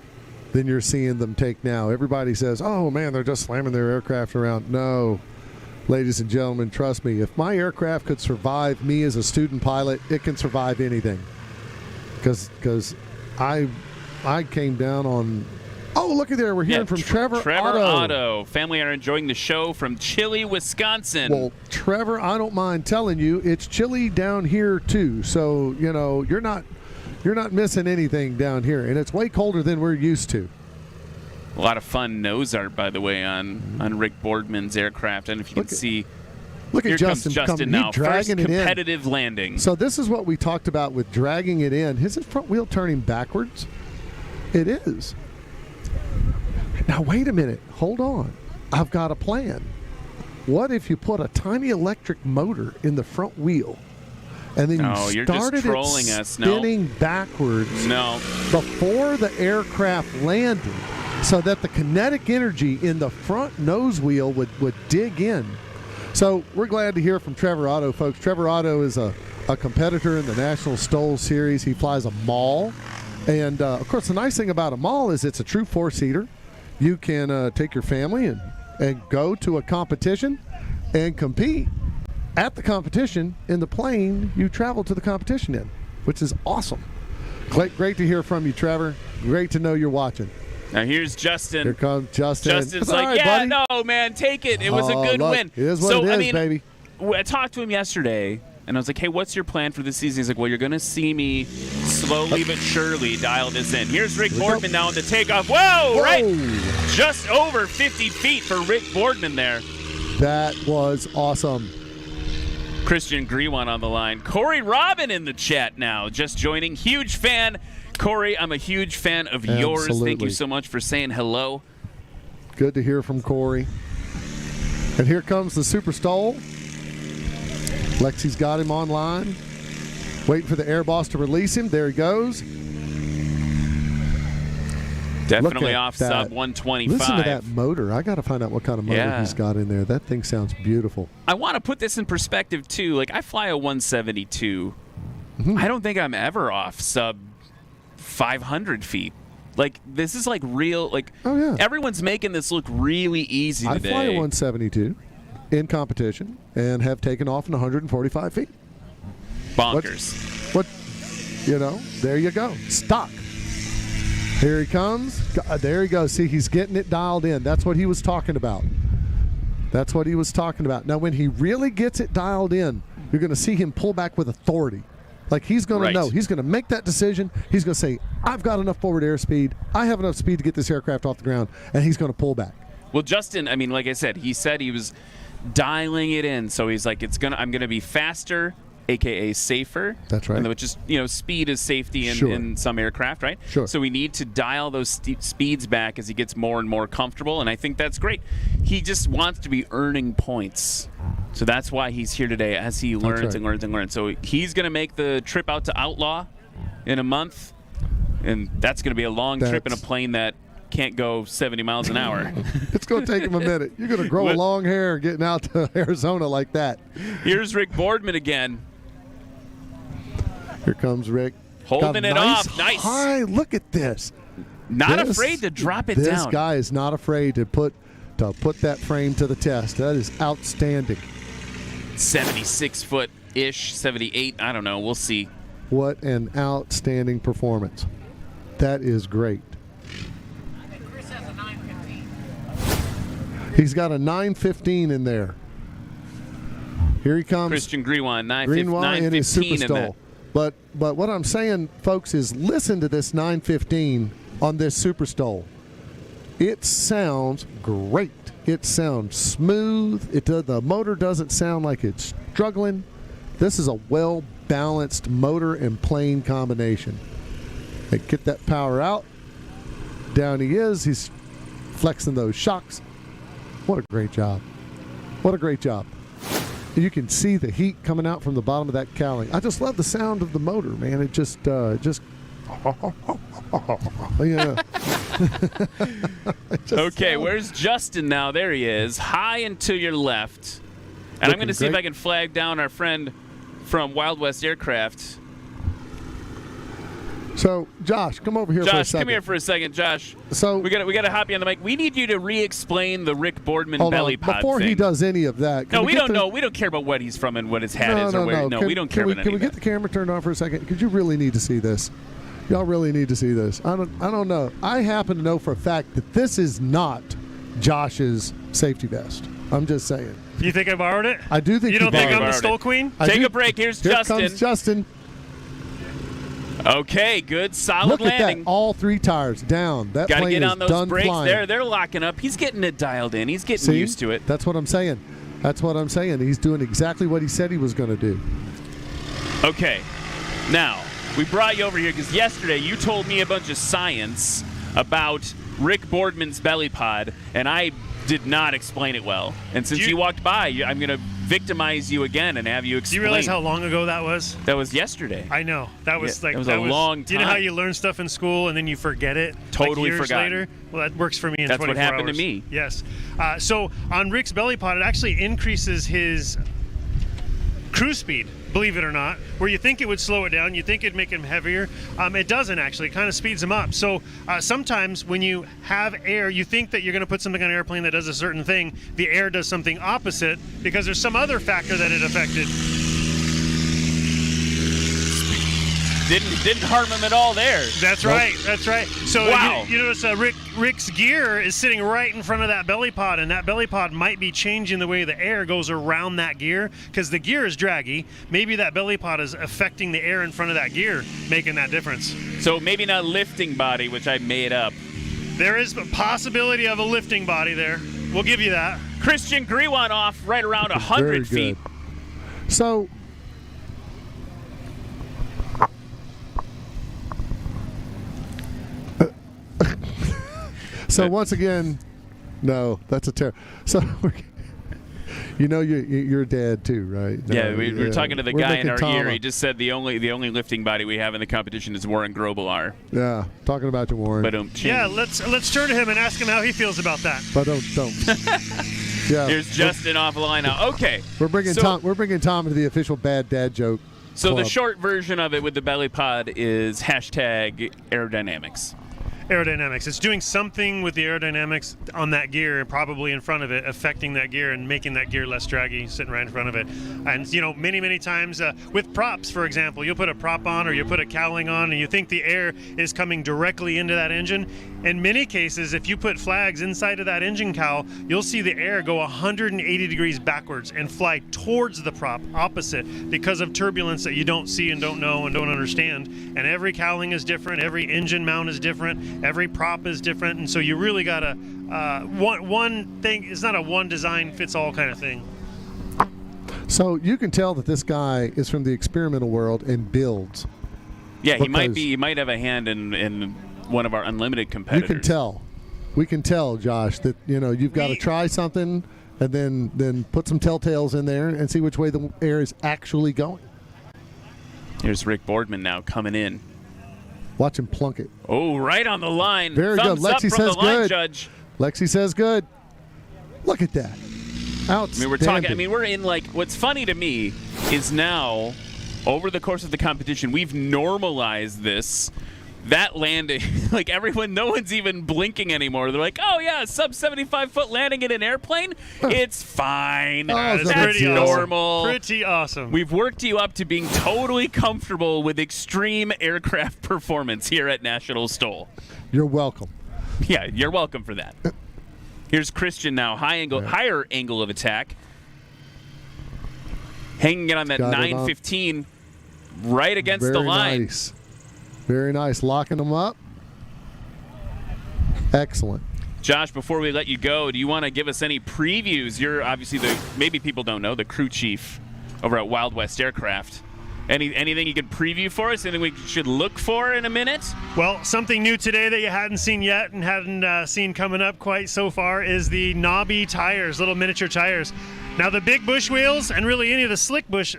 than you're seeing them take now. Everybody says, oh, man, they're just slamming their aircraft around. No. Ladies and gentlemen, trust me, if my aircraft could survive me as a student pilot, it can survive anything. Because I came down on... Oh, looky there. We're hearing from Trevor Otto. Family are enjoying the show from chilly Wisconsin. Well, Trevor, I don't mind telling you, it's chilly down here, too. So, you're not missing anything down here. And it's way colder than we're used to. A lot of fun nose art, by the way, on Rick Boardman's aircraft. And if you can see Look Here at Justin comes Justin coming. now. He's dragging First it in. competitive landing. So this is what we talked about with dragging it in. Is his front wheel turning backwards? It is. Now, wait a minute. Hold on. I've got a plan. What if you put a tiny electric motor in the front wheel and then you you're just started trolling it us. No. spinning backwards before the aircraft landed so that the kinetic energy in the front nose wheel would dig in? So we're glad to hear from Trevor Otto, folks. Trevor Otto is a competitor in the National STOL Series. He flies a Maul. And, of course, the nice thing about a Maul is it's a true four-seater. You can take your family and go to a competition and compete at the competition in the plane you travel to the competition in, which is awesome. Great to hear from you, Trevor. Great to know you're watching. Now here's Justin. Here comes Justin. Justin's That's like, all right, yeah, buddy. no, man, take it. It was a good look, win. It is what it is, baby. I talked to him yesterday, and I was like, hey, what's your plan for the season? He's like, well, you're going to see me slowly but surely dial this in. Here's Rick Boardman now on the takeoff. Whoa, right? Just over 50 feet for Rick Boardman there. That was awesome. Christian Grewan on the line. Corey Robin in the chat now, just joining. Huge fan. Corey, I'm a huge fan of yours. Thank you so much for saying hello. Good to hear from Corey. And here comes the Super STOL. Lexi's got him online. Waiting for the Air Boss to release him. There he goes. Definitely off sub 125. Listen to that motor. I got to find out what kind of motor he's got in there. That thing sounds beautiful. I want to put this in perspective, too. Like, I fly a 172. I don't think I'm ever off sub 500 feet. Like, this is like real. Like, everyone's making this look really easy today. I fly a 172 in competition and have taken off in 145 feet. Bonkers. What there you go. Stock. Here he comes. There he goes. See, he's getting it dialed in. That's what he was talking about. That's what he was talking about. Now, when he really gets it dialed in, you're going to see him pull back with authority. Like, he's going to know. He's going to make that decision. He's going to say, I've got enough forward airspeed. I have enough speed to get this aircraft off the ground. And he's going to pull back. Well, Justin, I mean, like I said, he said he was dialing it in. So he's like, I'm going to be faster, a.k.a. safer. That's right. And which is, speed is safety in some aircraft, right? Sure. So we need to dial those speeds back as he gets more and more comfortable, and I think that's great. He just wants to be earning points. So that's why he's here today, as he learns and learns and learns. So he's going to make the trip out to Outlaw in a month, and that's going to be a long trip in a plane that can't go 70 miles an hour. It's going to take him a minute. You're going to grow a long hair getting out to Arizona like that. Here's Rick Boardman again. Here comes Rick. Holding it off. Nice. High. Look at this. Not afraid to drop it down. This guy is not afraid to put that frame to the test. That is outstanding. 76-foot-ish, 78. I don't know. We'll see. What an outstanding performance. That is great. Chris has a 915. He's got a 915 in there. Here he comes. Christian Grewan, 915 in his Super in STOL. But what I'm saying, folks, is listen to this 915 on this Super STOL. It sounds great. It sounds smooth. The motor doesn't sound like it's struggling. This is a well-balanced motor and plane combination. They get that power out. Down he is. He's flexing those shocks. What a great job. What a great job. You can see the heat coming out from the bottom of that cowling. I just love the sound of the motor, man. It just yeah. Okay, where's Justin now? There he is, high and to your left. And I'm going to see if I can flag down our friend from Wild West Aircraft. So, Josh, come over here for a second. Josh, come here for a second, Josh. So we got to hop you on the mic. We need you to re-explain the Rick Boardman belly pod before thing. he does any of that. No, we don't know. We don't care about what he's from and what his hat is or where. No, we don't care about any Can we of get that. the camera turned on for a second? Because you really need to see this. Y'all really need to see this. I don't know. I happen to know for a fact that this is not Josh's safety vest. I'm just saying. You think I borrowed it? I do think you don't think I'm the Stole STOL Queen? Take a break. Here's Justin. Here comes Justin. Okay, good, solid landing. Look at that, all three tires down. That Gotta plane get is on those done brakes. flying. They're locking up. He's getting it dialed in. He's getting used to it. That's what I'm saying. That's what I'm saying. He's doing exactly what he said he was going to do. Okay. Now, we brought you over here because yesterday you told me a bunch of science about Rick Boardman's belly pod, and I did not explain it well. And since you walked by, I'm going to victimize you again and have you explain. Do you realize how long ago that was? That was yesterday. I know. That was that was a long time. You know how you learn stuff in school and then you forget it? Totally years forgotten. later? Well, that works for me in 24 hours. That's what happened to me. Yes. So on Rick's belly pod, it actually increases his cruise speed, believe it or not. Where you think it would slow it down, you think it'd make him heavier. It doesn't actually. It kind of speeds him up. So sometimes when you have air, you think that you're going to put something on an airplane that does a certain thing. The air does something opposite because there's some other factor that it affected. Didn't harm him at all there. That's right. That's right. So wow. you notice Rick's gear is sitting right in front of that belly pod, and that belly pod might be changing the way the air goes around that gear because the gear is draggy. Maybe that belly pod is affecting the air in front of that gear, making that difference. So maybe not lifting body, which I made up. There is a possibility of a lifting body there. We'll give you that. Christian Griwan off right around 100 feet. So once again, no, that's a terror. So, you know, you're dad too, right? No, Yeah, we were talking to the guy in our ear. He just said the only lifting body we have in the competition is Warren Grobelar. Yeah, talking about you, Warren. But yeah, let's turn to him and ask him how he feels about that. But don't. Yeah. Here's Justin off the line now. Okay, we're bringing Tom. We're bringing Tom into the official bad dad joke. So club. the short version of it with the belly pod is #aerodynamics. Aerodynamics. It's doing something with the aerodynamics on that gear, probably in front of it, affecting that gear and making that gear less draggy, sitting right in front of it. And, you know, many times with props, for example, you'll put a prop on or you put a cowling on and you think the air is coming directly into that engine. In many cases, if you put flags inside of that engine cowl, you'll see the air go 180 degrees backwards and fly towards the prop, opposite, because of turbulence that you don't see and don't know and don't understand. And every cowling is different, every engine mount is different, every prop is different, and so you really gotta one thing. It's not a one design fits all kind of thing. So you can tell that this guy is from the experimental world and builds. Yeah, he might have a hand in one of our unlimited competitors. You can tell. We can tell, Josh, that you've got to try something and then put some telltales in there and see which way the air is actually going. Here's Rick Boardman now coming in. Watch him plunk it. Oh, right on the line. Very Thumbs good. Lexi up from says the line good. judge. Lexi says good. Look at that. Outstanding. We're in what's funny to me is now, over the course of the competition, we've normalized this. That landing, no one's even blinking anymore. They're like, oh yeah, sub 75-foot landing in an airplane? It's fine. That's pretty normal. Pretty awesome. We've worked you up to being totally comfortable with extreme aircraft performance here at National STOL. You're welcome. Yeah, you're welcome for that. Here's Christian now, higher angle of attack. Hanging it on that 915 right against the line. Nice. Very nice. Locking them up. Excellent. Josh, before we let you go, do you want to give us any previews? You're obviously maybe people don't know, the crew chief over at Wild West Aircraft. Anything you can preview for us? Anything we should look for in a minute? Well, something new today that you hadn't seen yet and hadn't seen coming up quite so far is the knobby tires, little miniature tires. Now the big bush wheels and really any of the slick bush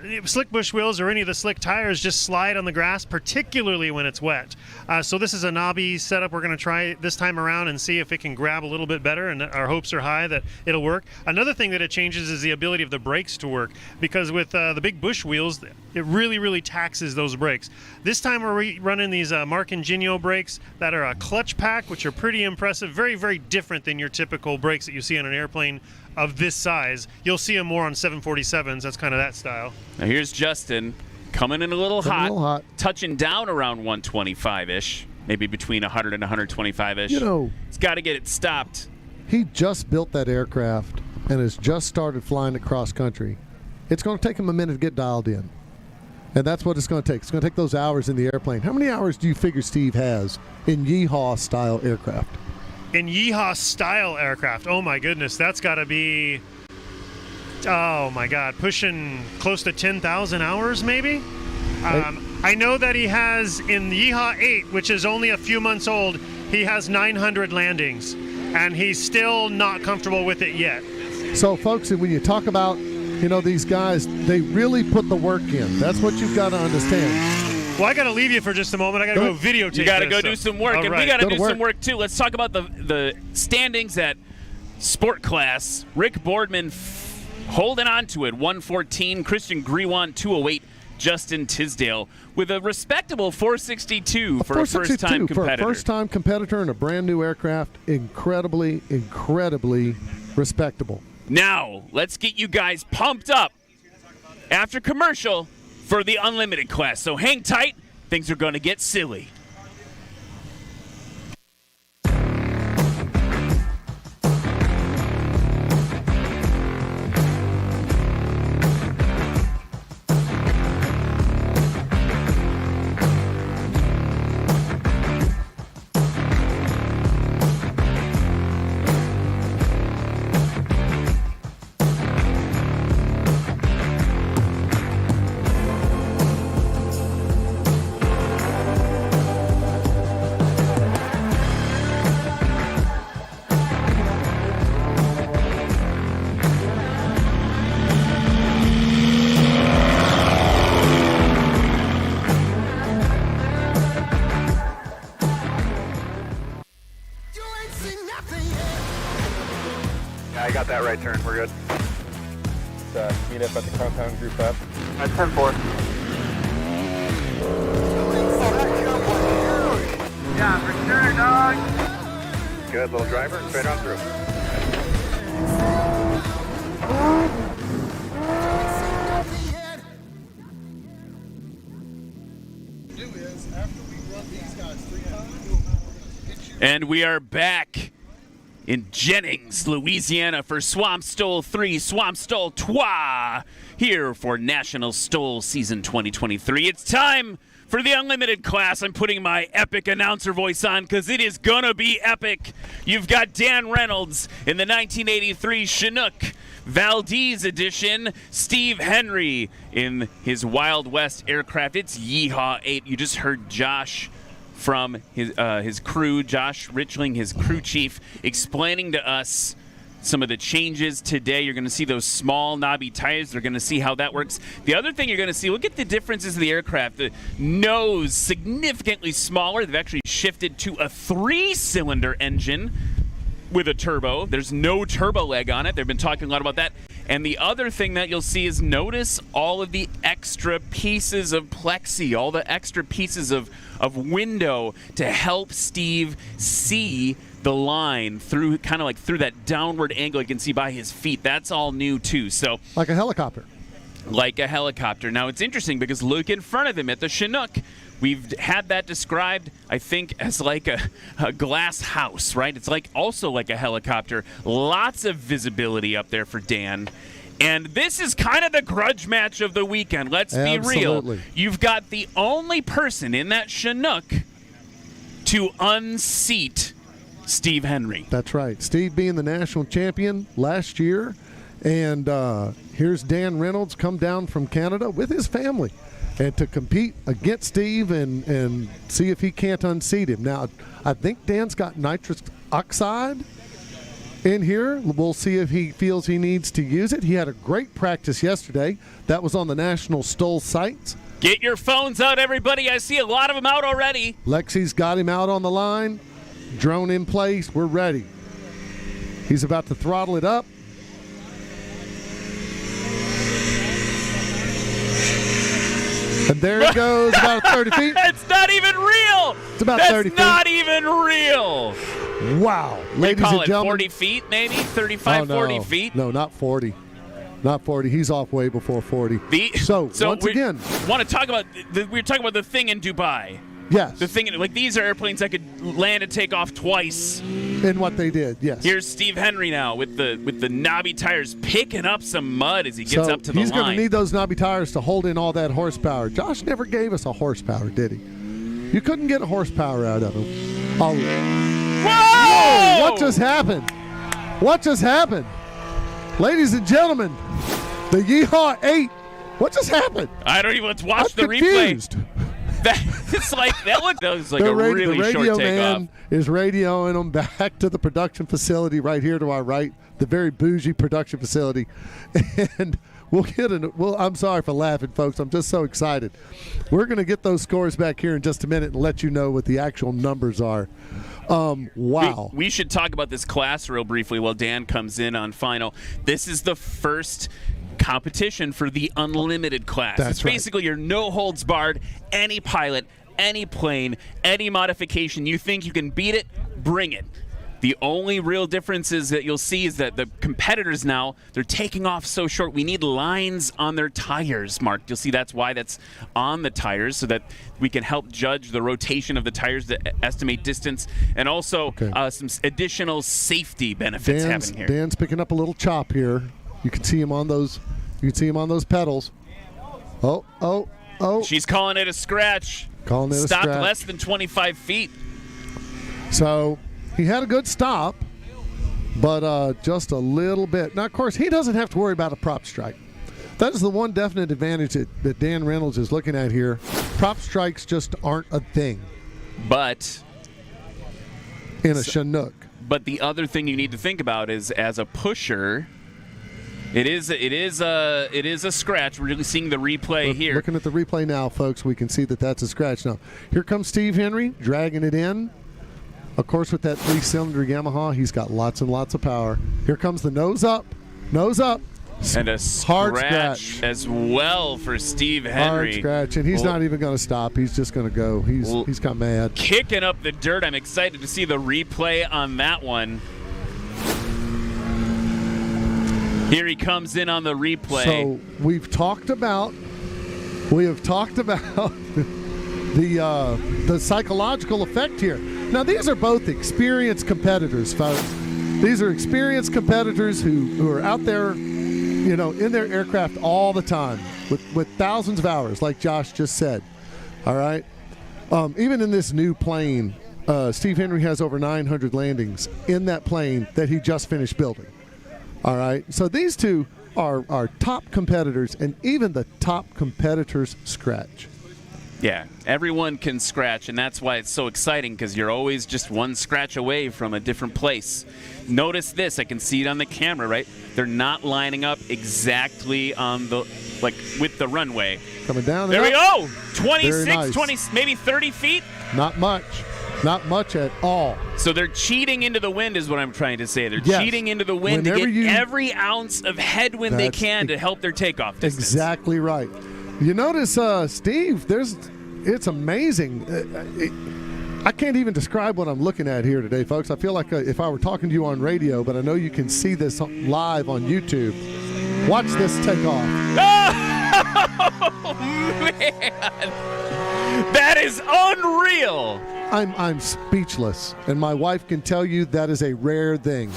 wheels or any of the slick tires just slide on the grass, particularly when it's wet. So this is a knobby setup we're going to try this time around and see if it can grab a little bit better, and our hopes are high that it'll work. Another thing that it changes is the ability of the brakes to work, because with the big bush wheels, it really taxes those brakes. This time we're running these Mark & Genio brakes that are a clutch pack, which are pretty impressive, very different than your typical brakes that you see on an airplane of this size. You'll see them more on 747s. That's kind of that style. Now here's Justin coming in a little hot, touching down around 125-ish, maybe between 100 and 125-ish. He's got to get it stopped. He just built that aircraft and has just started flying it cross country. It's going to take him a minute to get dialed in. And that's what it's going to take. It's going to take those hours in the airplane. How many hours do you figure Steve has in Yeehaw-style aircraft? In Yeehaw-style aircraft, oh my goodness, that's got to be oh my God, pushing close to 10,000 hours maybe. I know that he has in the Yeehaw 8, which is only a few months old, he has 900 landings, and he's still not comfortable with it yet. So, folks, when you talk about, these guys, they really put the work in. That's what you've got to understand. Well, I got to leave you for just a moment. I got to go videotape. You got to go this, do some work, and we got to do some work too. Let's talk about the standings at sport class. Rick Boardman holding on to it, 114. Christian Griwan, 208. Justin Tisdale with a respectable 462 for a first-time competitor. For a first-time competitor in a brand-new aircraft, incredibly, incredibly respectable. Now, let's get you guys pumped up after commercial for the unlimited class. So hang tight. Things are going to get silly. I got that right turn. We're good. Let's meet up at the compound, group up. At 10-4. Yeah, for sure, dog. Good, little driver. Straight on through. And we are back in Jennings, Louisiana for Swamp STOL 3, Swamp STOL 2, here for National STOL Season 2023. It's time for the Unlimited class. I'm putting my epic announcer voice on because it is going to be epic. You've got Dan Reynolds in the 1983 Chinook Valdez edition, Steve Henry in his Wild West aircraft. It's Yeehaw 8. You just heard Josh from his crew, Josh Richling, his crew chief, explaining to us some of the changes today. You're going to see those small knobby tires. They're going to see how that works. The other thing you're going to see, look at the differences of the aircraft. The nose significantly smaller. They've actually shifted to a 3-cylinder engine with a turbo. There's no turbo leg on it. They've been talking a lot about that. And the other thing that you'll see is notice all of the extra pieces of plexi, all the extra pieces of window to help Steve see the line through, kind of like through that downward angle you can see by his feet. That's all new too. So like a helicopter. Like a helicopter. Now it's interesting because look in front of him at the Chinook. We've had that described, I think, as like a glass house, right? It's like also like a helicopter. Lots of visibility up there for Dan. And this is kind of the grudge match of the weekend. Let's be real. You've got the only person in that Chinook to unseat Steve Henry. That's right. Steve being the national champion last year. And here's Dan Reynolds come down from Canada with his family and to compete against Steve and see if he can't unseat him. Now, I think Dan's got nitrous oxide in here. We'll see if he feels he needs to use it. He had a great practice yesterday. That was on the National STOL sites. Get your phones out, everybody. I see a lot of them out already. Lexi's got him out on the line. Drone in place. We're ready. He's about to throttle it up. And there he goes, about 30 feet. It's not even real. It's about 30 feet. That's not even real. Wow. Ladies and gentlemen. 40 feet, maybe? 35, 40 feet? No, not 40. Not 40. He's off way before 40. So once again. Want to talk about, we were talking about the thing in Dubai. Yes. The thing, like these are airplanes that could land and take off twice. In what they did, yes. Here's Steve Henry now with the knobby tires picking up some mud as he gets up to the line. He's going to need those knobby tires to hold in all that horsepower. Josh never gave us a horsepower, did he? You couldn't get a horsepower out of him. Oh. Whoa! What just happened? What just happened? Ladies and gentlemen, The Yeehaw 8. What just happened? I don't even. Let's watch I'm the confused. replay. That was like The a really the radio short takeoff. man is radioing them back to the production facility right here to our right, the very bougie production facility, and I'm sorry for laughing, folks. I'm just so excited. We're going to get those scores back here in just a minute and let you know what the actual numbers are. Wow. We should talk about this class real briefly while Dan comes in on final. This is the first competition for the unlimited class. That's it's basically your no holds barred, any pilot, any plane, any modification. You think you can beat it, bring it. The only real difference is that you'll see is that the competitors now, they're taking off so short. We need lines on their tires, Mark. You'll see that's why that's on the tires, so that we can help judge the rotation of the tires to estimate distance, and also some additional safety benefits happening here. Dan's picking up a little chop here. You can see him on those. You can see him on those pedals. Oh. She's calling it a scratch. Calling it a Stopped scratch. less than 25 feet. So he had a good stop, but just a little bit. Now, of course, he doesn't have to worry about a prop strike. That is the one definite advantage that Dan Reynolds is looking at here. Prop strikes just aren't a thing. But in a Chinook. But the other thing you need to think about is, as a pusher, it is a scratch. We're really seeing the replay here. Looking at the replay now, folks, we can see that that's a scratch. Now, here comes Steve Henry dragging it in. Of course, with that 3-cylinder Yamaha, he's got lots and lots of power. Here comes the nose up. And a hard scratch as well for Steve Henry. Hard scratch, and he's not even going to stop. He's just going to go. He's got mad. Kicking up the dirt. I'm excited to see the replay on that one. Here he comes in on the replay. So we have talked about the psychological effect here. Now, these are both experienced competitors, folks. These are experienced competitors who are out there, in their aircraft all the time with thousands of hours, like Josh just said. All right? Even in this new plane, Steve Henry has over 900 landings in that plane that he just finished building. All right? So these two are top competitors, and even the top competitors scratch. Yeah, everyone can scratch, and that's why it's so exciting, because you're always just one scratch away from a different place. Notice this. I can see it on the camera, right? They're not lining up exactly on with the runway. Coming down. There we go. 26, nice. 20, maybe 30 feet? Not much. Not much at all. So they're cheating into the wind is what I'm trying to say. They're cheating into the wind to get every ounce of headwind they can to help their takeoff distance. Exactly right. You notice, Steve, it's amazing. I can't even describe what I'm looking at here today, folks. I feel like if I were talking to you on radio, but I know you can see this live on YouTube. Watch this take off. Oh, man. That is unreal. I'm speechless, and my wife can tell you that is a rare thing.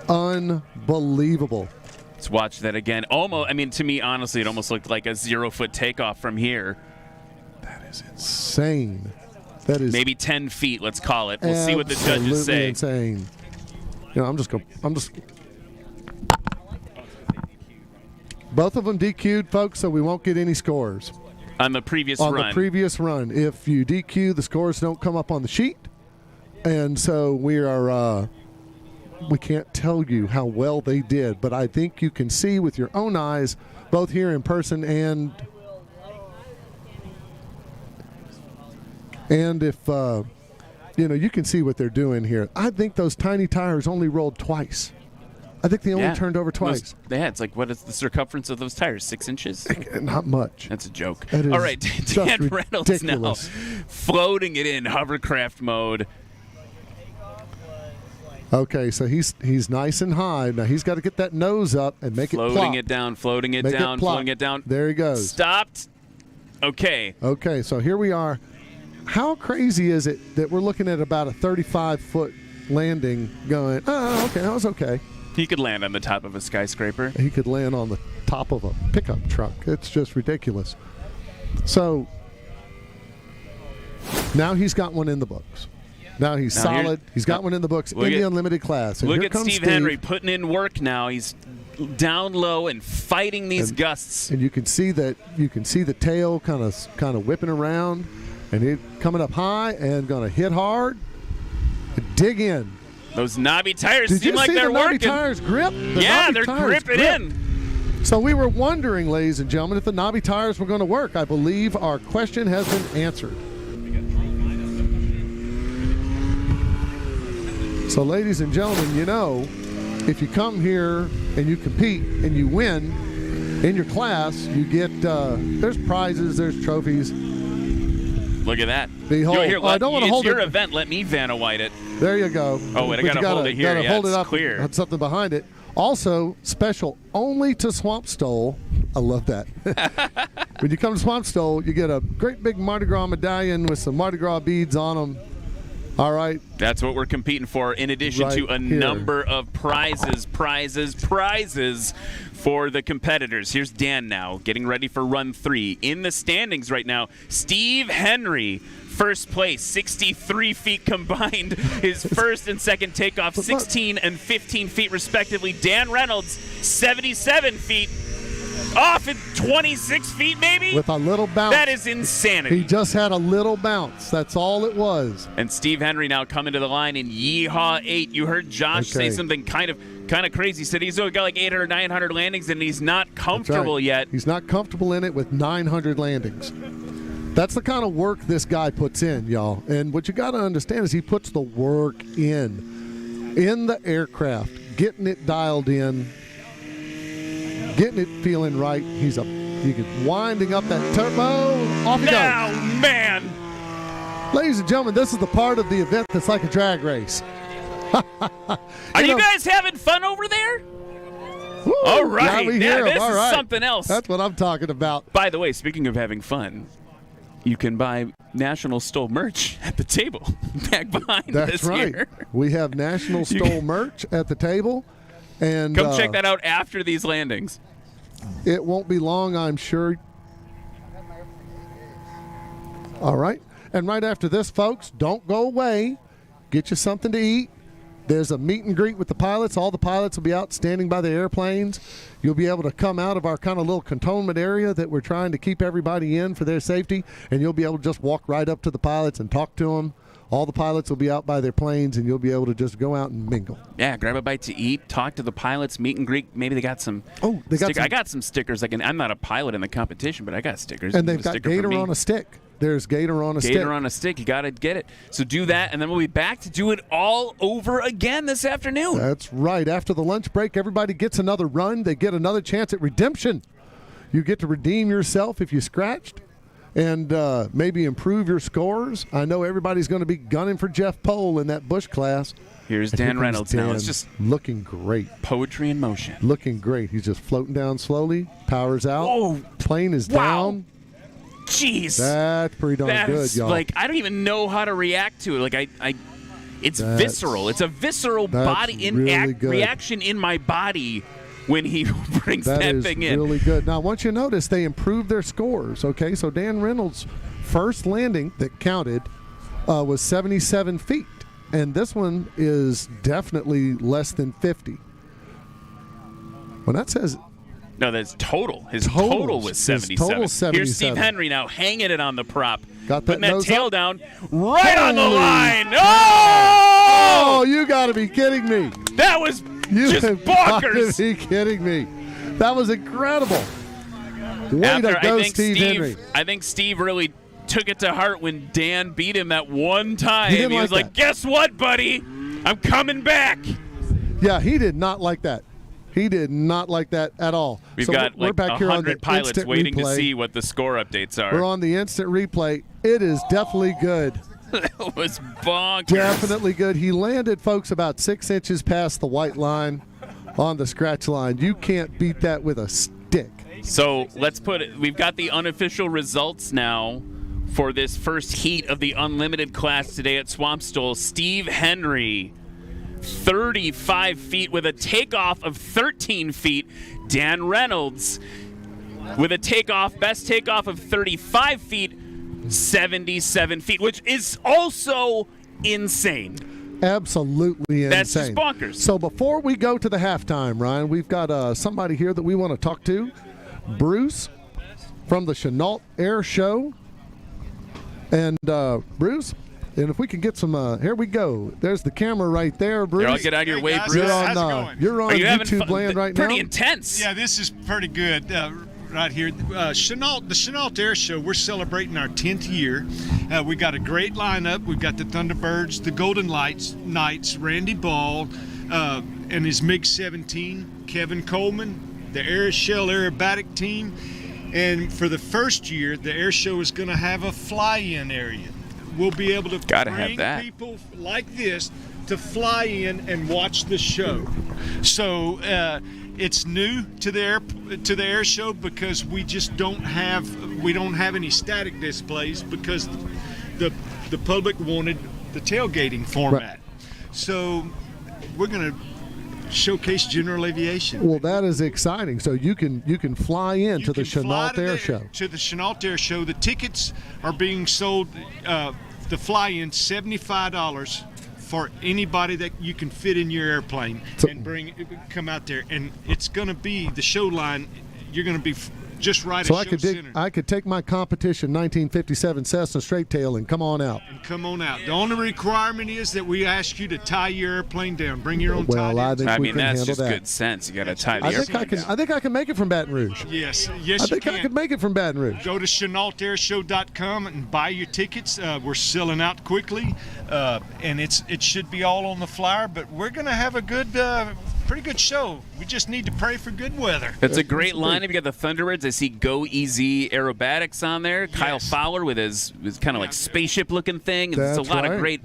Unbelievable. Let's watch that again. To me, honestly, it almost looked like a 0-foot takeoff from here. That is insane. That is maybe 10 feet. Let's call it. We'll see what the judges say. Insane. I'm just. Both of them DQ'd, folks, so we won't get any scores. On the previous run. On the previous run. If you DQ, the scores don't come up on the sheet. And so we can't tell you how well they did, but I think you can see with your own eyes, both here in person and if, you can see what they're doing here. I think those tiny tires only rolled twice. I think they only turned over twice. It's like, what is the circumference of those tires? 6 inches? Not much. That's a joke. All right, Dan Reynolds now floating it in hovercraft mode. Okay, so he's nice and high. Now he's got to get that nose up and make it plop. Floating it down, floating it down. There he goes. Stopped. Okay. Okay, so here we are. How crazy is it that we're looking at about a 35-foot landing going, okay, that was okay. He could land on the top of a skyscraper. He could land on the top of a pickup truck. It's just ridiculous. So now he's got one in the books. Now he's solid. He's got one in the books in the unlimited class. And look at Steve Henry putting in work now. He's down low and fighting these gusts. And you can see the tail kind of whipping around, and it coming up high and going to hit hard. Dig in. Those knobby tires Did seem you like see they're the knobby working. tires grip? They're gripping in. So we were wondering, ladies and gentlemen, if the knobby tires were going to work. I believe our question has been answered. So, ladies and gentlemen, you know, if you come here and you compete and you win in your class, you get there's prizes, there's trophies. Look at that. Behold, Here, I don't want to hold your it. event. Let me Vanna White it. There you go. Oh, wait, I But got to hold it here. Gotta Yeah, hold it it's up. clear. Have something behind it. Also, special only to Swamp STOL. I love that. When you come to Swamp STOL, you get a great big Mardi Gras medallion with some Mardi Gras beads on them. All right. That's what we're competing for, in addition to a number of prizes for the competitors. Here's Dan now, getting ready for run 3. In the standings right now, Steve Henry, first place, 63 feet combined. His first and second takeoff, 16 and 15 feet respectively. Dan Reynolds, 77 feet. Off at 26 feet, maybe? With a little bounce. That is insanity. He just had a little bounce. That's all it was. And Steve Henry now coming to the line in Yeehaw 8. You heard Josh say something kind of crazy. He said he's only got like 800, 900 landings, and he's not comfortable yet. He's not comfortable in it with 900 landings. That's the kind of work this guy puts in, y'all. And what you got to understand is he puts the work in the aircraft, getting it dialed in, getting it feeling right. He's winding up that turbo. Off he goes. Man. Ladies and gentlemen, this is the part of the event that's like a drag race. Are you guys having fun over there? Woo, all right. Yeah, we hear 'em. This All is right. something else. That's what I'm talking about. By the way, speaking of having fun, you can buy National STOL merch at the table back behind That's us right. here. We have National STOL merch at the table. And Come check that out after these landings. It won't be long, I'm sure. All right. And right after this, folks, don't go away. Get you something to eat. There's a meet and greet with the pilots. All the pilots will be out standing by the airplanes. You'll be able to come out of our kind of little cantonment area that we're trying to keep everybody in for their safety, and you'll be able to just walk right up to the pilots and talk to them. All the pilots will be out by their planes, and you'll be able to just go out and mingle. Yeah, grab a bite to eat, talk to the pilots, meet and greet. Maybe they got some. They got some. I got some stickers. I'm not a pilot in the competition, but I got stickers. And they've got Gator on a stick. There's Gator on a stick. Gator on a stick. You got to get it. So do that, and then we'll be back to do it all over again this afternoon. That's right. After the lunch break, everybody gets another run. They get another chance at redemption. You get to redeem yourself if you scratched and maybe improve your scores. I know everybody's going to be gunning for Jeff Pohl in that Bush class. Here's Dan Reynolds now. It's just looking great. Poetry in motion. Looking great. He's just floating down slowly. Powers out. Oh, plane is down. Jeez. That's pretty darn good, y'all. Like, I don't even know how to react to it. Like, it's visceral. It's a visceral body reaction in my body when he brings that thing in. That is really good. Now, once you notice, they improved their scores, okay? So Dan Reynolds' first landing that counted was 77 feet, and this one is definitely less than 50. When that says... No, that's total. His total was 77. Total 77. Here's Steve Henry now hanging it on the prop. Got that putting that nose tail up? down right on the Holy- line. Oh! You got to be kidding me. That was just have bonkers. got to be kidding me. That was incredible. Way to go, Steve Henry. I think Steve really took it to heart when Dan beat him that one time. He didn't was like like, guess what, buddy? I'm coming back. Yeah, he did not like that. He did not like that at all. We've So got we're like back here on the 100 pilots instant waiting to replay. see what the score updates are. We're on the instant replay. It is definitely good. That was bonkers. Definitely good. He landed, folks, about 6 inches past the white line on the scratch line. You can't beat that with a stick. So let's put it. We've got the unofficial results now for this first heat of the unlimited class today at Swamp STOL. Steve Henry, 35 feet with a takeoff of 13 feet. Dan Reynolds with a best takeoff of 35 feet, 77 feet, which is also insane. absolutely insane. That's just bonkers. So before we go to the halftime, Ryan, we've got somebody here that we want to talk to. Bruce from the Chenault Air Show. And Bruce, and if we can get some, here we go. There's the camera right there, Bruce. Here, I'll get out of your way, guys, Bruce. You're on YouTube land right now. Pretty intense. Yeah, this is pretty good right here. The Chenault Air Show, we're celebrating our 10th year. We got a great lineup. We've got the Thunderbirds, the Golden Knights, Randy Ball, and his MiG-17, Kevin Coleman, the Air Shell Aerobatic team. And for the first year, the air show is going to have a fly-in area. We'll be able to bring people like this to fly in and watch the show. So it's new to the air show because we just don't have any static displays because the public wanted the tailgating format. Right. So we're going to showcase general aviation. Well, that is exciting. So you can fly in to the Chenault Air Show. To the Chenault Air Show. The tickets are being sold, the fly-in, $75 for anybody that you can fit in your airplane and come out there. And it's going to be the show line. You're going to be just right so at Show Center. I could take my competition 1957 Cessna Straight Tail and come on out. The only requirement is that we ask you to tie your airplane down. Bring your own tie down. I mean, that's just good sense. You got to tie the airplane down. I think I can make it from Baton Rouge. Yes, I think I could make it from Baton Rouge. Go to ChenaultAirShow.com and buy your tickets. We're selling out quickly, and it should be all on the flyer. But we're going to have a pretty good show. We just need to pray for good weather. It's a great lineup. You got the Thunderbirds. I see Go Easy Aerobatics on there. Yes. Kyle Fowler with his kind of like spaceship looking thing. It's a lot of great.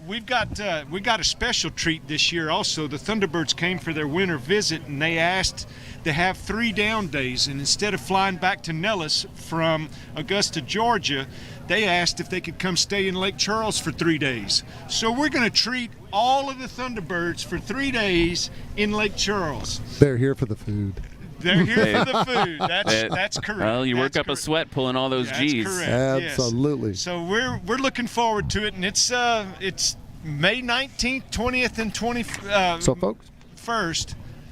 We've got a special treat this year also. The Thunderbirds came for their winter visit and they asked to have 3 down days, and instead of flying back to Nellis from Augusta, Georgia, they asked if they could come stay in Lake Charles for 3 days. So we're going to treat all of the Thunderbirds for 3 days in Lake Charles. They're here for the food. They're here for the food. That's correct. Well, you work up a sweat pulling all those G's. Correct. Absolutely. Yes. So we're looking forward to it, and it's May 19th, 20th, and 21st. So folks,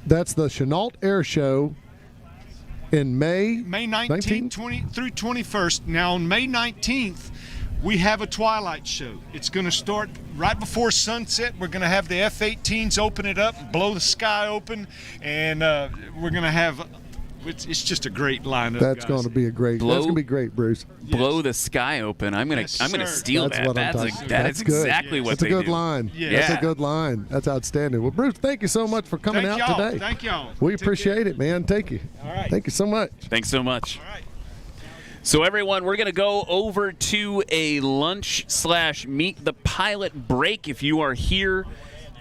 that's the Chenault Air Show in May 19th through 21st. Now on May 19th, we have a twilight show. It's going to start right before sunset. We're going to have the F-18s open it up, blow the sky open, and we're going to have. It's just a great lineup. That's going to be that's going to be great, Bruce. Blow the sky open. I'm going to steal that. That's exactly what they do. That's a good line. Yeah. That's a good line. That's outstanding. Well, Bruce, thank you so much for coming out today. Thank y'all. We appreciate it, man. Thank you. All right. Thank you so much. Thanks so much. All right. So everyone, we're going to go over to a lunch/meet the pilot break. If you are here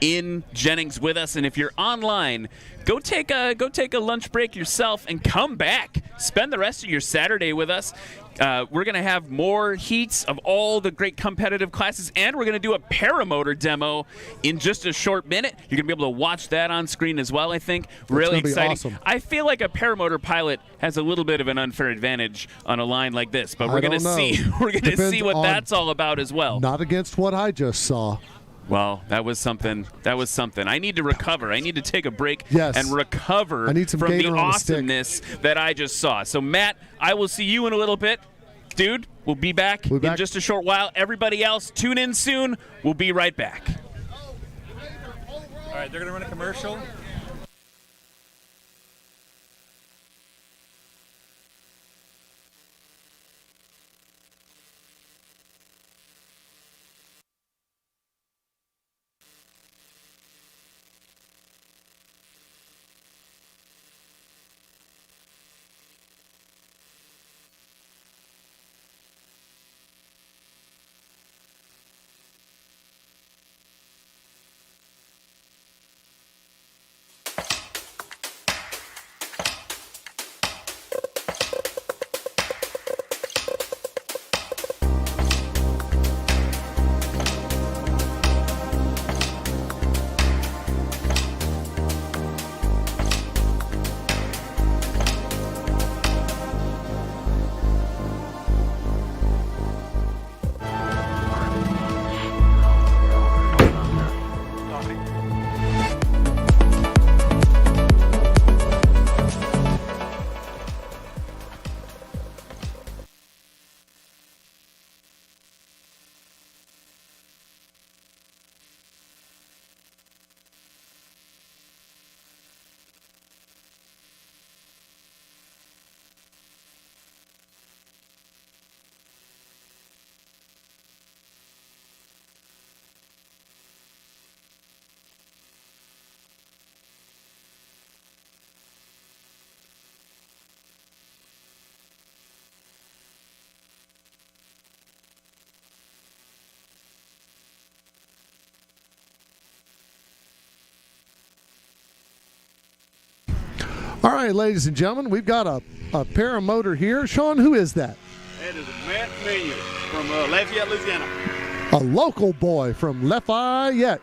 in Jennings with us, and if you're online, go take a lunch break yourself and come back. Spend the rest of your Saturday with us. We're going to have more heats of all the great competitive classes, and we're going to do a paramotor demo in just a short minute. You're going to be able to watch that on screen as well, I think. Really exciting. Awesome. I feel like a paramotor pilot has a little bit of an unfair advantage on a line like this, but we're going to see. We're going to see what that's all about as well. Not against what I just saw. Well, that was something. I need to recover. I need to take a break and recover I need some from the Gator on the stick. awesomeness that I just saw. So, Matt, I will see you in a little bit. Dude, we'll be back in just a short while. Everybody else, tune in soon. We'll be right back. All right, they're going to run a commercial. All right, ladies and gentlemen, we've got a paramotor here. Sean, who is that? That is Matt Minion from Lafayette, Louisiana. A local boy from Lafayette.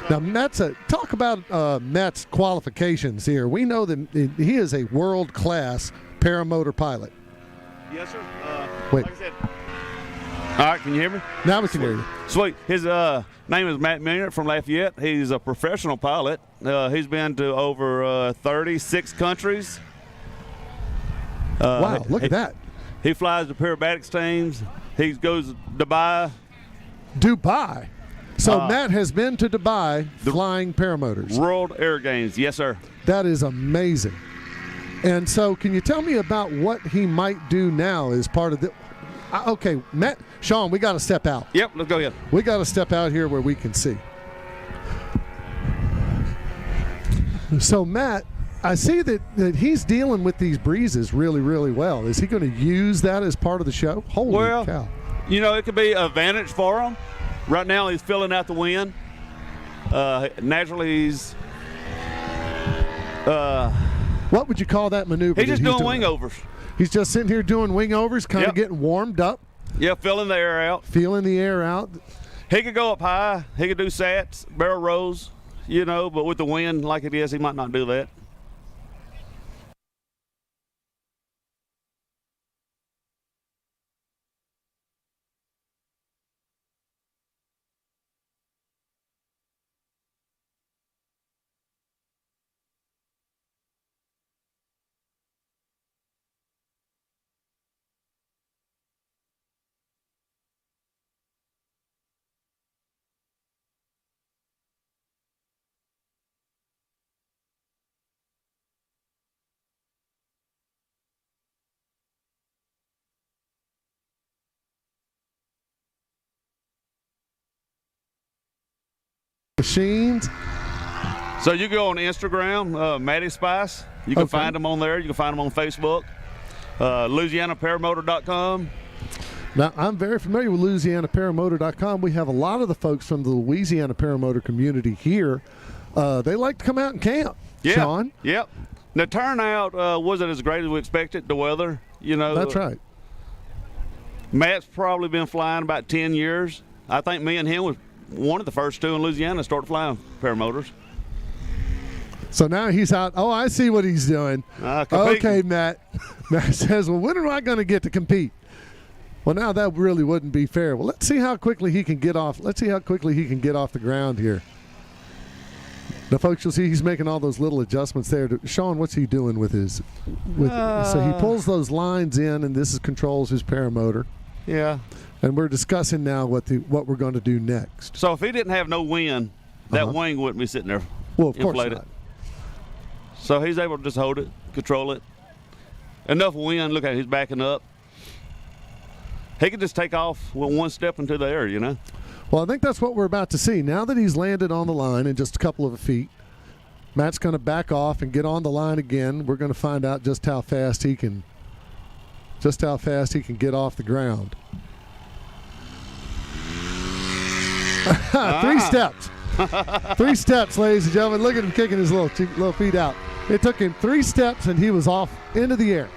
Now, talk about Matt's qualifications here. We know that he is a world-class paramotor pilot. Yes, sir. Wait. Like I said. All right, can you hear me? Now we can hear you. Sweet. His name is Matt Minion from Lafayette. He's a professional pilot. He's been to over 36 countries. Wow, look at that. He flies the parabatics teams. He goes to Dubai. Dubai? So Matt has been to Dubai flying paramotors. World Air Games, yes, sir. That is amazing. And so can you tell me about what he might do now as part of the... Okay, Matt, Sean, we got to step out. Yep, let's go ahead. We got to step out here where we can see. So, Matt, I see that he's dealing with these breezes really, really well. Is he going to use that as part of the show? Holy cow. You know, it could be an advantage for him. Right now, he's filling out the wind. Naturally, he's... what would you call that maneuver? He's just doing wing overs. He's just sitting here doing wing overs, kind of getting warmed up. Yeah, filling the air out. Feeling the air out. He could go up high. He could do sats, barrel rolls, you know, but with the wind like it is, he might not do that. Machines. So you go on Instagram, Matty Spice. You can find them on there. You can find them on Facebook. LouisianaParamotor.com. Now, I'm very familiar with LouisianaParamotor.com. We have a lot of the folks from the Louisiana Paramotor community here. They like to come out and camp, Sean. Yep. The turnout wasn't as great as we expected, the weather, you know. That's right. Matt's probably been flying about 10 years. I think me and him was one of the first two in Louisiana to start flying paramotors. So now he's out. Oh, I see what he's doing. Okay, Matt. Matt says, well, when am I going to get to compete? Well, now that really wouldn't be fair. Well, let's see how quickly he can get off. Let's see how quickly he can get off the ground here. Now, folks, you'll see he's making all those little adjustments there. Sean, what's he doing with his? So he pulls those lines in, and this controls his paramotor. Yeah. And we're discussing now what we're going to do next. So if he didn't have no wind, that wing wouldn't be sitting there. Well, of course inflated. not. So he's able to just hold it, control it. Enough wind, look at it, he's backing up. He could just take off with one step into the air, you know. Well, I think that's what we're about to see. Now that he's landed on the line in just a couple of feet, Matt's going to back off and get on the line again. We're going to find out just how fast he can get off the ground. 3 steps. 3 steps, ladies and gentlemen. Look at him kicking his little feet out. It took him 3 steps, and he was off into the air.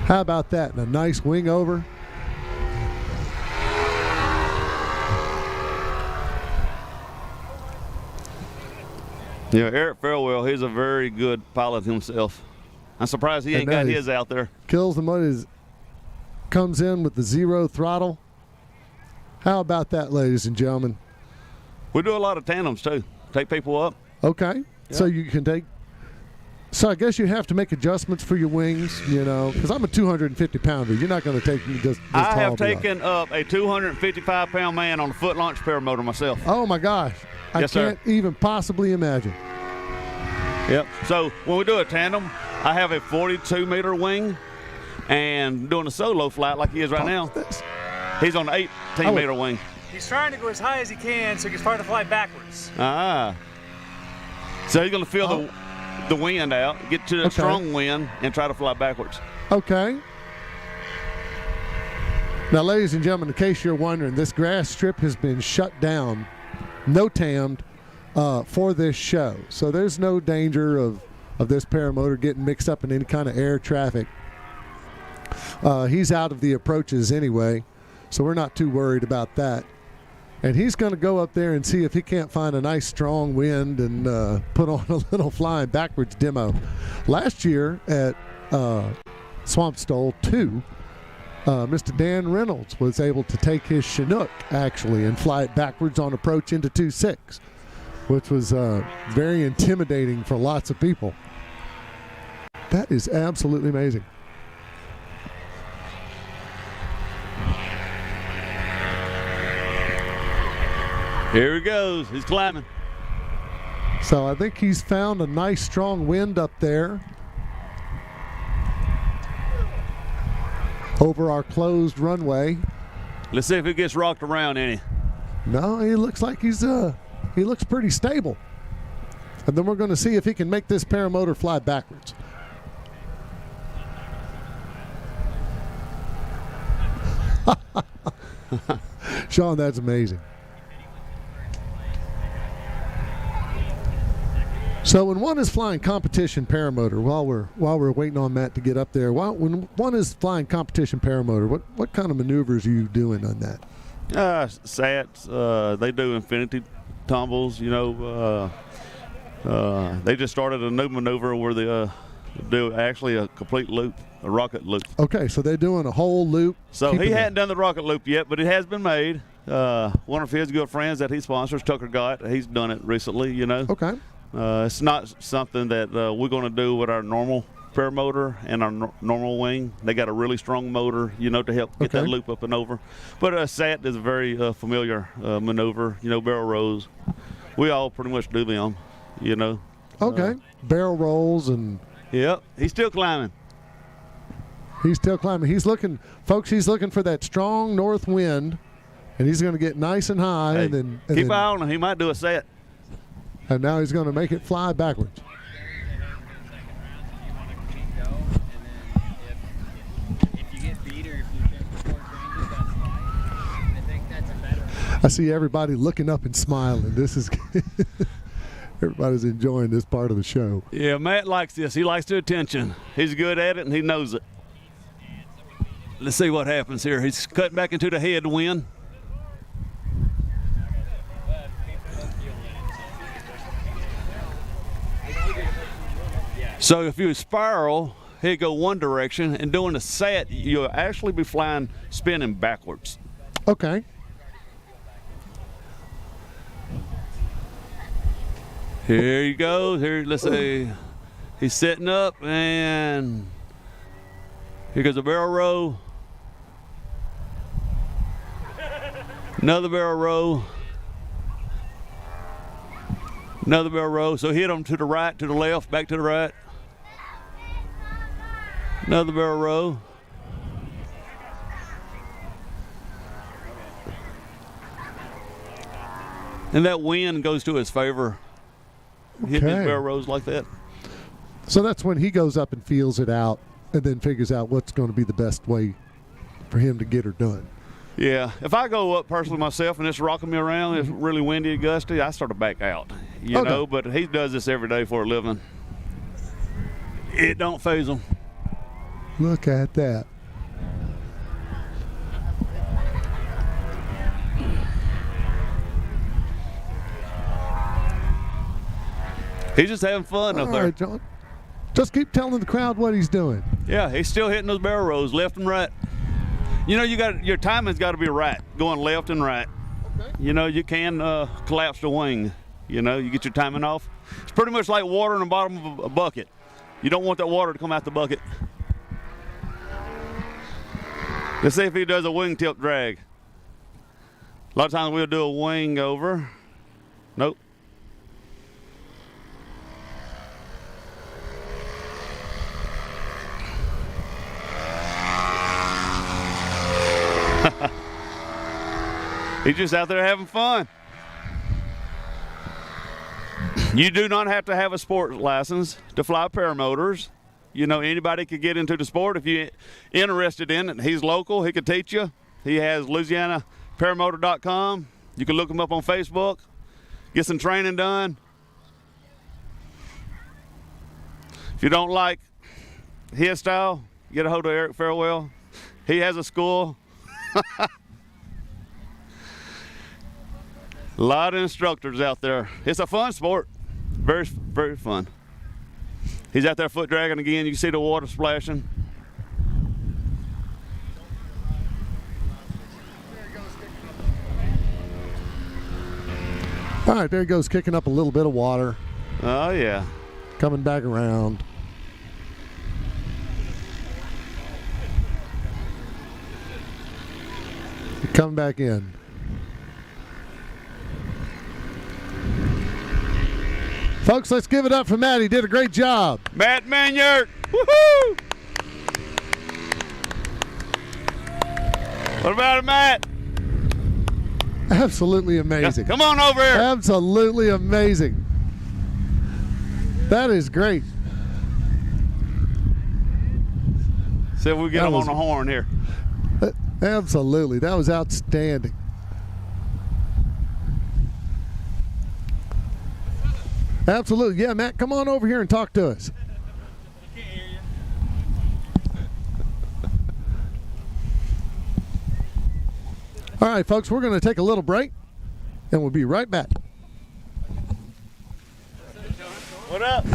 How about that? And a nice wing over. Yeah, Eric Farewell, he's a very good pilot himself. I'm surprised he ain't got his out there. Kills the motor, comes in with the 0 throttle. How about that, ladies and gentlemen? We do a lot of tandems, too. Take people up. Okay. Yeah. So you can take... So I guess you have to make adjustments for your wings, you know, because I'm a 250-pounder. You're not going to take me just I have taken up a 255-pound man on a foot launch paramotor myself. Oh, my gosh. Yes, I can't even possibly imagine. Yep. So when we do a tandem, I have a 42-meter wing, and doing a solo flight like he is right now, he's on an 18-meter wing. He's trying to go as high as he can so he can start to fly backwards. So he's going to feel the wind out, get to a strong wind, and try to fly backwards. Okay. Now, ladies and gentlemen, in case you're wondering, this grass strip has been shut down, no tammed, for this show. So there's no danger of this paramotor getting mixed up in any kind of air traffic. He's out of the approaches anyway, so we're not too worried about that. And he's going to go up there and see if he can't find a nice strong wind and put on a little flying backwards demo. Last year at Swamp STOL 2, Mr. Dan Reynolds was able to take his Chinook actually and fly it backwards on approach into 2.6, which was very intimidating for lots of people. That is absolutely amazing. Here he goes. He's climbing. So I think he's found a nice strong wind up there over our closed runway. Let's see if he gets rocked around any. No, he looks like he looks pretty stable. And then we're going to see if he can make this paramotor fly backwards. Sean, that's amazing. So when one is flying competition paramotor, while we're waiting on Matt to get up there, when one is flying competition paramotor, what kind of maneuvers are you doing on that? Sats, they do infinity tumbles, you know. They just started a new maneuver where they do actually a complete loop, a rocket loop. Okay, so they're doing a whole loop. So he hadn't done the rocket loop yet, but it has been made. One of his good friends that he sponsors, Tucker Gott, he's done it recently, you know. Okay. It's not something that we're going to do with our normal paramotor and our normal wing. They got a really strong motor, you know, to help get that loop up and over. But a SAT is a very familiar maneuver, you know, barrel rolls. We all pretty much do them, you know. Okay. Barrel rolls and... Yep. He's still climbing. He's still climbing. He's looking, folks, he's looking for that strong north wind, and he's going to get nice and high. Hey, and then keep eye on him. He might do a SAT. And now he's going to make it fly backwards. I see everybody looking up and smiling. This is everybody's enjoying this part of the show. Yeah, Matt likes this. He likes the attention. He's good at it, and he knows it. Let's see what happens here. He's cutting back into the head wind. So if you spiral, he'd go one direction, and doing a SAT, you'll actually be flying, spinning backwards. Okay. Here he goes. Here, let's see. He's setting up, and here goes a barrel roll. Another barrel roll. Another barrel roll. So hit him to the right, to the left, back to the right. Another barrel roll. And that wind goes to his favor. Hitting his barrel rolls like that. So that's when he goes up and feels it out and then figures out what's going to be the best way for him to get her done. Yeah, if I go up personally myself and it's rocking me around, it's really windy and gusty, I start to back out, you know, but he does this every day for a living. It don't faze him. Look at that. He's just having fun up there. All right, John. Just keep telling the crowd what he's doing. Yeah, he's still hitting those barrel rolls left and right. You know, your timing's got to be right, going left and right. Okay. You know, you can collapse the wing. You know, you get your timing off. It's pretty much like water in the bottom of a bucket. You don't want that water to come out the bucket. Let's see if he does a wingtip drag. A lot of times we'll do a wing over. Nope. He's just out there having fun. You do not have to have a sports license to fly paramotors. You know, anybody could get into the sport if you're interested in it. He's local. He could teach you. He has Louisiana Paramotor.com. You can look him up on Facebook. get some training done. If you don't like his style, get a hold of Eric Farewell. He has a school. A lot of instructors out there. It's a fun sport. Very, very fun. He's out there foot dragging again. You can see the water splashing. All right, there he goes, kicking up a little bit of water. Oh, yeah. Coming back around. Coming back in. Folks, let's give it up for Matt. He did a great job. Matt Manyard. Woohoo! What about it, Matt? Absolutely amazing. Come on over here. Absolutely amazing. That is great. See if we get him on the horn here. Absolutely. That was outstanding. Absolutely. Yeah, Matt, come on over here and talk to us. All right, folks, we're going to take a little break, and we'll be right back. What up?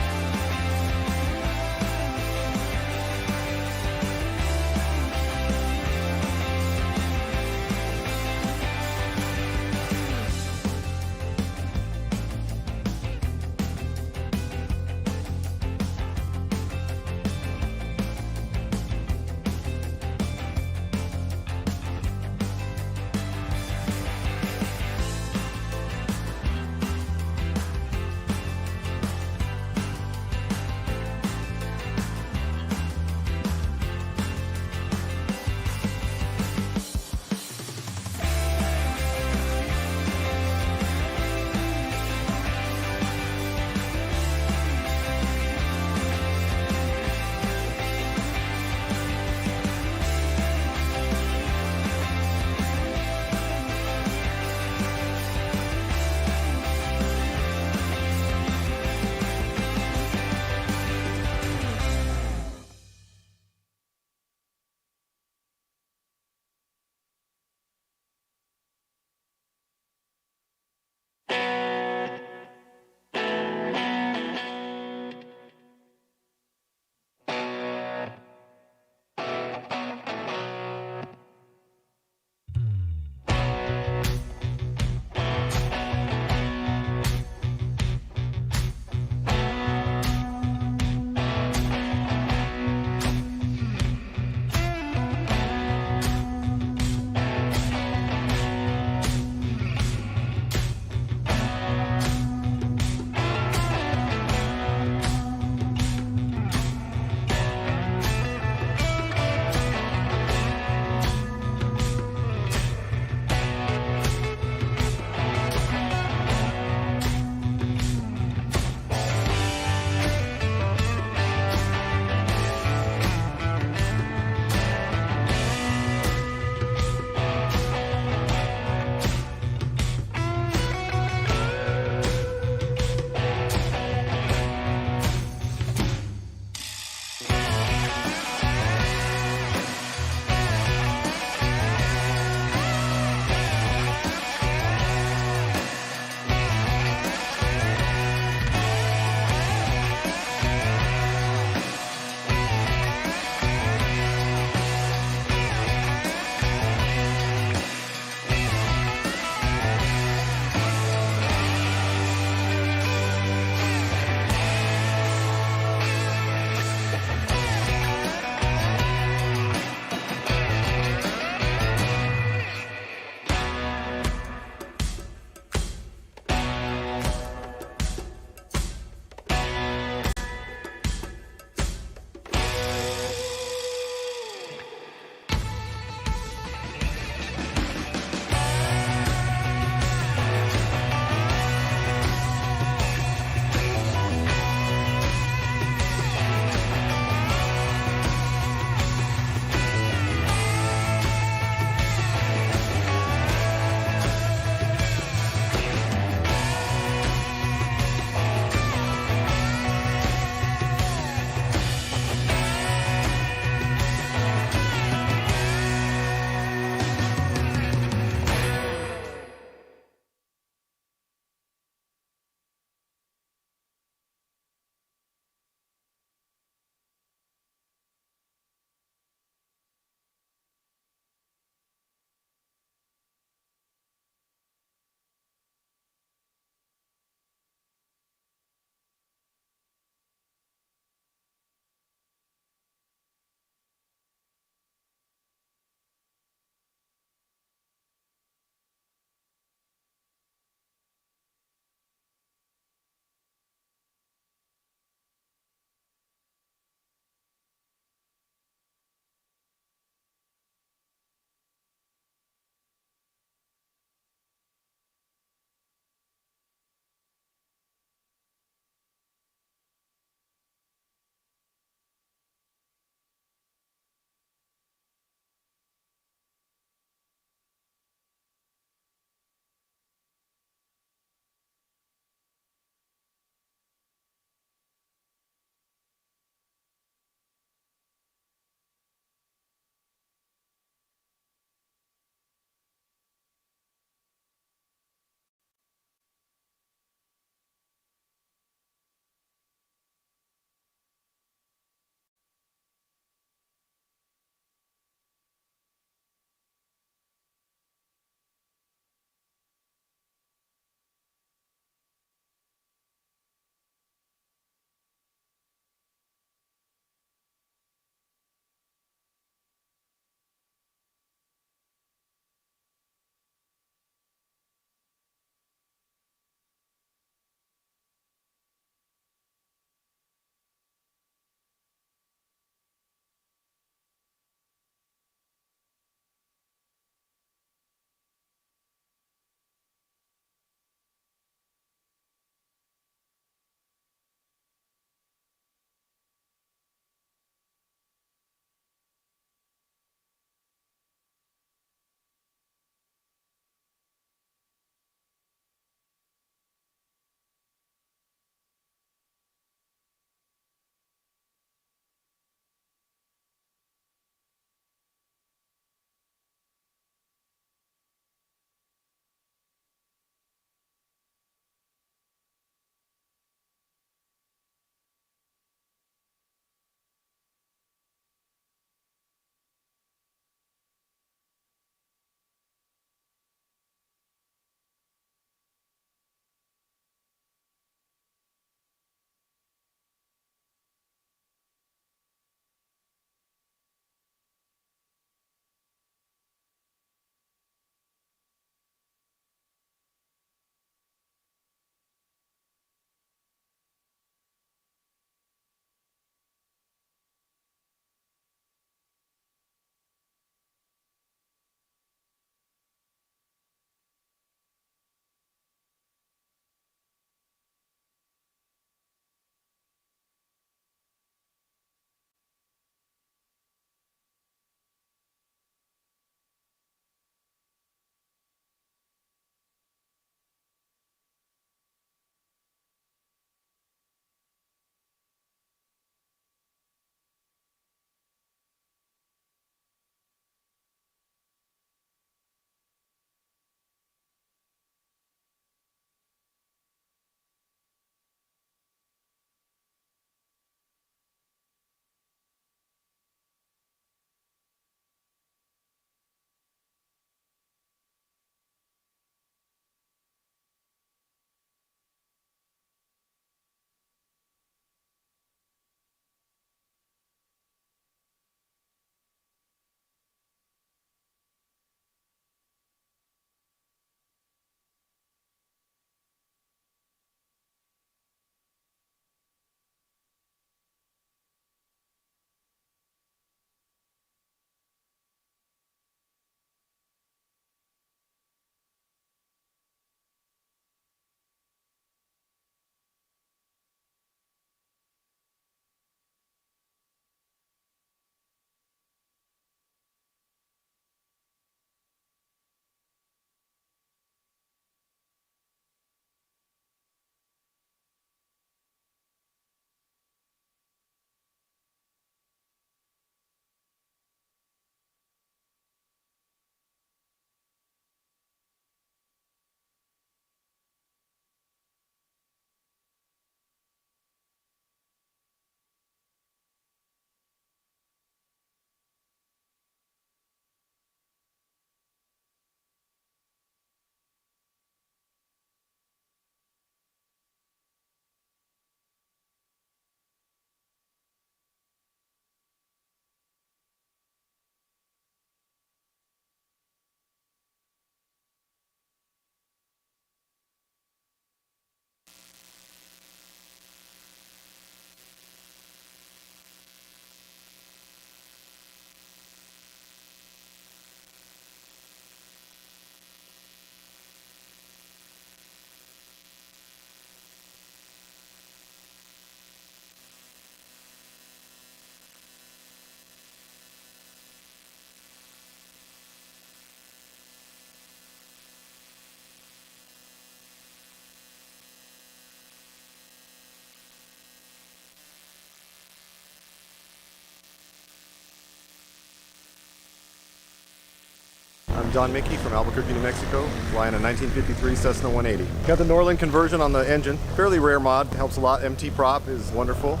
John Mickey from Albuquerque, New Mexico, flying a 1953 Cessna 180. Got the Norland conversion on the engine. Fairly rare mod, helps a lot. MT prop is wonderful.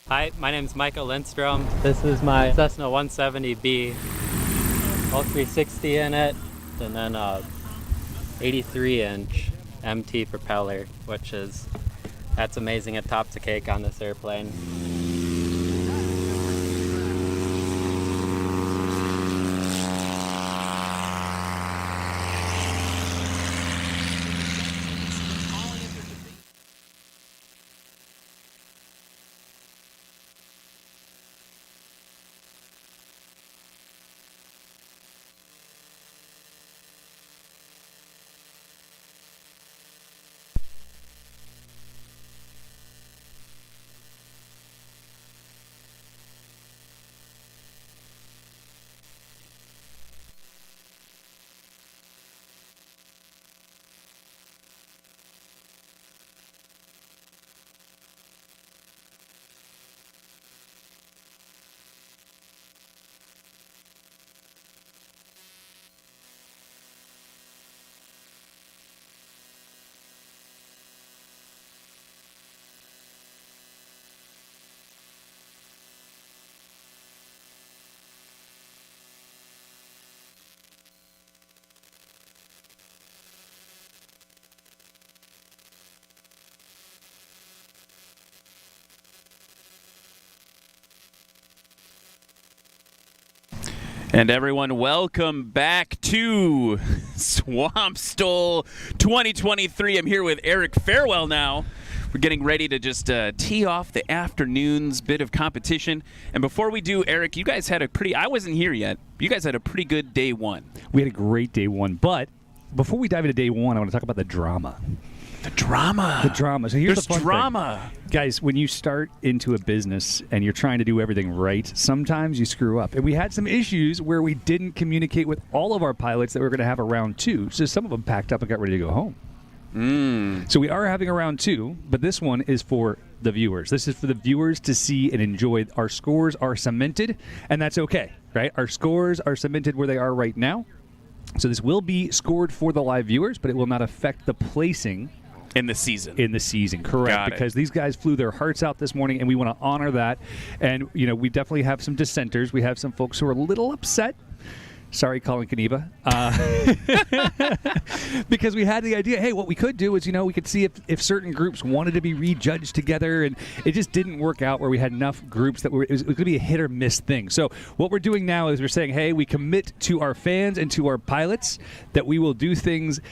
Hi, my name's Michael Lindstrom. This is my Cessna 170B. All 360 in it, and then 83-inch MT propeller, that's amazing. It tops a cake on this airplane. And everyone, welcome back to Swamp STOL 2023. I'm here with Eric Farewell now. We're getting ready to just tee off the afternoon's bit of competition. And before we do, Eric, you guys had I wasn't here yet. You guys had a pretty good day one. We had a great day one. But before we dive into day one, I want to talk about the drama. The drama. The drama. So here's There's the fun drama. thing. Guys, when you start into a business and you're trying to do everything right, sometimes you screw up. And we had some issues where we didn't communicate with all of our pilots that we were going to have a round two. So some of them packed up and got ready to go home. So we are having a round two, but this one is for the viewers. This is for the viewers to see and enjoy. Our scores are cemented, and that's okay, right? Our scores are cemented where they are right now. So this will be scored for the live viewers, but it will not affect the placing in the season. In the season, correct. Got it. Because these guys flew their hearts out this morning, and we want to honor that. And, you know, we definitely have some dissenters. We have some folks who are a little upset. Sorry, Colin Kaniva. Because we had the idea, hey, what we could do is, you know, we could see if certain groups wanted to be rejudged together, and it just didn't work out where we had enough groups that it was going to be a hit or miss thing. So what we're doing now is we're saying, hey, we commit to our fans and to our pilots that we will do things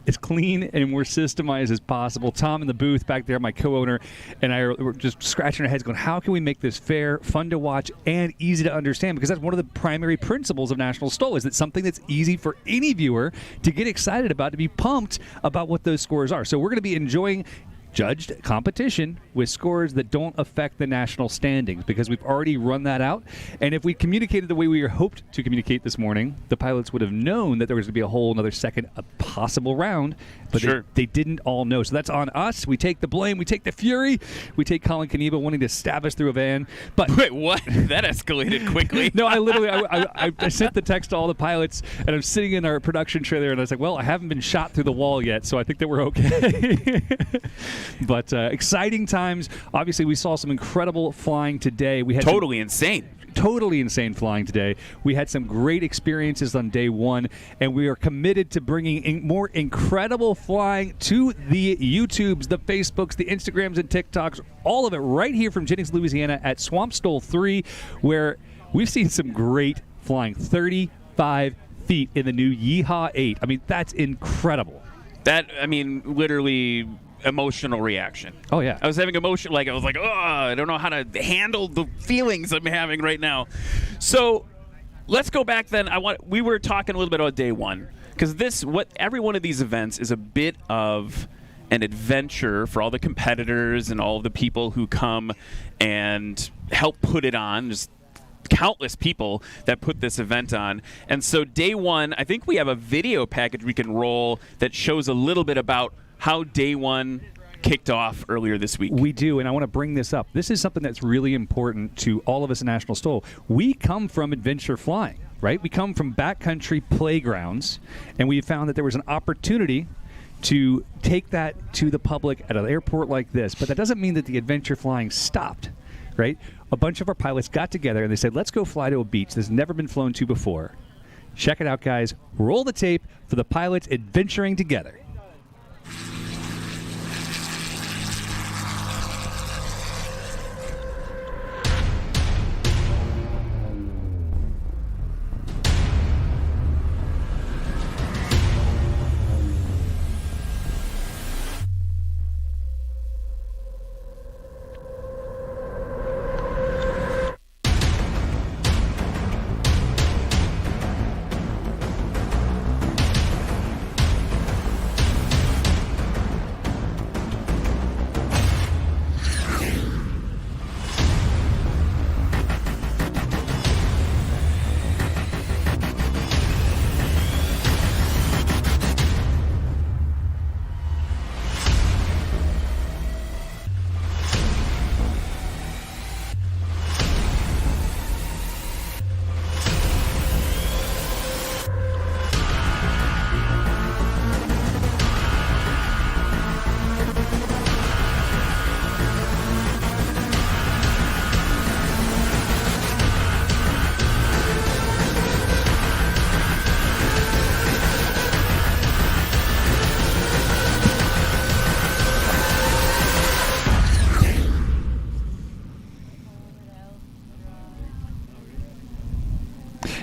as clean and more systemized as possible. Tom in the booth back there, my co-owner, and I were just scratching our heads going, how can we make this fair, fun to watch, and easy to understand? Because that's one of the primary principles of National STOL, is that something that's easy for any viewer to get excited about, to be pumped about what those scores are. So we're going to be enjoying judged competition with scores that don't affect the national standings, because we've already run that out. And if we communicated the way we were hoped to communicate this morning, the pilots would have known that there was going to be a whole another second, a possible round, but Sure. they didn't all know. So that's on us. We take the blame. We take the fury. We take Colin Kaniva wanting to stab us through a van. But wait, what? That escalated quickly. No, I literally I sent the text to all the pilots, and I'm sitting in our production trailer, and I was like, well, I haven't been shot through the wall yet, so I think that we're okay. But exciting times. Obviously, we saw some incredible flying today. We had Totally insane flying today. We had some great experiences on day one, and we are committed to bringing more incredible flying to the YouTubes, the Facebooks, the Instagrams, and TikToks, all of it right here from Jennings, Louisiana at Swamp STOL 3, where we've seen some great flying. 35 feet in the new Yeehaw 8. I mean, that's incredible. Literally emotional reaction. Oh, yeah. I was having emotion, I was like, oh, I don't know how to handle the feelings I'm having right now. So let's go back then. We were talking a little bit about day one, because every one of these events is a bit of an adventure for all the competitors and all of the people who come and help put it on. Just countless people that put this event on. And so day one, I think we have a video package we can roll that shows a little bit about how day one kicked off earlier this week. We do, and I want to bring this up. This is something that's really important to all of us at National STOL. We come from adventure flying, right? We come from backcountry playgrounds, and we found that there was an opportunity to take that to the public at an airport like this. But that doesn't mean that the adventure flying stopped, right? A bunch of our pilots got together and they said, let's go fly to a beach that's never been flown to before. Check it out, guys. Roll the tape for the pilots adventuring together.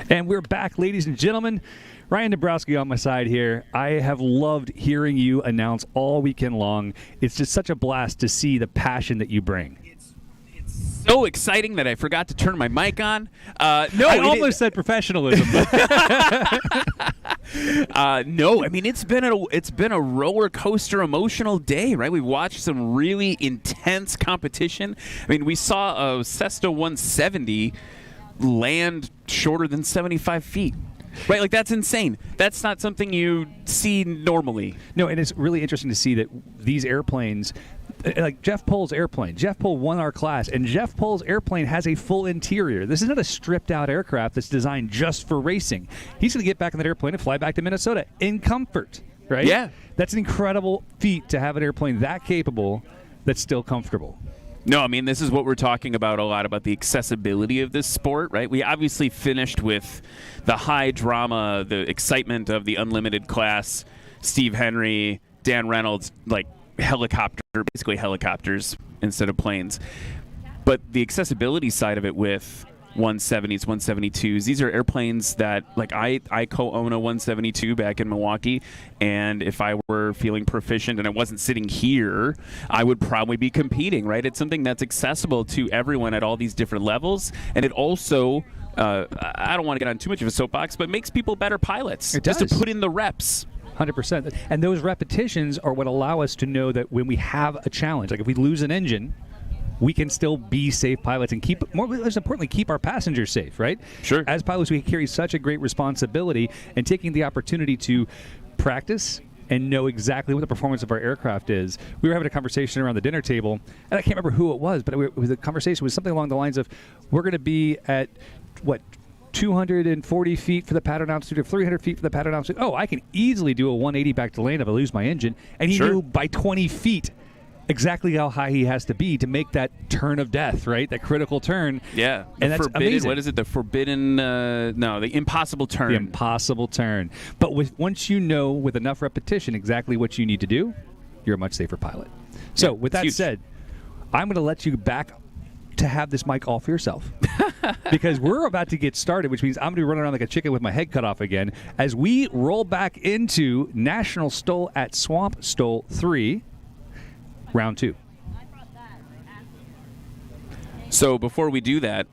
And we're back, ladies and gentlemen. Ryan Dabrowski on my side here. I have loved hearing you announce all weekend long. It's just such a blast to see the passion that you bring. So exciting that I forgot to turn my mic on. No, I almost said professionalism. No, I mean it's been a roller coaster emotional day, right? We watched some really intense competition. I mean, we saw a Cessna 170 land shorter than 75 feet. Right, like that's insane. That's not something you see normally. No, and it's really interesting to see that these airplanes, like Jeff Pohl's airplane. Jeff Pohl won our class, and Jeff Pohl's airplane has a full interior. This is not a stripped-out aircraft that's designed just for racing. He's going to get back in that airplane and fly back to Minnesota in comfort, right? Yeah. That's an incredible feat to have an airplane that capable that's still comfortable. No, I mean, this is what we're talking about a lot, about the accessibility of this sport, right? We obviously finished with the high drama, the excitement of the unlimited class, Steve Henry, Dan Reynolds, like basically helicopters instead of planes. But the accessibility side of it with 170s, 172s, these are airplanes that, like, I co-own a 172 back in Milwaukee, and if I were feeling proficient and I wasn't sitting here, I would probably be competing, right? It's something that's accessible to everyone at all these different levels, and it also, I don't want to get on too much of a soapbox, but makes people better pilots. It does. Just to put in the reps. 100%. And those repetitions are what allow us to know that when we have a challenge, like if we lose an engine, we can still be safe pilots and most importantly, keep our passengers safe, right? Sure. As pilots, we carry such a great responsibility, and taking the opportunity to practice and know exactly what the performance of our aircraft is. We were having a conversation around the dinner table, and I can't remember who it was, but the conversation was something along the lines of, we're going to be at, 240 feet for the pattern altitude or 300 feet for the pattern altitude. Oh, I can easily do a 180 back to land if I lose my engine. And he knew by 20 feet exactly how high he has to be to make that turn of death, right? That critical turn. Yeah. And that's amazing. What is it? The forbidden, the impossible turn. The impossible turn. But once you know with enough repetition exactly what you need to do, you're a much safer pilot. So with that said, I'm going to let you back to have this mic all for yourself because we're about to get started, which means I'm going to be running around like a chicken with my head cut off again as we roll back into National STOL at Swamp STOL 3, round 2. So before we do that,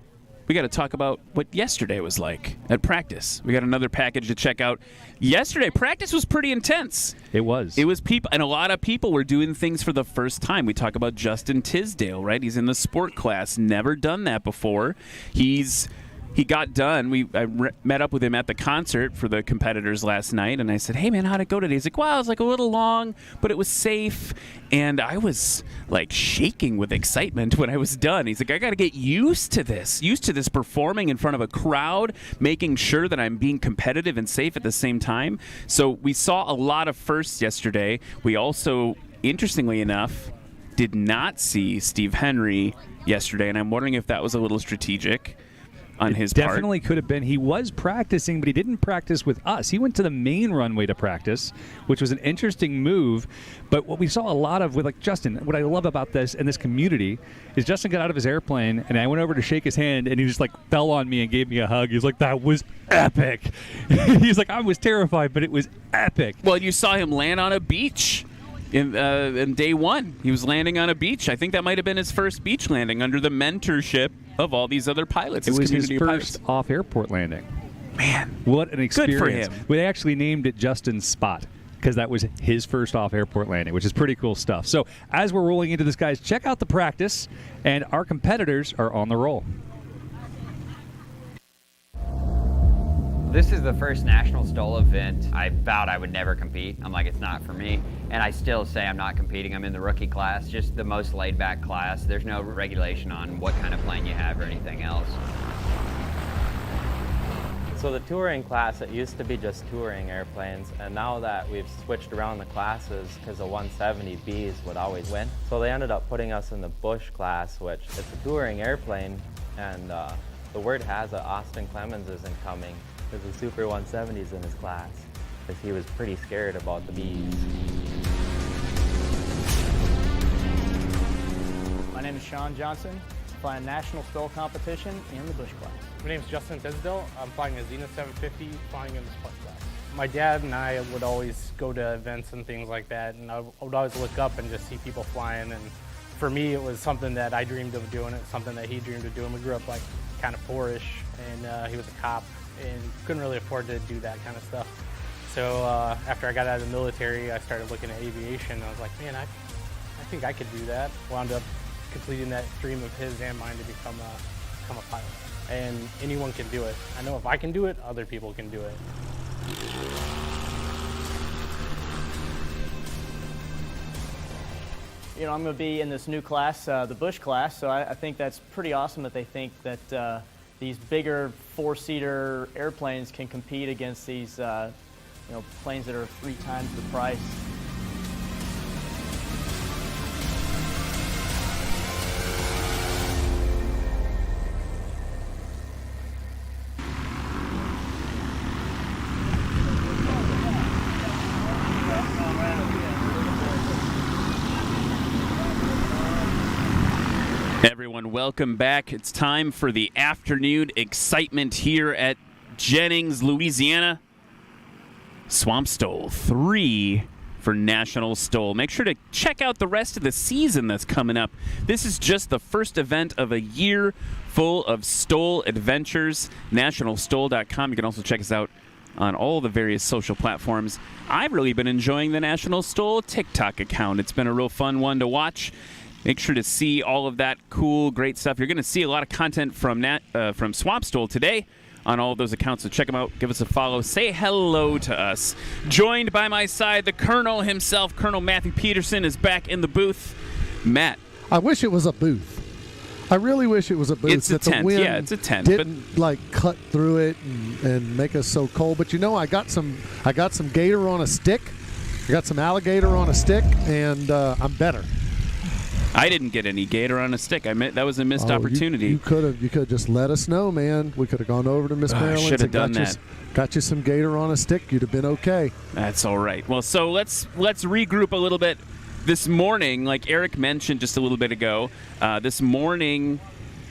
we got to talk about what yesterday was like at practice. We got another package to check out. Yesterday, practice was pretty intense. It was. It was people, and a lot of people were doing things for the first time. We talk about Justin Tisdale, right? He's in the sport class, never done that before. He's he got done. I met up with him at the concert for the competitors last night, and I said, "Hey, man, how'd it go today?" He's like, "Well, it was like a little long, but it was safe." And I was like shaking with excitement when I was done. He's like, "I got to get used to this performing in front of a crowd, making sure that I'm being competitive and safe at the same time." So we saw a lot of firsts yesterday. We also, interestingly enough, did not see Steve Henry yesterday, and I'm wondering if that was a little strategic on his part. Definitely could have been. He was practicing, but he didn't practice with us. He went to the main runway to practice, which was an interesting move. But what we saw a lot of with like Justin, what I love about this and this community is Justin got out of his airplane, and I went over to shake his hand, and he just like fell on me and gave me a hug. He's like, "That was epic." He's like, "I was terrified, but it was epic." Well, you saw him land on a beach. In day one, he was landing on a beach. I think that might have been his first beach landing under the mentorship of all these other pilots. It was his first off-airport landing. Man, what an experience! Good for him. We actually named it Justin's Spot because that was his first off-airport landing, which is pretty cool stuff. So as we're rolling into this, guys, check out the practice, and our competitors are on the roll. This is the first national STOL event. I vowed I would never compete. I'm like, it's not for me. And I still say I'm not competing. I'm in the rookie class, just the most laid back class. There's no regulation on what kind of plane you have or anything else. So the touring class, it used to be just touring airplanes, and now that we've switched around the classes, because the 170Bs would always win, so they ended up putting us in the Bush class, which it's a touring airplane, and the word has it, Austin Clemens isn't coming. There's a Super 170s in his class, because he was pretty scared about the Bs. My name is Sean Johnson, flying national STOL competition in the Bush class. My name is Justin Tisdale. I'm flying a Zenith 750, flying in the Spark class. My dad and I would always go to events and things like that, and I would always look up and just see people flying. And for me, it was something that I dreamed of doing. It's something that he dreamed of doing. We grew up like kind of poorish, and he was a cop and couldn't really afford to do that kind of stuff. So after I got out of the military, I started looking at aviation. I was like, man, I think I could do that. Wound up completing that dream of his and mine to become a pilot. And anyone can do it. I know if I can do it, other people can do it. You know, I'm going to be in this new class, the Bush class, so I think that's pretty awesome that they think that these bigger four-seater airplanes can compete against these planes that are 3 times the price. Everyone, welcome back. It's time for the afternoon excitement here at Jennings, Louisiana. Swamp STOL 3 for National STOL. Make sure to check out the rest of the season that's coming up. This is just the first event of a year full of STOL adventures. NationalSTOL.com. You can also check us out on all the various social platforms. I've really been enjoying the National STOL TikTok account. It's been a real fun one to watch. Make sure to see all of that cool, great stuff. You're going to see a lot of content from Swamp STOL today on all of those accounts, so check them out. Give us a follow. Say hello to us. Joined by my side, the Colonel himself, Colonel Matthew Peterson, is back in the booth. Matt. I wish it was a booth. I really wish it was a booth. It's a tent. Yeah, it's a tent. Didn't like cut through it and make us so cold. But you know, I got some gator on a stick. I got some alligator on a stick, and I'm better. I didn't get any gator on a stick. That was a missed opportunity. You could have just let us know, man. We could have gone over to Miss Maryland's should have done that. Got you some gator on a stick. You'd have been okay. That's all right. Well, so let's regroup a little bit. This morning, like Eric mentioned just a little bit ago, this morning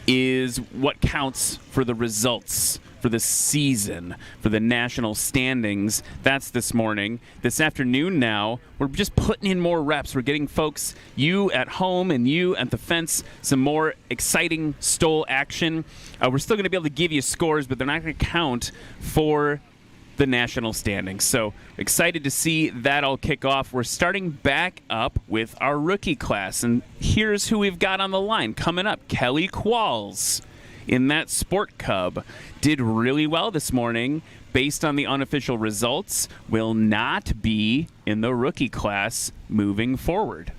is what counts for the results for the season, for the national standings. That's this morning. This afternoon now, we're just putting in more reps. We're getting folks, you at home and you at the fence, some more exciting STOL action. We're still going to be able to give you scores, but they're not going to count for the national standings. So excited to see that all kick off. We're starting back up with our rookie class, and here's who we've got on the line. Coming up, Kelly Qualls. in that Sport Cub. Did really well this morning. Based on the unofficial results, will not be in the rookie class moving forward.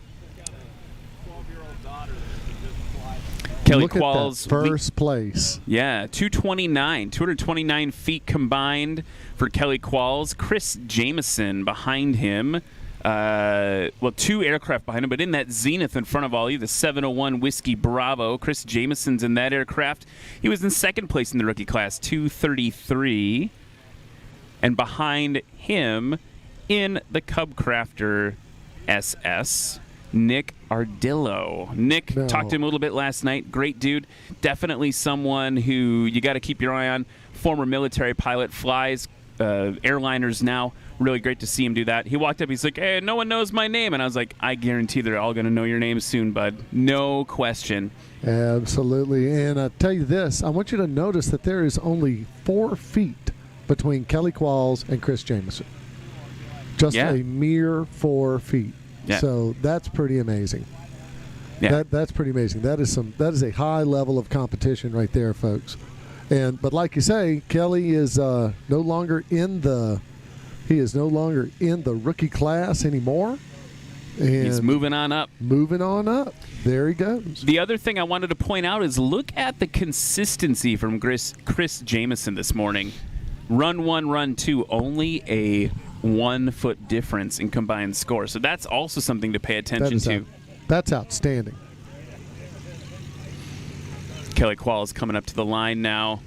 Kelly Look at Qualls, that first place. Yeah, 229 feet combined for Kelly Qualls. Chris Jameson behind him. 2 aircraft behind him, but in that Zenith in front of all you, the 701 Whiskey Bravo. Chris Jameson's in that aircraft. He was in second place in the rookie class, 233. And behind him in the Cub Crafter SS, Nick Ardillo. Nick, talked to him a little bit last night. Great dude. Definitely someone who you got to keep your eye on. Former military pilot, flies airliners now. Really great to see him do that. He walked up, he's like, hey, no one knows my name. And I was like, I guarantee they're all going to know your name soon, bud. No question. Absolutely. And I tell you this, I want you to notice that there is only 4 feet between Kelly Qualls and Chris Jameson. Just a mere 4 feet. Yeah. So that's pretty amazing. Yeah. That's pretty amazing. That is a high level of competition right there, folks. But like you say, Kelly is no longer in the rookie class anymore. And he's moving on up. There he goes. The other thing I wanted to point out is look at the consistency from Chris Jameson this morning. Run 1, run 2, only a 1 foot difference in combined score. So that's also something to pay attention to. That's outstanding. Kelly Qualls coming up to the line now.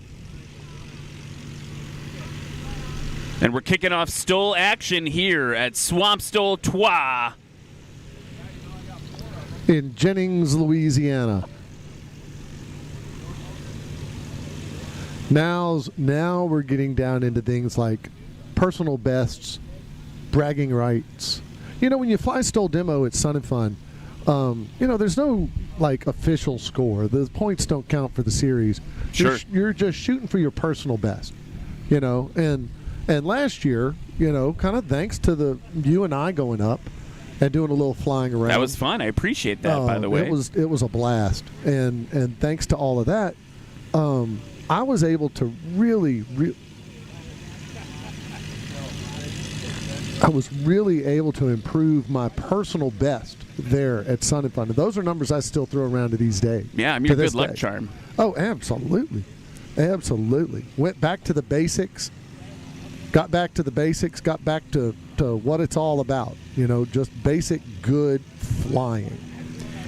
And we're kicking off STOL action here at Swamp STOL 3 in Jennings, Louisiana. Now we're getting down into things like personal bests, bragging rights. You know, when you fly STOL demo at Sun and Fun, there's no official score. The points don't count for the series. Sure. You're just shooting for your personal best. And last year, kind of thanks to you and I going up and doing a little flying around. That was fun. I appreciate that, by the way. It was a blast. And thanks to all of that, I was able to really able to improve my personal best there at Sun and Fun. And those are numbers I still throw around to these days. Yeah, I'm your good luck charm. Oh, absolutely. Absolutely. Went back to the basics. Got back to what it's all about. Just basic good flying.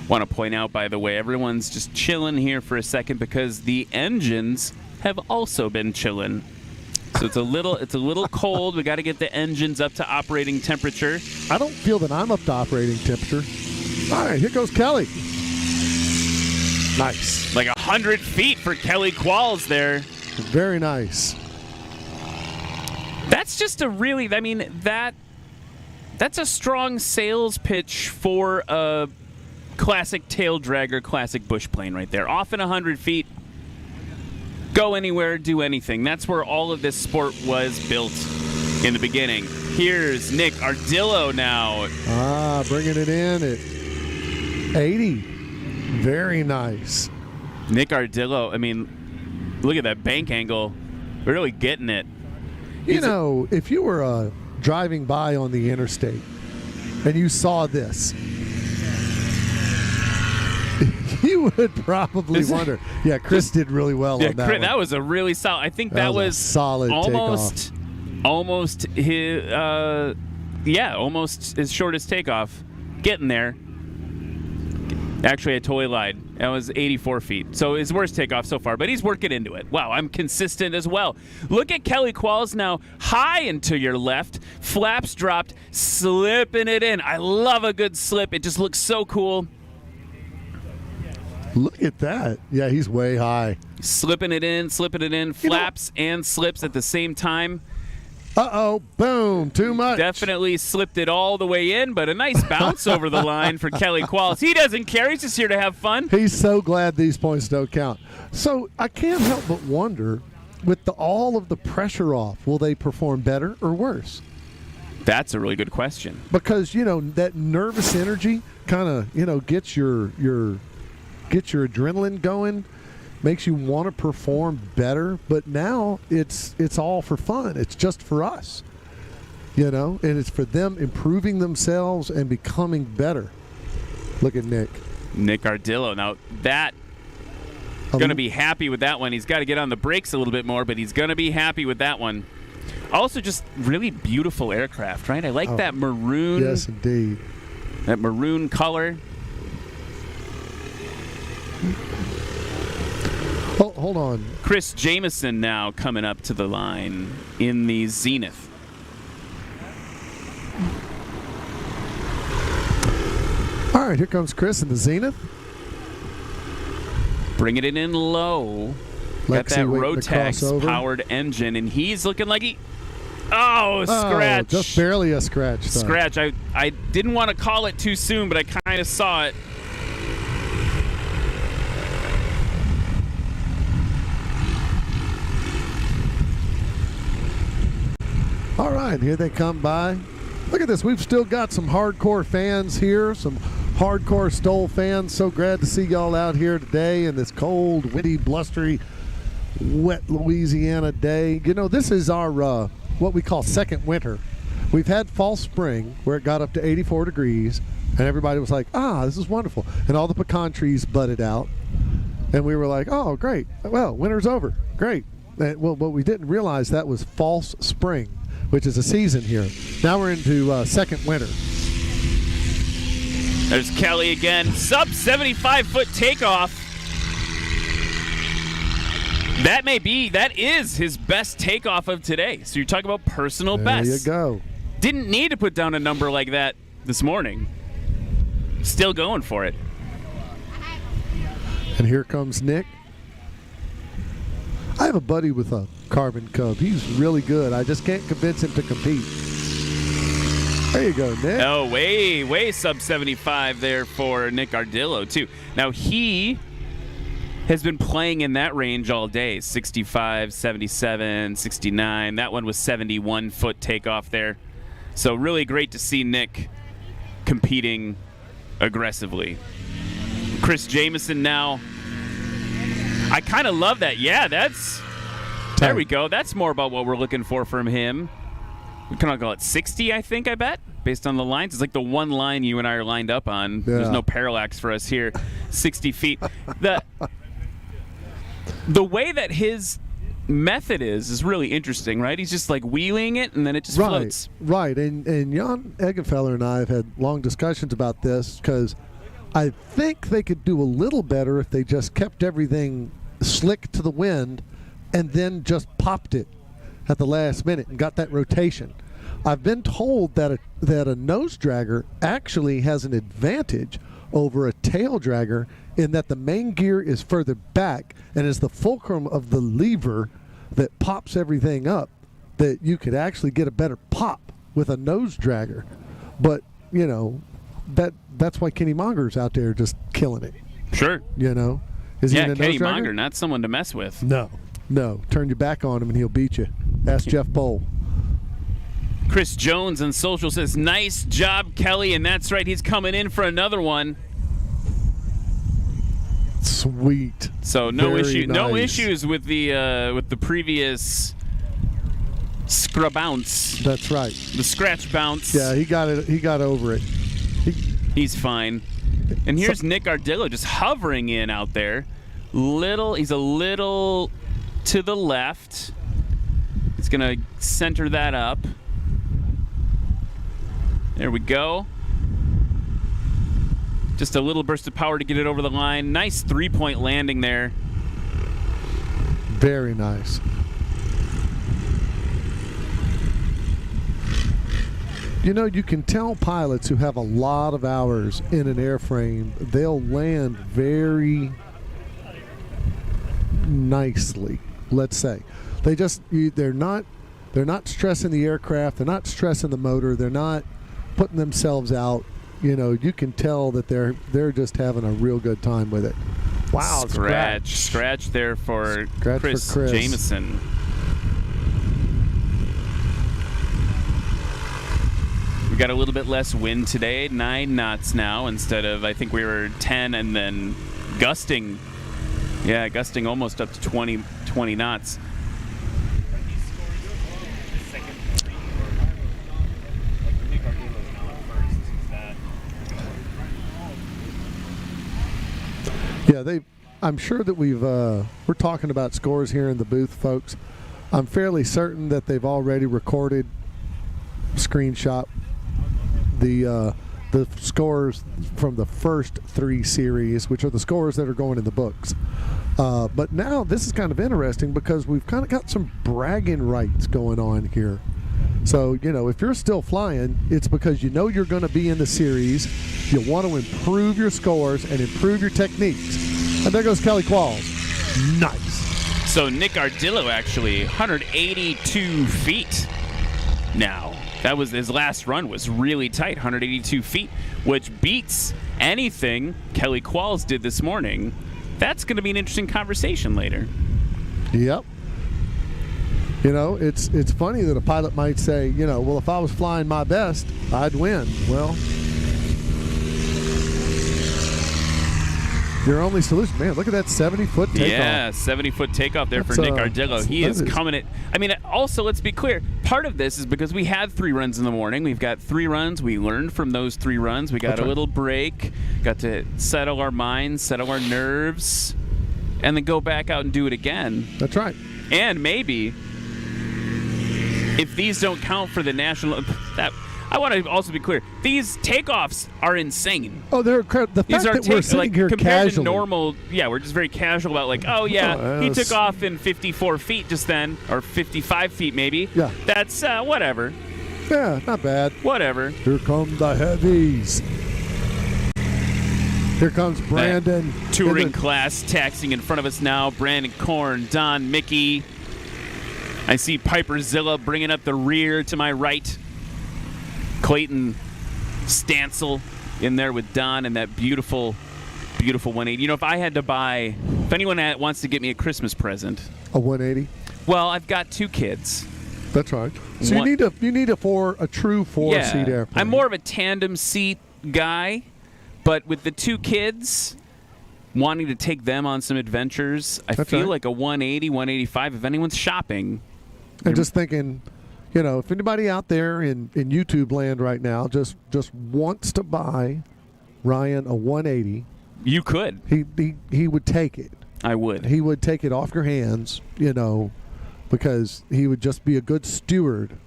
Want to point out, by the way, everyone's just chilling here for a second because the engines have also been chilling. So it's a little cold. We got to get the engines up to operating temperature. I don't feel that I'm up to operating temperature. All right, here goes Kelly. Nice. Like 100 feet for Kelly Qualls there. Very nice. That's just that's a strong sales pitch for a classic tail dragger, classic bush plane right there. Off in 100 feet, go anywhere, do anything. That's where all of this sport was built in the beginning. Here's Nick Ardillo now. Bringing it in at 80. Very nice. Nick Ardillo, look at that bank angle. Really getting it. If you were driving by on the interstate and you saw this, you would probably wonder. Yeah, Chris did really well on that one. That was a really solid. I think that was solid almost his almost his shortest takeoff. Getting there. Actually, I totally lied. That was 84 feet. So his worst takeoff so far, but he's working into it. Wow, I'm consistent as well. Look at Kelly Qualls now, high and to your left. Flaps dropped, slipping it in. I love a good slip. It just looks so cool. Look at that. Yeah, he's way high. Slipping it in, flaps and slips at the same time. Uh-oh, boom, too much. Definitely slipped it all the way in, but a nice bounce over the line for Kelly Qualls. He doesn't care. He's just here to have fun. He's so glad these points don't count. So I can't help but wonder, with all of the pressure off, will they perform better or worse? That's a really good question. Because, that nervous energy kind of, gets your adrenaline going. makes you want to perform better. But now it's all for fun. It's just for us, you know, and it's for them improving themselves and becoming better. Look at Nick Ardillo. Now that going to be happy with that one. He's got to get on the brakes a little bit more, but he's going to be happy with that one. Also, just really beautiful aircraft, right? I like that maroon. Yes, indeed. That maroon color. Oh, hold on. Chris Jameson now coming up to the line in the Zenith. All right, here comes Chris in the Zenith. Bringing it in low. Got that Rotax-powered engine, and he's looking like he... Oh, scratch. Oh, just barely a scratch. Son. Scratch. I didn't want to call it too soon, but I kind of saw it. All right, here they come by. Look at this. We've still got some hardcore fans here, some hardcore STOL fans. So glad to see y'all out here today in this cold, windy, blustery, wet Louisiana day. You know, this is our what we call second winter. We've had fall spring where it got up to 84 degrees, and everybody was like, this is wonderful. And all the pecan trees budded out. And we were like, oh, great. Well, winter's over. Great. And, well, but we didn't realize that was false spring, which is a season here. Now we're into second winter. There's Kelly again. Sub 75-foot takeoff. That is his best takeoff of today. So you're talking about personal best. There you go. Didn't need to put down a number like that this morning. Still going for it. And here comes Nick. I have a buddy with a Carbon Cub. He's really good. I just can't convince him to compete. There you go, Nick. Oh, way sub 75 there for Nick Ardillo, too. Now, he has been playing in that range all day. 65, 77, 69. That one was 71-foot takeoff there. So really great to see Nick competing aggressively. Chris Jameson now. I kind of love that. Yeah, there we go. That's more about what we're looking for from him. We kind of call it 60, I think, I bet, based on the lines. It's like the one line you and I are lined up on. Yeah. There's no parallax for us here. 60 feet. The way that his method is really interesting, right? He's just like wheeling it, and then it just floats. Right, and Jan Eggenfeller and I have had long discussions about this because I think they could do a little better if they just kept everything slick to the wind and then just popped it at the last minute and got that rotation. I've been told that a nose dragger actually has an advantage over a tail dragger in that the main gear is further back and is the fulcrum of the lever that pops everything up, that you could actually get a better pop with a nose dragger. But, you know, that's why Kenny Monger's out there just killing it. Sure. You know? Is he in a Kenny nose dragger? Monger, not someone to mess with. No. Turn your back on him and he'll beat you. Ask Jeff Pohl. Chris Jones on social says, nice job, Kelly. And that's right, he's coming in for another one. Sweet. So no Very issues with the previous scrub bounce. That's right. The scratch bounce. Yeah, he got over it. He's fine. And here's Nick Ardillo just hovering in out there. He's a little to the left. He's gonna center that up. There we go. Just a little burst of power to get it over the line. Nice three-point landing there. Very nice. You know, you can tell pilots who have a lot of hours in an airframe, they'll land very nicely, let's say. They're not stressing the aircraft, they're not stressing the motor, they're not putting themselves out. You know, you can tell that they're just having a real good time with it. Wow, scratch there for Chris Jameson. We got a little bit less wind today, 9 knots now instead of, I think we were 10, and then gusting Yeah, gusting almost up to 20 knots. Yeah, I'm sure that we're talking about scores here in the booth, folks. I'm fairly certain that they've already recorded, screenshot the scores from the first 3 series, which are the scores that are going in the books. But now this is kind of interesting because we've kind of got some bragging rights going on here. So, if you're still flying, it's because you know you're going to be in the series. You want to improve your scores and improve your techniques. And there goes Kelly Qualls. Nice. So Nick Ardillo actually 182 feet now. That was his last run was really tight, 182 feet, which beats anything Kelly Qualls did this morning. That's going to be an interesting conversation later. Yep. It's funny that a pilot might say, well, if I was flying my best, I'd win. Well, your only solution, man, look at that 70-foot takeoff. Yeah, 70-foot takeoff there for Nick Ardillo. He is coming at. I mean, also, let's be clear. Part of this is because we had 3 runs in the morning. We've got 3 runs. We learned from those 3 runs. We got a little break, got to settle our minds, settle our nerves, and then go back out and do it again. That's right. And maybe, if these don't count for the national, I want to also be clear. These takeoffs are insane. Oh, they're the fact that we're sitting here compared casually. to normal. Yeah, we're just very casual about he took off in 54 feet just then, or 55 feet maybe. Yeah, that's whatever. Yeah, not bad. Whatever. Here come the heavies. Here comes Brandon. That touring class taxiing in front of us now. Brandon Korn, Don Mickey. I see Piper Zilla bringing up the rear to my right. Clayton Stansel in there with Don and that beautiful, beautiful 180. If I had to buy, if anyone wants to get me a Christmas present. A 180? Well, I've got 2 kids. That's right. So you need a true 4-seat airplane. I'm more of a tandem seat guy, but with the 2 kids, wanting to take them on some adventures, I feel like a 180, 185, if anyone's shopping. And just thinking, if anybody out there in YouTube land right now just wants to buy Ryan a 180, you could. He would take it. I would. He would take it off your hands, because he would just be a good steward.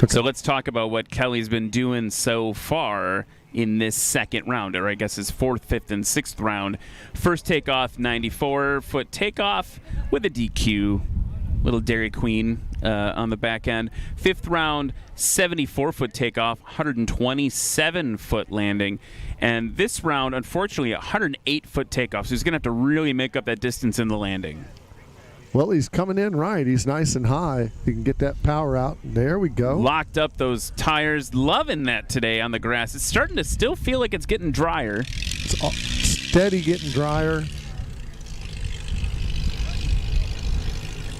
Okay. So let's talk about what Kelly's been doing so far in this second round, or I guess his 4th, 5th, and 6th round. First takeoff, 94-foot takeoff with a DQ, little Dairy Queen on the back end. 5th round, 74-foot takeoff, 127-foot landing. And this round, unfortunately, 108-foot takeoff, so he's going to have to really make up that distance in the landing. Well, he's coming in right. He's nice and high. He can get that power out. There we go. Locked up those tires. Loving that today on the grass. It's starting to still feel like it's getting drier. It's steady getting drier.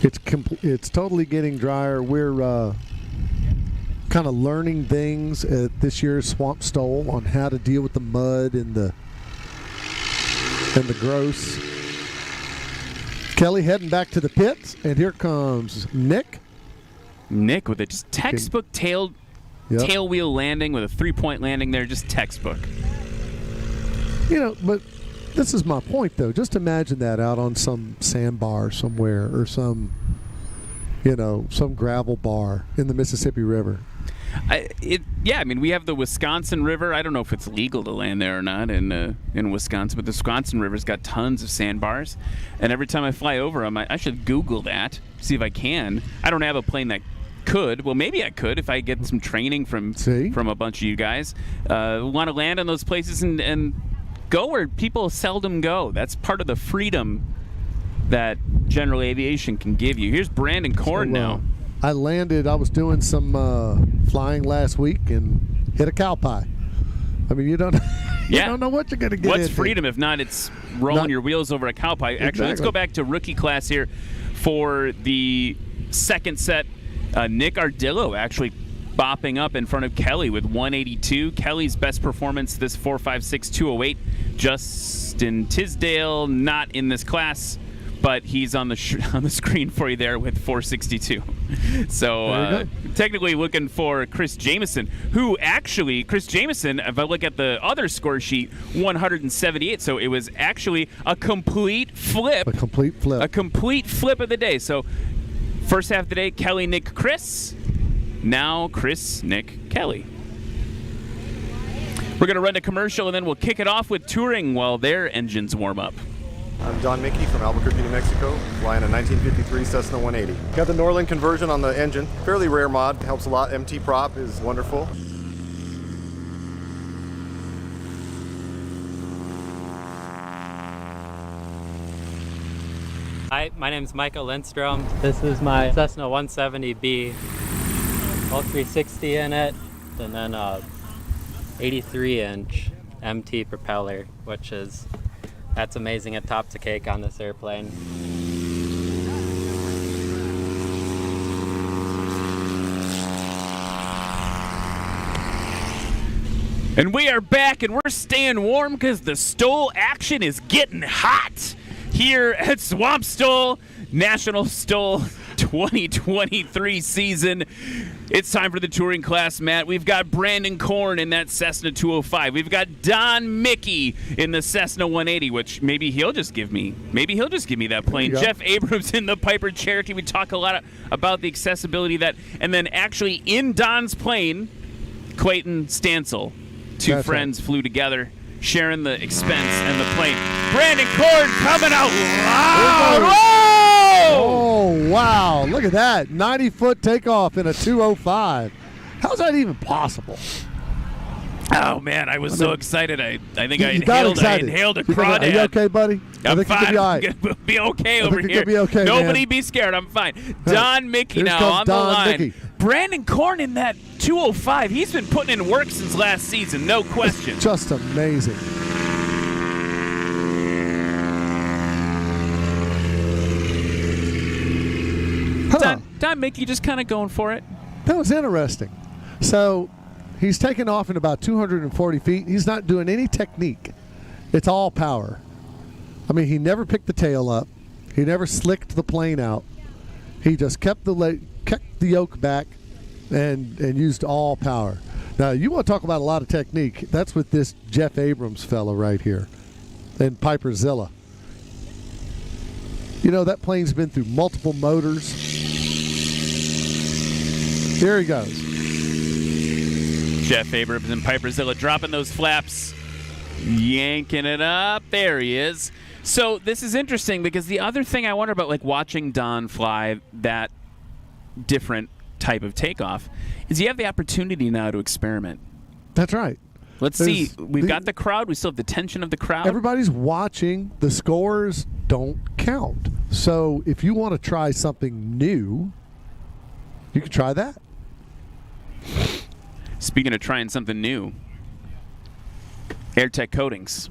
It's totally getting drier. We're kind of learning things at this year's Swamp STOL on how to deal with the mud and the gross. Kelly heading back to the pits, and here comes Nick. Nick with a just textbook tail wheel landing with a 3-point landing there, just textbook. But this is my point, though. Just imagine that out on some sandbar somewhere or some gravel bar in the Mississippi River. We have the Wisconsin River. I don't know if it's legal to land there or not in Wisconsin, but the Wisconsin River's got tons of sandbars. And every time I fly over them, I should Google that, see if I can. I don't have a plane that could. Well, maybe I could if I get some training from a bunch of you guys. Want to land on those places and go where people seldom go. That's part of the freedom that general aviation can give you. Here's Brandon Korn now. I was doing some flying last week and hit a cow pie. I mean, you don't know what you're going to get What's into. freedom if not it's rolling your wheels over a cow pie? Actually, let's go back to rookie class here for the second set. Nick Ardillo actually bopping up in front of Kelly with 182. Kelly's best performance this 4.56.208. Justin Tisdale not in this class, but he's on the on the screen for you there with 4.62. So technically looking for Chris Jameson, who actually, Chris Jameson, if I look at the other score sheet, 178. So it was actually a complete flip. A complete flip. A complete flip of the day. So first half of the day, Kelly, Nick, Chris. Now Chris, Nick, Kelly. We're going to run a commercial, and then we'll kick it off with touring while their engines warm up. I'm Don Mickey from Albuquerque, New Mexico, flying a 1953 Cessna 180. Got the Norland conversion on the engine. Fairly rare mod, helps a lot. MT prop is wonderful. Hi, my name's Michael Lindstrom. This is my Cessna 170B. All 360 in it, and then 83-inch MT propeller, which is, that's amazing. It tops a cake on this airplane. And we are back, and we're staying warm because the STOL action is getting hot here at Swamp STOL, National STOL 2023 season. It's time for the touring class, Matt. We've got Brandon Korn in that Cessna 205. We've got Don Mickey in the Cessna 180, which maybe he'll just give me that plane. Jeff Abrams in the Piper Cherokee. We talk a lot about the accessibility of that. And then actually in Don's plane, Clayton Stansel. Two friends flew together, sharing the expense and the plane. Brandon Korn coming out loud. Oh, wow. Look at that. 90-foot takeoff in a 205. How's that even possible? Oh, man, I was so excited. I think I inhaled a crawdad. Are you okay, buddy? I'm fine. You'll be all right. I'm going to be okay over here. Be okay, Nobody man. Be scared. I'm fine. Don Mickey Here now comes on the Don line. Mickey. Brandon Korn in that 205. He's been putting in work since last season, no question. It's just amazing. Don Mickey just kind of going for it. That was interesting. So he's taking off in about 240 feet. He's not doing any technique. It's all power. I mean, he never picked the tail up. He never slicked the plane out. He just kept the yoke back and used all power. Now, you want to talk about a lot of technique. That's with this Jeff Abrams fella right here and Piper Zilla. You know, that plane's been through multiple motors. Here he goes. Jeff Abrams and Piper Zilla dropping those flaps, yanking it up. There he is. So this is interesting because the other thing I wonder about, like watching Don fly that different type of takeoff, is you have the opportunity now to experiment. That's right. Let's see. We've got the crowd. We still have the tension of the crowd. Everybody's watching. The scores don't count. So if you want to try something new, you can try that. Speaking of trying something new, AirTech Coatings.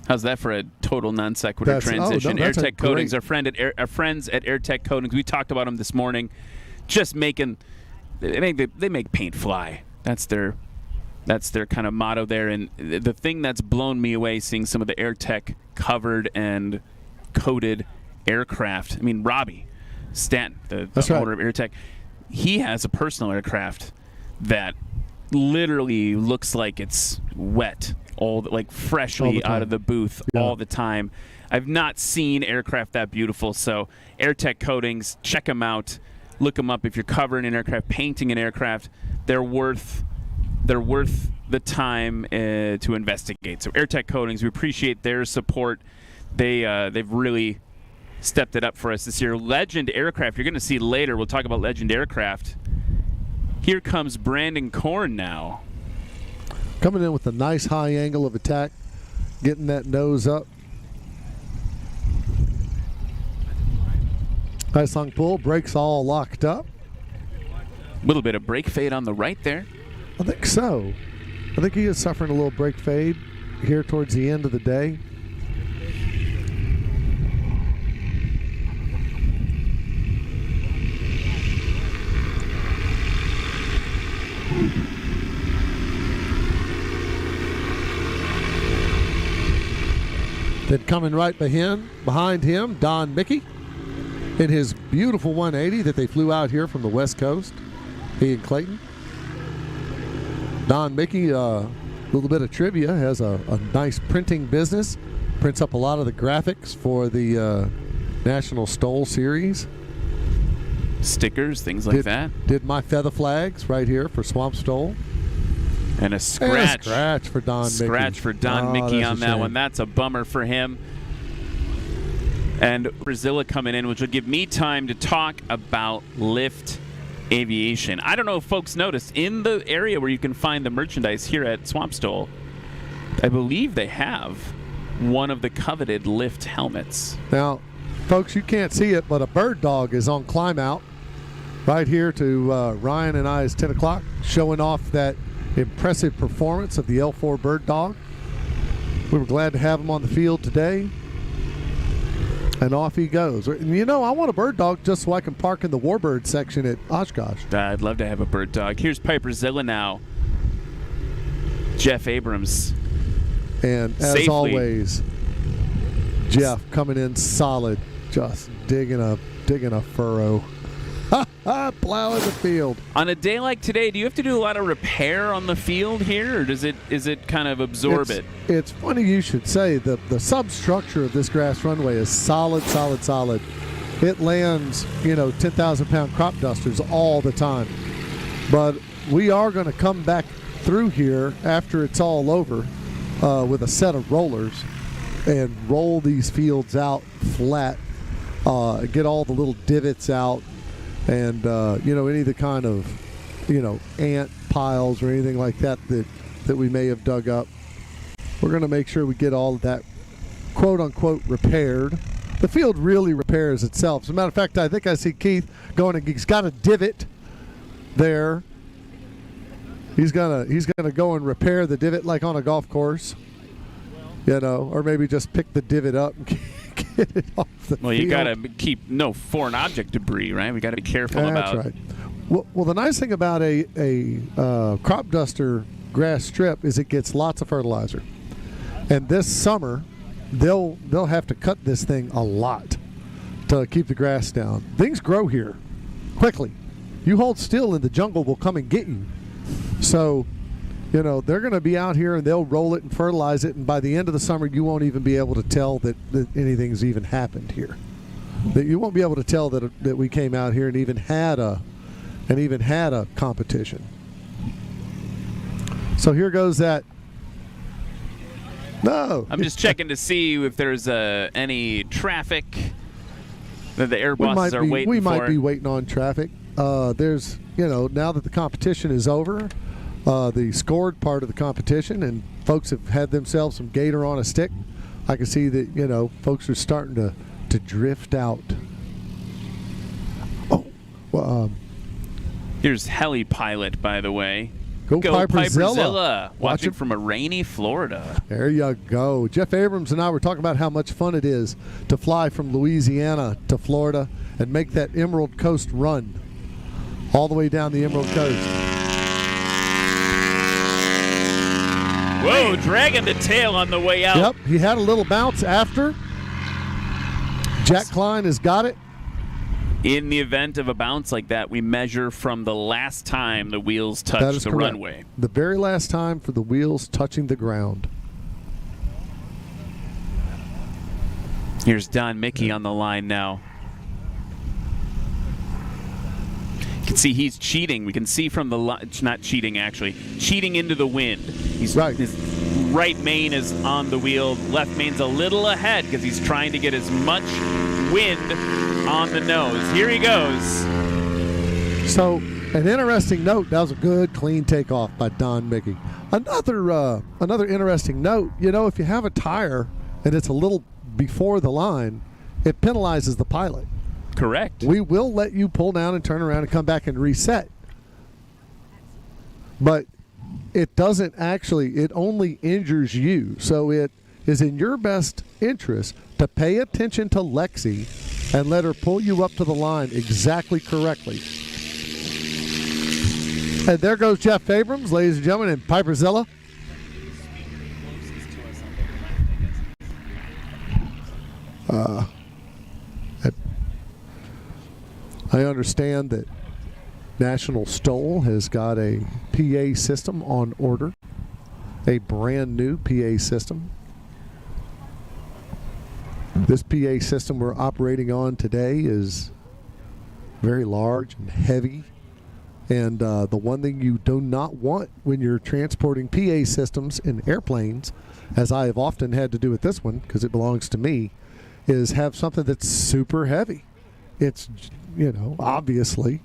How's that for a total non sequitur transition? AirTech Coatings, our friends at AirTech Coatings. We talked about them this morning. Just making, they make paint fly. That's their kind of motto there. And the thing that's blown me away, seeing some of the AirTech covered and coated aircraft. I mean, Robbie Stanton, the owner of AirTech, he has a personal aircraft that literally looks like it's wet, freshly out of the booth all the time. I've not seen aircraft that beautiful. So AirTech Coatings, check them out. Look them up if you're covering an aircraft, painting an aircraft. They're worth the time to investigate. So AirTech Coatings, we appreciate their support. They've really stepped it up for us this year. Legend Aircraft, you're going to see later. We'll talk about Legend Aircraft. Here comes Brandon Korn now. Coming in with a nice high angle of attack, getting that nose up. Nice long pull, brakes all locked up. A little bit of brake fade on the right there. I think so. I think he is suffering a little brake fade here towards the end of the day. Then coming right behind him, Don Mickey in his beautiful 180 that they flew out here from the West Coast, he and Clayton. Don Mickey, a little bit of trivia, has a nice printing business, prints up a lot of the graphics for the National STOL series. Stickers, things like that. Did my feather flags right here for Swamp STOL. And a scratch. For Don Mickey. Scratch for Don Mickey on that one. That's a bummer for him. And Brazilla coming in, which will give me time to talk about Lift Aviation. I don't know if folks noticed, in the area where you can find the merchandise here at Swamp STOL, I believe they have one of the coveted Lift helmets. Now, folks, you can't see it, but a bird dog is on climb out right here to Ryan and I's 10 o'clock, showing off that impressive performance of the L4 bird dog. We were glad to have him on the field today. And off he goes. You know, I want a bird dog just so I can park in the warbird section at Oshkosh. I'd love to have a bird dog. Here's Piperzilla now. Jeff Abrams. And as safely. Always, Jeff coming in solid, just digging a furrow. Plowing the field. On a day like today, do you have to do a lot of repair on the field here, or is it kind of absorb it? It's funny you should say the substructure of this grass runway is solid. It lands, 10,000-pound crop dusters all the time. But we are going to come back through here after it's all over with a set of rollers and roll these fields out flat, get all the little divots out, and any of the kind of ant piles or anything like that we may have dug up. We're going to make sure we get all of that quote unquote repaired. The field really repairs itself. As a matter of fact, I think I see Keith going, and he's got a divot there. He's gonna go and repair the divot like on a golf course, or maybe just pick the divot up and get it off the field. You got to keep no foreign object debris, right? We got to be careful about. That's right. Well, the nice thing about a crop duster grass strip is it gets lots of fertilizer, and this summer they'll have to cut this thing a lot to keep the grass down. Things grow here quickly. You hold still, and the jungle will come and get you. So, they're going to be out here and they'll roll it and fertilize it, and by the end of the summer, you won't even be able to tell that anything's even happened here. That you won't be able to tell that we came out here and even had a competition. So here goes that. No, I'm just checking to see if there's any traffic that the air bosses are waiting for. We might be waiting on traffic. There's, now that the competition is over, the scored part of the competition, and folks have had themselves some gator on a stick. I can see that, folks are starting to drift out. Oh, well, here's Heli Pilot, by the way. Go Piperzilla. Watching from a rainy Florida. There you go. Jeff Abrams and I were talking about how much fun it is to fly from Louisiana to Florida and make that Emerald Coast run all the way down the Emerald Coast. Whoa, dragging the tail on the way out. Yep, he had a little bounce after. Jack Klein has got it. In the event of a bounce like that, we measure from the last time the wheels touched the runway. The very last time for the wheels touching the ground. Here's Don Mickey on the line now. You can see he's cheating. We can see from the not cheating, actually. Cheating into the wind. He's right. His right main is on the wheel. Left main's a little ahead because he's trying to get as much wind on the nose. Here he goes. So, an interesting note. That was a good, clean takeoff by Don Mickey. Another interesting note. If you have a tire and it's a little before the line, it penalizes the pilot. Correct. We will let you pull down and turn around and come back and reset. But it doesn't actually. It only injures you. So it is in your best interest to pay attention to Lexi and let her pull you up to the line exactly correctly. And there goes Jeff Abrams, ladies and gentlemen, and Piperzilla. I understand that National STOL has got a PA system on order, a brand new PA system. This PA system we're operating on today is very large and heavy. And the one thing you do not want when you're transporting PA systems in airplanes, as I have often had to do with this one because it belongs to me, is have something that's super heavy. It's, obviously,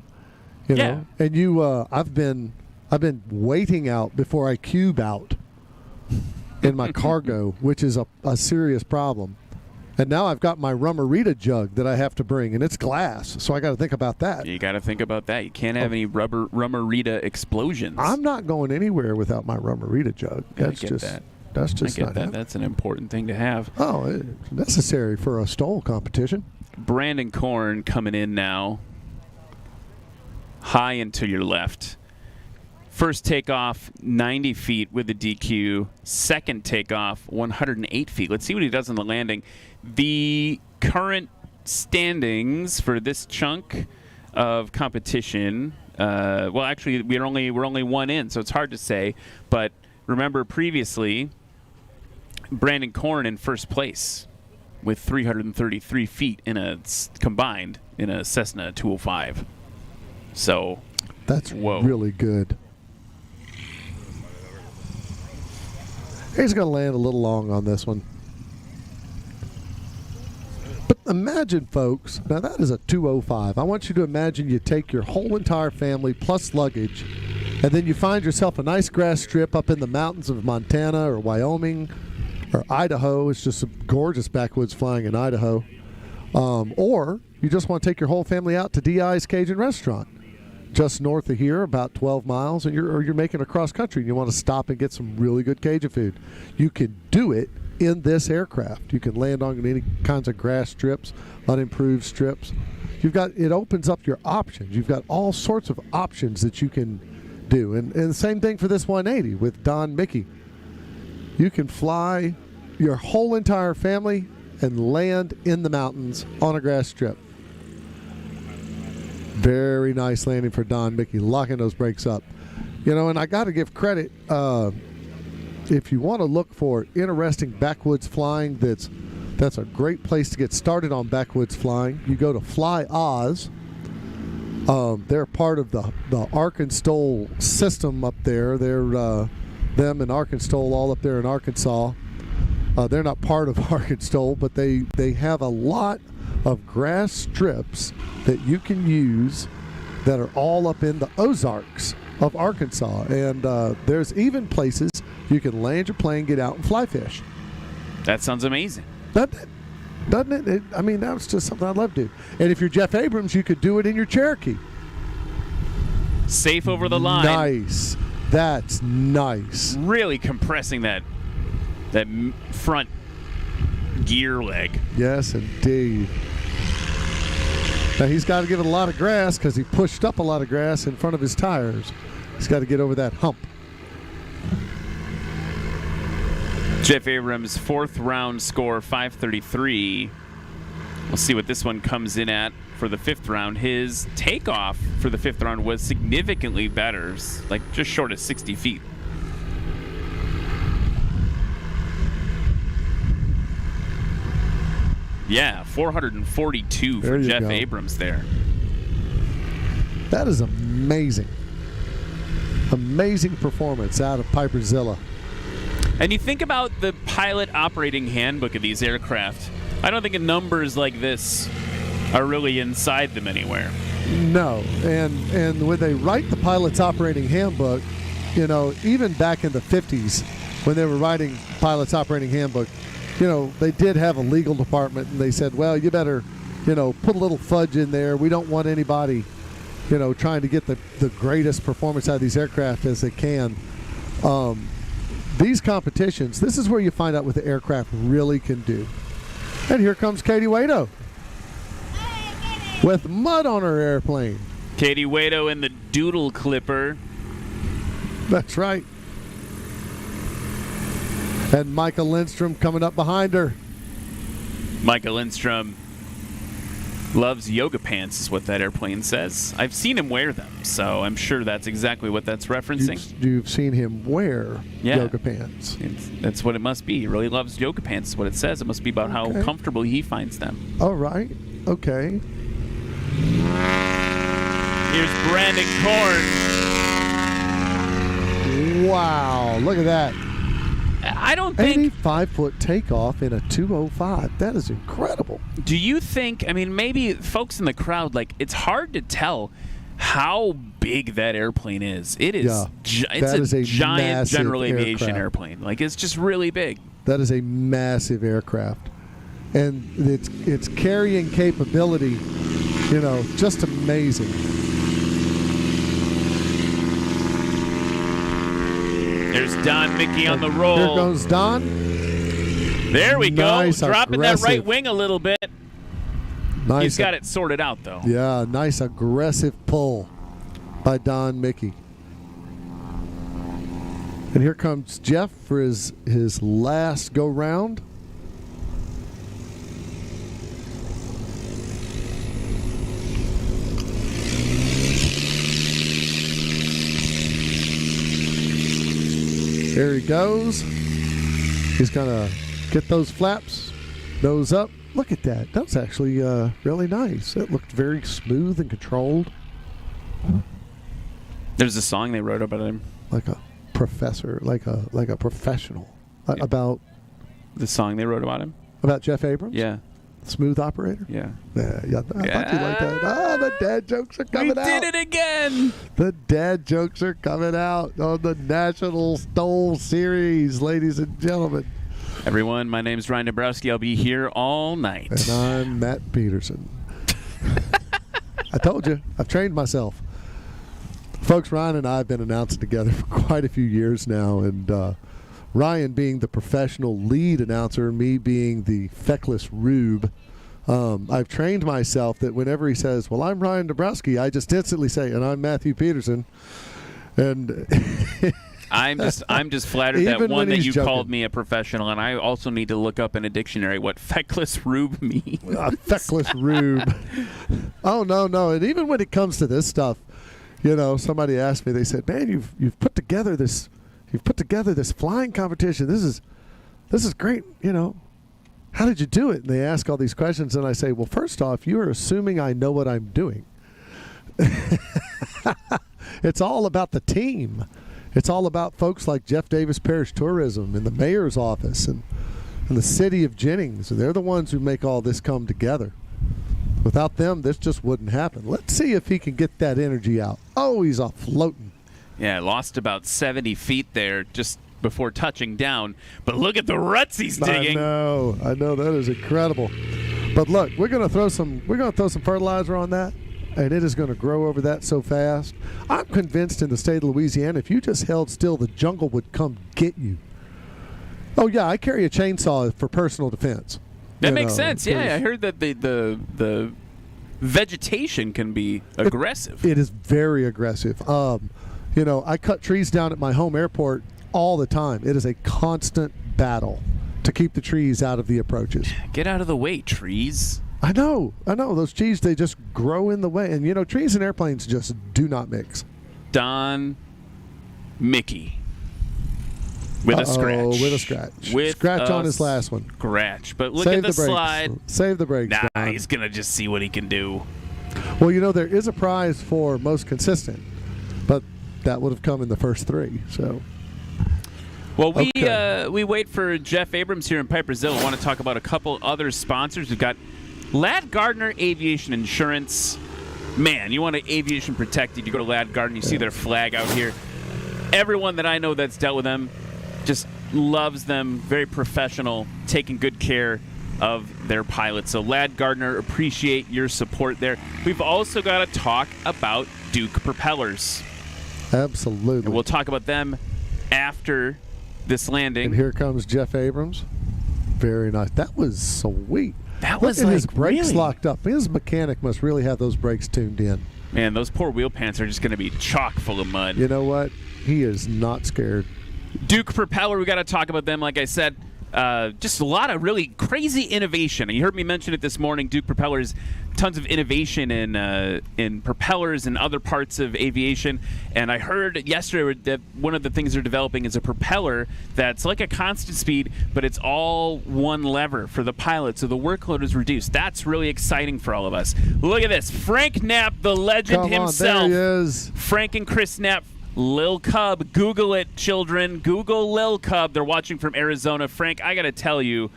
know. And I've been waiting out before I cube out in my cargo, which is a serious problem. And now I've got my Rummarita jug that I have to bring, and it's glass, so I got to think about that. You got to think about that. You can't have any Rummarita explosions. I'm not going anywhere without my Rummarita jug. That's I get that. That's just I get not that. happening. That's an important thing to have. Oh, it's necessary for a STOL competition. Brandon Korn coming in now. High and to your left. First takeoff, 90 feet with the DQ. Second takeoff, 108 feet. Let's see what he does on the landing. The current standings for this chunk of competition, well, actually, we're only one in, so it's hard to say. But remember, previously, Brandon Korn in first place with 333 feet combined in a Cessna 205. So that's really good. He's going to land a little long on this one. But imagine, folks, now that is a 205. I want you to imagine you take your whole entire family plus luggage, and then you find yourself a nice grass strip up in the mountains of Montana or Wyoming or Idaho. It's just some gorgeous backwoods flying in Idaho. Or you just want to take your whole family out to DI's Cajun Restaurant, just north of here, about 12 miles, and you're making a cross country and you want to stop and get some really good Cajun food. You can do it in this aircraft. You can land on any kinds of grass strips, unimproved strips. It opens up your options. You've got all sorts of options that you can do. And the same thing for this 180 with Don Mickey. You can fly your whole entire family and land in the mountains on a grass strip. Very nice landing for Don Mickey, locking those brakes up. And I got to give credit. If you want to look for interesting backwoods flying, that's a great place to get started on backwoods flying. You go to Fly Oz. They're part of the Arkansas system up there. They're them and Arkansas all up there in Arkansas. They're not part of Arkansas, but they have a lot of grass strips that you can use that are all up in the Ozarks of Arkansas. And there's even places you can land your plane, get out, and fly fish. That sounds amazing. Doesn't it? I mean, that's just something I'd love to do. And if you're Jeff Abrams, you could do it in your Cherokee. Safe over the line. Nice. That's nice. Really compressing that front gear leg. Yes, indeed. Now, he's got to give it a lot of grass because he pushed up a lot of grass in front of his tires. He's got to get over that hump. Jeff Abrams, fourth round score, 533. We'll see what this one comes in at for the fifth round. His takeoff for the fifth round was significantly better, like just short of 60 feet. Yeah, 442 for Jeff Abrams there. That is amazing. Amazing performance out of Piperzilla. And you think about the pilot operating handbook of these aircraft. I don't think numbers like this are really inside them anywhere. No, and when they write the pilot's operating handbook, even back in the 50s when they were writing pilot's operating handbook, they did have a legal department, and they said, well, you better, put a little fudge in there. We don't want anybody, trying to get the greatest performance out of these aircraft as they can. These competitions, this is where you find out what the aircraft really can do. And here comes Katie Waito with mud on her airplane. Katie Waito in the Doodle Clipper. That's right. And Micah Lindstrom coming up behind her. Michael Lindstrom loves yoga pants, is what that airplane says. I've seen him wear them, so I'm sure that's exactly what that's referencing. You've seen him wear yoga pants. That's what it must be. He really loves yoga pants, is what it says. It must be about how comfortable he finds them. All right. Okay. Here's Brandon Korn. Wow. Look at that. I don't think 85-foot takeoff in a 205. That is incredible. Do you think, I mean, maybe folks in the crowd, like, it's hard to tell how big that airplane is. It is, it's a giant general aviation airplane. Like, it's just really big. That is a massive aircraft. And its carrying capability, just amazing. There's Don Mickey on the roll. Here goes Don. There we go. Dropping aggressive. that right wing a little bit. Nice. He's got it sorted out, though. Yeah, nice aggressive pull by Don Mickey. And here comes Jeff for his last go-round. There he goes. He's going to get those flaps, nose up. Look at that. That was actually really nice. It looked very smooth and controlled. There's a song they wrote about him. Like a professor, like a professional. About the song they wrote about him? About Jeff Abrams? Yeah. Smooth operator? Yeah. Yeah, I thought you liked that. Oh, the dad jokes are coming out. We did it again. The dad jokes are coming out on the National STOL Series, ladies and gentlemen. Everyone, my name is Ryan Dabrowski. I'll be here all night. And I'm Matt Peterson. I told you. I've trained myself. Folks, Ryan and I have been announcing together for quite a few years now, and Ryan being the professional lead announcer, me being the feckless rube. I've trained myself that whenever he says, well, I'm Ryan Dabrowski, I just instantly say, and I'm Matthew Peterson. And I'm just flattered that one that you called me a professional, and I also need to look up in a dictionary what feckless rube means. Feckless rube. Oh, no. And even when it comes to this stuff, somebody asked me, they said, man, you've put together this flying competition. This is great. How did you do it? And they ask all these questions, and I say, well, first off, you are assuming I know what I'm doing. It's all about the team. It's all about folks like Jeff Davis Parish Tourism and the mayor's office and the city of Jennings. And they're the ones who make all this come together. Without them, this just wouldn't happen. Let's see if he can get that energy out. Oh, he's off floating. Yeah, lost about 70 feet there just before touching down. But look at the ruts he's digging. I know that is incredible. But look, we're gonna throw some fertilizer on that, and it is going to grow over that so fast. I'm convinced in the state of Louisiana, if you just held still, the jungle would come get you. Oh yeah, I carry a chainsaw for personal defense. That makes sense. Yeah, I heard that the vegetation can be aggressive. It is very aggressive. I cut trees down at my home airport all the time. It is a constant battle to keep the trees out of the approaches. Get out of the way, trees. I know. Those trees, they just grow in the way. And, trees and airplanes just do not mix. Don Mickey. With a scratch. With a scratch. Scratch on his last one. Scratch. But look at the slide. Save the brakes. Nah, Don. he's going to just see what he can do. Well, there is a prize for most consistent, but that would have come in the first three. So, well, we wait for Jeff Abrams here in Pipersville. I want to talk about a couple other sponsors. We've got Ladd Gardner Aviation Insurance. Man, you want an aviation protected, you go to Ladd Gardner, you see their flag out here. Everyone that I know that's dealt with them just loves them. Very professional, taking good care of their pilots. So Ladd Gardner, appreciate your support there. We've also got to talk about Duke Propellers. Absolutely. And we'll talk about them after this landing. And here comes Jeff Abrams. Very nice. That was sweet. That was his brakes locked up. His mechanic must really have those brakes tuned in. Man, those poor wheel pants are just going to be chock full of mud. You know what? He is not scared. Duke Propeller, we got to talk about them. Like I said, just a lot of really crazy innovation. You heard me mention it this morning, Duke Propellers, tons of innovation in propellers and other parts of aviation. And I heard yesterday that one of the things they're developing is a propeller that's like a constant speed, but it's all one lever for the pilot, so the workload is reduced. That's really exciting for all of us. Look at this. Frank Knapp, the legend himself. On, there he is. Frank and Chris Knapp. Lil Cub. Google it, children. Google Lil Cub. They're watching from Arizona. Frank, I got to tell you,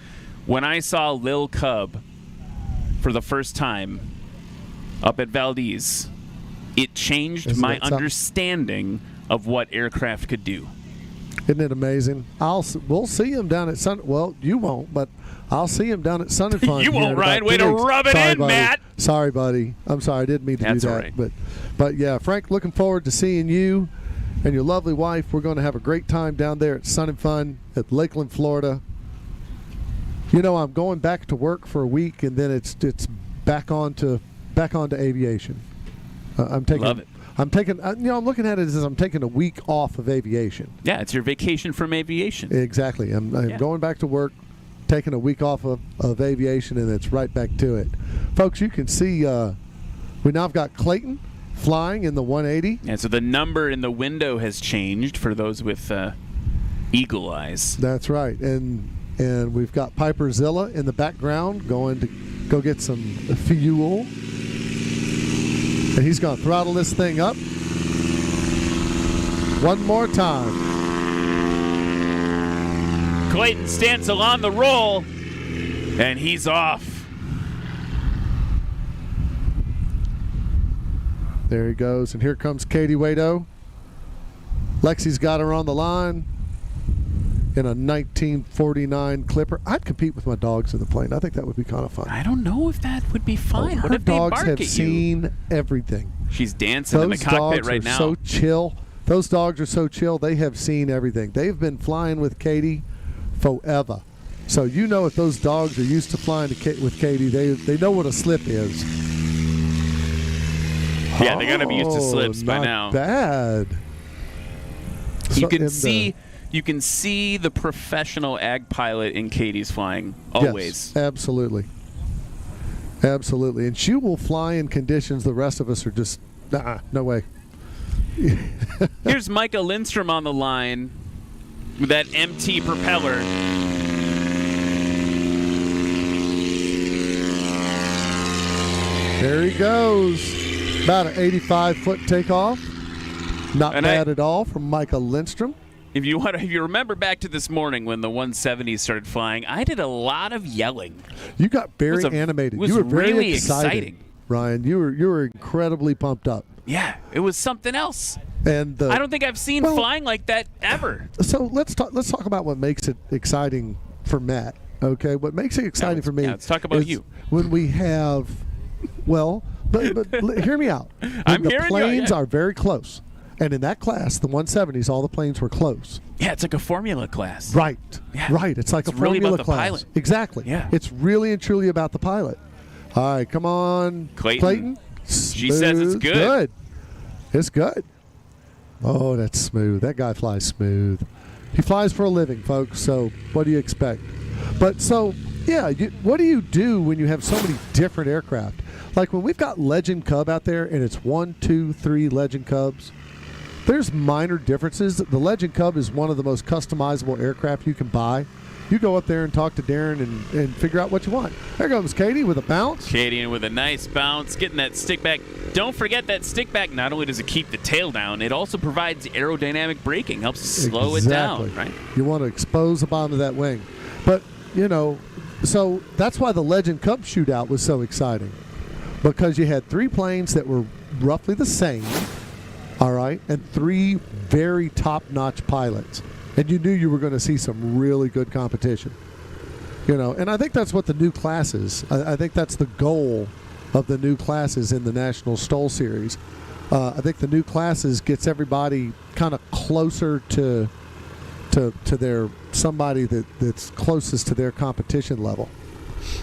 when I saw Lil Cub for the first time up at Valdez, it changed my understanding of what aircraft could do. Isn't it amazing? We'll see him down at Sun. Well, you won't, but I'll see him down at Sun and Fun. You won't, Ryan. Way to rub it in, buddy. Matt. Sorry, buddy. I'm sorry. I didn't mean to do that. All right. But yeah, Frank, looking forward to seeing you and your lovely wife. We're going to have a great time down there at Sun and Fun at Lakeland, Florida. You know, I'm going back to work for a week, and then it's back onto aviation. I'm taking. Love it. I'm looking at it as I'm taking a week off of aviation. Yeah, it's your vacation from aviation. Exactly. I'm going back to work, taking a week off of aviation, and it's right back to it. Folks, you can see we now have got Clayton flying in the 180. And so the number in the window has changed for those with eagle eyes. That's right. And we've got Piper Zilla in the background going to go get some fuel. And he's going to throttle this thing up one more time. Clayton Stancil on the roll, and he's off. There he goes, and here comes Katie Wado. Lexi's got her on the line in a 1949 Clipper. I'd compete with my dogs in the plane. I think that would be kind of fun. I don't know if that would be fun. What Her if they dogs bark have at seen you? everything. She's dancing in the cockpit right now. Those dogs are so chill. Those dogs are so chill. They have seen everything. They've been flying with Katie forever. So you know if those dogs are used to flying with Katie, they know what a slip is. Yeah, they got to be used to slips by now. Not bad. You can see the professional ag pilot in Katie's flying always. Yes, absolutely. Absolutely. And she will fly in conditions the rest of us are just, no way. Here's Micah Lindstrom on the line with that MT propeller. There he goes. About an 85-foot takeoff. Not bad at all from Micah Lindstrom. If you remember back to this morning when the 170s started flying, I did a lot of yelling. You got very animated. It was you were very really excited, exciting. Ryan. You were incredibly pumped up. Yeah, it was something else. And I don't think I've seen flying like that ever. So let's talk about what makes it exciting for Matt. Okay, what makes it exciting for me? Let's talk about you. When we have, but hear me out. I'm the hearing planes you. are very close. And in that class, the 170s, all the planes were close. Yeah, it's like a formula class. Right. Yeah. Right. It's like a really formula about the class. pilot. Exactly. Yeah. It's really and truly about the pilot. All right, come on, Clayton. She says it's good. Good. It's good. Oh, that's smooth. That guy flies smooth. He flies for a living, folks. So what do you expect? But so, yeah, what do you do when you have so many different aircraft? Like when we've got Legend Cub out there and it's 1, 2, 3 Legend Cubs. There's minor differences. The Legend Cub is one of the most customizable aircraft you can buy. You go up there and talk to Darren and figure out what you want. There comes Katie with a bounce. Katie with a nice bounce, getting that stick back. Don't forget that stick back, not only does it keep the tail down, it also provides aerodynamic braking, helps slow it down. Right? You want to expose the bottom of that wing. But, so that's why the Legend Cub shootout was so exciting. Because you had 3 planes that were roughly the same. All right, and 3 very top-notch pilots. And you knew you were going to see some really good competition. And I think that's what the new class is. I think that's the goal of the new classes in the National STOL Series. I think the new classes gets everybody kind of closer to their somebody that's closest to their competition level.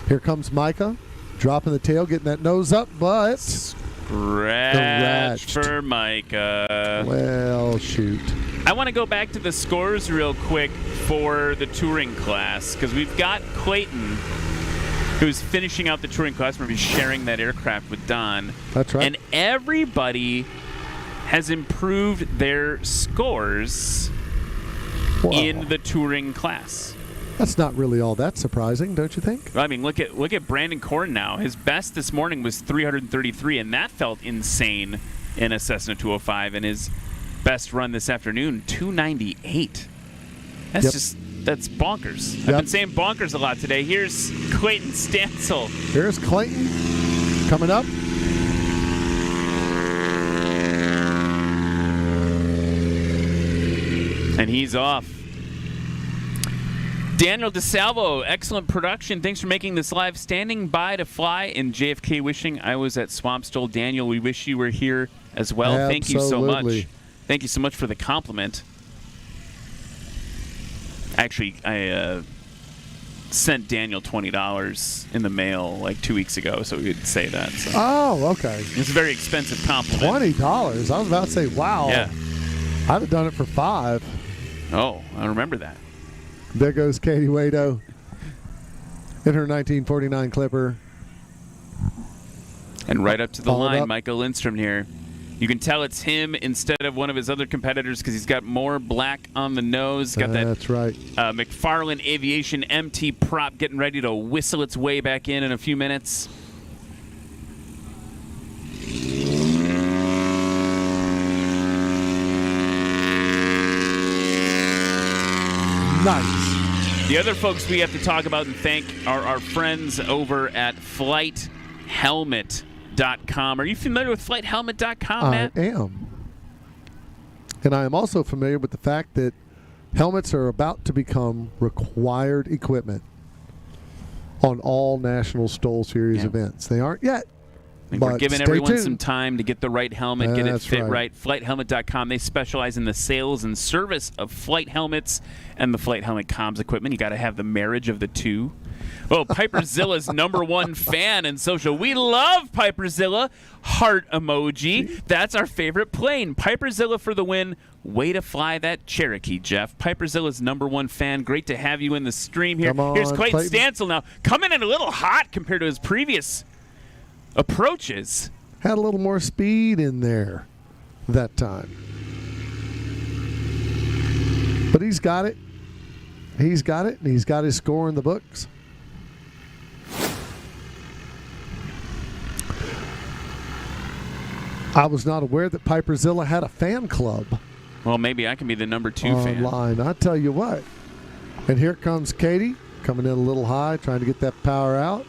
Here comes Micah, dropping the tail, getting that nose up, but... Scratch for Micah. Well, shoot. I want to go back to the scores real quick for the touring class, because we've got Clayton, who's finishing out the touring class. Remember, he's sharing that aircraft with Don. That's right. And everybody has improved their scores in the touring class. That's not really all that surprising, don't you think? I mean, look at Brandon Korn now. His best this morning was 333, and that felt insane in a Cessna 205. And his best run this afternoon, 298. That's bonkers. I've been saying bonkers a lot today. Here's Clayton Stansel. Here's Clayton coming up. And he's off. Daniel DeSalvo, excellent production. Thanks for making this live. Standing by to fly in JFK, wishing I was at Swamp STOL. Daniel, we wish you were here as well. Absolutely. Thank you so much. Thank you so much for the compliment. Actually, I sent Daniel $20 in the mail like 2 weeks ago, so we would say that. So. Oh, okay. It's a very expensive compliment. $20. I was about to say, wow. Yeah. I'd have done it for $5. Oh, I remember that. There goes Katie Wado in her 1949 Clipper. And right up to the line, up. Michael Lindstrom here. You can tell it's him instead of one of his other competitors because he's got more black on the nose. Got That's right. McFarlane Aviation MT prop getting ready to whistle its way back in a few minutes. Nice. The other folks we have to talk about and thank are our friends over at FlightHelmet.com. Are you familiar with FlightHelmet.com, Matt? I am. And I am also familiar with the fact that helmets are about to become required equipment on all National STOL Series events. They aren't yet. I think we're giving everyone tuned. some time to get the right helmet, get it That's fit right. right. FlightHelmet.com, they specialize in the sales and service of flight helmets and the flight helmet comms equipment. You got to have the marriage of the two. Oh, Piperzilla's #1 fan in social. We love Piperzilla. Heart emoji. That's our favorite plane. Piperzilla for the win. Way to fly that Cherokee, Jeff. Piperzilla's #1 fan. Great to have you in the stream here. Come on, Here's Clayton Clayton. Stansel now. Coming in a little hot compared to his previous approaches. Had a little more speed in there that time. But he's got it. He's got it, and he's got his score in the books. I was not aware that Piperzilla had a fan club. Well, maybe I can be the #2 fan. Online. I tell you what. And here comes Katie, coming in a little high, trying to get that power out.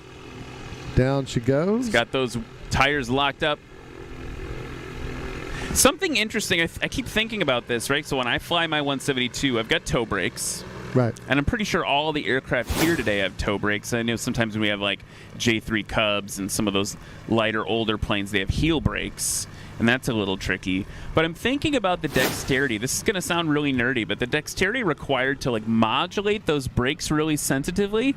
Down she goes. He's got those tires locked up. Something interesting, I keep thinking about this, right? So when I fly my 172, I've got toe brakes. Right. And I'm pretty sure all the aircraft here today have toe brakes. I know sometimes when we have like J3 Cubs and some of those lighter, older planes, they have heel brakes. And that's a little tricky. But I'm thinking about the dexterity. This is going to sound really nerdy, but the dexterity required to like modulate those brakes really sensitively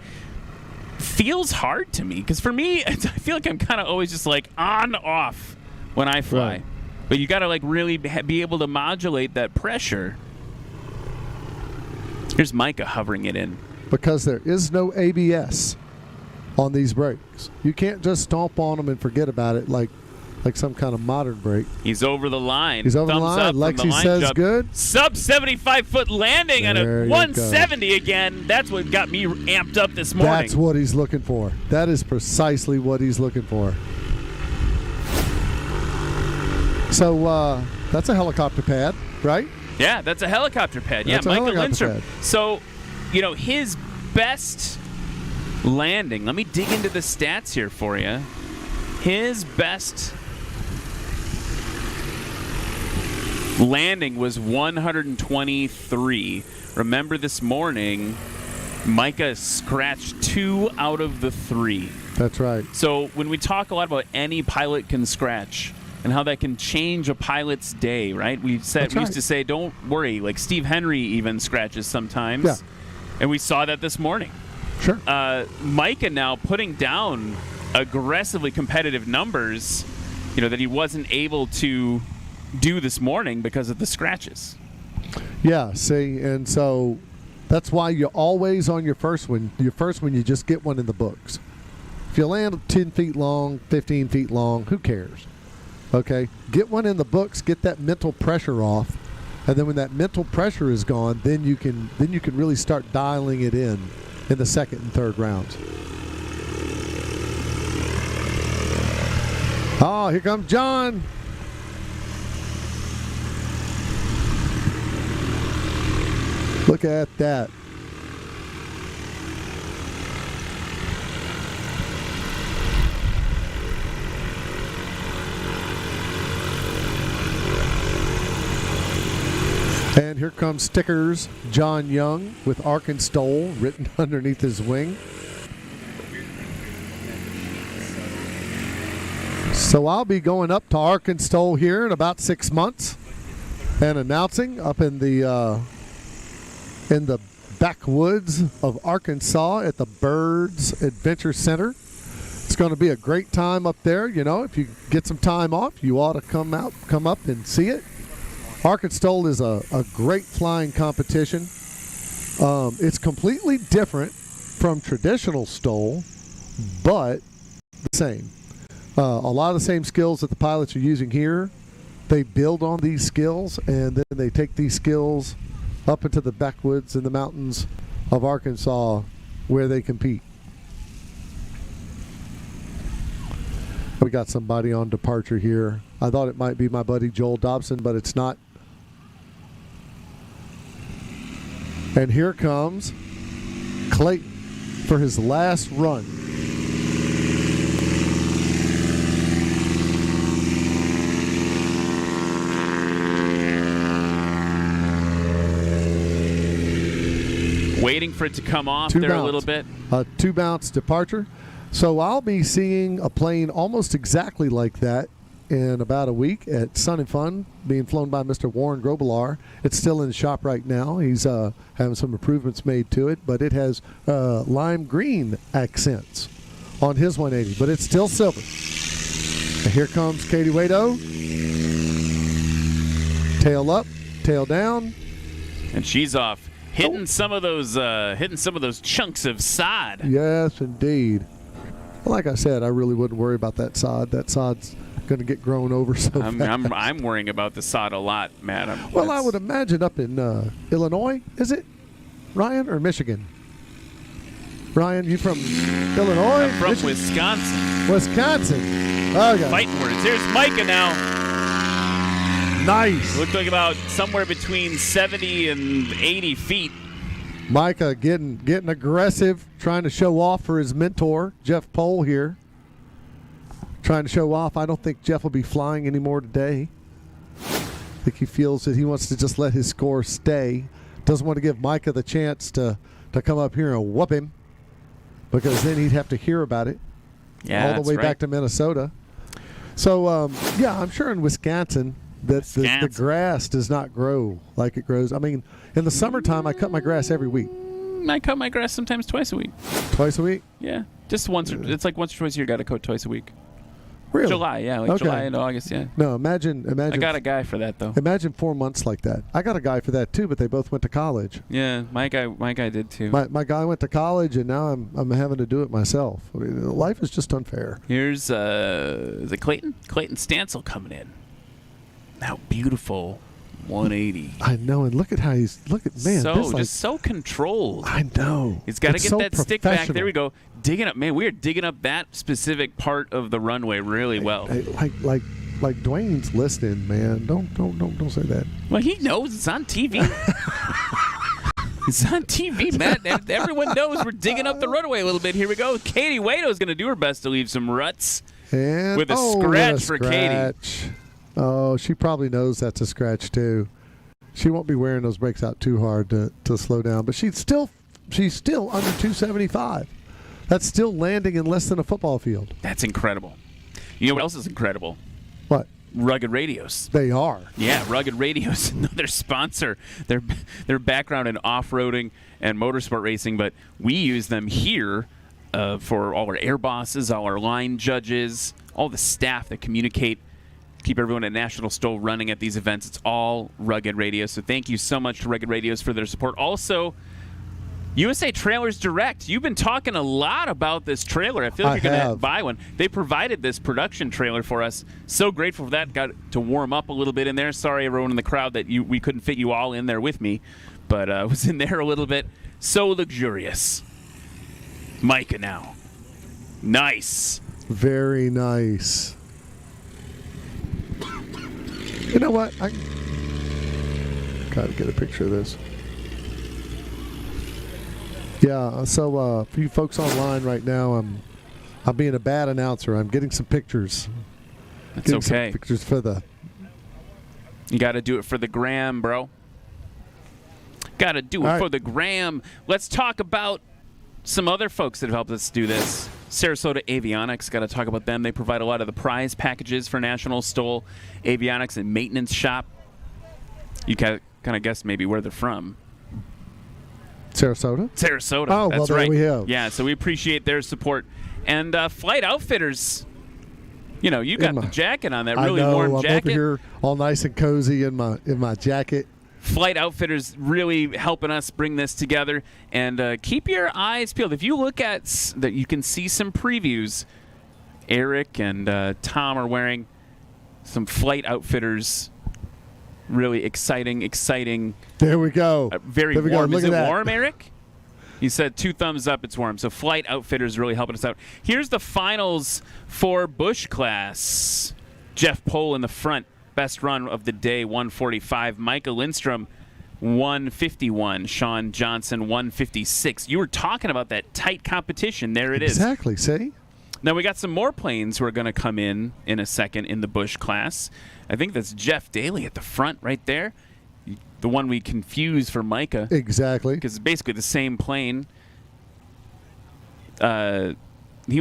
feels hard to me. Because for me, I feel like I'm kind of always just like on, off when I fly. Right. But you got to like really be able to modulate that pressure. Here's Micah hovering it in. Because there is no ABS on these brakes. You can't just stomp on them and forget about it like some kind of modern brake. He's over the line. He's over the Thumbs line. up from the Lexi line says jump. good. Sub 75-foot landing at There a you 170 again. That's what got me amped up this morning. That's what he's looking for. That is precisely what he's looking for. So that's a helicopter pad, right? Yeah, that's a helicopter pad. That's a Michael helicopter Lindstrom. pad. So, his best landing. Let me dig into the stats here for you. His best landing was 123. Remember this morning, Micah scratched 2 out of the 3. That's right. So when we talk a lot about any pilot can scratch and how that can change a pilot's day, right? We used to say, don't worry. Like Steve Henry even scratches sometimes. Yeah. And we saw that this morning. Sure. Micah now putting down aggressively competitive numbers, that he wasn't able to do this morning because of the scratches. Yeah, see, and so that's why you're always on your first one. Your first one, you just get one in the books. If you land 10 feet long, 15 feet long, who cares? Okay, get one in the books, get that mental pressure off, and then when that mental pressure is gone, then you can really start dialing it in the second and third rounds. Oh, here comes John. Look at that. And here comes stickers, John Young with Arkansas written underneath his wing. So I'll be going up to Arkansas here in about 6 months and announcing up in the backwoods of Arkansas at the Birds Adventure Center. It's going to be a great time up there. You know, if you get some time off, you ought to come up and see it. Arkansas is a great flying competition. It's completely different from traditional STOL, but the same. A lot of the same skills that the pilots are using here, they build on these skills, and then they take these skills up into the backwoods in the mountains of Arkansas where they compete. We got somebody on departure here. I thought it might be my buddy Joel Dobson, but it's not. And here comes Clayton for his last run. Waiting for it to come off there a little bit. A 2-bounce departure. So I'll be seeing a plane almost exactly like that in about a week at Sun and Fun, being flown by Mr. Warren Grobelar. It's still in the shop right now. He's having some improvements made to it, but it has lime green accents on his 180, but it's still silver. And here comes Katie Wado. Tail up, tail down. And she's off. Hitting some of those chunks of sod. Yes, indeed. Well, like I said, I really wouldn't worry about that sod. That sod's going to get grown over so fast. I'm worrying about the sod a lot, Matt. I would imagine up in Illinois, is it, Ryan, or Michigan? Ryan, you from Illinois? I'm from Michigan? Wisconsin. Wisconsin. Okay. Fighting words. Here's Micah now. Nice. Looked like about somewhere between 70 and 80 feet. Micah getting aggressive, trying to show off for his mentor, Jeff Pohl here. Trying to show off. I don't think Jeff will be flying anymore today. I think he feels that he wants to just let his score stay. Doesn't want to give Micah the chance to come up here and whoop him, because then he'd have to hear about it all the way back to Minnesota. So, I'm sure in Wisconsin that the grass does not grow like it grows. I mean, in the summertime, I cut my grass every week. I cut my grass sometimes twice a week. Twice a week? Yeah, just once. It's like once or twice a year. Got to cut twice a week. Really? July, yeah, like Okay. July and August, yeah. No, imagine. I got a guy for that though. Imagine 4 months like that. I got a guy for that too, but they both went to college. Yeah, my guy did too. My guy went to college, and now I'm having to do it myself. I mean, life is just unfair. Here's is it Clayton Stansel coming in. How beautiful 180. I know, and look at how he's so controlled. I know. He's got to It's get so that stick back. professional. There we go. Digging up, man. We are digging up that specific part of the runway really well. Like Dwayne's listening, man. Don't say that. Well, he knows it's on TV. It's on TV, Matt. Everyone knows we're digging up the runway a little bit. Here we go. Katie Wado's going to do her best to leave some ruts And with a scratch for Katie. Oh, she probably knows that's a scratch too. She won't be wearing those brakes out too hard to slow down, but she's still under 275. That's still landing in less than a football field. That's incredible. You know what else is incredible? What? Rugged Radios. They are. Yeah, Rugged Radios, another sponsor. Their background in off-roading and motorsport racing, but we use them here for all our air bosses, all our line judges, all the staff that communicate keep everyone at National STOL running at these events. It's all Rugged Radio. So thank you so much to Rugged Radios for their support. Also, USA Trailers Direct. You've been talking a lot about this trailer. I feel like you're going to buy one. They provided this production trailer for us. So grateful for that. Got to warm up a little bit in there. Sorry, everyone in the crowd, that we couldn't fit you all in there with me. But I was in there a little bit. So luxurious. Micah now. Nice. Very nice. You know what? I got to get a picture of this. Yeah, so for you folks online right now, I'm being a bad announcer. I'm getting some pictures. That's okay. Some pictures for the... You got to do it for the gram, bro. Got to do it for the gram. Let's talk about some other folks that have helped us do this. Sarasota Avionics, got to talk about them. They provide a lot of the prize packages for National STOL Avionics and Maintenance Shop. You kind of guess maybe where they're from. Sarasota? Sarasota. Oh, that's well, right. there we have. Yeah, so we appreciate their support. And Flight Outfitters, you got the jacket on, that really warm jacket. I'm over here all nice and cozy in my jacket. Flight Outfitters really helping us bring this together. And keep your eyes peeled. If you look at that, you can see some previews. Eric and Tom are wearing some Flight Outfitters. Really exciting. There we go. Very there we warm. Go. Is it warm, Eric? You said 2 thumbs up, it's warm. So Flight Outfitters really helping us out. Here's the finals for Bush class. Jeff Pohl in the front. Best run of the day, 145. Micah Lindstrom, 151. Sean Johnson, 156. You were talking about that tight competition. There it is. Exactly, see? Now we got some more planes who are going to come in a second in the Bush class. I think that's Jeff Daly at the front right there. The one we confused for Micah. Exactly. Because it's basically the same plane. He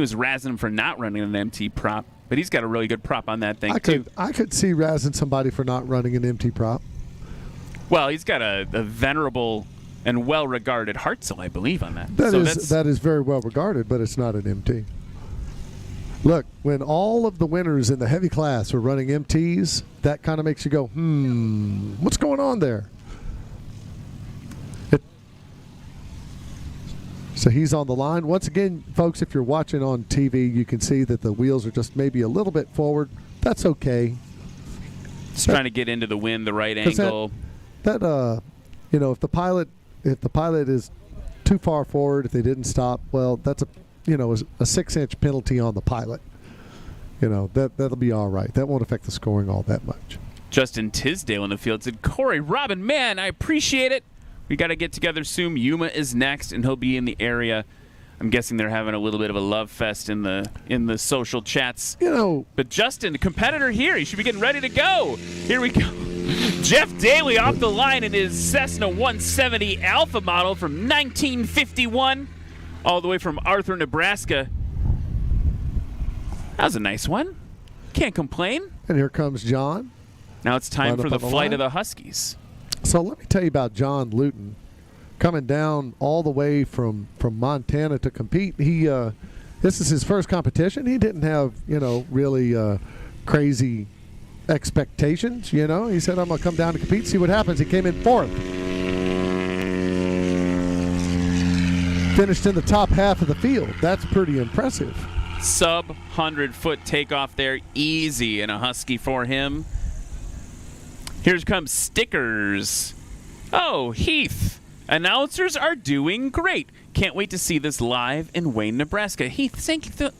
was razzing him for not running an empty prop, but he's got a really good prop on that thing, too. I could see razzing somebody for not running an empty prop. Well, he's got a venerable and well-regarded Hartzell, I believe, on that. That is very well regarded, but it's not an MT. Look, when all of the winners in the heavy class are running MTs, that kind of makes you go, what's going on there? So he's on the line. Once again, folks, if you're watching on TV, you can see that the wheels are just maybe a little bit forward. That's okay. Just trying to get into the wind, the right angle. If the pilot is too far forward, if they didn't stop, well, that's a 6-inch penalty on the pilot. That'll be all right. That won't affect the scoring all that much. Justin Tisdale in the field said, Corey Robin, man, I appreciate it. We got to get together soon. Yuma is next, and he'll be in the area. I'm guessing they're having a little bit of a love fest in the social chats. But Justin, the competitor here, he should be getting ready to go. Here we go. Jeff Daly off the line in his Cessna 170 Alpha model from 1951, all the way from Arthur, Nebraska. That was a nice one. Can't complain. And here comes John. Now it's time for the flight of the Huskies. So let me tell you about John Luton coming down all the way from Montana to compete. This is his first competition. He didn't have really crazy expectations. He said, I'm going to come down to compete, see what happens. He came in 4th. Finished in the top half of the field. That's pretty impressive. Sub 100-foot takeoff there, easy, and a Husky for him. Here comes stickers. Oh, Heath. Announcers are doing great. Can't wait to see this live in Wayne, Nebraska. Heath, thank you.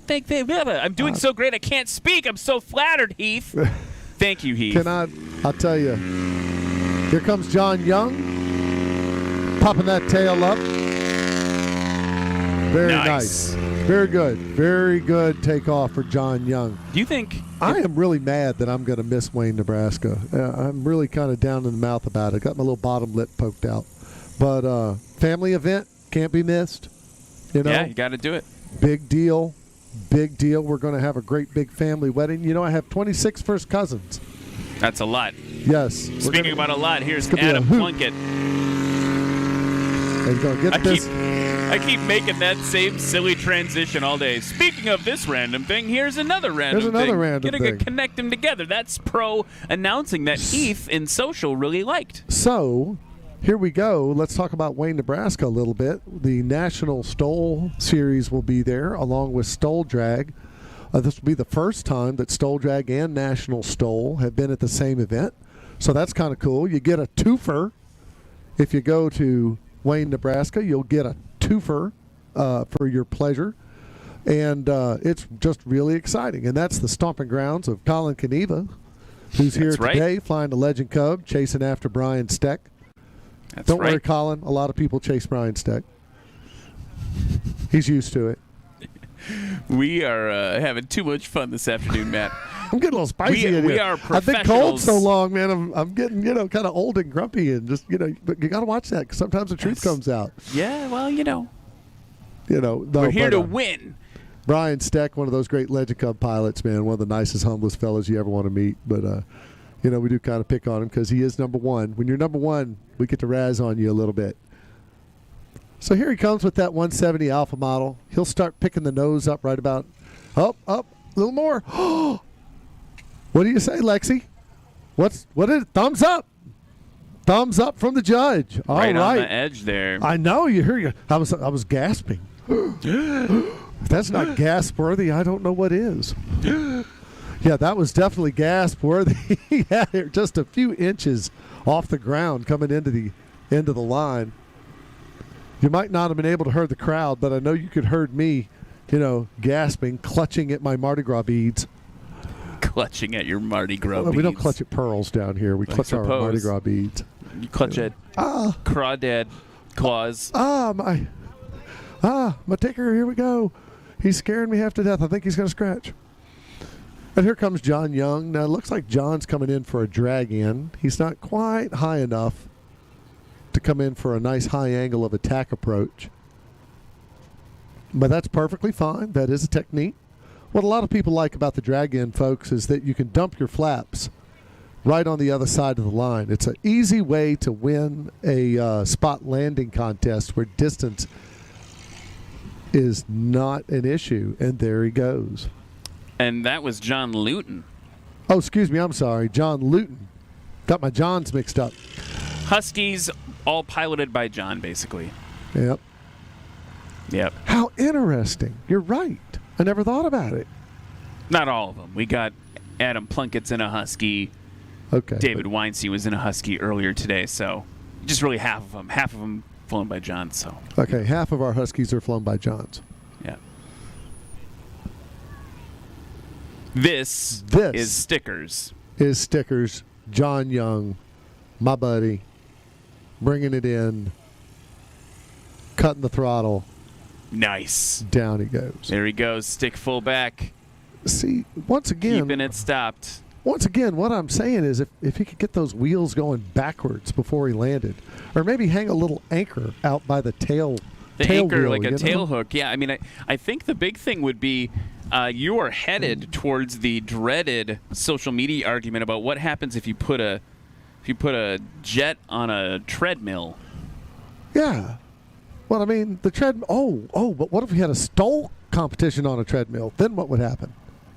I'm doing so great I can't speak. I'm so flattered, Heath. Thank you, Heath. I'll tell you. Here comes John Young. Popping that tail up. Very nice. Very good. Very good takeoff for John Young. Do you think... I am really mad that I'm going to miss Wayne, Nebraska. I'm really kind of down in the mouth about it. Got my little bottom lip poked out. But family event, can't be missed. Yeah, you got to do it. Big deal. Big deal. We're going to have a great big family wedding. I have 26 first cousins. That's a lot. Yes. Speaking about a lot, here's Adam Plunkett. And going to get this. I keep making that same silly transition all day. Speaking of this random thing, here's another random thing. Gonna connect them together. That's Pro announcing that Heath in social really liked. So, here we go. Let's talk about Wayne, Nebraska a little bit. The National STOL Series will be there along with STOL Drag. This will be the first time that STOL Drag and National STOL have been at the same event. So that's kind of cool. You get a twofer. If you go to Wayne, Nebraska, you'll get a twofer for your pleasure. And it's just really exciting. And that's the stomping grounds of Colin Caneva, who's here today flying the Legend Cub, chasing after Brian Steck. Don't worry, Colin. A lot of people chase Brian Steck. He's used to it. We are having too much fun this afternoon, Matt. I'm getting a little spicy in here. We are professionals. I've been cold so long, man. I'm getting, kind of old and grumpy, and just, but you got to watch that because sometimes the truth comes out. Yeah, well, no, we're here to win. Brian Steck, one of those great Legend Cub pilots, man, one of the nicest, humblest fellas you ever want to meet. But, we do kind of pick on him because he is number one. When you're number one, we get to razz on you a little bit. So here he comes with that 170 Alpha model. He'll start picking the nose up right about, up, a little more. What do you say, Lexi? What is it? Thumbs up. Thumbs up from the judge. All right. On the edge there. I know. I was gasping. If that's not gasp worthy, I don't know what is. Yeah, that was definitely gasp worthy. He had it just a few inches off the ground coming into the line. You might not have been able to hear the crowd, but I know you could heard me, gasping, clutching at my Mardi Gras beads. Clutching at your Mardi Gras beads. We don't clutch at pearls down here. We clutch our Mardi Gras beads. You clutch at crawdad claws. My ticker, here we go. He's scaring me half to death. I think he's going to scratch. And here comes John Young. Now, it looks like John's coming in for a drag in. He's not quite high enough to come in for a nice high angle of attack approach. But that's perfectly fine. That is a technique. What a lot of people like about the drag in, folks, is that you can dump your flaps right on the other side of the line. It's an easy way to win a spot landing contest where distance is not an issue. And there he goes. And that was John Luton. Oh, excuse me. I'm sorry. John Luton. Got my Johns mixed up. Huskies, all piloted by John, basically. Yep. How interesting. You're right. I never thought about it. Not all of them. We got Adam Plunkett's in a Husky. Okay. David Weinstein was in a Husky earlier today, so just really half of them. Half of them flown by John, so. Okay, half of our Huskies are flown by Johns. Yeah. This is stickers. John Young, my buddy, bringing it in, cutting the throttle. Nice. Down he goes. There he goes. Stick full back. See, once again. Keeping it stopped. Once again, what I'm saying is if he could get those wheels going backwards before he landed, or maybe hang a little anchor out by the tail. The anchor, like a tail hook. Yeah, I mean, I think the big thing would be you are headed towards the dreaded social media argument about what happens if you put a jet on a treadmill. Yeah. Well, I mean, the treadmill. But what if we had a STOL competition on a treadmill? Then what would happen?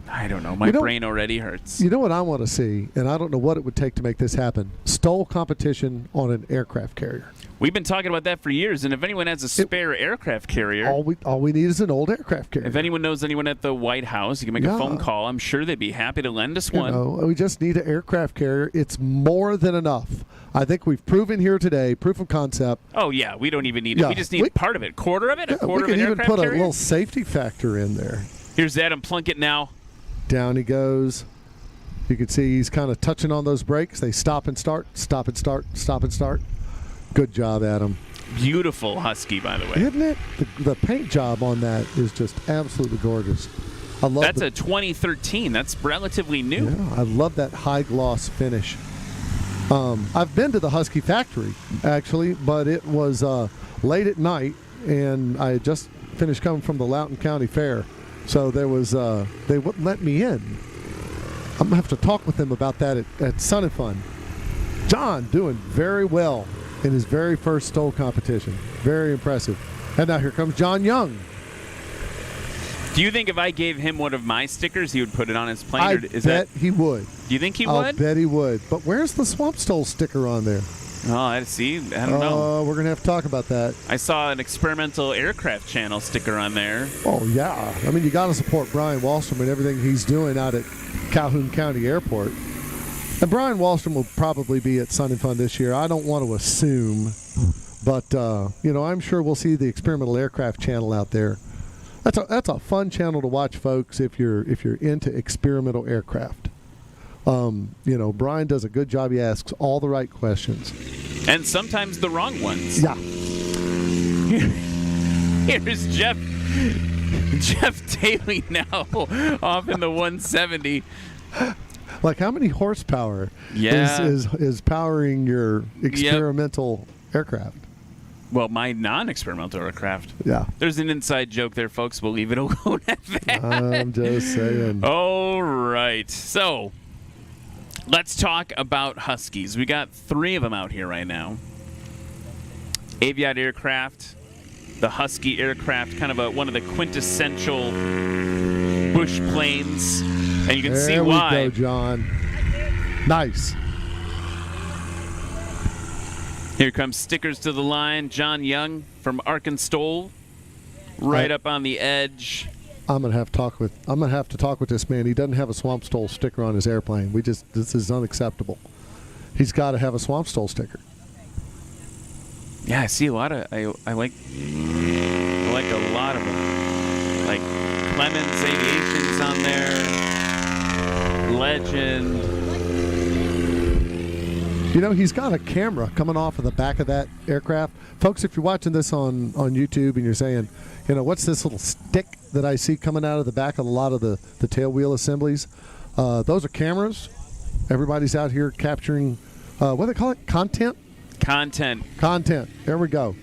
I don't know. My brain already hurts. You know what I want to see, and I don't know what it would take to make this happen. STOL competition on an aircraft carrier. We've been talking about that for years, and if anyone has a spare aircraft carrier... All we need is an old aircraft carrier. If anyone knows anyone at the White House, you can make a phone call. I'm sure they'd be happy to lend us one. We just need an aircraft carrier. It's more than enough. I think we've proven here today, proof of concept. Oh, yeah. We don't even need it. We just need part of it. Quarter of it? A quarter of an aircraft carrier? We can even put a little safety factor in there. Here's Adam Plunkett now. Down he goes. You can see he's kind of touching on those brakes. They stop and start, stop and start, stop and start. Good job, Adam. Beautiful Husky, by the way. Isn't it? The paint job on that is just absolutely gorgeous. I love That's a 2013. That's relatively new. Yeah, I love that high gloss finish. I've been to the Husky factory, actually, but it was late at night, and I had just finished coming from the Loudoun County Fair. So there was, they wouldn't let me in. I'm going to have to talk with them about that at Sun and Fun. John doing very well in his very first STOL competition. Very impressive. And now here comes John Young. Do you think if I gave him one of my stickers, he would put it on his plane? I bet he would. Do you think he I'll would? bet he would. But where's the Swamp Stole sticker on there? Oh, I see. I don't know. We're going to have to talk about that. I saw an experimental aircraft channel sticker on there. Oh, yeah. I mean, you got to support Brian Wallstrom and everything he's doing out at Calhoun County Airport. And Brian Wallstrom will probably be at Sun and Fun this year. I don't want to assume, but, I'm sure we'll see the experimental aircraft channel out there. That's a fun channel to watch, folks, if you're into experimental aircraft. Brian does a good job. He asks all the right questions. And sometimes the wrong ones. Yeah. Here's Jeff Daly now off in the 170. Like, how many horsepower is powering your experimental aircraft? Well, my non-experimental aircraft. Yeah. There's an inside joke there, folks. We'll leave it alone at that. I'm just saying. All right. So, let's talk about Huskies. We got 3 of them out here right now. Aviat aircraft, the Husky aircraft, kind of one of the quintessential bush planes. And you can see why. There we go, John. Nice. Here comes stickers to the line. John Young from STOL, right up on the edge. I'm gonna have to talk with this man. He doesn't have a Swamp Stole sticker on his airplane. This is unacceptable. He's got to have a Swamp Stole sticker. Yeah, I see a lot of. I like a lot of them. Like Clemens Aviation's on there. Legend. He's got a camera coming off of the back of that aircraft. Folks, if you're watching this on YouTube and you're saying, what's this little stick that I see coming out of the back of a lot of the tail wheel assemblies? Those are cameras. Everybody's out here capturing, what do they call it? Content? Content. There we go.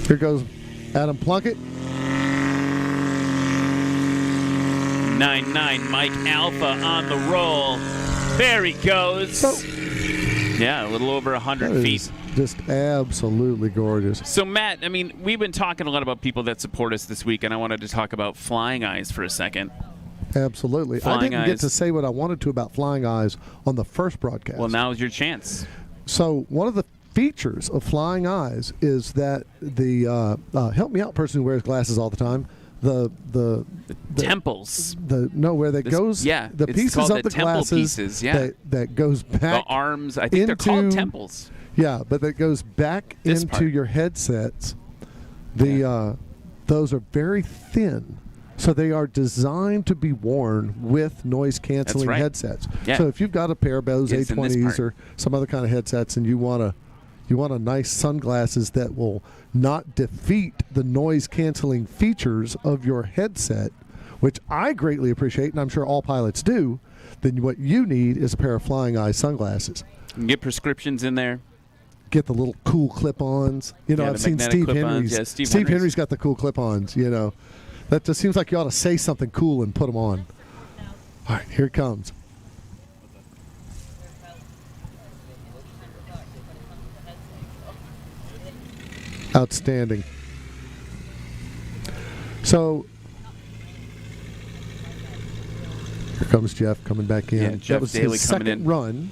Here goes Adam Plunkett. 99 Mike Alpha on the roll. There he goes. Yeah, a little over 100 feet. Just absolutely gorgeous. So, Matt, I mean, we've been talking a lot about people that support us this week, and I wanted to talk about Flying Eyes for a second. Absolutely. I didn't get to say what I wanted to about Flying Eyes on the first broadcast. Well, now's your chance. So, one of the features of Flying Eyes is that the help me out person who wears glasses all the time, the temples. The pieces of the glasses pieces, that goes back. The arms, I think they're called temples. Yeah, but that goes back into your headsets. Those are very thin, so they are designed to be worn with noise-canceling headsets. Yeah. So if you've got a pair of those A20s or some other kind of headsets, and you want a nice sunglasses that will not defeat the noise-canceling features of your headset, which I greatly appreciate, and I'm sure all pilots do, then what you need is a pair of Flying Eye sunglasses. You can get prescriptions in there. Get the little cool clip-ons. I've seen Steve Henry's. Yeah, Steve Henry's got the cool clip-ons, That just seems like you ought to say something cool and put them on. All right, here it comes. Outstanding. So here comes Jeff coming back in. Yeah, Jeff that was Daly his coming in.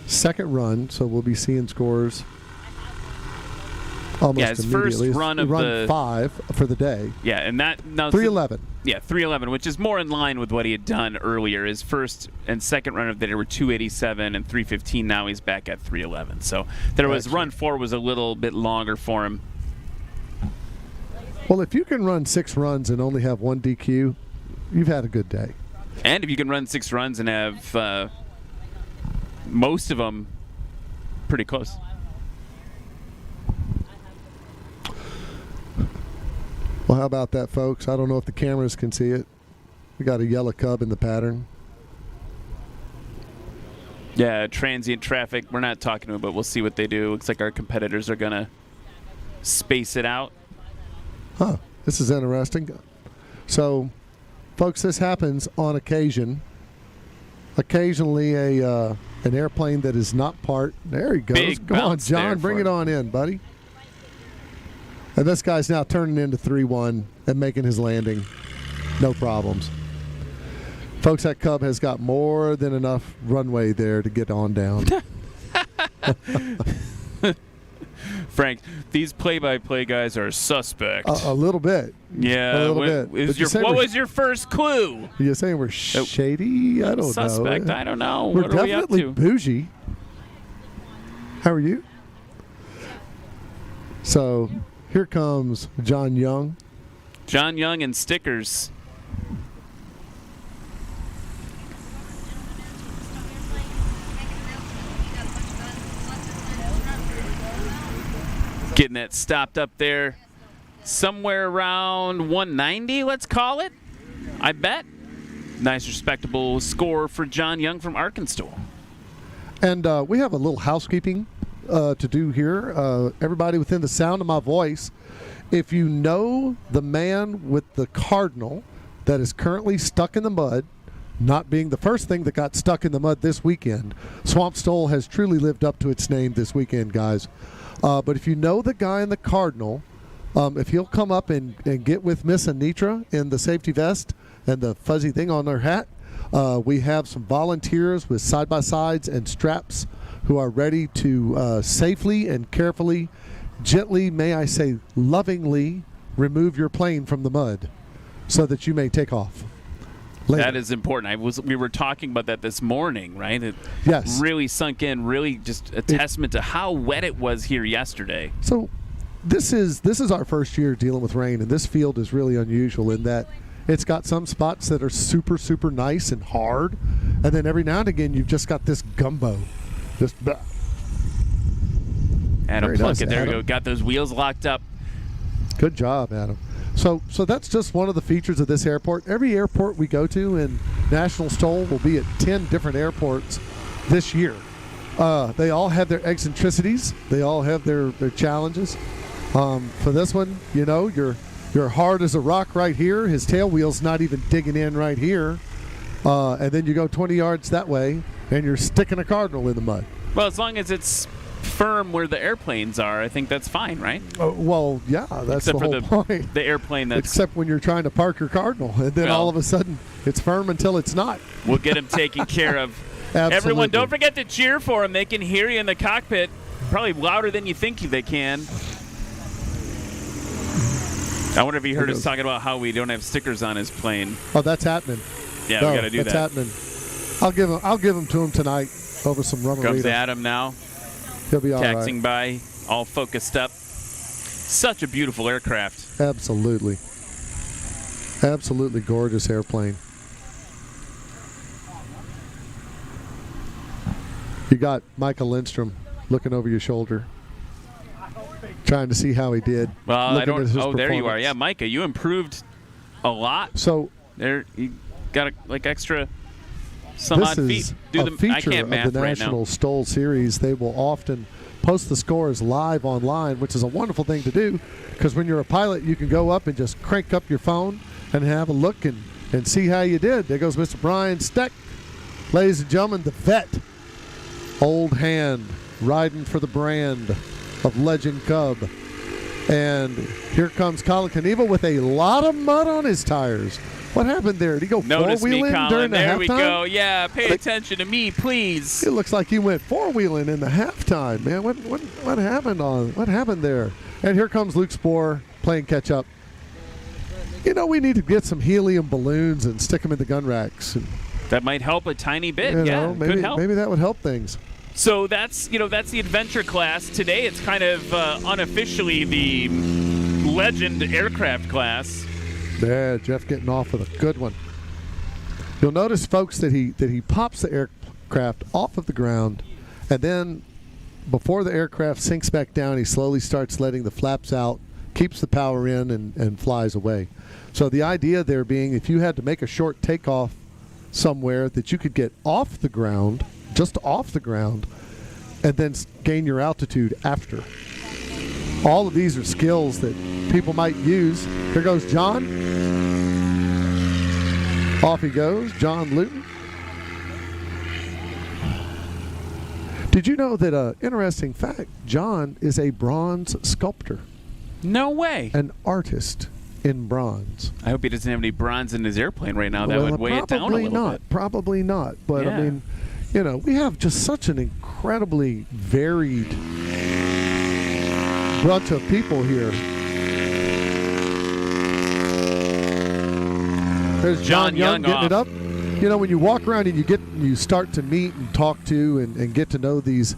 Second run, so we'll be seeing scores almost his immediately. first run of run 5 for the day. Yeah, and that now 311. Yeah, 311, which is more in line with what he had done earlier. His first and second run of the day were 287 and 315. Now he's back at 311. So there was run 4 was a little bit longer for him. Well, if you can run 6 runs and only have 1 DQ, you've had a good day. And if you can run 6 runs and have most of them pretty close. Well, how about that, folks? I don't know if the cameras can see it. We got a yellow cub in the pattern. Yeah, transient traffic. We're not talking to them, but we'll see what they do. Looks like our competitors are going to space it out. Huh. This is interesting. So, folks, this happens on occasion. Occasionally, an airplane that is not part. There he goes. Big Come on, bounce John. there Bring for it on in, buddy. And this guy's now turning into 3-1 and making his landing. No problems. Folks, that Cub has got more than enough runway there to get on down. Frank, these play-by-play guys are suspect. A little bit. Yeah. A little bit. What was your first clue? Are you saying we're shady? I don't know. Suspect, I don't know. We're What are we up definitely to? bougie. How are you? So here comes John Young. John Young and stickers. Getting that stopped up there somewhere around 190, let's call it. I bet. Nice, respectable score for John Young from Arkansas. And we have a little housekeeping to do here. Everybody within the sound of my voice, if you know the man with the Cardinal that is currently stuck in the mud, not being the first thing that got stuck in the mud this weekend, Swamp STOL has truly lived up to its name this weekend, guys. But if you know the guy in the Cardinal, if he'll come up and get with Miss Anitra in the safety vest and the fuzzy thing on her hat, we have some volunteers with side-by-sides and straps who are ready to safely and carefully, gently, may I say lovingly, remove your plane from the mud so that you may take off. Later. That is important. We were talking about that this morning, right? It Yes. really sunk in, really just a testament to how wet it was here yesterday. So this is our first year dealing with rain, and this field is really unusual in that it's got some spots that are super, super nice and hard, and then every now and again you've just got this gumbo. Just Adam Very nice, Plunkett, there we Adam. go. Got those wheels locked up. Good job, Adam. So that's just one of the features of this airport. Every airport we go to in National STOL will be at 10 different airports this year. They all have their eccentricities. They all have their challenges. For this one, you know, you're hard as a rock right here. His tail wheel's not even digging in right here. And then you go 20 yards that way, and you're sticking a Cardinal in the mud. Well, as long as it's firm where the airplanes are, I think that's fine, right? Well, yeah, that's Except the whole for point. the airplane that's... Except when you're trying to park your Cardinal, and then Well- all of a sudden it's firm until it's not. We'll get them taken care of. Absolutely. Everyone, don't forget to cheer for them. They can hear you in the cockpit, probably louder than you think they can. I wonder if he heard us talking about how we don't have stickers on his plane. Oh, that's happening. Yeah, No, we got to do that's that. happening. I'll give him to him tonight over some rum. Comes Adam now, He'll be all right. taxiing by, all focused up. Such a beautiful aircraft. Absolutely. Absolutely gorgeous airplane. You got Michael Lindstrom looking over your shoulder, trying to see how he did. Well, I looking at don't. his Oh, there you are. performance. Yeah, Micah, you improved a lot. So there, you got like extra some this odd is feet. Do a the, feature I can't of math the right National now. STOL Series. They will often post the scores live online, which is a wonderful thing to do because when you're a pilot, you can go up and just crank up your phone and have a look and see how you did. There goes Mr. Brian Steck. Ladies and gentlemen, the vet. Old hand riding for the brand of Legend Cub. And here comes Colin Knievel with a lot of mud on his tires. What happened there? Did he go Notice me, four-wheeling Colin. during the There halftime? we go. Yeah, pay attention to me, please. It looks like he went four-wheeling in the halftime, man. What happened there? And here comes Luke Spohr playing catch-up. You know, we need to get some helium balloons and stick them in the gun racks. And, That might help a tiny bit. you Yeah, know, maybe, could help. maybe that would help things. So that's the adventure class. Today it's kind of unofficially the Legend aircraft class. Yeah, Jeff getting off with a good one. You'll notice, folks, that he pops the aircraft off of the ground, and then before the aircraft sinks back down, he slowly starts letting the flaps out, keeps the power in, and flies away. So the idea there being if you had to make a short takeoff somewhere that you could get off the ground, just off the ground, and then gain your altitude after. All of these are skills that people might use. Here goes John. Off he goes, John Luton. Did you know that interesting fact, John is a bronze sculptor? No way. An artist in bronze. I hope he doesn't have any bronze in his airplane right now. That Well, would weigh it down a probably little not. bit. Probably not. But, Yeah. I mean, you know, we have just such an incredibly varied bunch of people here. There's John Young getting it up. You know, when you walk around and you start to meet and talk to and get to know these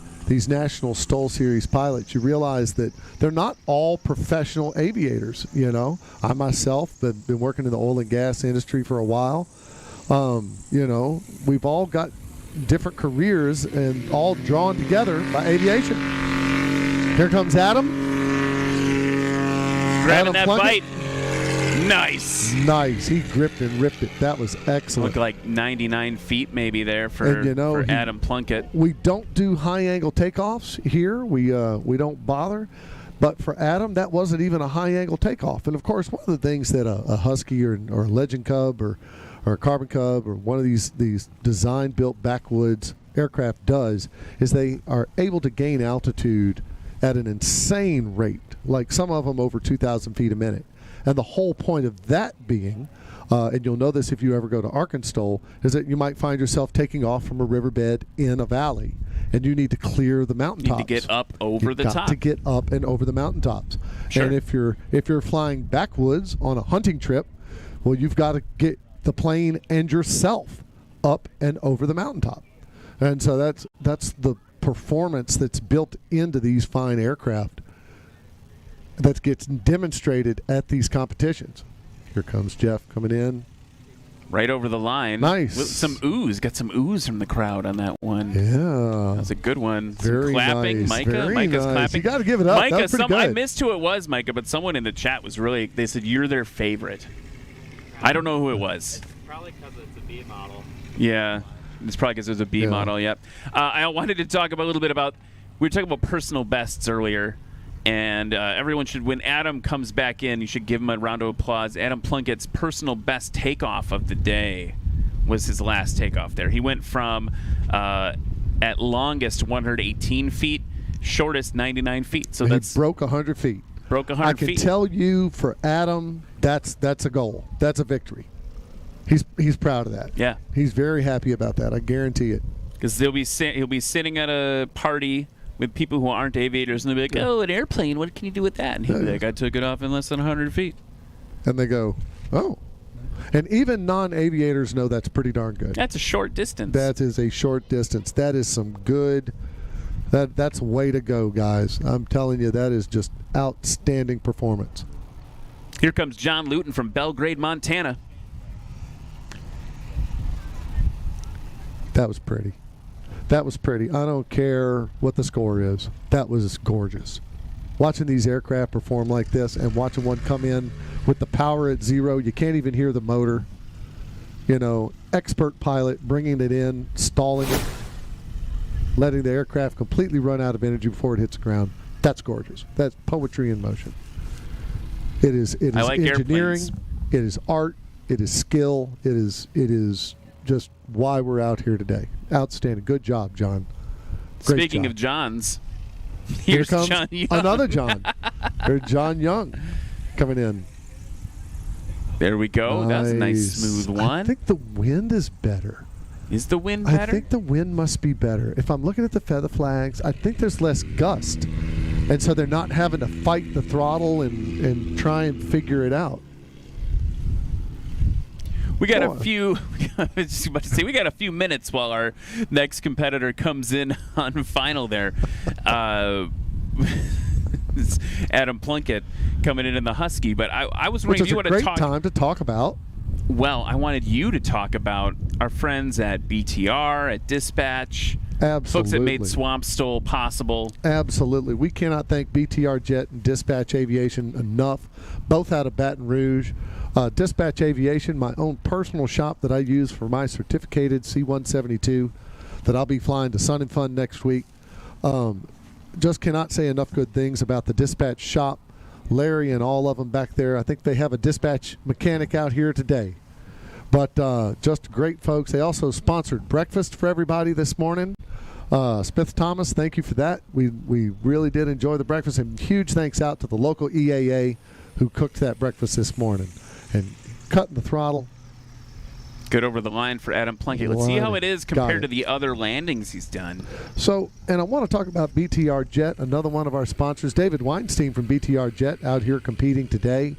National STOL Series pilots, you realize that they're not all professional aviators. You know, I myself have been working in the oil and gas industry for a while. You know, we've all got different careers and all drawn together by aviation. Here comes Adam. Grabbing Adam that Plunkett. bite. Nice. Nice. He gripped and ripped it. That was excellent. Looked like 99 feet maybe there for, And, you know, for Adam Plunkett. We don't do high-angle takeoffs here. We don't bother. But for Adam, that wasn't even a high-angle takeoff. And, of course, one of the things that a Husky or a Legend Cub or a Carbon Cub or one of these design-built backwoods aircraft does is they are able to gain altitude at an insane rate, like some of them over 2,000 feet a minute. And the whole point of that being, and you'll know this if you ever go to Arkansas, is that you might find yourself taking off from a riverbed in a valley, and you need to clear the mountaintops. Need to get up over You've the got top. to get up and over the mountaintops. Sure. And if you're flying backwoods on a hunting trip, well, you've got to get the plane and yourself up and over the mountaintop. And so that's the performance that's built into these fine aircraft that gets demonstrated at these competitions. Here comes Jeff coming in. Right over the line. Nice. With some ooze. Got some ooze from the crowd on that one. Yeah. That was a good one. Very some clapping. nice. Micah. Very Micah's nice. clapping. You got to give it up. Micah, that was pretty I good. missed who it was, Micah, but someone in the chat was really, they said, you're their favorite. I don't know who it was. Probably because it's a B model. Yeah. It's probably because it was a B model, yep. I wanted to talk a little bit about, we were talking about personal bests earlier, and everyone should, when Adam comes back in, you should give him a round of applause. Adam Plunkett's personal best takeoff of the day was his last takeoff there. He went from, at longest, 118 feet, shortest 99 feet. So he broke 100 feet. Broke 100 feet. I can tell you for Adam, that's a goal. That's a victory. He's proud of that. Yeah. He's very happy about that. I guarantee it. Because he'll be sitting at a party with people who aren't aviators, and they'll be like, "Oh, an airplane! What can you do with that?" And he'll be like, "I took it off in less than 100 feet." And they go, "Oh." And even non-aviators know that's pretty darn good. That's a short distance. That is a short distance. That is some good. That's way to go, guys. I'm telling you, that is just outstanding performance. Here comes John Luton from Belgrade, Montana. That was pretty. That was pretty. I don't care what the score is. That was gorgeous. Watching these aircraft perform like this and watching one come in with the power at zero, you can't even hear the motor. You know, expert pilot bringing it in, stalling it, letting the aircraft completely run out of energy before it hits the ground. That's gorgeous. That's poetry in motion. It is I like engineering. airplanes. It is art. It is skill. It is just why we're out here today. Outstanding. Good job, John. Great Speaking job. of Johns, Here here's comes John Young. another John. There's John Young coming in. There we go. That was a nice, smooth one. I think the wind is better. Is the wind better? I think the wind must be better. If I'm looking at the feather flags, I think there's less gust. And so they're not having to fight the throttle and try and figure it out. We got a few. I was just about to say we got a few minutes while our next competitor comes in on final. There, it's Adam Plunkett coming in the Husky. But I was wondering if you want to talk. Which is a great time to talk about. Well, I wanted you to talk about our friends at BTR, at Dispatch. Absolutely. Folks that made Swamp STOL possible. Absolutely. We cannot thank BTR Jet and Dispatch Aviation enough, both out of Baton Rouge. Dispatch Aviation, my own personal shop that I use for my certificated C-172 that I'll be flying to Sun and Fun next week. Just cannot say enough good things about the Dispatch shop. Larry and all of them back there. I think they have a dispatch mechanic out here today. But just great folks. They also sponsored breakfast for everybody this morning. Smith Thomas, thank you for that. We really did enjoy the breakfast, and huge thanks out to the local EAA who cooked that breakfast this morning and cutting the throttle. Good over the line for Adam Plunkett. Let's see how it is compared to the other landings he's done. So, and I want to talk about BTR Jet, another one of our sponsors. David Weinstein from BTR Jet out here competing today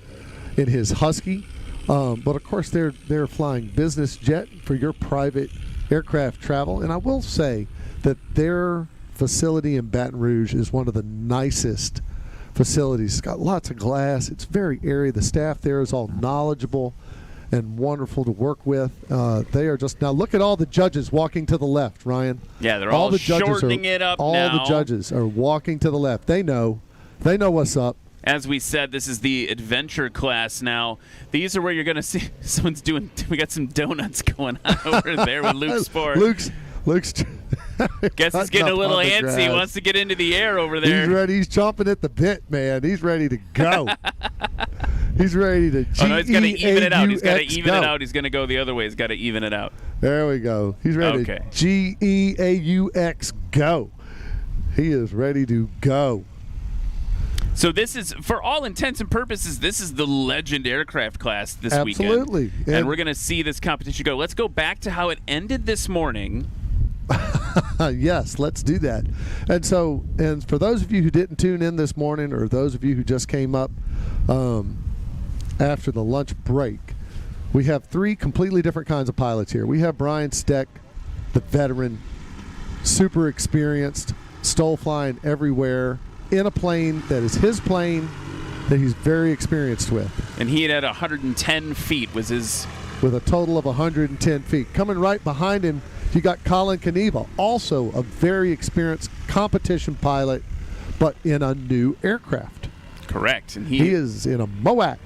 in his Husky. But, of course, they're flying business jet for your private aircraft travel. And I will say that their facility in Baton Rouge is one of the nicest facilities. It's got lots of glass. It's very airy. The staff there is all knowledgeable and wonderful to work with. They are just, now look at all the judges walking to the left, Ryan. Yeah, they're all shortening it up all now. All the judges are walking to the left. They know what's up. As we said, this is the adventure class now. These are where you're going to see someone's doing, we got some donuts going on over there with Luke Spore. Luke's guess he's getting a little antsy. He wants to get into the air over there. He's ready. He's chomping at the bit, man. He's ready to go. He's ready to Oh, no, he's got to even it out. He's got to even go. it out. He's going to go the other way. He's got to even it out. There we go. He's ready Okay. to GEAUX go. He is ready to go. So this is, for all intents and purposes, this is the Legend Aircraft class this weekend. Absolutely. And we're going to see this competition go. Let's go back to how it ended this morning. Yes, let's do that. And so, and for those of you who didn't tune in this morning, or those of you who just came up after the lunch break, we have three completely different kinds of pilots here. We have Brian Steck, the veteran, super experienced, STOL flying everywhere, in a plane that is his plane that he's very experienced with. And he had 110 feet was his... With a total of 110 feet. Coming right behind him, you got Colin Kneva, also a very experienced competition pilot, but in a new aircraft. Correct. And he is in a MOAC.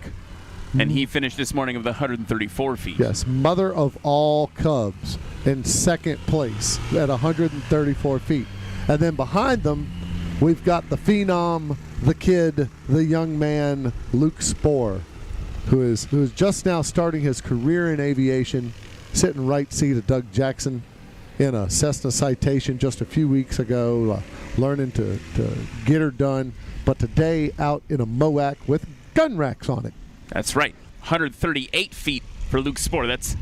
And he finished this morning with 134 feet. Yes, mother of all Cubs in second place at 134 feet. And then behind them, we've got the phenom, the kid, the young man, Luke Spore, who is just now starting his career in aviation, sitting right seat of Doug Jackson in a Cessna Citation just a few weeks ago, learning to get her done. But today out in a MOAC with gun racks on it. That's right. 138 feet for Luke Spore. That's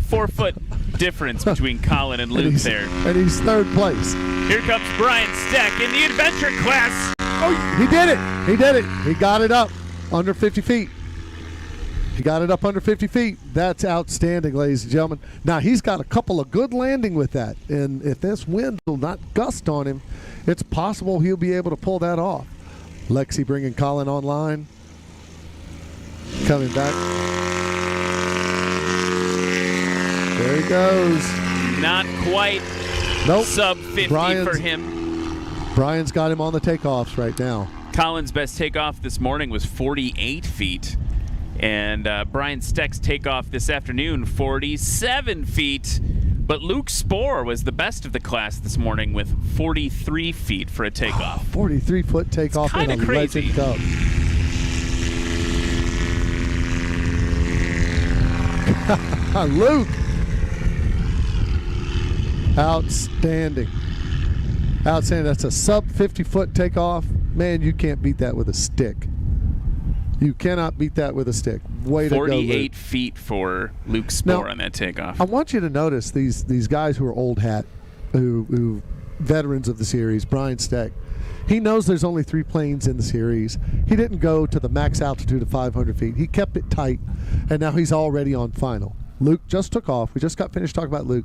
4 foot difference between Colin and Luke there. And he's third place. Here comes Brian Steck in the adventure class. Oh, he did it. He did it. He got it up under 50 feet. He got it up under 50 feet. That's outstanding, ladies and gentlemen. Now, he's got a couple of good landing with that. And if this wind will not gust on him, it's possible he'll be able to pull that off. Lexi bringing Colin online. Coming back. There he goes. Not quite sub 50 for him. Brian's got him on the takeoffs right now. Colin's best takeoff this morning was 48 feet. And Brian Steck's takeoff this afternoon, 47 feet. But Luke Spore was the best of the class this morning with 43 feet for a takeoff. 43-foot takeoff in a crazy. Legend Cub. Luke. Outstanding. Outstanding. That's a sub 50-foot takeoff. Man, you can't beat that with a stick. You cannot beat that with a stick. Way to go, Luke. 48 feet for Luke Spore on that takeoff. I want you to notice these guys who are old hat, who veterans of the series. Brian Steck, he knows there's only 3 planes in the series. He didn't go to the max altitude of 500 feet. He kept it tight, and now he's already on final. Luke just took off. We just got finished talking about Luke.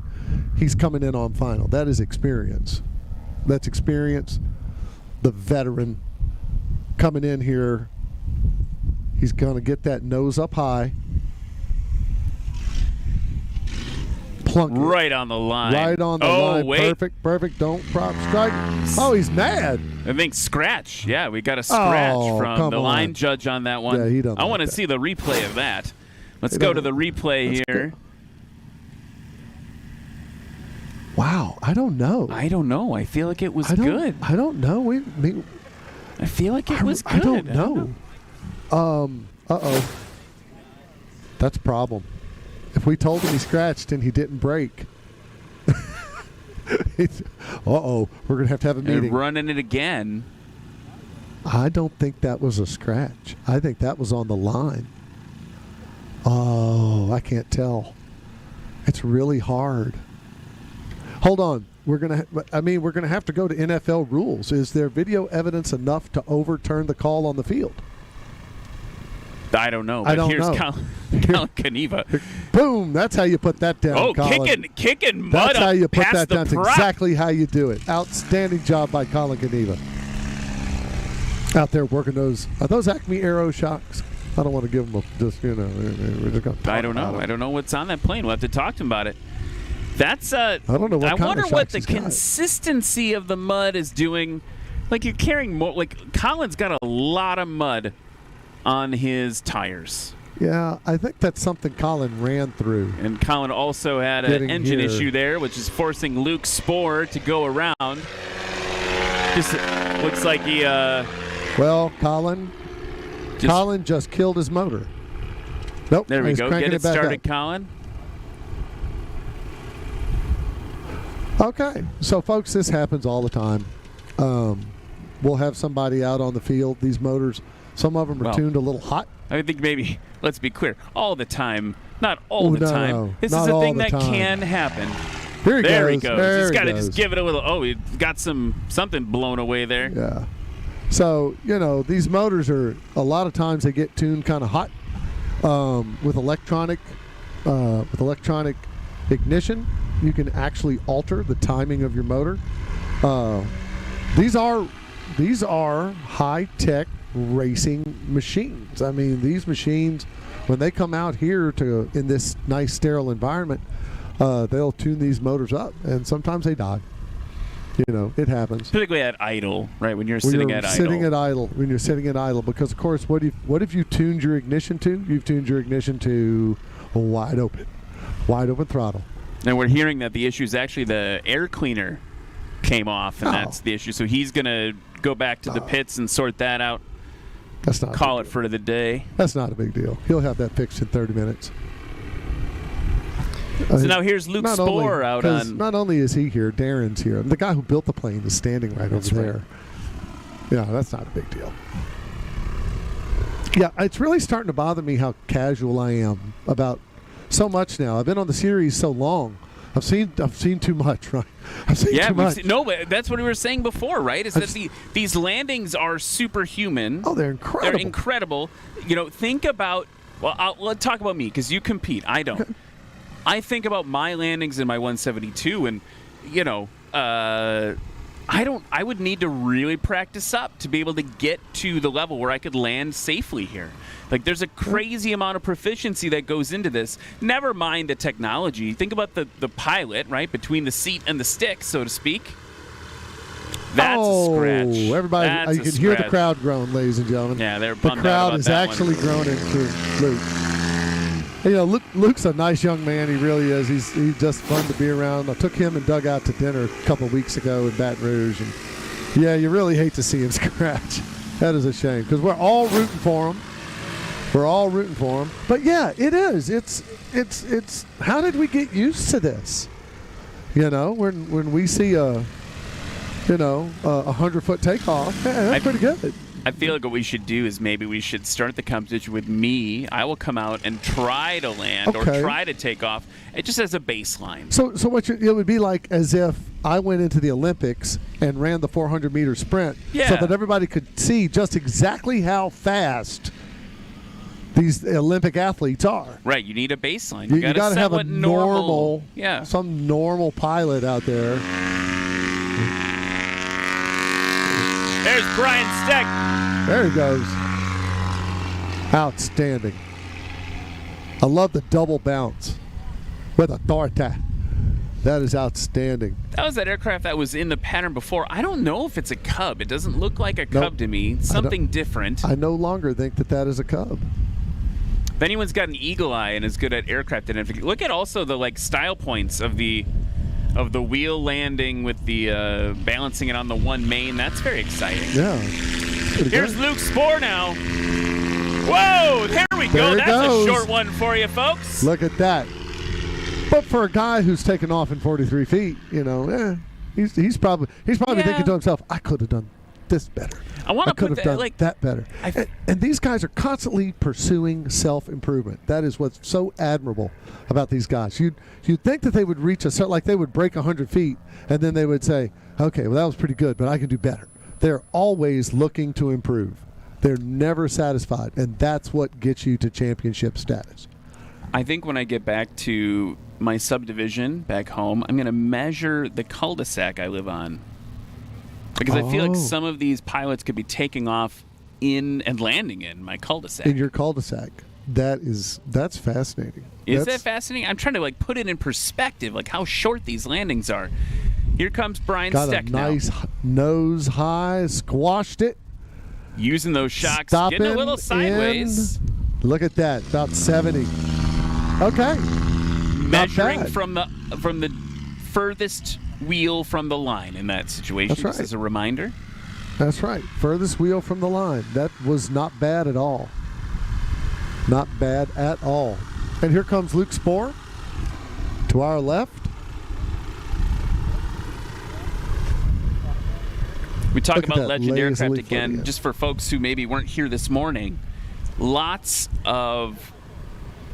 He's coming in on final. That is experience. That's experience. The veteran coming in here. He's going to get that nose up high. Plunk it. Right on the line. Right on the line. Wait. Perfect. Don't prop strike. Oh, he's mad. I think scratch. Yeah, we got a scratch from the line judge on that one. Yeah, he doesn't I want to like that. see the replay of that. Let's go to the replay here. Wow, I don't know. I don't know. I feel like it was good. I don't know. I feel like it was good. I don't know. Uh-oh. That's a problem. If we told him he scratched and he didn't break, Uh-oh, we're going to have a meeting. And running it again. I don't think that was a scratch. I think that was on the line. Oh, I can't tell. It's really hard. Hold on. We're gonna have to go to NFL rules. Is there video evidence enough to overturn the call on the field? I don't know. I don't here's know. Colin Caneva. Boom! That's how you put that down. Oh, Colin. kicking mud That's how you put past that the down. That's prop. exactly how you do it. Outstanding job by Colin Caneva. Out there working those. Are those Acme Aero shocks? I don't want to give them we're just gonna I don't know. I don't know what's on that plane. We'll have to talk to him about it. That's I don't know what kind wonder of what shocks the he's got. consistency of the mud is doing. Like you're carrying more. Like Colin's got a lot of mud on his tires. Yeah, I think that's something Colin ran through. And Colin also had an engine issue there, which is forcing Luke Spohr to go around. Just looks like he. Well, Colin just killed his motor. Nope. There we he's go. cranking Get it back started, up. Colin. Okay, so folks, this happens all the time. We'll have somebody out on the field. These motors, some of them are tuned a little hot. I think maybe, let's be clear, all the time. Not all the no, time. no, This not is a all thing the that time. can happen. Here he there goes. he goes. There He's he got to goes. just give it a little. Oh, he got something blown away there. Yeah. So, these motors are, a lot of times they get tuned kind of hot with electronic ignition. You can actually alter the timing of your motor. These are high-tech racing machines. I mean, these machines, when they come out here in this nice sterile environment, they'll tune these motors up, and sometimes they die. It happens. Particularly at idle, right? When you're sitting at idle. When you're sitting at idle, because of course, what if you tuned your ignition to? You've tuned your ignition to wide open throttle. And we're hearing that the issue is actually the air cleaner came off, and that's the issue. So he's going to go back to the pits and sort that out. That's not call it for the day. That's not a big deal. He'll have that fixed in 30 minutes. So now here's Luke Spohr out on. Not only is he here, Darren's here. The guy who built the plane is standing right over there. Yeah, that's not a big deal. Yeah, it's really starting to bother me how casual I am about so much now. I've been on the series so long. I've seen too much, right? I've seen too much. But that's what we were saying before, right? Is that these landings are superhuman. Oh, they're incredible. They're incredible. Think about. Well, let's talk about me because you compete. I don't. Okay. I think about my landings in my 172, and I would need to really practice up to be able to get to the level where I could land safely here. Like, there's a crazy amount of proficiency that goes into this. Never mind the technology. Think about the pilot, right, between the seat and the stick, so to speak. That's a scratch. Everybody, you can hear the crowd groan, ladies and gentlemen. Yeah, they're the bummed crowd out about is that actually one. groaning to Luke. Luke's a nice young man. He really is. He's just fun to be around. I took him and Doug out to dinner a couple of weeks ago in Baton Rouge, and yeah, you really hate to see him scratch. That is a shame because we're all rooting for him. But yeah, it is. It's. How did we get used to this? When we see a 100-foot takeoff, that's pretty good. I feel like what we should do is maybe we should start the competition with me. I will come out and try to land or try to take off. It just as a baseline. So what it would be like as if I went into the Olympics and ran the 400-meter sprint so that everybody could see just exactly how fast these Olympic athletes are. Right. You need a baseline. You got to have a normal some normal pilot out there. There's Brian Steck. There he goes. Outstanding. I love the double bounce with authority. That is outstanding. That was that aircraft that was in the pattern before. I don't know if it's a Cub. It doesn't look like a Cub to me. Something different. I no longer think that is a Cub. If anyone's got an eagle eye and is good at aircraft identification, look at also the style points of the wheel landing with the balancing it on the one main. That's very exciting. Yeah. Here's Luke Spohr now. Whoa, there we go. That's a short one for you, folks. Look at that. But for a guy who's taken off in 43 feet, he's probably thinking to himself, I could have done this better. I could have done that better. And these guys are constantly pursuing self-improvement. That is what's so admirable about these guys. You'd think that they would reach like they would break 100 feet, and then they would say, okay, well, that was pretty good, but I can do better. They're always looking to improve. They're never satisfied, and that's what gets you to championship status. I think when I get back to my subdivision back home, I'm going to measure the cul-de-sac I live on. Because I feel like some of these pilots could be taking off in and landing in my cul-de-sac. In your cul-de-sac. That's fascinating. Is that fascinating? I'm trying to put it in perspective, how short these landings are. Here comes Brian Steck now. Got a nice nose high, squashed it. Using those shocks, Stopping getting a little sideways. Look at that, about 70. Okay. Measuring from the furthest wheel from the line in that situation. That's right. Just as a reminder. That's right. Furthest wheel from the line. That was not bad at all. Not bad at all. And here comes Luke Spohr to our left. We talk about Legend Aircraft again, just for folks who maybe weren't here this morning. Lots of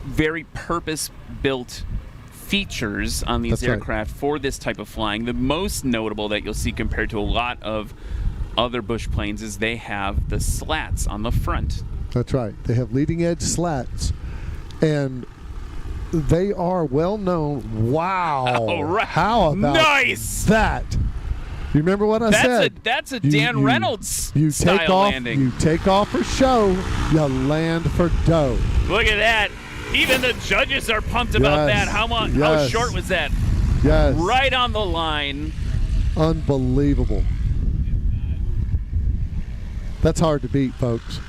very purpose-built features on these aircraft for this type of flying. The most notable that you'll see compared to a lot of other Bush planes is they have the slats on the front. That's right. They have leading-edge slats, and they are well known. Wow. All right. How about that? You remember what I said? That's a Dan Reynolds you style take off, landing. You take off for show, you land for dough. Look at that. Even the judges are pumped about that. How short was that? Yes. Right on the line. Unbelievable. That's hard to beat, folks.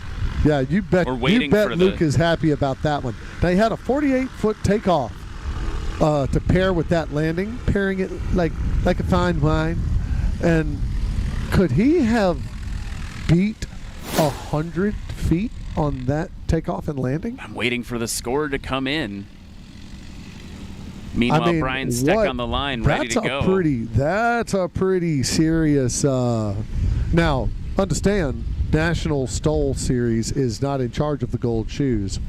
Yeah, you bet Luke is happy about that one. Now, he had a 48-foot takeoff to pair with that landing, pairing it like a fine wine. And could he have beat 100 feet on that takeoff and landing? I'm waiting for the score to come in. Meanwhile, Brian Steck on the line, ready to go. That's a pretty serious. Now, understand, National STOL Series is not in charge of the gold shoes.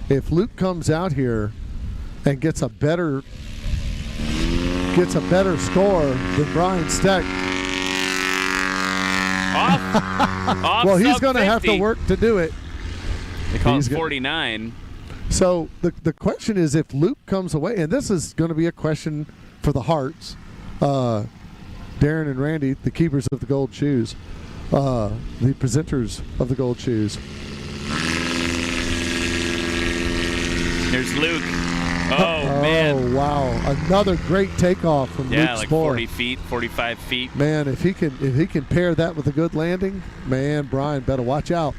If Luke comes out here and gets a better score than Brian Steck, off well, he's going to have to work to do it. They call it 49. So the question is, if Luke comes away, and this is going to be a question for the Hearts, Darren and Randy, the keepers of the gold shoes, the presenters of the gold shoes. There's Luke. Oh, man. Oh, wow. Another great takeoff from Luke like Spohr. 40 feet, 45 feet. Man, if he can pair that with a good landing, man, Brian better watch out.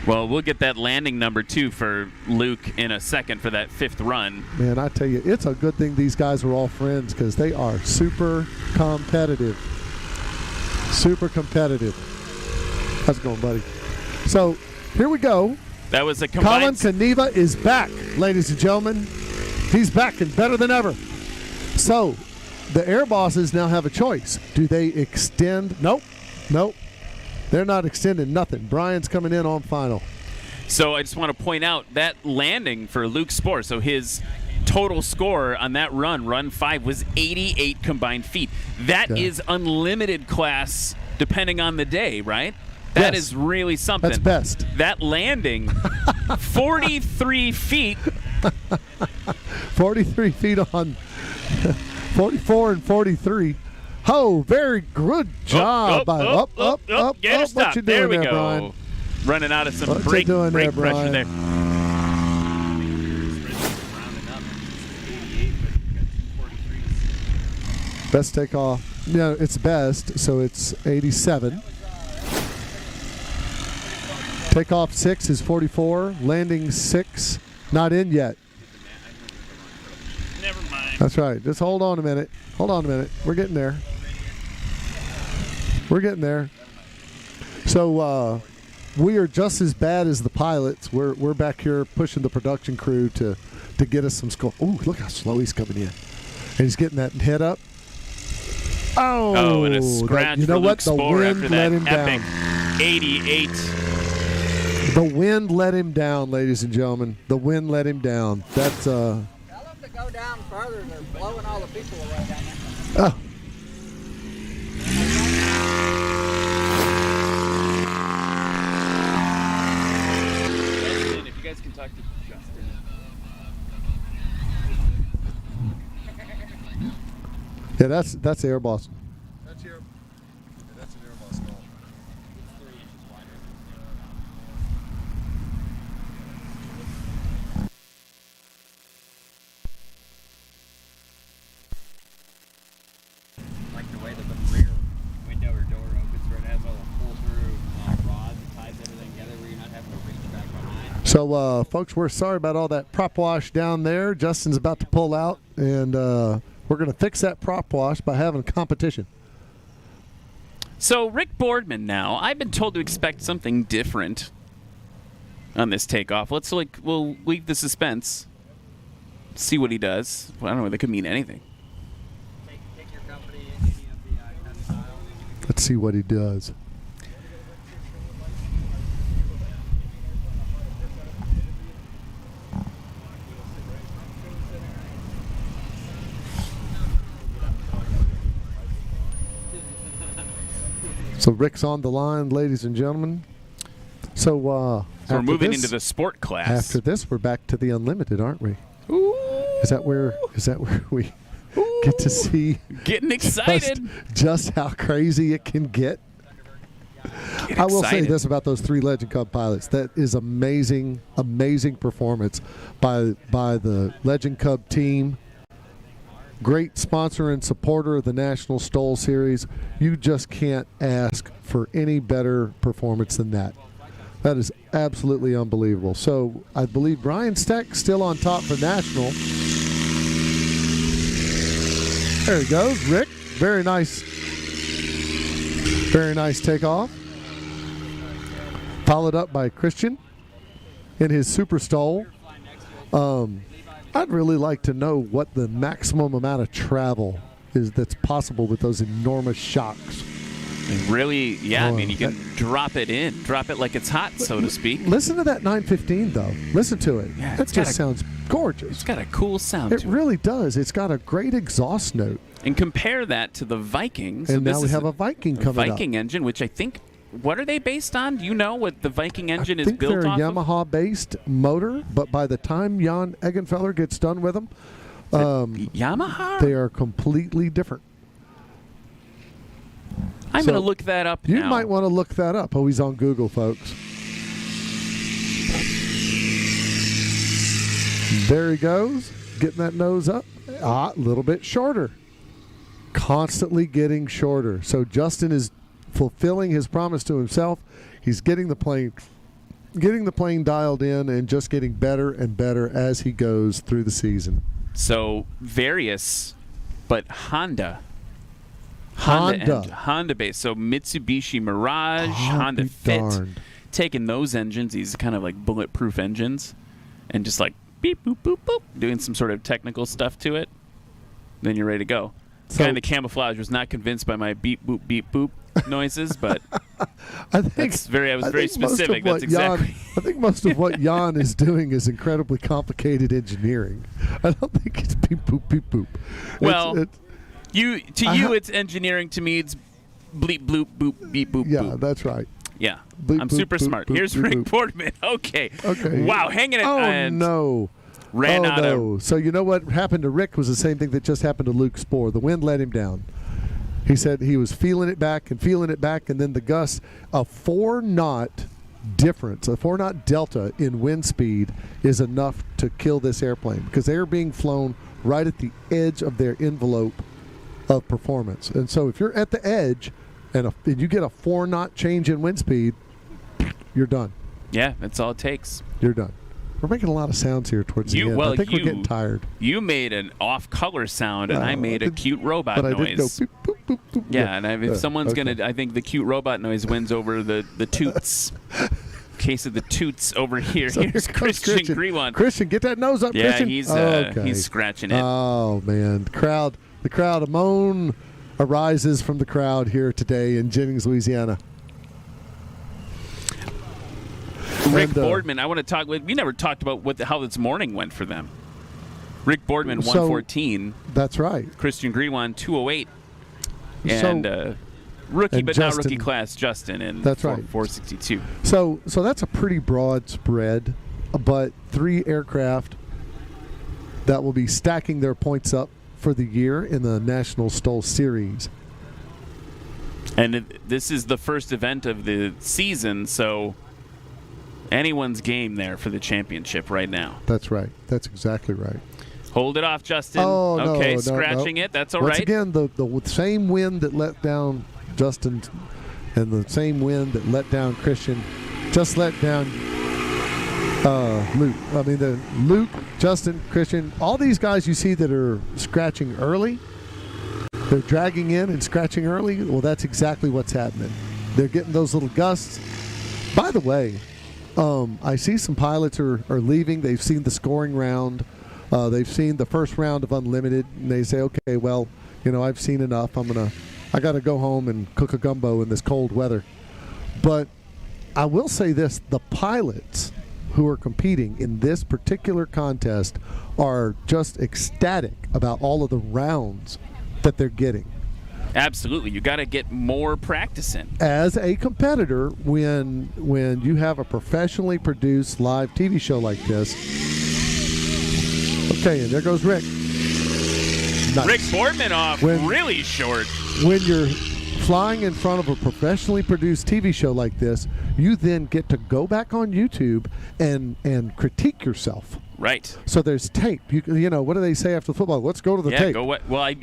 Well, we'll get that landing number 2 for Luke in a second for that 5th run. Man, I tell you, it's a good thing these guys are all friends because they are super competitive. Super competitive. How's it going, buddy? So, here we go. That was a combined... Colin Caneva is back, ladies and gentlemen. He's back and better than ever. So, the Air Bosses now have a choice. Do they extend? Nope. They're not extending nothing. Brian's coming in on final. So, I just want to point out that landing for Luke Spohr, so his total score on that run 5, was 88 combined feet. That is unlimited class depending on the day, right? That is really something. That's best. That landing, 43 feet. 43 feet on 44 and 43. Oh, very good job. Up. Get her stopped. What you doing there we go. Brian? Running out of some What brake you doing there, pressure Brian? there. Best takeoff. Yeah, it's best, so it's 87. Takeoff 6 is 44. Landing 6, not in yet. Never mind. That's right. Just hold on a minute. We're getting there. So we are just as bad as the pilots. We're back here pushing the production crew to get us some score. Ooh, look how slow he's coming in. And he's getting that head up. Oh, and a scratch you know for what? Luke The Spohr wind after let that him epic down. 88. The wind let him down, ladies and gentlemen. The wind let him down. That's Tell them to go down further. They're blowing all the people away down there. oh. Justin, if you guys can talk to Justin. Yeah, that's Air Boss. That's an Air Boss stall. Like the way that the rear window or door opens where it has all the pull-through rods that ties everything together where you're not having to reach back behind. So, folks, we're sorry about all that prop wash down there. Justin's about to pull out, and we're going to fix that prop wash by having a competition. So, Rick Boardman now, I've been told to expect something different on this takeoff. We'll leave the suspense. See what he does. Well, I don't know. That could mean anything. Take your company in any of the styles. Let's see what he does. So Rick's on the line, ladies and gentlemen. So, we're moving into the sport class. After this, we're back to the unlimited, aren't we? Ooh. Is that where we get to see? Getting excited. Just how crazy it can get. I will say this about those 3 Legend Cub pilots. That is amazing, amazing performance by the Legend Cub team. Great sponsor and supporter of the National STOL Series. You just can't ask for any better performance than that. That is absolutely unbelievable. So I believe Brian Steck still on top for National. There he goes, Rick. Very nice. Very nice takeoff. Followed up by Christian in his Super STOL. I'd really like to know what the maximum amount of travel is that's possible with those enormous shocks. Really, yeah, I mean, you can drop it like it's hot, so to speak. Listen to that 915, though. Listen to it. Yeah, that just sounds gorgeous. It's got a cool sound It to really does. It's got a great exhaust note. And compare that to the Vikings. And now we have a Viking coming up. Viking engine, which I think, what are they based on? Do you know what the Viking engine is built off I think they're a of? Yamaha-based motor, but by the time Jan Eggenfeller gets done with them, Yamaha? they are completely different. I'm going to look that up now. You might want to look that up. Oh, he's on Google, folks. There he goes, getting that nose up. A little bit shorter. Constantly getting shorter. So Justin is fulfilling his promise to himself. He's getting the plane dialed in and just getting better and better as he goes through the season. So various, but Honda based. So Mitsubishi Mirage, Honda Fit, darned. taking those engines, these kind of like bulletproof engines, and just like beep boop boop boop, doing some sort of technical stuff to it. Then you're ready to go. The guy in the camouflage was not convinced by my beep boop beep boop noises, but I was very specific. That's exactly. I think most of what Jan is doing is incredibly complicated engineering. I don't think it's beep boop beep boop. Well, it's engineering. To me, it's bleep bloop boop beep boop. Yeah, boop. that's right. Yeah, Bleep, I'm boop, super boop, smart. boop, Here's boop, Rick boop. Boardman. Okay. Okay. Wow, hanging it. Oh and no. Ran out no. of. So you know what happened to Rick was the same thing that just happened to Luke Spohr. The wind let him down. He said he was feeling it back, and then the gust, a 4-knot difference, a 4-knot delta in wind speed is enough to kill this airplane because they are being flown right at the edge of their envelope of performance. And so if you're at the edge and you get a 4-knot change in wind speed, you're done. Yeah, that's all it takes. You're done. We're making a lot of sounds here towards the end. I think we're getting tired. You made an off-color sound, and I made a cute robot but noise. I did go boop, boop, boop, boop. Yeah, and if someone's okay. I think the cute robot noise wins over the toots. Case of the toots over here. So Here's here comes Christian Grewan. Christian, get that nose up, Yeah, Christian. he's scratching it. Oh man, the crowd, a moan arises from the crowd here today in Jennings, Louisiana. Rick Boardman, I want to talk with. We never talked about how this morning went for them. Rick Boardman 114. That's right. Christian Grewan 208, and rookie and but Justin, not rookie class Justin in that's right. 462. So that's a pretty broad spread, but 3 aircraft that will be stacking their points up for the year in the National STOL Series. And this is the first event of the season, so anyone's game there for the championship right now. That's right. That's exactly right. Hold it off, Justin. Oh, okay, no, scratching no. it. That's all Once right. again, the same wind that let down Justin and the same wind that let down Christian just let down Luke. I mean, Luke, Justin, Christian, all these guys you see that are scratching early, they're dragging in and scratching early. Well, that's exactly what's happening. They're getting those little gusts. By the way, I see some pilots are leaving. They've seen the scoring round. They've seen the first round of Unlimited, and they say, okay, well, I've seen enough. I got to go home and cook a gumbo in this cold weather. But I will say this, the pilots who are competing in this particular contest are just ecstatic about all of the rounds that they're getting. Absolutely. You got to get more practice in. As a competitor, when you have a professionally produced live TV show like this, okay, and there goes Rick. Nice. Rick Boardman off really short. When you're flying in front of a professionally produced TV show like this, you then get to go back on YouTube and critique yourself. Right. So there's tape. You know, what do they say after football? Let's go to the tape.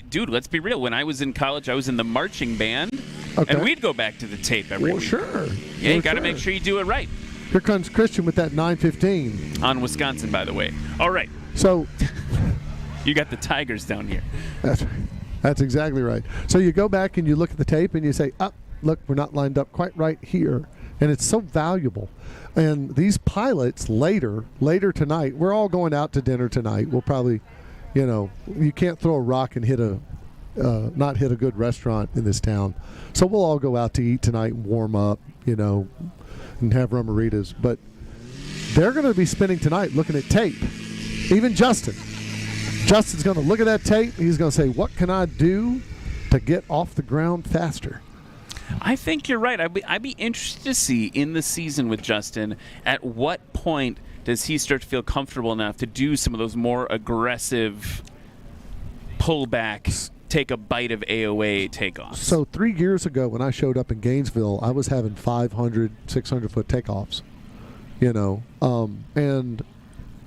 Dude, let's be real. When I was in college, I was in the marching band, Okay. and we'd go back to the tape every week. Sure. Yeah, you got to make sure you do it right. Here comes Christian with that 915. On Wisconsin, by the way. All right. So you got the Tigers down here. That's exactly right. So you go back and you look at the tape and you say, look, we're not lined up quite right here. And it's so valuable. And these pilots later tonight, we're all going out to dinner tonight. We'll probably, you can't throw a rock and not hit a good restaurant in this town. So we'll all go out to eat tonight and warm up, and have rumaritas. But they're going to be spending tonight looking at tape. Even Justin's going to look at that tape. He's going to say, what can I do to get off the ground faster? I think you're right. I'd be interested to see in the season with Justin, at what point does he start to feel comfortable enough to do some of those more aggressive pullbacks, take a bite of AOA takeoffs? So 3 years ago when I showed up in Gainesville, I was having 500, 600-foot takeoffs, and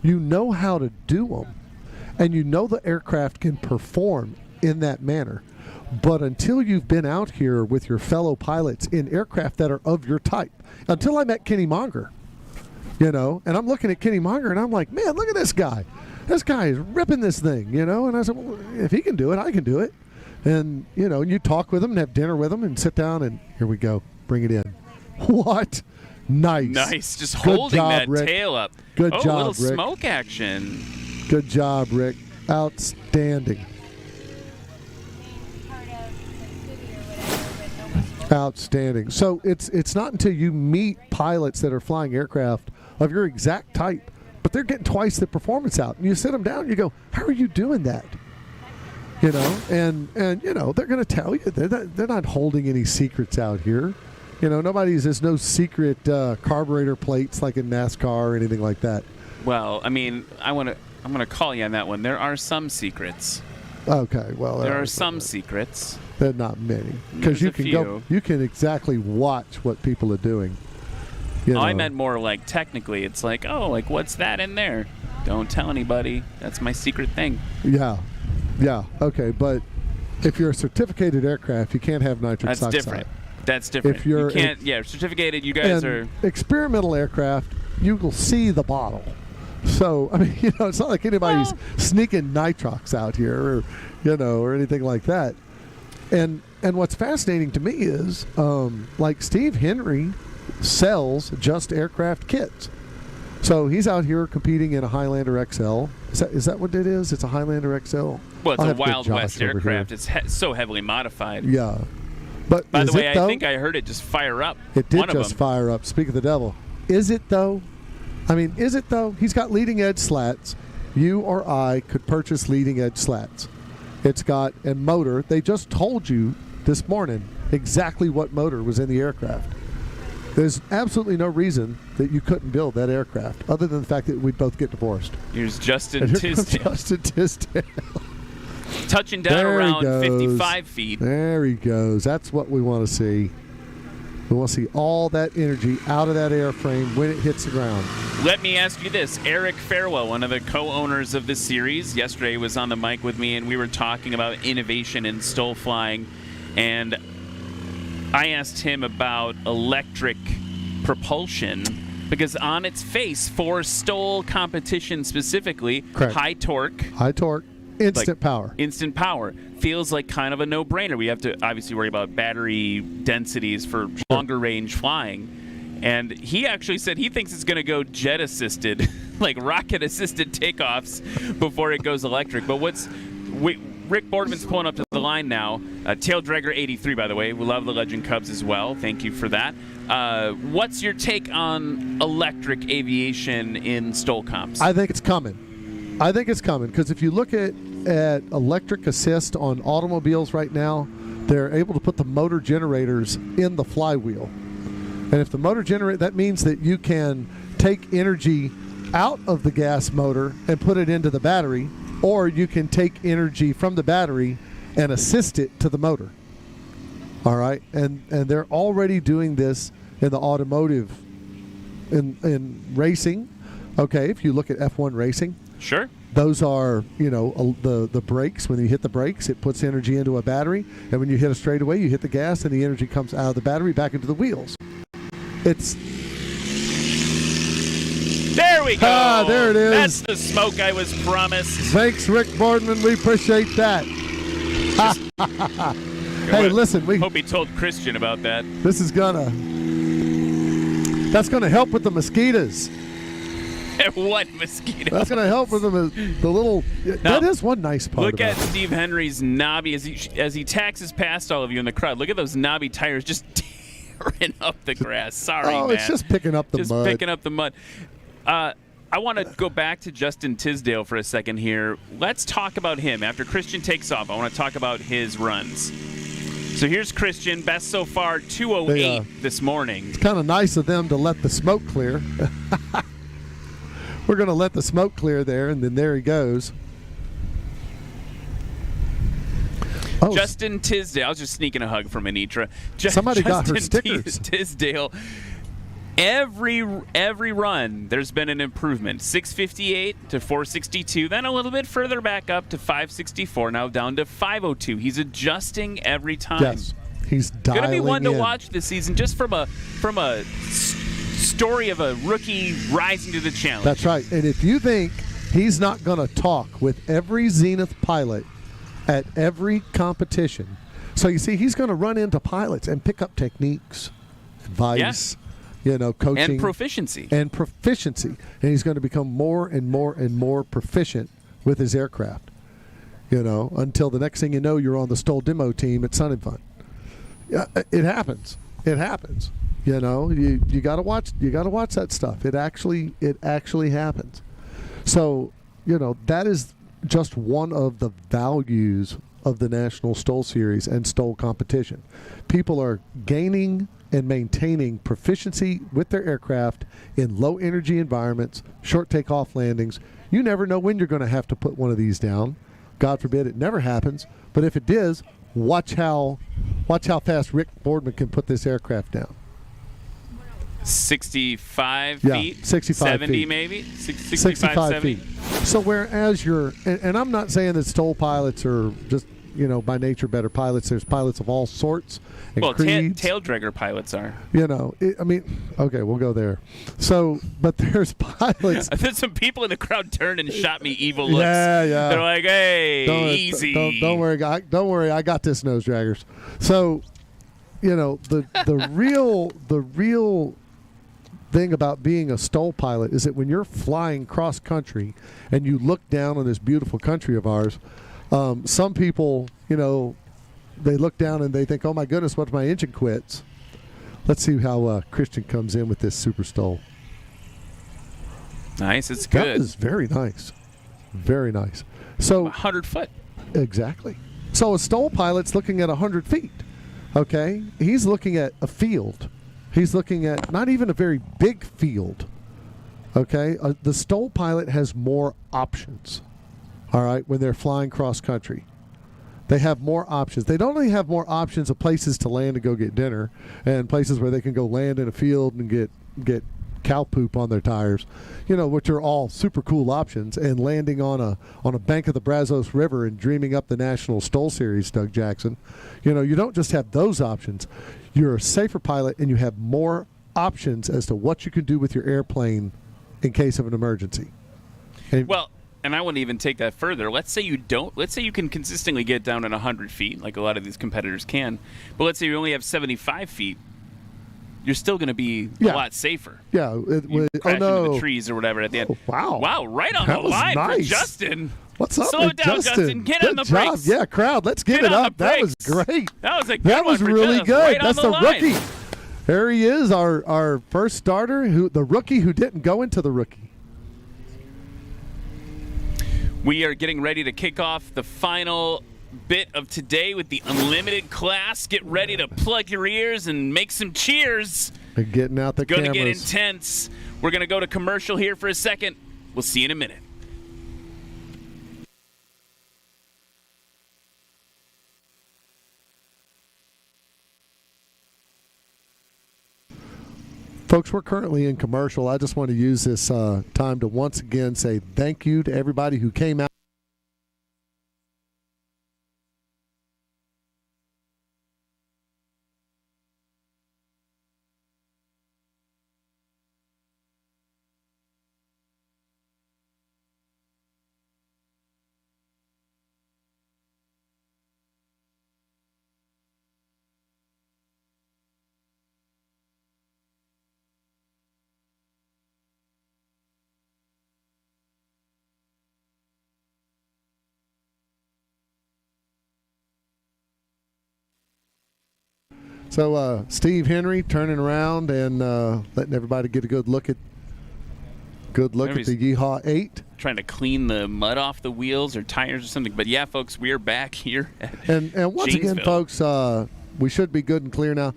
you know how to do them, and the aircraft can perform in that manner. But until you've been out here with your fellow pilots in aircraft that are of your type, until I met Kenny Monger, and I'm looking at Kenny Monger and I'm like, man, look at this guy. This guy is ripping this thing, and I said, well, if he can do it, I can do it. And, and you talk with him and have dinner with him and sit down and here we go, bring it in. What? Nice. Nice. Just Good holding job, that Rick. tail up. Good a job, little Rick. smoke action. Good job, Rick. Outstanding. Outstanding. So it's not until you meet pilots that are flying aircraft of your exact type, but they're getting twice the performance out. And you sit them down and you go, how are you doing that? And they're going to tell you. They're not holding any secrets out here. There's no secret carburetor plates like in NASCAR or anything like that. Well, I mean, I'm going to call you on that one. There are some secrets. Okay, well, there are some secrets. There are not many, because you can exactly watch what people are doing. I meant more like technically. It's like, what's that in there? Don't tell anybody. That's my secret thing. Yeah, okay, but if you're a certificated aircraft, you can't have nitrous oxide. That's different. If you're certificated. You guys are experimental aircraft. You will see the bottle. So, I mean, it's not like anybody's sneaking nitrox out here or anything like that. And And what's fascinating to me is, like Steve Henry sells just aircraft kits. So he's out here competing in a Highlander XL. Is that what it is? It's a Highlander XL? Well, it's a Wild West aircraft. It's so heavily modified. Yeah. But by the way, I think I heard it just fire up. It did one of just them. fire up. Speak of the devil. Is it, though? I mean, is it, though? He's got leading-edge slats. You or I could purchase leading-edge slats. It's got a motor. They just told you this morning exactly what motor was in the aircraft. There's absolutely no reason that you couldn't build that aircraft, other than the fact that we'd both get divorced. Here's Justin And here comes Tisdale. Justin Tisdale. Touching down There he around goes. 55 feet. There he goes. That's what we want to see. We want to see all that energy out of that airframe when it hits the ground. Let me ask you this. Eric Farewell, one of the co-owners of this series, yesterday was on the mic with me, and we were talking about innovation in STOL flying. And I asked him about electric propulsion, because on its face, for STOL competition specifically, Correct. high torque, instant power. Instant power feels like kind of a no-brainer. We have to obviously worry about battery densities for longer range flying. And he actually said he thinks it's going to go jet-assisted, like rocket-assisted takeoffs before it goes electric. But Rick Boardman's pulling up to the line now. Tail Dragger 83, by the way. We love the Legend Cubs as well. Thank you for that. What's your take on electric aviation in STOL comps? I think it's coming. Because if you look at electric assist on automobiles right now, they're able to put the motor generators in the flywheel. And if the motor generator, that means that you can take energy out of the gas motor and put it into the battery, or you can take energy from the battery and assist it to the motor. All right? And they're already doing this in the automotive, in racing. Okay, if you look at F1 racing. Sure. Those are, the brakes. When you hit the brakes, it puts energy into a battery. And when you hit a straightaway, you hit the gas, and the energy comes out of the battery back into the wheels. There we go. There it is. That's the smoke I was promised. Thanks, Rick Boardman. We appreciate that. Hey, listen. We hope he told Christian about that. That's gonna help with the mosquitoes. What mosquito? That's gonna help with the little. Now, that is one nice part. Look at Steve Henry's knobby as he taxes past all of you in the crowd. Look at those knobby tires just tearing up the grass. Sorry, man. It's just picking up the mud. Just picking up the mud. I want to go back to Justin Tisdale for a second here. Let's talk about him. After Christian takes off, I want to talk about his runs. So here's Christian, best so far, 2:08 this morning. It's kind of nice of them to let the smoke clear. We're going to let the smoke clear there, and then there he goes. Justin Tisdale. I was just sneaking a hug from Anitra. Somebody got her Justin stickers. Tisdale. Every run, there's been an improvement. 658 to 462, then a little bit further back up to 564, now down to 502. He's adjusting every time. Yes, he's dialing Going to be one to in. watch this season, just from a story of a rookie rising to the challenge. That's right. And if you think he's not going to talk with every Zenith pilot at every competition, so you see, he's going to run into pilots and pick up techniques, advice. Coaching. And proficiency. And he's going to become more and more and more proficient with his aircraft. Until the next thing you know, you're on the STOL demo team at Sun and Fun. Yeah, it happens. You got to watch. You got to watch that stuff. It actually happens. So that is just one of the values of the National STOL Series and STOL competition. People are gaining and maintaining proficiency with their aircraft in low energy environments, short takeoff landings. You never know when you're going to have to put one of these down. God forbid it never happens, but if it does, watch how fast Rick Boardman can put this aircraft down. 65 feet? 65 70 feet. maybe? 65 70. feet. So whereas and I'm not saying that STOL pilots are just by nature better pilots. There's pilots of all sorts and Well, creeds. tail dragger pilots are. Okay, we'll go there. So, but there's pilots. There's some people in the crowd turned and shot me evil looks. Yeah. They're like, "Hey, easy." Don't worry, don't worry. I got this, nose draggers. So, the real thing about being a STOL pilot is that when you're flying cross country and you look down on this beautiful country of ours, some people, they look down and they think, "Oh my goodness, what if my engine quits?" Let's see how Christian comes in with this Super STOL. Nice, it's good. That is very nice. Very nice. So 100 foot. Exactly. So a STOL pilot's looking at 100 feet. Okay? He's looking at a field. He's looking at not even a very big field. Okay? The STOL pilot has more options. All right? When they're flying cross country. They have more options. They don't only have more options of places to land and go get dinner and places where they can go land in a field and get cow poop on their tires, which are all super cool options, and landing on a bank of the Brazos River and dreaming up the National STOL Series, Doug Jackson. You don't just have those options. You're a safer pilot and you have more options as to what you can do with your airplane in case of an emergency. And I wouldn't even take that further. Let's say you can consistently get down at 100 feet, like a lot of these competitors can, but let's say you only have 75 feet. You're still going to be a lot safer. Yeah. You crash into the trees or whatever at the end. Oh, wow. Wow, right on That the was line nice. for Justin. What's up, Slow down, Justin. Get on the Good job. brakes. Yeah, crowd, let's give Get it on up. the That was brakes. great. That was a good That was one for really Jeff. good. Right That's on the line. rookie. There he is, our first starter, the rookie who didn't go into the rookie. We are getting ready to kick off the final bit of today with the unlimited class. Get ready to plug your ears and make some cheers. They're getting out the Going to cameras. get intense. We're going to go to commercial here for a second. We'll see you in a minute. Folks, we're currently in commercial. I just want to use this time to once again say thank you to everybody who came out. So Steve Henry turning around and letting everybody get a good look at the Yeehaw 8. Trying to clean the mud off the wheels or tires or something. But yeah, folks, we are back here at And once again, Janesville. folks, we should be good and clear now.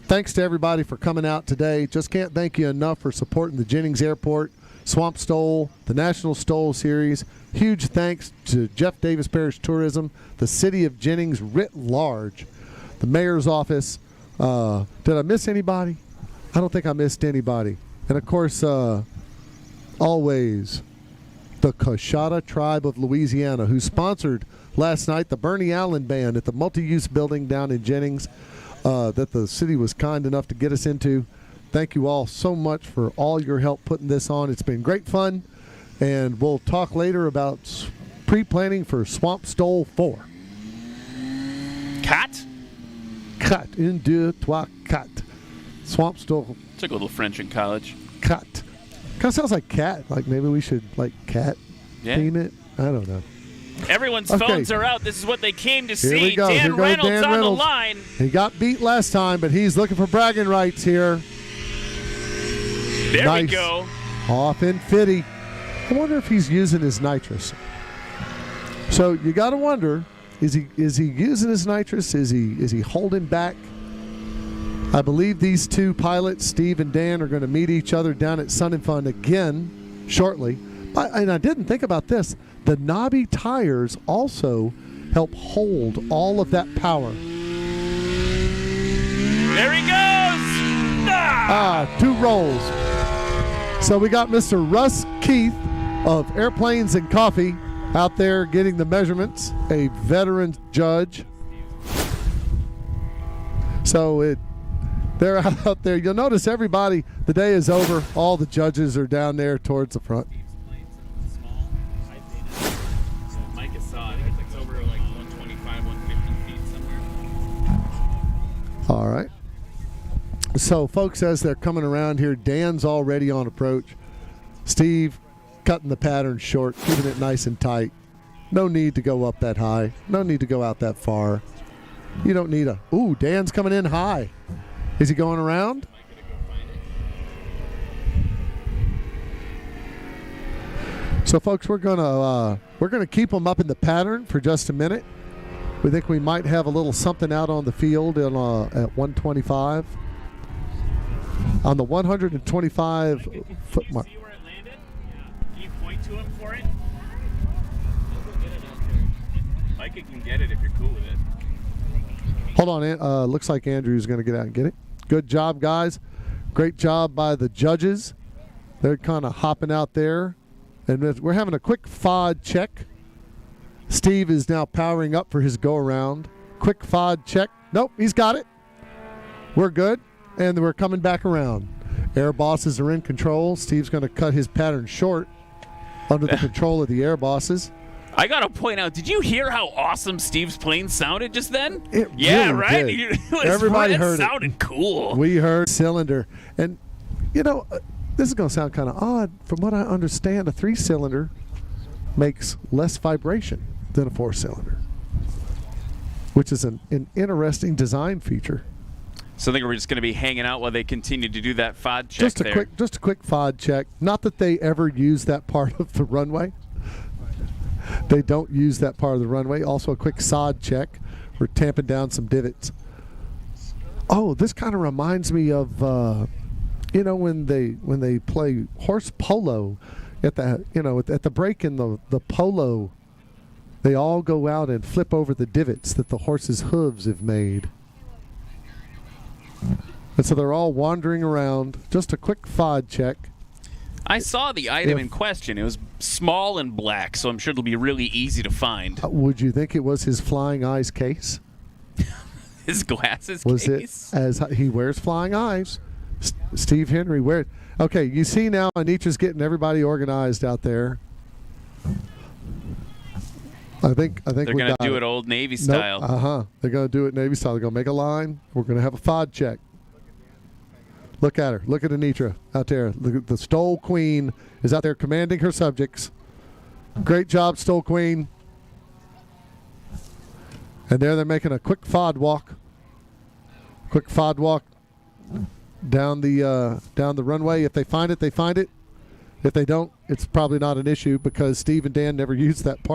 Thanks to everybody for coming out today. Just can't thank you enough for supporting the Jennings Airport, Swamp STOL, the National STOL Series. Huge thanks to Jeff Davis Parish Tourism, the City of Jennings writ large, the Mayor's Office. Did I miss anybody? I don't think I missed anybody. And, of course, always the Coshada Tribe of Louisiana, who sponsored last night the Bernie Allen Band at the multi-use building down in Jennings that the city was kind enough to get us into. Thank you all so much for all your help putting this on. It's been great fun, and we'll talk later about pre-planning for Swamp STOL 4. Cat? Cat. Un, deux, trois, quatre. Swamp STOL. Took a little French in college. Cat. Kind of sounds like cat. Like maybe we should cat theme it. I don't know. Everyone's Okay. phones are out. This is what they came to Here see. we go. Here Dan goes Reynolds Dan on Reynolds. the line. He got beat last time, but he's looking for bragging rights here. There Nice. we go. Off in Fitty. I wonder if he's using his nitrous. So you got to wonder, is he using his nitrous? Is he holding back? I believe these two pilots, Steve and Dan, are going to meet each other down at Sun and Fun again shortly. And I didn't think about this. The knobby tires also help hold all of that power. There he goes. Two rolls. So we got Mr. Russ Keith of Airplanes and Coffee out there getting the measurements, a veteran judge. So they're out there. You'll notice everybody, the day is over. All the judges are down there towards the front. Micah saw it. It's over like 125, 150 feet somewhere. All right. So, folks, as they're coming around here, Dan's already on approach. Steve cutting the pattern short, keeping it nice and tight. No need to go up that high. No need to go out that far. You don't need a... Ooh, Dan's coming in high. Is he going around? So, folks, we're gonna keep them up in the pattern for just a minute. We think we might have a little something out on the field at 125. On the 125 foot mark. See where it landed? Can you point to him for it? Micah can get it if you're cool with it. Hold on, looks like Andrew's going to get out and get it. Good job, guys. Great job by the judges. They're kind of hopping out there. And we're having a quick FOD check. Steve is now powering up for his go-around. Quick FOD check. Nope, he's got it. We're good. And we're coming back around. Air bosses are in control. Steve's going to cut his pattern short under the control of the air bosses. I gotta point out, did you hear how awesome Steve's plane sounded just then? It yeah, really right? did. It Everybody heard it. sounded cool. We heard cylinder. And, you know, this is going to sound kind of odd. From what I understand, a 3-cylinder makes less vibration than a 4-cylinder, which is an interesting design feature. So I think we're just going to be hanging out while they continue to do that FOD check Just a quick FOD check. Not that they ever use that part of the runway. They don't use that part of the runway. Also a quick SOD check. We're tamping down some divots. Oh, this kind of reminds me of, you know, when they play horse polo at the break in the polo, they all go out and flip over the divots that the horse's hooves have made. And so they're all wandering around. Just a quick FOD check. I saw the item in question. It was small and black, so I'm sure it'll be really easy to find. Would you think it was his flying eyes case? His glasses was case? It as he wears flying eyes? Steve Henry wears. Okay, you see now Anitra's getting everybody organized out there. I think they're going to do it old Navy style. Nope. They're going to do it Navy style. They're going to make a line. We're going to have a FOD check. Look at her. Look at Anitra out there. Look at the STOL Queen is out there commanding her subjects. Great job, STOL Queen. And there they're making a quick FOD walk. Quick FOD walk down the runway. If they find it, they find it. If they don't, it's probably not an issue because Steve and Dan never used that part.